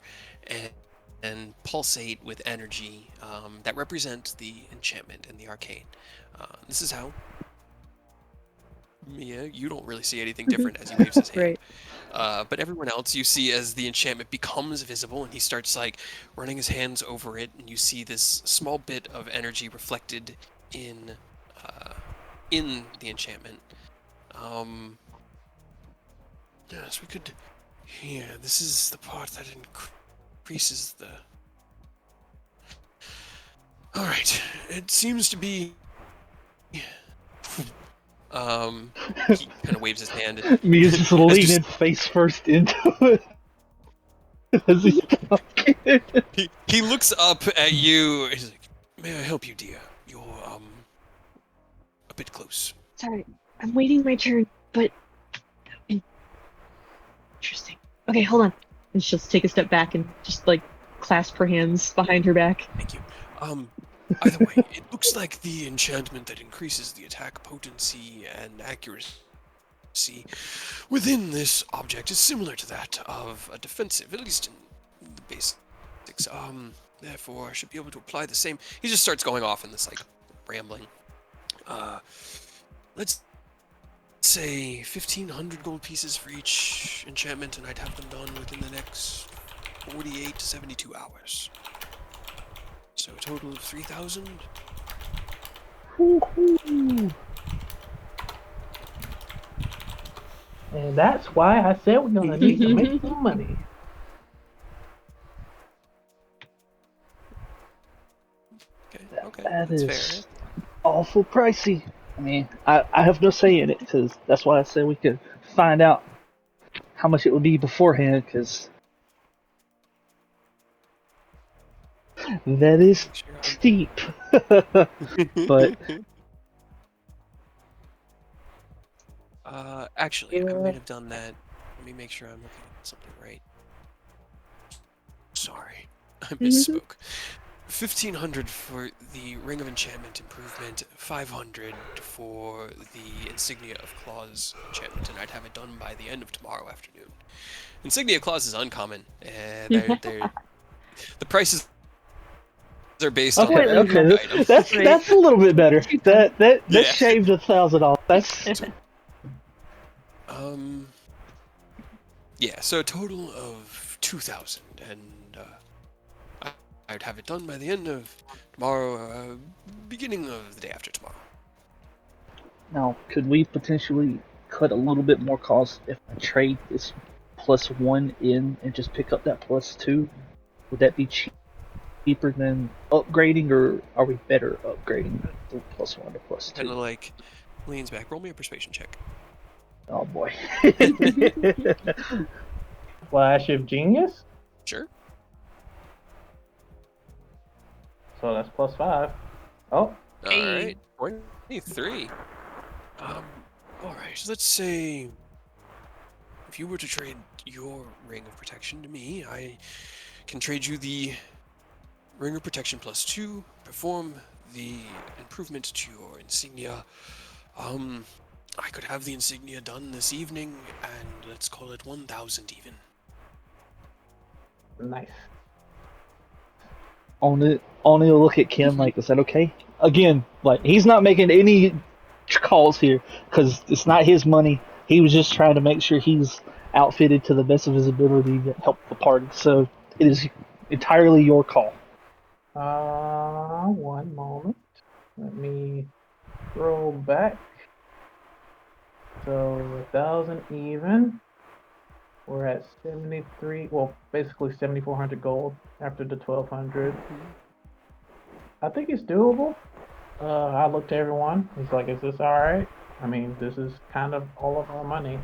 and pulsate with energy that represent the enchantment and the arcane. This is how Mia, you don't really see anything different as he waves his hand. Right. But everyone else you see as the enchantment becomes visible and he starts like running his hands over it, and you see this small bit of energy reflected in the enchantment. Yes, we could. Here, this is the part that increases the. All right, it seems to be. He kind of waves his hand. Mia's just leaning face first into it as he's talking. He looks up at you. He's like, "May I help you, dear? You're a bit close." Sorry, I'm waiting my turn, but interesting. Okay, hold on. And she'll take a step back and just like clasp her hands behind her back. Thank you. Either way, it looks like the enchantment that increases the attack potency and accuracy within this object is similar to that of a defensive, at least in the base Therefore, I should be able to apply the same. He just starts going off in this like rambling. Let's say 1,500 gold pieces for each enchantment, and I'd have them done within the next 48 to 72 hours. So a total of 3,000. And that's why I said we're gonna need to make some money. Okay, That that's is fair. awful pricey. I mean, I have no say in it because that's why I said we could find out how much it would be beforehand because that is steep. But Actually, I might have done that. Let me make sure I'm looking at something right. Sorry, I misspoke. 1,500 for the Ring of Enchantment improvement, 500 for the Insignia of Claws enchantment, and I'd have it done by the end of tomorrow afternoon. Insignia of Claws is uncommon. The prices are based on okay, the item. that's a little bit better. That Yeah. shaved $1,000. That's Yeah, so a total of 2,000, and I'd have it done by the end of tomorrow, beginning of the day after tomorrow. now. Could we potentially cut a little bit more cost if I trade this +1 in and just pick up that +2? Would that be cheaper than upgrading, or are we better upgrading the +1 to +2? Kind of like leans back. Roll me a persuasion check. Oh boy. Flash of genius. Sure. So that's +5. Oh, All right. 23. All right. So let's say if you were to trade your Ring of Protection to me, I can trade you the Ring of Protection +2, perform the improvement to your insignia. I could have the insignia done this evening, and let's call it 1,000 even. nice. Only look at Ken like, is that okay? Again, like he's not making any calls here because it's not his money. He was just trying to make sure he's outfitted to the best of his ability to help the party. So it is entirely your call. One moment. Let me scroll back. So 1,000 even. We're at 73. Well, basically 7,400 gold after the 1,200. I think it's doable. I looked to everyone. He's like, "Is this all right?" I mean, this is kind of all of our money.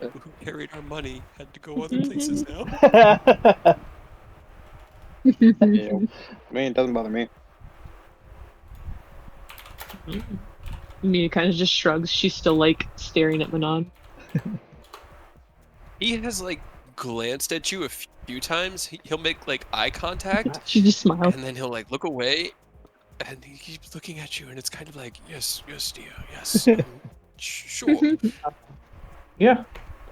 Who carried our money had to go other places now. Yeah. I mean, it doesn't bother me. Mia kind of just shrugs. She's still like staring at Manon. He has like glanced at you a few times. He'll make like eye contact, She just smiles. and then he'll like look away, and he keeps looking at you, and it's kind of like, yes, dear, yes, sure. Yeah.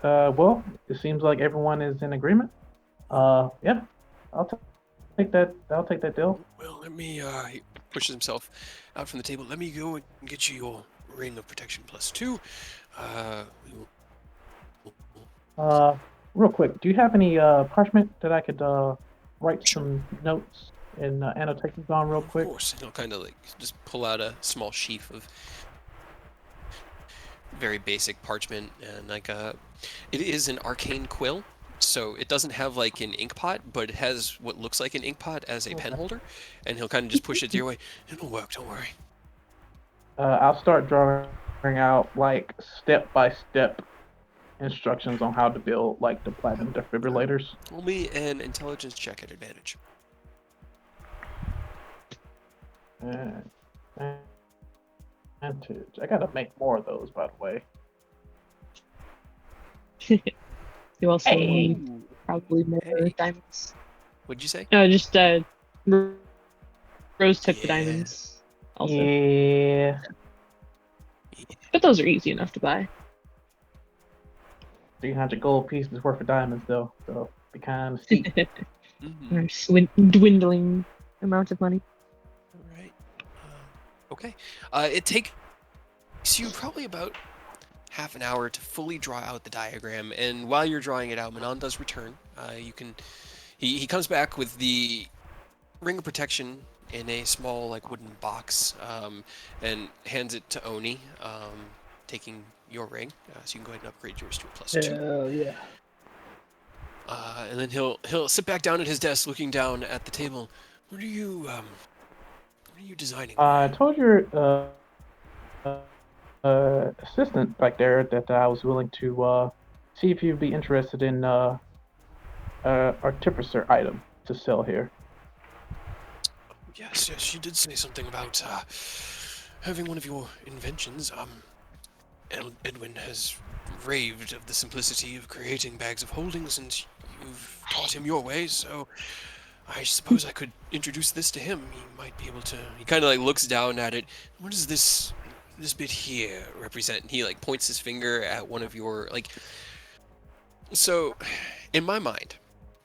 Well, it seems like everyone is in agreement. Yeah. Take that. I'll take that deal. Well, let me. He pushes himself out from the table. Let me go and get you your Ring of Protection +2. Real quick, do you have any parchment that I could write some notes and annotations on real quick? Of course, and he'll kind of like just pull out a small sheaf of very basic parchment, and like it is an arcane quill, so it doesn't have like an ink pot, but it has what looks like an ink pot as a pen holder, and he'll kind of just push it your way. It'll work, don't worry. I'll start drawing out like step-by-step instructions on how to build like the platinum defibrillators. Roll me an intelligence check at advantage. Advantage. I gotta make more of those, by the way. You also need probably more diamonds. What'd you say? No, just Rose took the diamonds. Also, Yeah. but those are easy enough to buy. 300 gold pieces worth of diamonds, though, so be kind of steep. Dwindling amount of money. All right. Okay. It takes you probably about half an hour to fully draw out the diagram, and while you're drawing it out, Manon does return. He comes back with the ring of protection in a small like wooden box, and hands it to Oni, taking your ring, so you can go ahead and upgrade yours to a +2. Hell yeah. And then he'll sit back down at his desk, looking down at the table. What are you designing? I told your assistant back there that I was willing to see if you'd be interested in artificer item to sell here. Yes, you did say something about having one of your inventions. Edwin has raved of the simplicity of creating bags of holding since you've taught him your ways, so I suppose I could introduce this to him. He might be able to. He kind of like looks down at it. What does this bit here represent? And he like points his finger at one of your like. So, in my mind,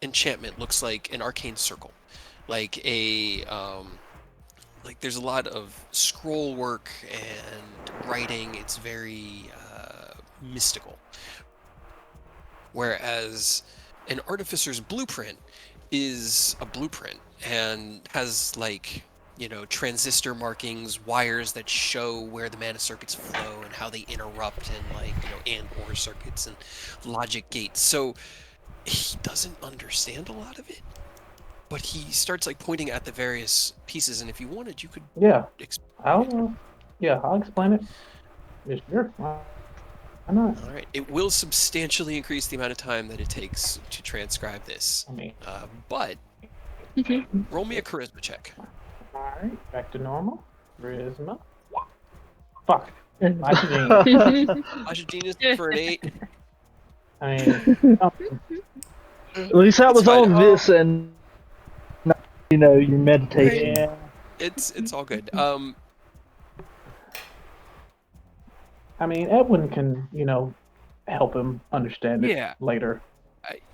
enchantment looks like an arcane circle, like a like there's a lot of scroll work and writing. It's very mystical. Whereas an artificer's blueprint is a blueprint and has like, you know, transistor markings, wires that show where the mana circuits flow and how they interrupt, and like, you know, and OR circuits and logic gates. So he doesn't understand a lot of it, but he starts like pointing at the various pieces, and if you wanted, you could I'll explain it. Yeah, sure. Why not? All right. It will substantially increase the amount of time that it takes to transcribe this. I mean, but roll me a charisma check. Alright, back to normal. Charisma. Fuck. Elijah Genius for an 8. I mean, At least that was fine. on this and, you know, you're meditating. yeah. It's all good. I mean, Edwin can, you know, help him understand it Yeah. later.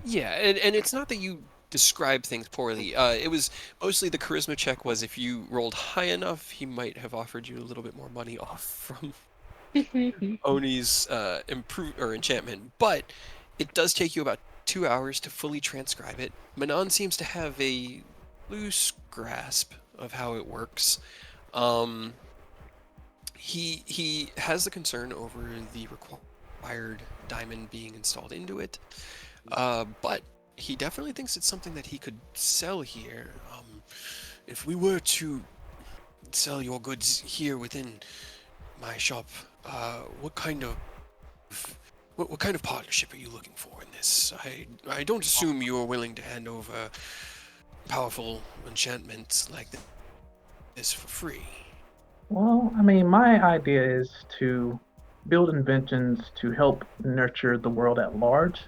Yeah, and it's not that you describe things poorly. It was mostly the charisma check was if you rolled high enough, he might have offered you a little bit more money off from Oni's enchantment. But it does take you about 2 hours to fully transcribe it. Manon seems to have a loose grasp of how it works. He has the concern over the required diamond being installed into it, but he definitely thinks it's something that he could sell here. If we were to sell your goods here within my shop, what kind of partnership are you looking for in this? I don't assume you are willing to hand over powerful enchantments like this for free. Well, I mean, my idea is to build inventions to help nurture the world at large.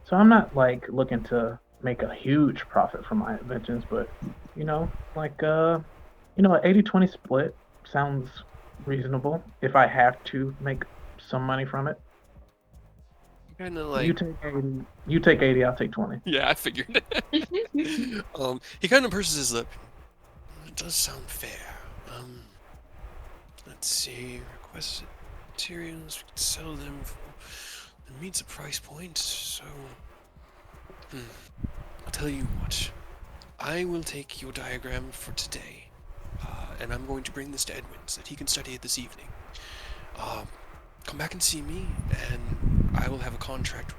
So I'm not like looking to make a huge profit from my inventions, but you know, like an 80-20 split sounds reasonable if I have to make some money from it. Kind of like you take 80, I'll take 20. Yeah, I figured. He kind of purses his lip. It does sound fair. Let's see. Request materials. We can sell them. It meets a price point. So, I'll tell you what. I will take your diagram for today, and I'm going to bring this to Edwin so that he can study it this evening. Come back and see me, and I will have a contract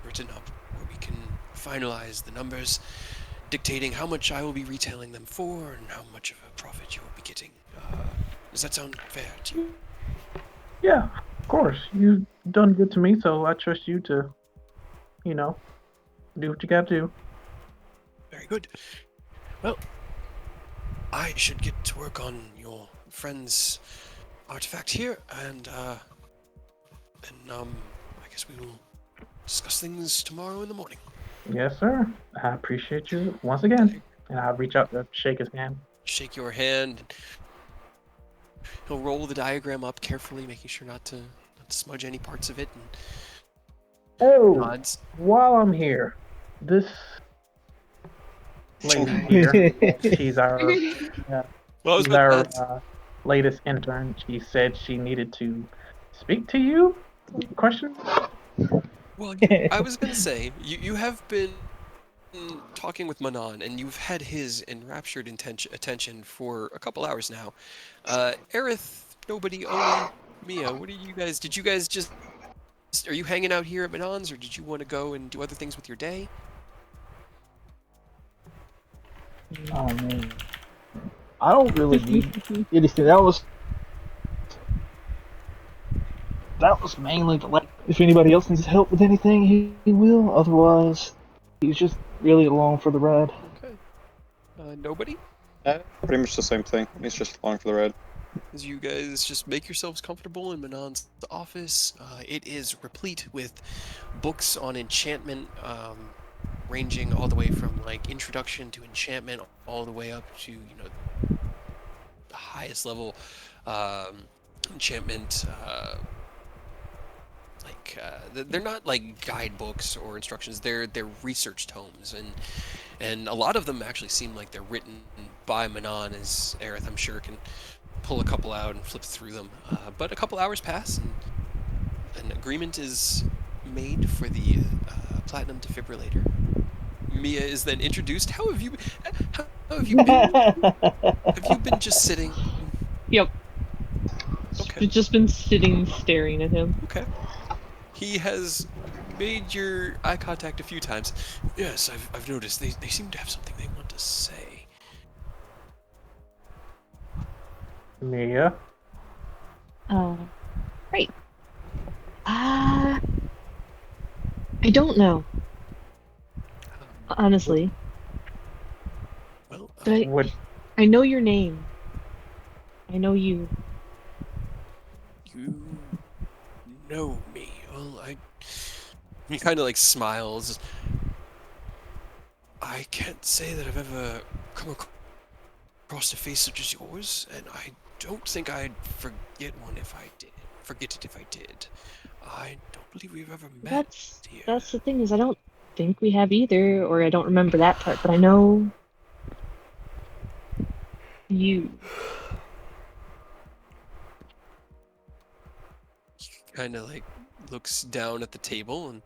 written up where we can finalize the numbers, dictating how much I will be retailing them for and how much of a profit you will be getting. Does that sound fair to you? Yeah, of course. You've done good to me, so I trust you to, you know, do what you gotta do. Very good. Well, I should get to work on your friend's artifact here, and I guess we will discuss things tomorrow in the morning. Yes, sir. I appreciate you once again. And I'll reach out to shake his hand. Shake your hand. He'll roll the diagram up carefully, making sure not to smudge any parts of it, and Oh, nods. while I'm here, this lady here, she's our Well, I was she's about to our ask. latest intern. She said she needed to speak to you. Question? Well, I was gonna say you have been talking with Manon, and you've had his enraptured attention for a couple hours now. Aerith, nobody, Oni, Mia, what are you guys? Did you guys just are you hanging out here at Manon's, or did you want to go and do other things with your day? Oh man, I don't really need anything. That was mainly to like. If anybody else needs help with anything, he will. Otherwise, he's just really along for the ride. Okay. Nobody? Pretty much the same thing. He's just along for the ride. As you guys just make yourselves comfortable in Manon's office, it is replete with books on enchantment, ranging all the way from like introduction to enchantment, all the way up to the highest level enchantment. They're not like guidebooks or instructions. They're research tomes, and a lot of them actually seem like they're written by Manon, as Aerith, I'm sure, can pull a couple out and flip through them. But a couple hours pass, and an agreement is made for the platinum defibrillator. Mia is then introduced. How have you been? Have you been just sitting? Yep. Okay. We've just been sitting staring at him. Okay. He has made your eye contact a few times. Yes, I've noticed. They seem to have something they want to say. Mia. Right. I don't know, honestly. Well, But What? I know your name. I know you. you know me. Well, he kind of like smiles. I can't say that I've ever come across a face such as yours, and I don't think I'd forget one if I did. Forget it if I did. I don't believe we've ever met here. That's the thing is I don't think we have either, or I don't remember that part, but I know you. He kind of like looks down at the table, and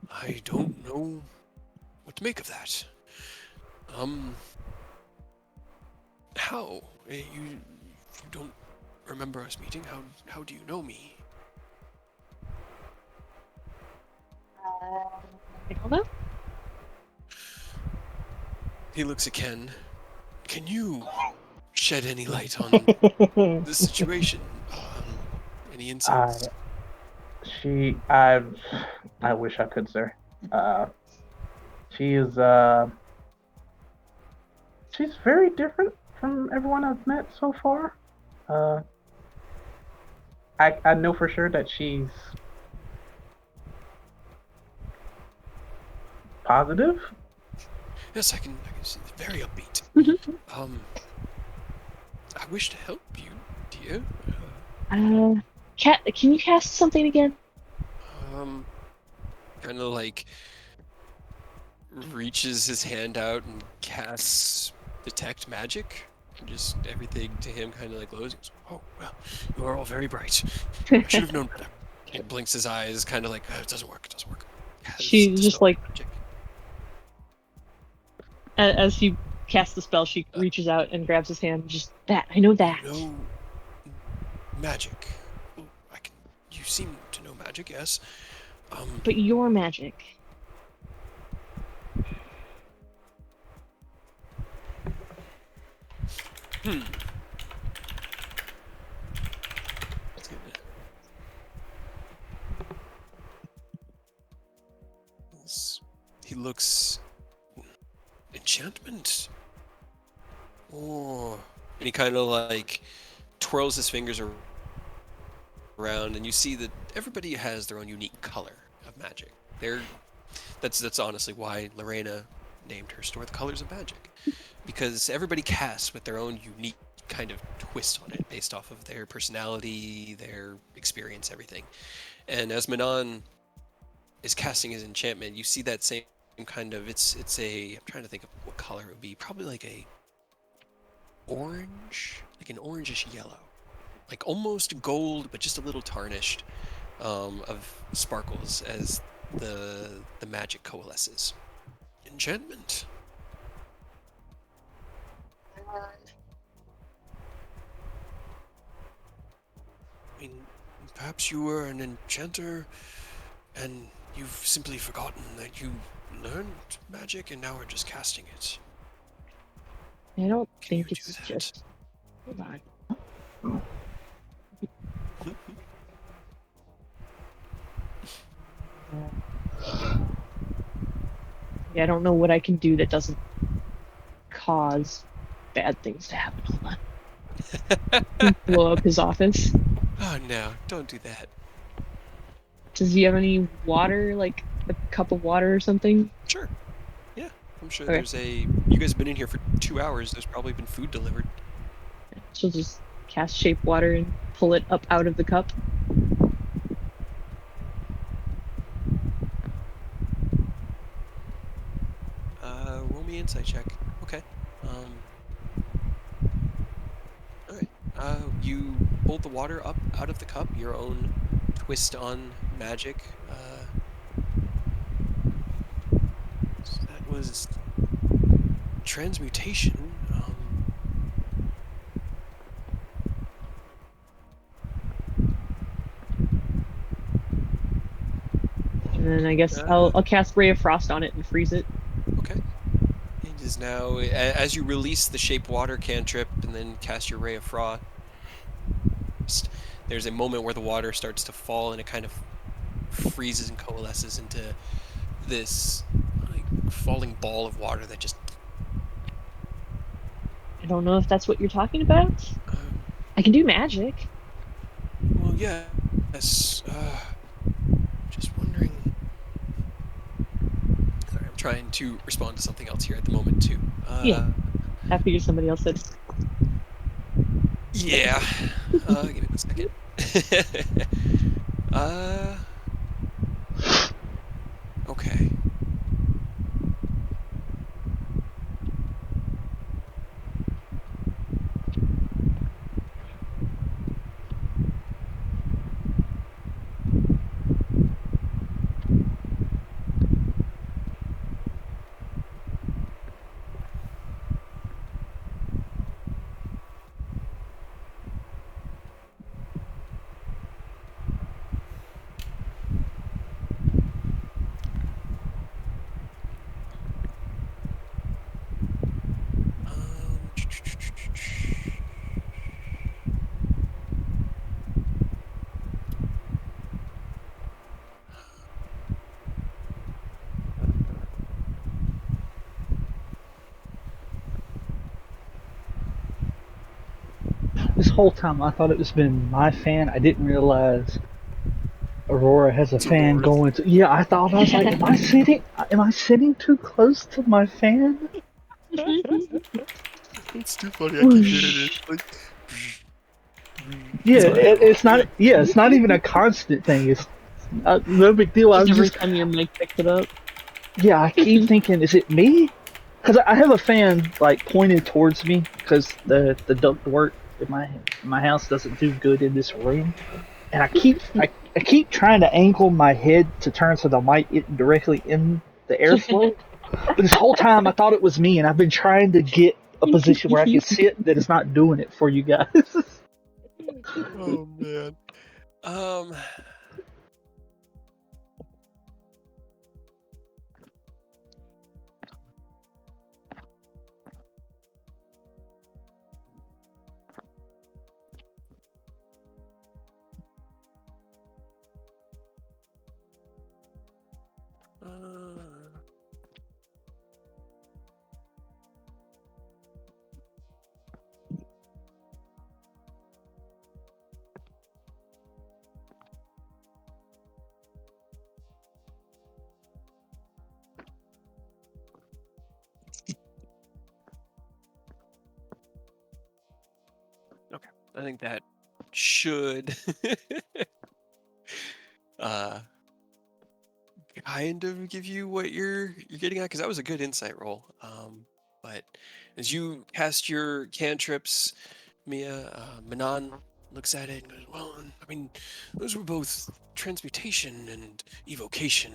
I don't know what to make of that. How? You don't remember us meeting? How do you know me? I don't know. He looks at Ken. Can you shed any light on the situation? Any I insights? I wish I could, sir. She is she's very different from everyone I've met so far. Uh, I know for sure that she's positive. Yes, I can see. Very upbeat. I wish to help you, dear. Can you cast something again? Kind of like reaches his hand out and casts detect magic. And just everything to him kind of like glows. He goes, oh well, you are all very bright. I should have known better. He blinks his eyes, kind of like it doesn't work. It doesn't work. She's just like, magic. as he casts the spell, she reaches out and grabs his hand. Just that. I know that. No magic. Well, you seem to know magic, yes. But your magic. He looks enchantment. Oh, and he kind of like twirls his fingers around, and you see that everybody has their own unique color of magic. That's honestly why Lorena named her store the Colors of Magic, because everybody casts with their own unique kind of twist on it based off of their personality, their experience, everything. And as Manon is casting his enchantment, you see that same kind of, it's a, I'm trying to think of what color it would be, probably like a orange, like an orangish yellow, like almost gold, but just a little tarnished, of sparkles as the magic coalesces. Enchantment. I mean, perhaps you were an enchanter and you've simply forgotten that you learned magic and now are just casting it. I don't Can think you it's do that? just. Hold on. Yeah, I don't know what I can do that doesn't cause bad things to happen. Hold on. Blow up his office. Oh no, don't do that. Does he have any water, like a cup of water or something? Sure. Yeah, I'm sure Okay. there's a. You guys have been in here for 2 hours. There's probably been food delivered. She'll just cast shape water and pull it up out of the cup. Roll me insight check. Okay. All right. You pulled the water up out of the cup. Your own twist on magic. So that was transmutation. And then I guess I'll cast Ray of Frost on it and freeze it. Okay. It is now, as you release the shape water cantrip and then cast your ray of frost, there's a moment where the water starts to fall and it kind of freezes and coalesces into this like falling ball of water that just. I don't know if that's what you're talking about. I can do magic. Well, yeah. Yes. Just wondering. Sorry, I'm trying to respond to something else here at the moment too. Yeah. I figured somebody else said. Yeah. Give me 1 second. Okay. This whole time I thought it was been my fan. I didn't realize Aurora has a It's fan Aurora's. going to. Yeah, I thought I was like, am I sitting? Am I sitting too close to my fan? It's too funny. I keep hearing it. Like, Yeah, sorry, it's Aurora. not. Yeah, it's not even a constant thing. It's no big deal. I Just was every just. time your mic picks it up. Yeah, I keep thinking, is it me? Because I have a fan like pointed towards me because the duct work in my house doesn't do good in this room, and I keep trying to angle my head to turn so the mic isn't directly in the airflow. But this whole time I thought it was me, and I've been trying to get a position where I can sit that it's not doing it for you guys. Oh man. I think that should kind of give you what you're getting at, because that was a good insight roll. But as you cast your cantrips, Mia, Manon looks at it and goes, "Well, I mean, those were both transmutation and evocation,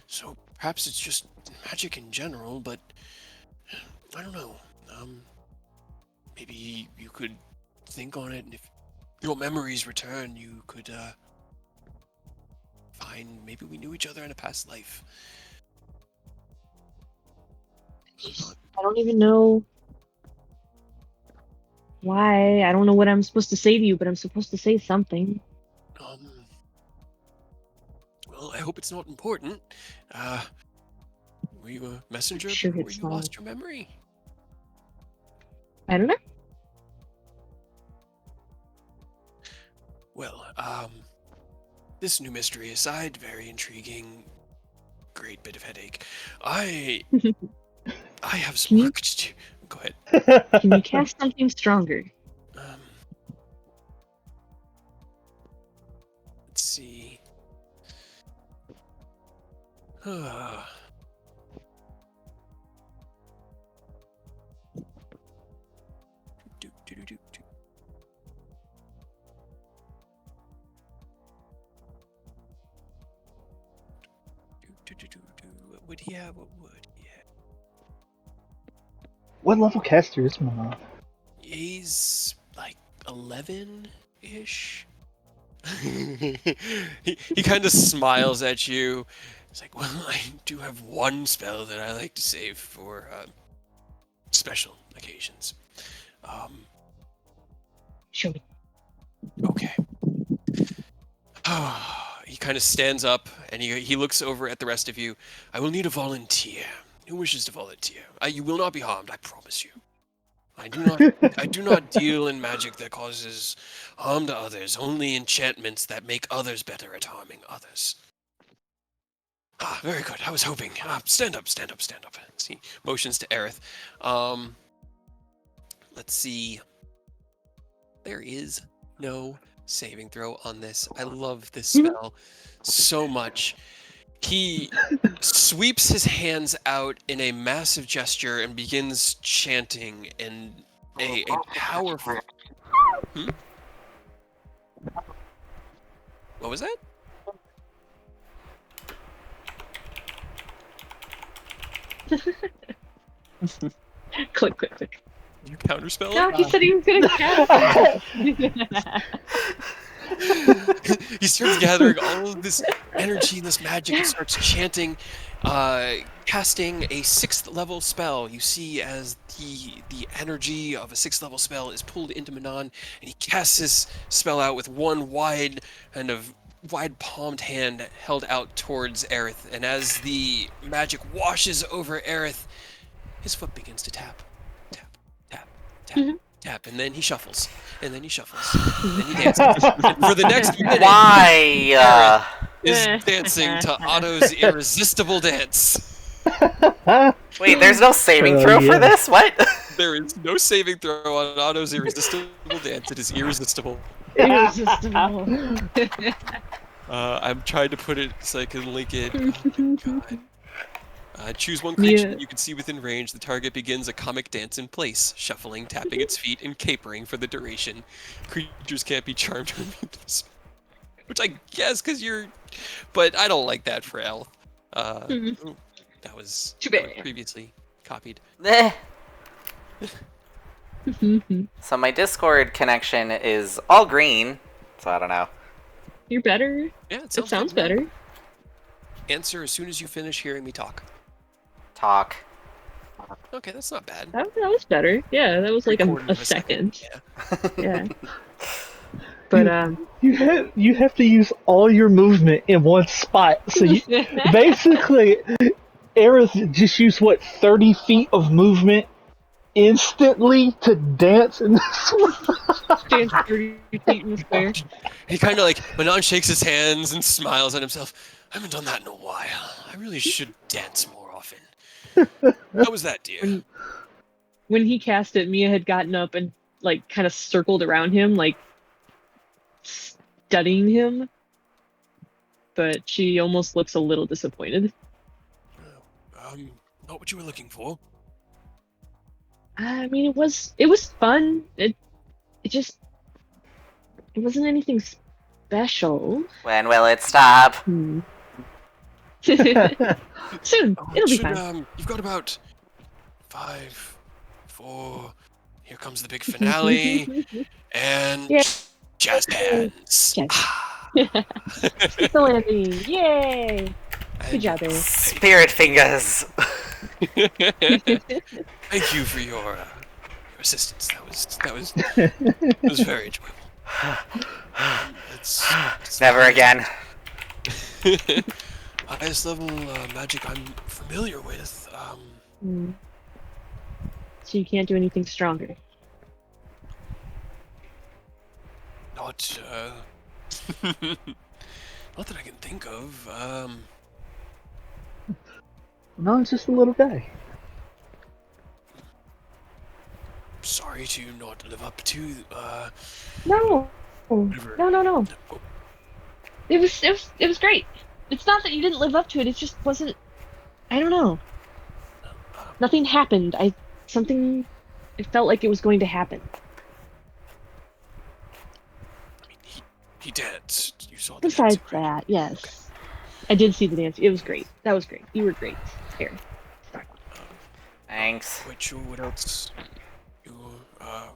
so perhaps it's just magic in general. But I don't know. Maybe you could think on it, and if your memories return, you could find maybe we knew each other in a past life." I don't even know why. I don't know what I'm supposed to say to you, but I'm supposed to say something. Well, I hope it's not important. Were you a messenger Sure before it's you not. lost your memory? I don't know. Well, this new mystery aside, very intriguing. Great bit of headache. I have some Can you- work to do. Go ahead. Can you cast something stronger? Let's see. What would he have? What would he have? What level caster is Manon? He's like 11-ish. he kind of smiles at you. He's like, "Well, I do have one spell that I like to save for special occasions." Show me. Okay. He kind of stands up and he looks over at the rest of you. "I will need a volunteer. Who wishes to volunteer? You will not be harmed, I promise you. I do not deal in magic that causes harm to others, only enchantments that make others better at harming others." Very good. I was hoping. Stand up. See, motions to Aerith. Let's see. There is no saving throw on this. I love this spell so much. He sweeps his hands out in a massive gesture and begins chanting in a powerful... What was that? Click. You counterspell No, it? he said he was gonna cast. He starts gathering all of this energy and this magic and starts chanting, casting a 6th level spell. You see as the energy of a 6th level spell is pulled into Manon, and he casts his spell out with one wide palmed hand held out towards Aerith. And as the magic washes over Aerith, his foot begins to tap, tap, and then he shuffles, and then he dances. And for the next minute, Why? is dancing to Otto's irresistible dance. Wait, there's no saving throw for this? What? There is no saving throw on Otto's irresistible dance. It is irresistible. Irresistible. I'm trying to put it so I can link it. Oh my god. Choose one creature that you can see within range. The target begins a comic dance in place, shuffling, tapping its feet, and capering for the duration. Creatures can't be charmed or immune to this. Which I guess because you're... But I don't like that for Elf. That was previously copied. So my Discord connection is all green, so I don't know. You're better. Yeah, it sounds better. Answer as soon as you finish hearing me talk. Talk. Okay, that's not bad. That was better. Yeah, that was like a second. Yeah. But you have to use all your movement in one spot. So you, basically, Aerith just used 30 feet of movement instantly to dance in this one. Dance 30 feet in the square. He kind of Manon shakes his hands and smiles at himself. I haven't done that in a while. I really should dance more often. How was that, dear? When he cast it, Mia had gotten up and like kind of circled around him, like studying him. But she almost looks a little disappointed. Not what you were looking for. I mean, it was fun. It wasn't anything special. When will it stop? Soon, it'll be fine. You've got about 5, 4. Here comes the big finale, and Yeah. jazz hands. The landing! Yay! Good job, Ariel. Spirit fingers. Thank you for your assistance. That was very enjoyable. It's Never again. highest level magic I'm familiar with. So you can't do anything stronger. Not not that I can think of. No, it's just a little guy. Sorry to not live up to. No. Whatever. No. It was great. It's not that you didn't live up to it. It just wasn't. I don't know. Nothing happened. It felt like it was going to happen. I mean, he did. You saw the Besides dancing, right? that, yes, I did see the dance. It was great. That was great. You were great, Aaron. Thanks. Quite sure what else you I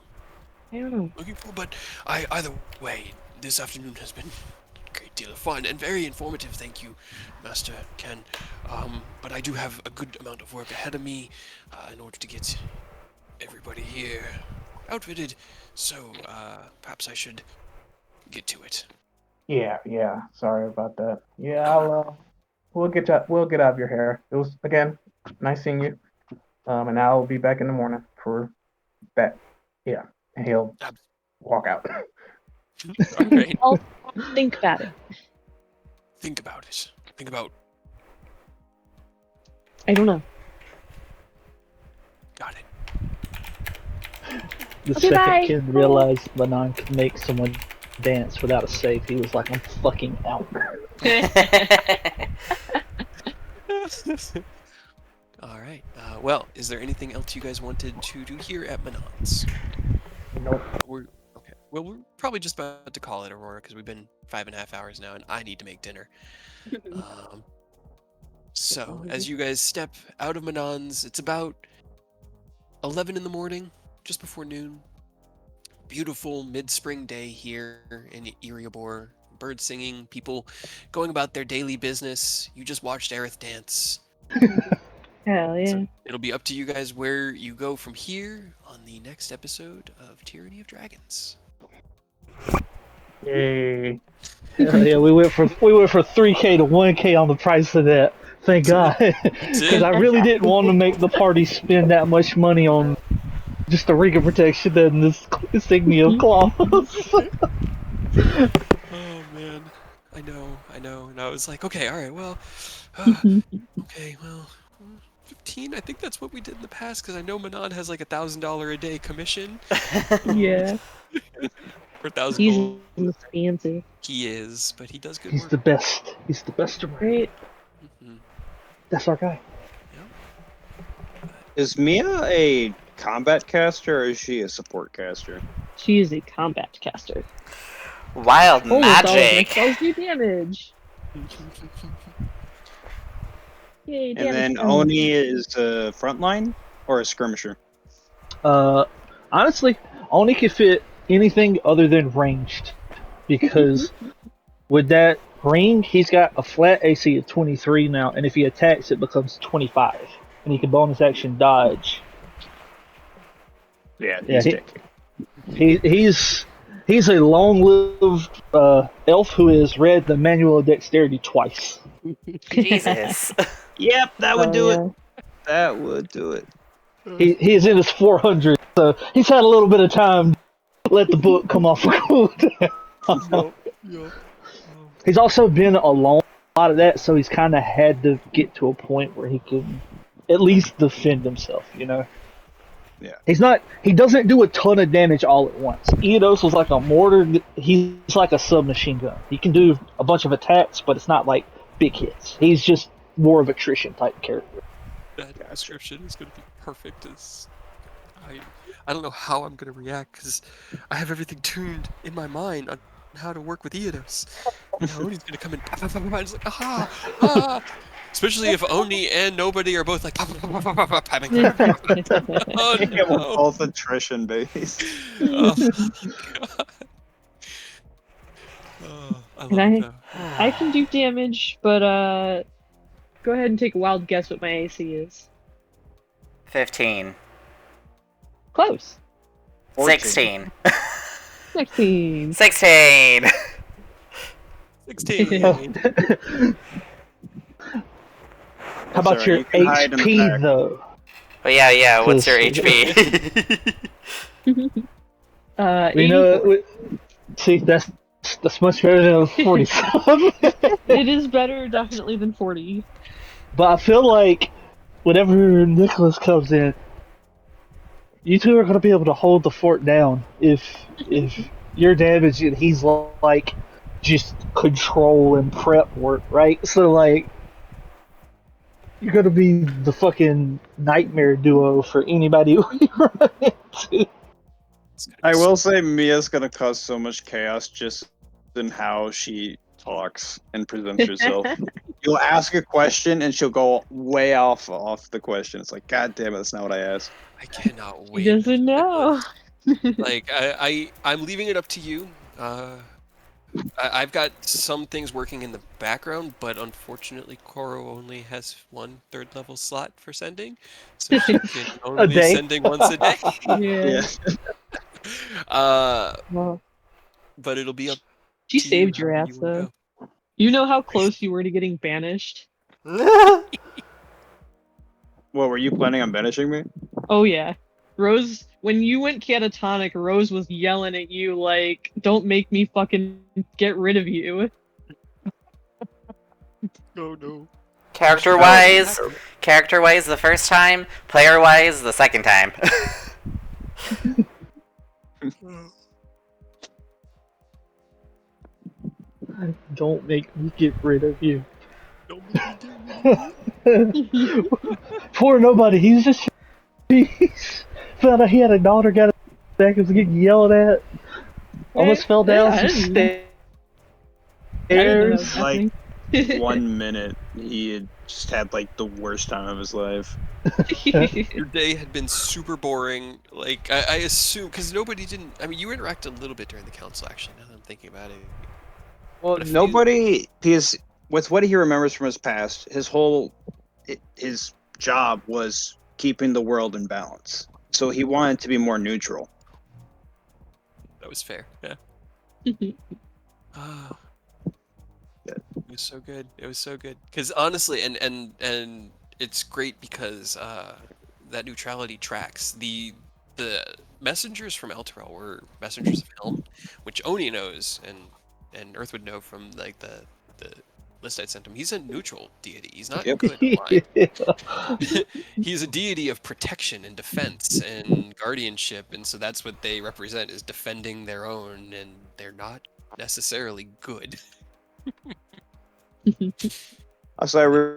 don't know. looking for, but either way, this afternoon has been a great deal of fun and very informative. Thank you, Master Ken. But I do have a good amount of work ahead of me in order to get everybody here outfitted. So perhaps I should get to it. Yeah. Sorry about that. Yeah, we'll get out of your hair. It was again nice seeing you. And I'll be back in the morning for that. Yeah, and he'll walk out. All right. I'll think about it. Think about it. Think about. I don't know. Got it. The Okay, second bye. kid realized Manon could make someone dance without a save, he was like, I'm fucking out. All right. Well, is there anything else you guys wanted to do here at Manon's? Nope. Okay. Well, we're probably just about to call it Aurora because we've been 5.5 hours now, and I need to make dinner. So, as you guys step out of Manon's, it's about 11 in the morning, just before noon. Beautiful mid-spring day here in Eriobor. Birds singing, people going about their daily business. You just watched Aerith dance. Hell yeah. So it'll be up to you guys where you go from here on the next episode of Tyranny of Dragons. Yay. Yeah, we went from 3K to 1K on the price of that. Thank God, because I really didn't want to make the party spend that much money on just the ring of protection and this insignia of claws. Oh man, I know, and I was like, okay, all right, well, okay, well, 15. I think that's what we did in the past because I know Manon has like $1,000 a day commission. Yeah. For 1,000 He's gold. fancy. He is, but he does good He's work. the best. He's the best around. Right. Mhm. That's our guy. Is Mia a combat caster or is she a support caster? She is a combat caster. Wild Almost all of my magic. spells do damage. Yay, And damage. then Oni is a frontline or a skirmisher? Honestly, Oni can fit anything other than ranged, because with that ring, he's got a flat AC of 23 now, and if he attacks, it becomes 25, and he can bonus action dodge. Yeah, Yeah, he's he's a long-lived elf who has read the Manual of Dexterity twice. Jesus. Yep, that would do yeah. it. That would do it. He is in his 400, so he's had a little bit of time to let the book come off of cooldown. He's also been alone a lot of that, so he's kind of had to get to a point where he can at least defend himself, you know? He doesn't do a ton of damage all at once. Eidos was like a mortar. He's like a submachine gun. He can do a bunch of attacks, but it's not like big hits. He's just more of a attrition type character. That description is going to be perfect. I don't know how I'm going to react because I have everything tuned in my mind on how to work with Eidos. Now Oni's going to come in. It's like, ah. Especially if Oni and nobody are both like having. Oh no! Both attrition based. Oh, God. Oh, I love it though. I can do damage, but go ahead and take a wild guess what my AC is. 15. Close. 16. 16. 16. 16. How about Sorry, your you can hide in the HP back. though? Oh yeah. What's your HP? You know, see, that's much better than a 47. It is better, definitely, than 40. But I feel like whenever Nicholas comes in, you two are going to be able to hold the fort down if you're damaged and he's like just control and prep work, right? So like you're going to be the fucking nightmare duo for anybody we run into. I will say Mia's gonna cause so much chaos just in how she talks and presents herself. You'll ask a question and she'll go way off the question. It's like, God damn it, that's not what I asked. I cannot wait. He doesn't know. Like I'm leaving it up to you. I've got some things working in the background, but unfortunately, Koro only has 1 3rd-level slot for sending, so she can only day? sending once a day. Yeah. Well, But it'll be up. she to saved you your however ass, you wanna though. go. You know how close you were to getting banished? What, were you planning on banishing me? Oh, yeah. Rose, when you went catatonic, Rose was yelling at you like, don't make me fucking get rid of you. Oh no. Character-wise, the first time. Player-wise, the second time. Don't make me get rid of you. Don't make me do it. Poor nobody. He's just found out he had a daughter, got back, was getting yelled at. Almost fell down I some didn't know that was stairs. happening. 1 minute, he had just had like the worst time of his life. Your day had been super boring. Like I assume because nobody didn't. I mean, you interacted a little bit during the council. Actually, now that I'm thinking about it. Well, But if nobody. Because with what he remembers from his past, his job was keeping the world in balance. So he wanted to be more neutral. That was fair. Yeah. Ah. It was so good. It was so good. Because honestly, and it's great because that neutrality tracks the messengers from Elturel were messengers of Helm, which Oni knows and Earth would know from like the list I sent him. He's a neutral deity. He's not Yep. good or blind. He's a deity of protection and defense and guardianship, and so that's what they represent is defending their own, and they're not necessarily good. Also, I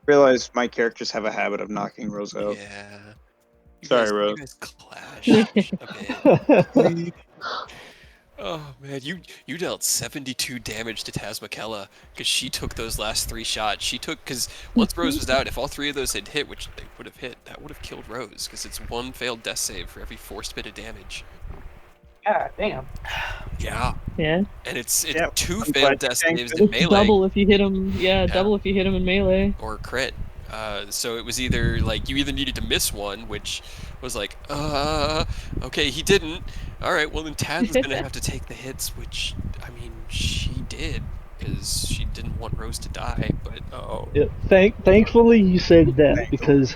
realized my characters have a habit of knocking Rose out. Yeah. Sorry, Rose. You guys clash a bit. Oh man, you dealt 72 damage to Tazmakella because she took those last 3 shots. Because once Rose was out, if all 3 of those had hit, which they would have hit, that would have killed Rose because it's 1 failed death save for every forced bit of damage. God damn. Yeah. Yeah. And it's Yeah, 2 I'm failed glad death you saves tanked in It's melee double if you hit him. Yeah, double if you hit him in melee. or crit. So it was either like you either needed to miss one, which was like, okay, he didn't. All right, well then Taz is gonna have to take the hits, which I mean she did because she didn't want Rose to die. But Yeah, thankfully you said that because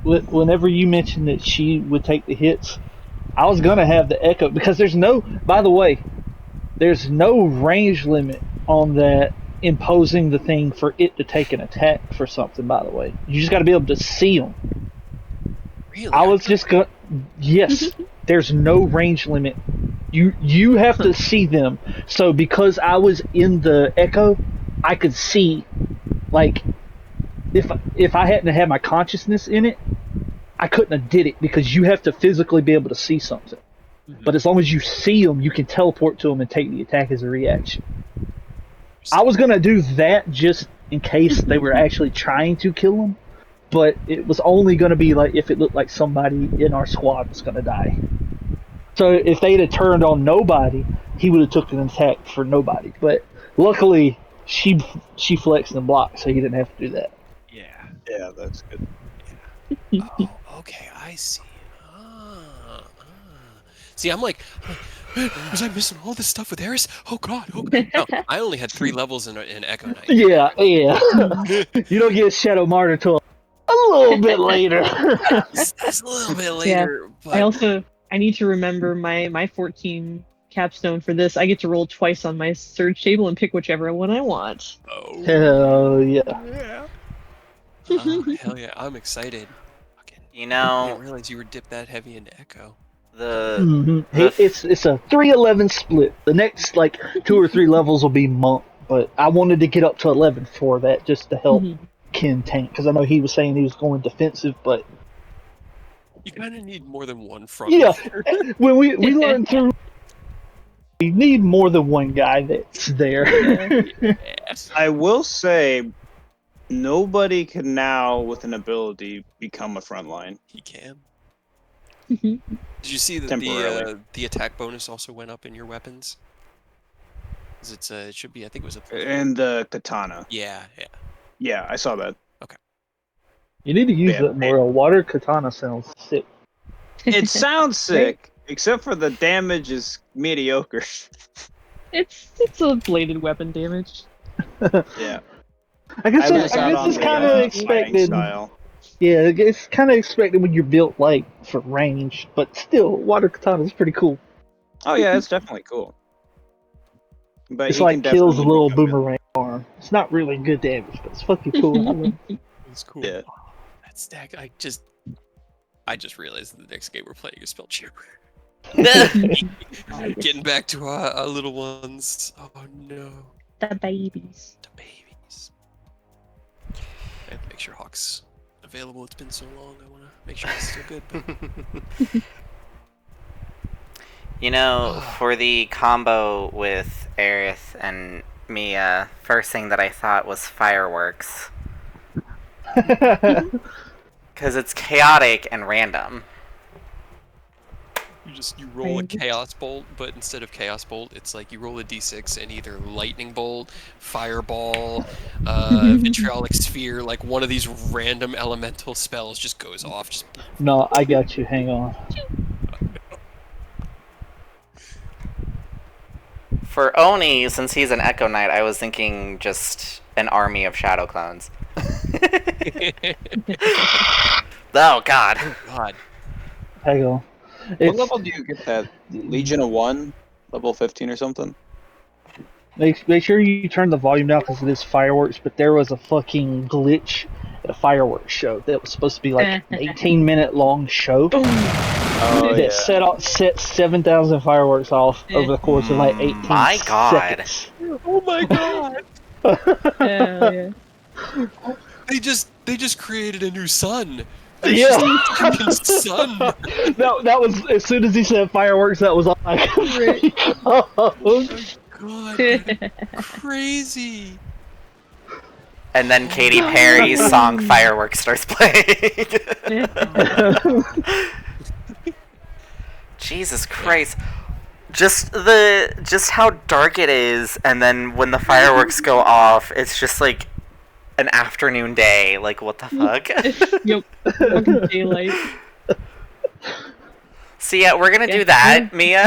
whenever you mentioned that she would take the hits, I was gonna have the echo because there's no. By the way, there's no range limit on that imposing the thing for it to take an attack for something. By the way, you just got to be able to see them. Really? I was just going. Yes, there's no range limit. You have to see them. So because I was in the echo, I could see. Like, if I hadn't had my consciousness in it, I couldn't have did it because you have to physically be able to see something. But as long as you see them, you can teleport to them and take the attack as a reaction. I was gonna do that just in case they were actually trying to kill him, but it was only gonna be like if it looked like somebody in our squad was gonna die. So if they'd have turned on nobody, he would have took an attack for nobody. But luckily, she flexed and blocked, so he didn't have to do that. Yeah. Yeah, that's good. Oh, okay, I see. Ah. See, I'm like, man, was I missing all this stuff with Eris? Oh God, oh God. No, I only had 3 levels in Echo Knight. Yeah. You don't get Shadow Martyr till a little bit later. That's a little bit later, but I need to remember my 14 capstone for this. I get to roll twice on my surge table and pick whichever one I want. oh Hell yeah. yeah. Oh, hell yeah, I'm excited. Fucking, You I know, didn't realize you were dipped that heavy into Echo. the It's a 3-11 split. The next like 2 or 3 levels will be monk, but I wanted to get up to 11 for that just to help Ken tank because I know he was saying he was going defensive, but You kind of need more than one front. yeah, when we learned through, we need more than one guy that's there. Yes. I will say, nobody can now, with an ability, become a frontline. He can. Mhm. Did you see that Temporarily. the attack bonus also went up in your weapons? 'Cause it's it should be, I think it was a And the katana. yeah. Yeah, I saw that. You need to use Yeah, that more. A water katana sounds sick. It sounds sick, except for the damage is mediocre. It's a bladed weapon damage. Yeah. I guess I lose out on it's the kind of fighting expected. style. Yeah, it's kind of expected when you're built like for range, but still, water katana is pretty cool. Oh yeah, it's definitely cool. But It's he like can kills a definitely little become boomerang arm. It's not really good damage, but it's fucking cool. It's cool. Yeah. Oh, that stack, I just realized that the next game we're playing is spelled cheaper. Getting back to our little ones. Oh no. The babies. The babies. I have to make sure Hawk's available. It's been so long. I want to make sure it's still good. But... You know, for the combo with Aerith and Mia, first thing that I thought was fireworks. Because it's chaotic and random. You roll a chaos bolt, but instead of chaos bolt, it's like you roll a d6 and either lightning bolt, fireball, vitriolic sphere, like one of these random elemental spells just goes off. Just... No, I got you. Hang on. For Oni, since he's an Echo Knight, I was thinking just an army of shadow clones. Oh God. God. Hang on. What level do you get that? Legion of 1? Level 15 or something? Make sure you turn the volume down because it is fireworks, but there was a fucking glitch at a fireworks show that was supposed to be like an 18-minute long show that set 7,000 fireworks off over the course of like 18 My God. seconds. Oh my God. Yeah. They just created a new sun. Yeah. Sun. That was as soon as he said fireworks. That was all I could Oh my God. Crazy. And then Katy Perry's song Fireworks starts playing. Jesus Christ. Just how dark it is, and then when the fireworks go off, it's just like an afternoon day. Like, what the fuck? Yep. Fucking daylight. So yeah, we're gonna do that, Mia.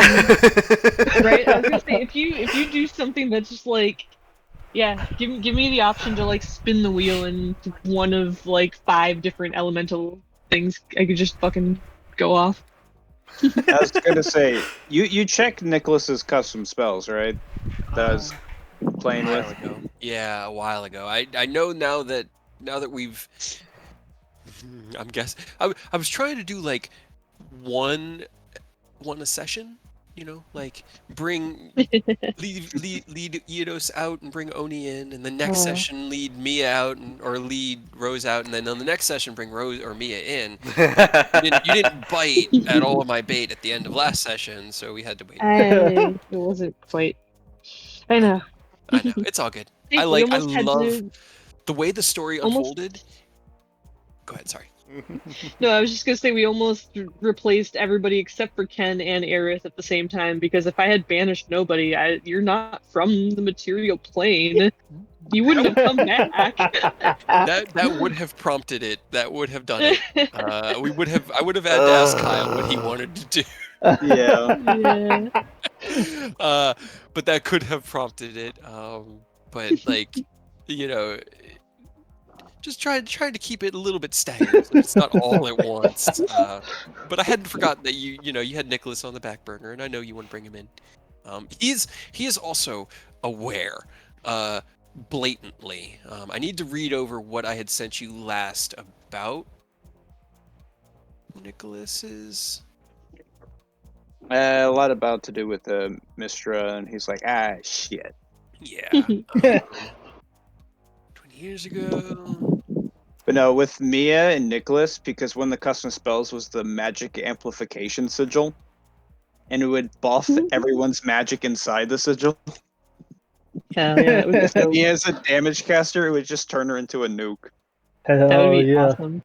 Right? I was gonna say, if you do something that's just like, yeah, give me the option to like spin the wheel and one of like 5 different elemental things, I could just fucking go off. I was gonna say, you checked Nicholas's custom spells, right? That I was playing with. Yeah, a while ago. I know now that we've I'm guessing. I was trying to do like one a session, you know, like lead Eidos out and bring Oni in, and the next session lead Mia out or lead Rose out, and then on the next session bring Rose or Mia in. You didn't bite at all of my bait at the end of last session, so we had to wait. It wasn't quite. I know. I know, it's all good. We I almost had love to. the way the story unfolded. Go ahead, sorry. No, I was just gonna say we almost replaced everybody except for Ken and Aerith at the same time, because if I had banished nobody, you're not from the material plane. You wouldn't have come back. That would have prompted it. That would have done it. I would have had to ask Kyle what he wanted to do. Yeah. Yeah. But that could have prompted it. But like, you know, just trying to keep it a little bit staggered, so it's not all at once. But I hadn't forgotten that you had Nicholas on the back burner, and I know you want to bring him in. He is also aware, blatantly. I need to read over what I had sent you last about Nicholas's. A lot about to do with Mistra, and he's like, shit. Yeah. 20 years ago. But no, with Mia and Nicholas, because one of the custom spells was the magic amplification sigil, and it would buff everyone's magic inside the sigil. Hell yeah, that would be so. Mia as a damage caster, it would just turn her into a nuke. That would be yeah. awesome.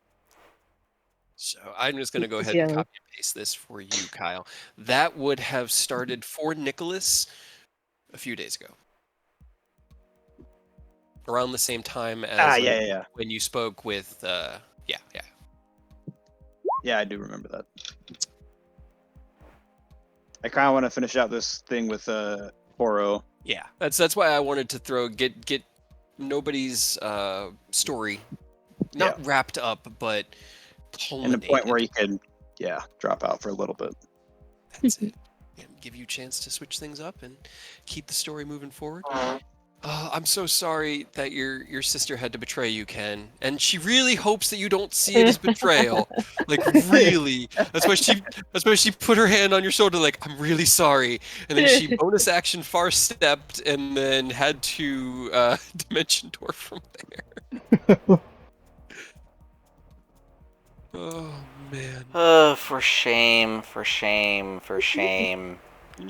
So I'm just going to go ahead and copy and paste this for you, Kyle. That would have started for Nicholas a few days ago. Around the same time as when you spoke with, yeah. Yeah, I do remember that. I kind of want to finish out this thing with Horo. Yeah, that's why I wanted to get nobody's story not wrapped up, but culminated. And the point where you can, drop out for a little bit. That's it. And give you a chance to switch things up and keep the story moving forward. I'm so sorry that your sister had to betray you, Ken. And she really hopes that you don't see it as betrayal. Like, really. That's why she put her hand on your shoulder like, I'm really sorry. And then she bonus action far stepped and then had to dimension door from there. Oh, man. Oh, for shame.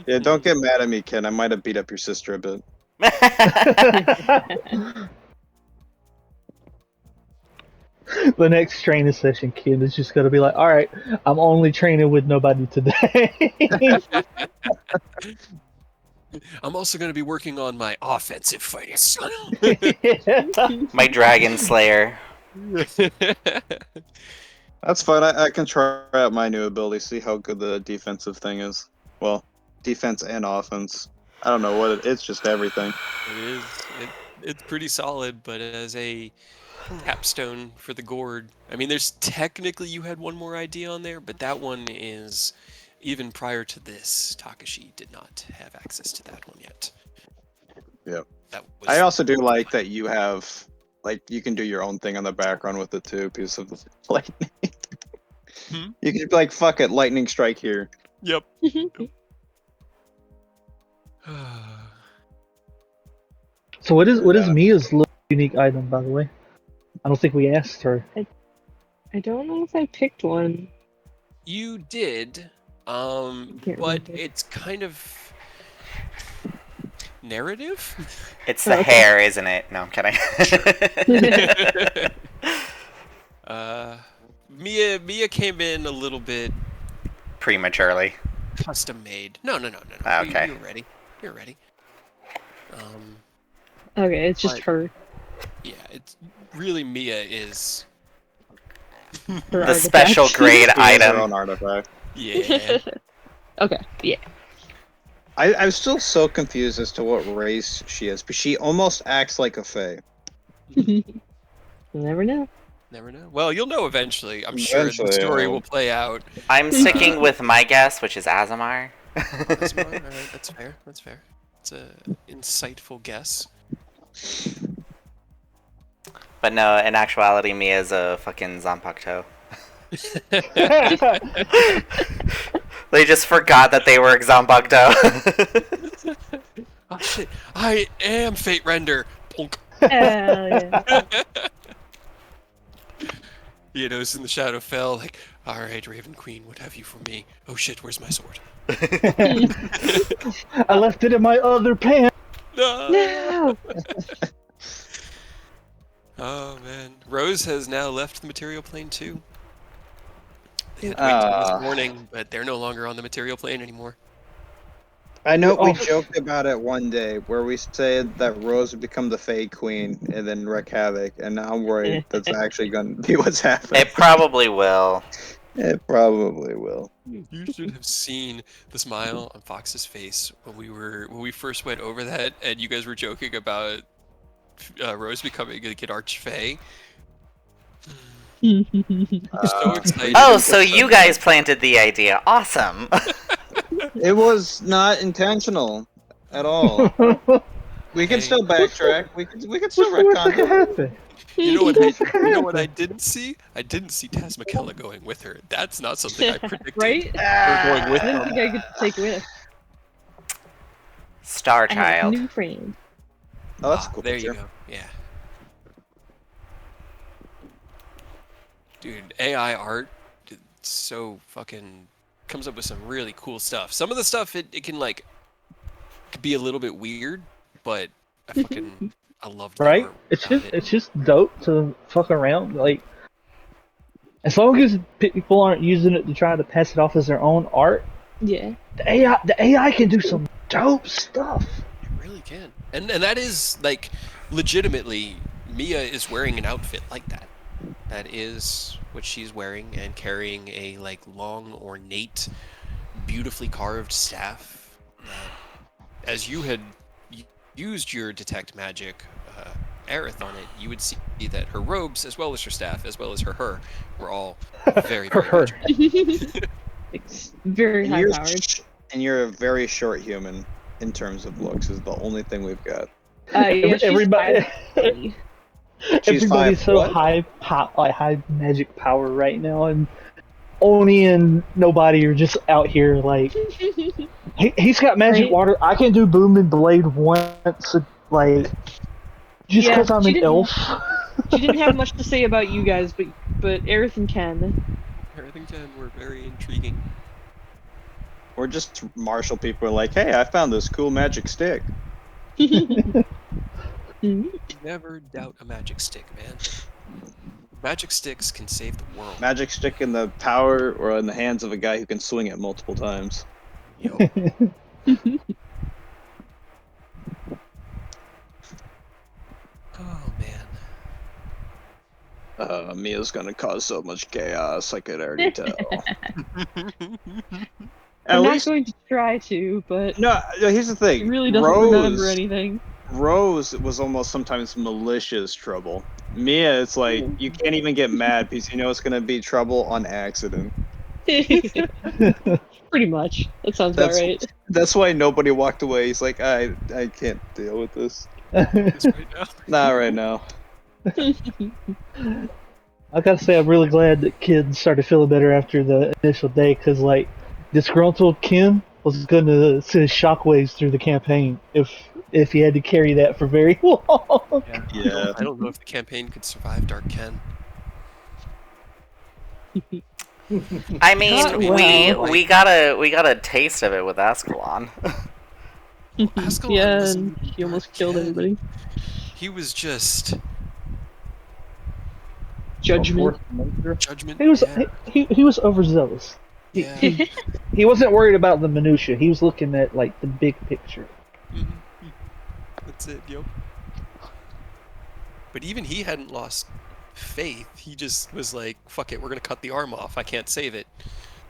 Yeah, don't get mad at me, Ken. I might have beat up your sister a bit. The next training session, Ken is just gonna be like, all right, I'm only training with nobody today. I'm also going to be working on my offensive fighting style. My Dragon Slayer. That's fine. I can try out my new ability, see how good the defensive thing is. Well, defense and offense. I don't know what it's just everything. It is. It's pretty solid, but as a capstone for the gourd, I mean, there's technically you had one more idea on there, but that one is even prior to this. Takashi did not have access to that one yet. Yep. I also do like that you have, like, you can do your own thing on the background with it too, because of the lightning. You can be like, fuck it, lightning strike here. Yep. So what is Mia's unique item, by the way? I don't think we asked her. I don't know if I picked one. You did, but it's kind of narrative. It's the hair, isn't it? No, I'm kidding. Mia came in a little bit prematurely. Custom made. No. Okay. You're ready. Okay, it's just her. Yeah, it's really Mia is the special grade item. Her own artifact. Yeah. Okay. Yeah. I'm still so confused as to what race she is, but she almost acts like a fae. You'll never know. Never know. Well, you'll know eventually. I'm sure the story will play out. I'm sticking with my guess, which is Azamar. Azamar? All right, that's fair. It's an insightful guess. But no, in actuality, Mia's a fucking Zanpakuto. They just forgot that they were Zanpakuto. Oh shit! I am Fate Render. Punk. Hell yeah. Yenos in the shadow fell. Like, all right, Raven Queen, what have you for me? Oh shit! Where's my sword? I left it in my other pants. No. Oh man, Rose has now left the material plane too. They had to wait until this morning, but they're no longer on the material plane anymore. I know We're we off- joked about it one day where we said that Rose would become the Fey Queen and then wreak havoc, and now I'm worried that's actually going to be what's happening. It probably will. It probably will. You should have seen the smile on Fox's face when we first went over that, and you guys were joking about Rose becoming a Kid Archfey. So excited. Oh, so you guys planted the idea. Awesome. It was not intentional at all. We can Hey. still backtrack. We could still What's retcon gonna it. happen? You know what? What's You gonna know what I happen? didn't see? I didn't see Taz McKella going with her. That's not something I predicted. Right? Her going with I didn't them. think I could take with. Star I have a Child. new friend. Oh, that's a cool. There picture. you go. Yeah. Dude, AI art, it's so fucking comes up with some really cool stuff. Some of the stuff it can like could be a little bit weird, but I love the Right? art It's around just it's just dope to fuck around. Like, as long as people aren't using it to try to pass it off as their own art, Yeah. the AI can do some dope stuff. It really can. And that is like legitimately Mia is wearing an outfit like that. That is what she's wearing and carrying a like long ornate beautifully carved staff. As you had used your detect magic Aerith on it, you would see that her robes as well as her staff as well as her were all very very Her. magical. It's very And high you're, powered. and you're a very short human in terms of looks. Is the only thing we've got. Yeah, she's Everybody, 5'3". She's everybody's five so what? high magic power right now, and Oni and nobody are just out here like he's got magic Right? water. I can do boom and blade once, like just Yeah, because I'm she an didn't- elf. She didn't have much to say about you guys, but Aerith and Ken. Harrington were very intriguing. We're just martial people. Are like, hey, I found this cool magic stick. Never doubt a magic stick, man. Magic sticks can save the world. Magic stick in the power or in the hands of a guy who can swing it multiple times. Yo. Oh man. Mia's gonna cause so much chaos. I could already tell. At I'm least not going to try to, but no. Here's the thing. he really doesn't remember anything. Rose was almost sometimes malicious trouble. Mia, it's like you can't even get mad because you know it's gonna be trouble on accident. Pretty much. That sounds about right. That's why nobody walked away. He's like, I can't deal with this. This right now. Not right now. I gotta say, I'm really glad that Kid started feeling better after the initial day, because like disgruntled Ken was gonna send shockwaves through the campaign if he had to carry that for very long. Yeah. I don't know if the campaign could survive Dark Ken. I mean, Not well. we got a taste of it with Ascalon. Ascalon Yeah, wasn't and he almost Dark killed Ken. everybody. He was just Judgment. judgment. He was yeah. he was overzealous. Yeah. He wasn't worried about the minutia. He was looking at like the big picture. Mhm. That's it, yo. But even he hadn't lost faith. He just was like, "Fuck it, we're gonna cut the arm off. I can't save it."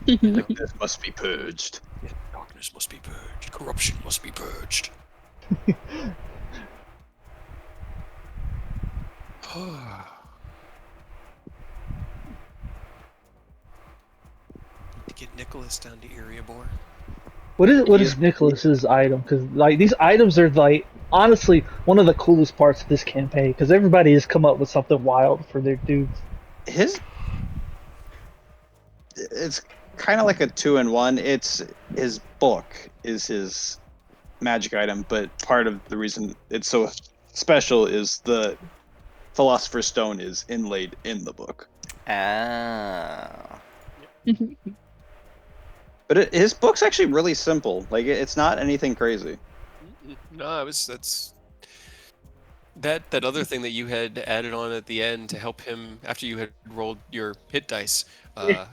You know? This must be purged. Yeah, darkness must be purged. Corruption must be purged. To get Nicholas down to Eriabor. What is Nicholas's item? Because like these items are like honestly one of the coolest parts of this campaign because everybody has come up with something wild for their dudes. It's kind of like a 2-in-1. It's his book is his magic item, but part of the reason it's so special is the Philosopher's Stone is inlaid in the book. Oh. But his book's actually really simple. Like it's not anything crazy. No, that's that other thing that you had added on at the end to help him after you had rolled your hit dice. That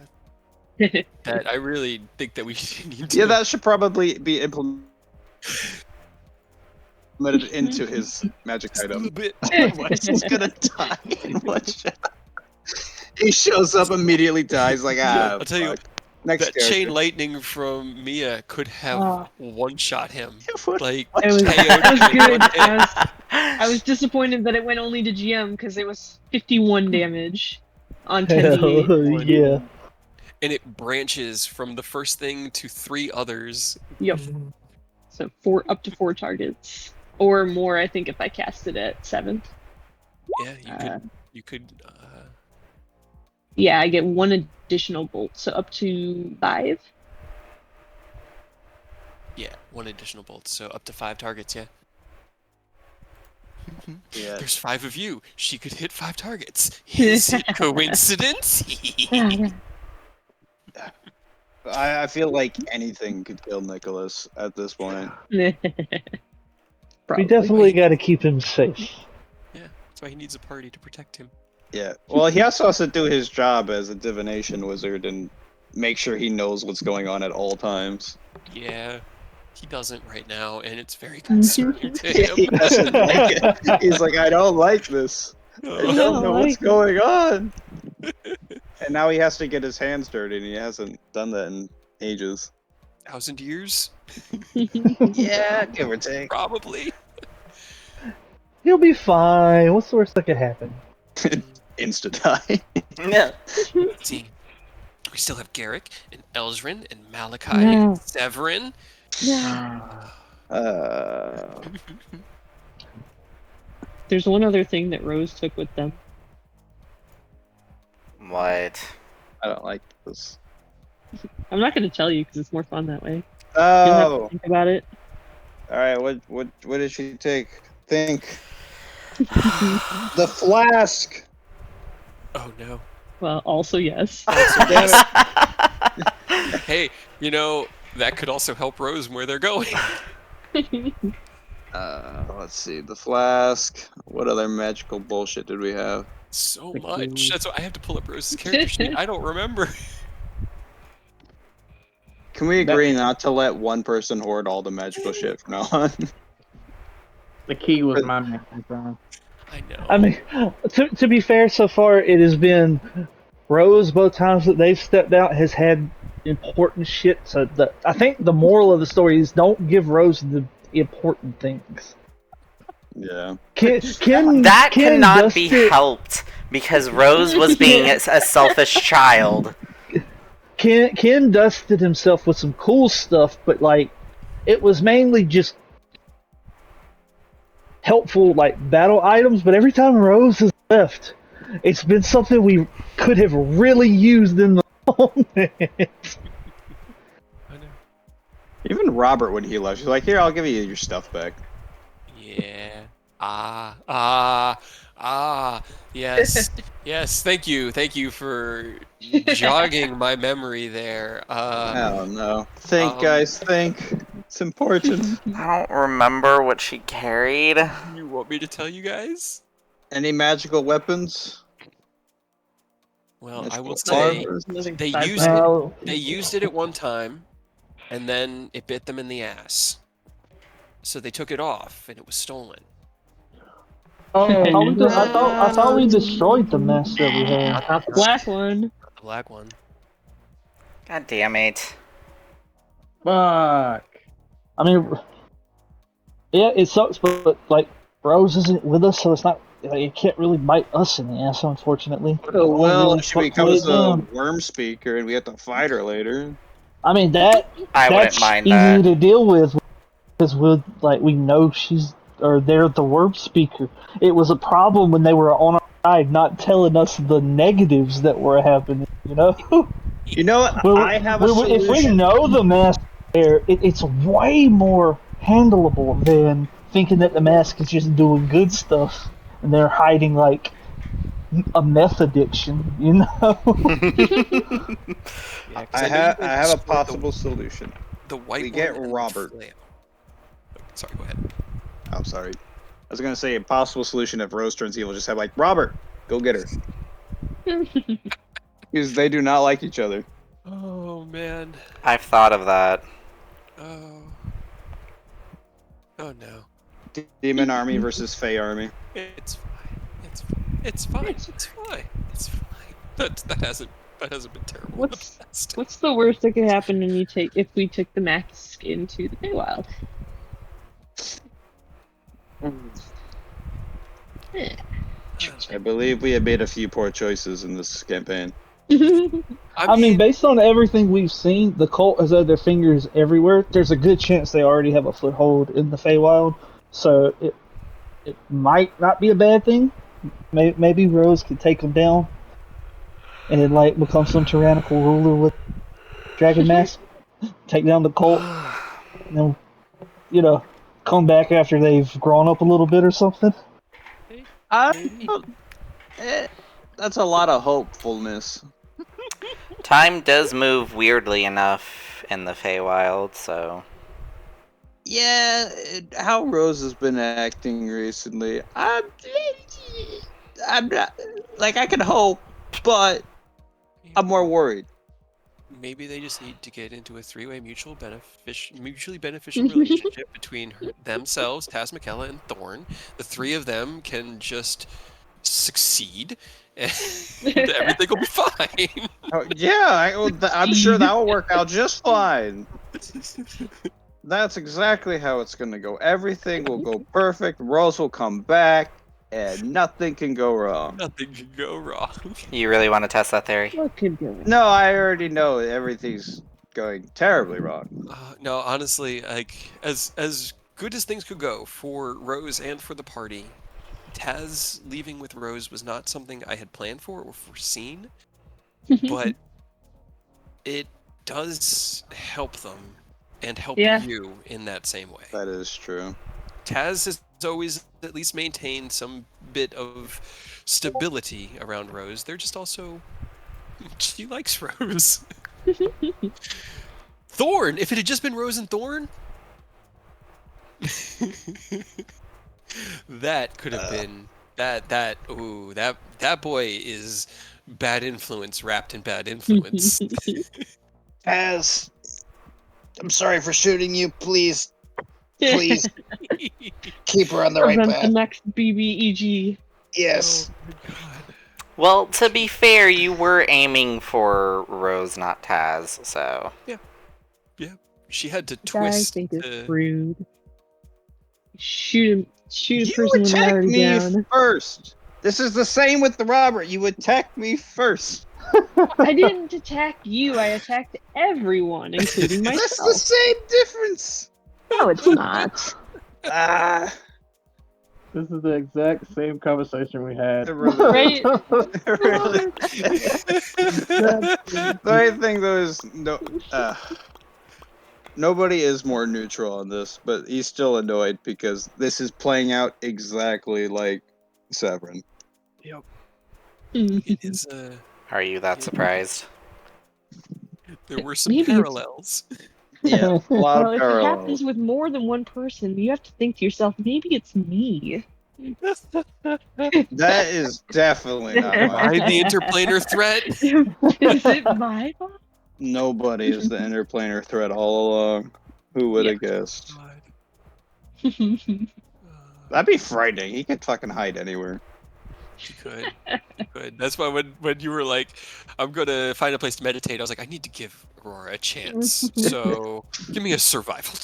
I really think that we need to. Yeah, that should probably be implemented into his magic just a item. little bit. Otherwise, he's gonna die in one shot. He shows up, immediately dies. Like I'll tell you, next that character. chain lightning from Mia could have one-shot him. Like It was, KO'd that was him in good. one hit. I was disappointed that it went only to GM because it was 51 damage on Hell 10d8. yeah. And it branches from the first thing to 3 others. Yep. So up to 4 targets or more. I think if I cast it at 7th. Yeah, you could. Yeah, I get 1 additional bolt, so up to 5. Yeah, 1 additional bolt, so up to 5 targets. Yeah. Yeah. There's 5 of you. She could hit 5 targets. Is it coincidence? I feel like anything could kill Nicholas at this point. We definitely got to keep him safe. Yeah, that's why he needs a party to protect him. Yeah. Well, he also has to do his job as a divination wizard and make sure he knows what's going on at all times. Yeah, he doesn't right now, and it's very concerning to him. He doesn't like it. He's like, I don't like this. I don't know what's going on. And now he has to get his hands dirty, and he hasn't done that in ages. 1,000 years? Yeah, give or take. Probably. He'll be fine. What's the worst that could happen? Insta die. No. Let's see. We still have Garrick, and Elzrin, and Malachi, and Severin. There's one other thing that Rose took with them. What? I don't like this. I'm not going to tell you because it's more fun that way. You don't have Oh. to think about it. All right. What did she take? Think. The flask. Oh no. Well, also yes. Damn it. Hey, you know, that could also help Rose where they're going. Let's see. The flask. What other magical bullshit did we have? So much. That's why I have to pull up Rose's character sheet. I don't remember. Can we agree not to let one person hoard all the magical shit from now on? The key was my main concern. I know. I mean, to be fair, so far it has been Rose. Both times that they've stepped out has had important shit. So I think the moral of the story is don't give Rose the important things. Yeah. That cannot be helped because Rose was being a selfish child. Ken dusted himself with some cool stuff, but like it was mainly just helpful like battle items. But every time Rose has left, it's been something we could have really used in the moment. I know. Even Robert, when he left, she's like, "Here, I'll give you your stuff back." Yeah. Yes. Yes. Thank you for jogging my memory there. Oh no! Think, guys, think. It's important. I don't remember what she carried. You want me to tell you guys? Any magical weapons? Well, I Magical will say barbers? they used it at one time, and then it bit them in the ass. So they took it off, and it was stolen. Oh, I thought we destroyed the mess that we had. The black one. The black one. God damn it. Fuck. I mean, yeah, it sucks, but like Rose isn't with us, so it's not. Like, it can't really bite us in the ass, unfortunately. Oh well, Really she becomes a them. worm speaker, and we have to fight her later. I mean I wouldn't that's mind easy that. to deal with because we know she's or they're the word speaker. It was a problem when they were on our side, not telling us the negatives that were happening. You know, You know what? I have a if we solution. know the mask there, it's way more handleable than thinking that the mask is just doing good stuff and they're hiding like a meth addiction. You know. Yeah, 'cause I know you have guys I have a destroyed possible solution. the white We get one and Robert. the flail. Oh, sorry, go ahead. I'm sorry. I was gonna say a possible solution if Rose turns evil, just have like Robert, go get her. Because they do not like each other. Oh man. I've thought of that. Oh. Oh no. Demon army versus Fey army. It's fine. It's fine. It's fine. It's fine. It's fine. That hasn't been terrible in the past. What's the worst that could happen when if we took the mask into the Feywild? Yeah. I believe we have made a few poor choices in this campaign. I mean, based on everything we've seen, the cult has had their fingers everywhere. There's a good chance they already have a foothold in the Feywild, so it might not be a bad thing. Maybe Rose could take them down and like become some tyrannical ruler with dragon mask, take down the cult, and then come back after they've grown up a little bit or something. That's a lot of hopefulness. Time does move weirdly enough in the Feywild, so... Yeah, how Rose has been acting recently, I'm not, like, I can hope, but I'm more worried. Maybe they just need to get into a three-way mutually beneficial relationship between themselves, Taz McKella, and Thorn. The three of them can just succeed, and everything will be fine. Oh, yeah, I'm sure that will work out just fine. That's exactly how it's going to go. Everything will go perfect. Rose will come back, and nothing can go wrong. Nothing can go wrong. You really want to test that theory? What could go wrong? No, I already know everything's going terribly wrong. No, honestly, like as good as things could go for Rose and for the party, Taz leaving with Rose was not something I had planned for or foreseen, but it does help them and help you in that same way. That is true. Taz has always at least maintained some bit of stability around Rose. They're just also... She likes Rose. Thorn! If it had just been Rose and Thorn... that could have been... That boy is bad influence wrapped in bad influence. Taz, I'm sorry for shooting you. Please keep her on the right path. The next BBEG. Yes. Oh my God. Well, to be fair, you were aiming for Rose, not Taz, so... Yeah. She had to I twist. think it's rude. Shoot a You person when they're attacked already me down. first. This is the same with the Robert. You attacked me first. I didn't attack you. I attacked everyone, including myself. That's the same difference. No, it's not. This is the exact same conversation we had. Right? Really. The only thing though is nobody is more neutral on this, but he's still annoyed because this is playing out exactly like Severin. Yep. It is. Are you that surprised? There were some Maybe parallels. Yeah, a lot Well, of if it parallels. happens with more than one person, you have to think to yourself, maybe it's me. That is definitely not Am my I the interplanar threat? Is it my fault? Nobody is the interplanar threat all along. Who would have guessed? That'd be frightening. He could fucking hide anywhere. He could. That's why when you were like, I'm gonna find a place to meditate, I was like, I need to give Aurora a chance. So give me a survival.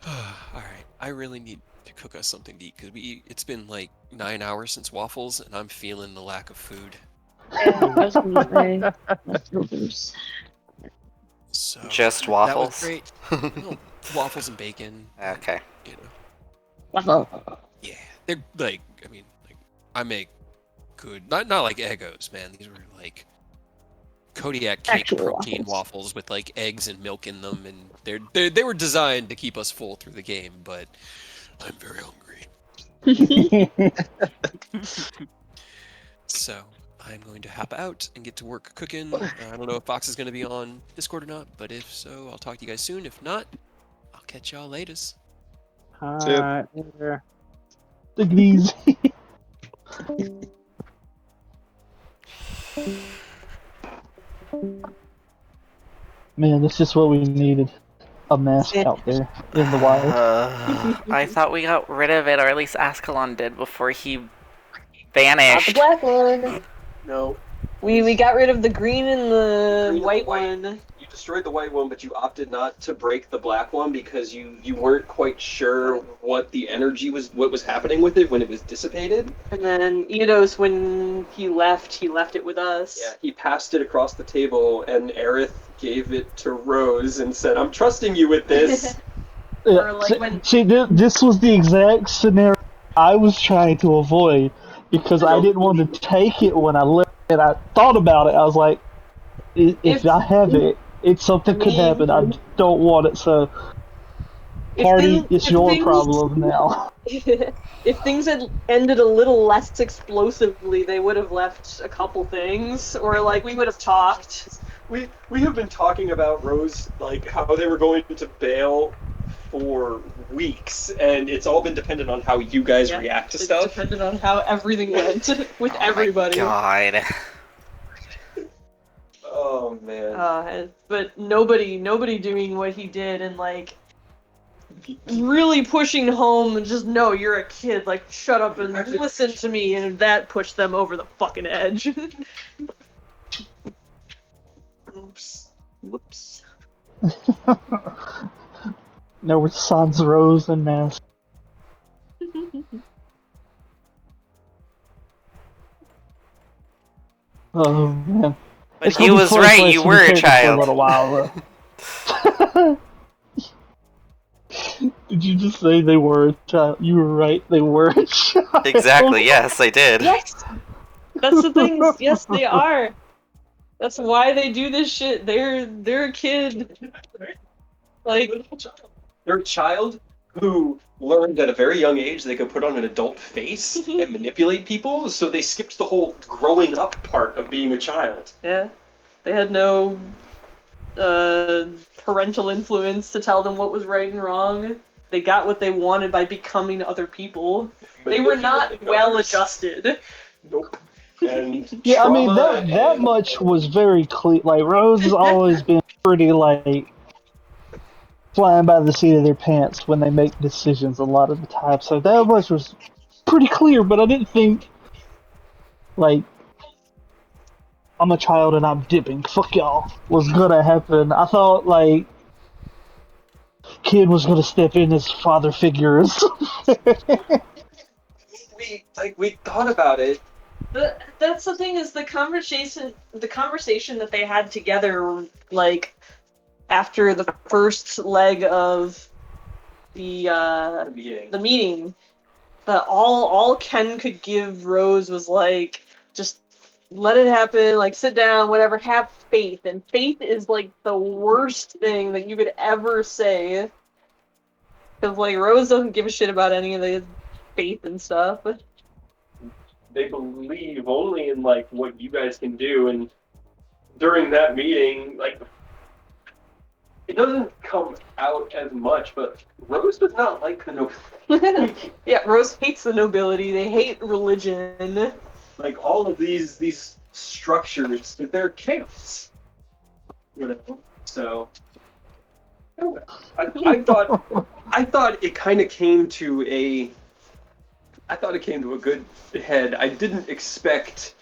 Alright, I really need to cook us something to eat because it's been like 9 hours since waffles and I'm feeling the lack of food. I was gonna say leftovers. So Just that waffles? was great. No, waffles and bacon. Okay. You know, Waffle. yeah, they're like, I mean, like, I make good, not like Eggos, man. These were like Kodiak cake Actual protein waffles with like eggs and milk in them, and they were designed to keep us full through the game. But I'm very hungry, so I'm going to hop out and get to work cooking. I don't know if Fox is going to be on Discord or not, but if so, I'll talk to you guys soon. If not, I'll catch y'all later. Take it easy. Man, that's just what we needed. A mask out there in the wild. I thought we got rid of it, or at least Ascalon did before he Not vanished. the black one. No. We got rid of the green and the Green and white the white. one. You destroyed the white one, but you opted not to break the black one because you weren't quite sure what the energy was, what was happening with it when it was dissipated. And then Eidos, when he left it with us. Yeah, he passed it across the table, and Aerith gave it to Rose and said, "I'm trusting you with this." Or like when This was the exact scenario I was trying to avoid because I didn't want to take it when I left, and I thought about it. I was like, if I have it, something could happen. I don't want it, so party, it's your problem now. If things had ended a little less explosively, they would have left a couple things, or like we would have talked. We have been talking about Rose, like how they were going to bail for weeks, and it's all been dependent on how you guys react to stuff. Depended on how everything went with everybody. God. Oh man. But nobody doing what he did and like really pushing home and just no, you're a kid. Like shut up and listen to me, and that pushed them over the fucking edge. Oops. Whoops. No, we're Sans Rose and Mask. Oh man. But It's he gonna be was fun right, playing you some were a characters For a child. little while, though. Did you just say they were a child? You were right, they were a child. Exactly, yes, I did. Yes, that's the thing. Yes, they are. That's why they do this shit. They're a kid. Like They're a child who learned at a very young age they could put on an adult face and manipulate people, so they skipped the whole growing up part of being a child. yeah, they had no parental influence to tell them what was right and wrong. They got what they wanted by becoming other people. They were not well adjusted. Nope. And Yeah, I mean trauma that and- much was very clear. Like Rose has always been pretty like flying by the seat of their pants when they make decisions a lot of the time. So that much was pretty clear. But I didn't think like I'm a child and I'm dipping. Fuck y'all was gonna happen. I thought like kid was gonna step in as father figure or something. we thought about it. That's the thing is the conversation that they had together, like after the first leg of the meeting, that all Ken could give Rose was like, just let it happen, like sit down, whatever, have faith. And faith is like the worst thing that you could ever say. Because like Rose doesn't give a shit about any of the faith and stuff. They believe only in like what you guys can do, and during that meeting, like it doesn't come out as much, but Rose does not like the nobility. Yeah, Rose hates the nobility. They hate religion. Like all of these structures, they're chaos. You know, so I thought it kind of came to a. I thought it came to a good head. I didn't expect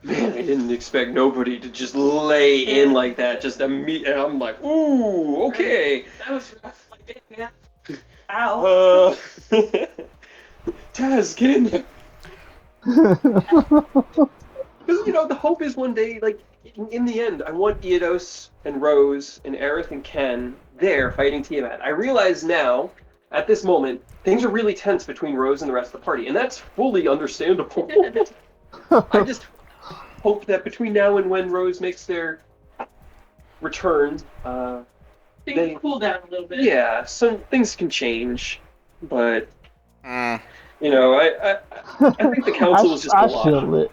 nobody to just lay in like that. Just and I'm like, ooh, okay. That was rough. Like, yeah. Ow. Taz, get in there. Because, the hope is one day, like, in the end, I want Eodos and Rose and Aerith and Ken there fighting Tiamat. I realize now, at this moment, things are really tense between Rose and the rest of the party, and that's fully understandable. I just hope that between now and when Rose makes their return, Things cool down a little bit. yeah, some things can change, but Mm. I think the council is just a I lot. feel it.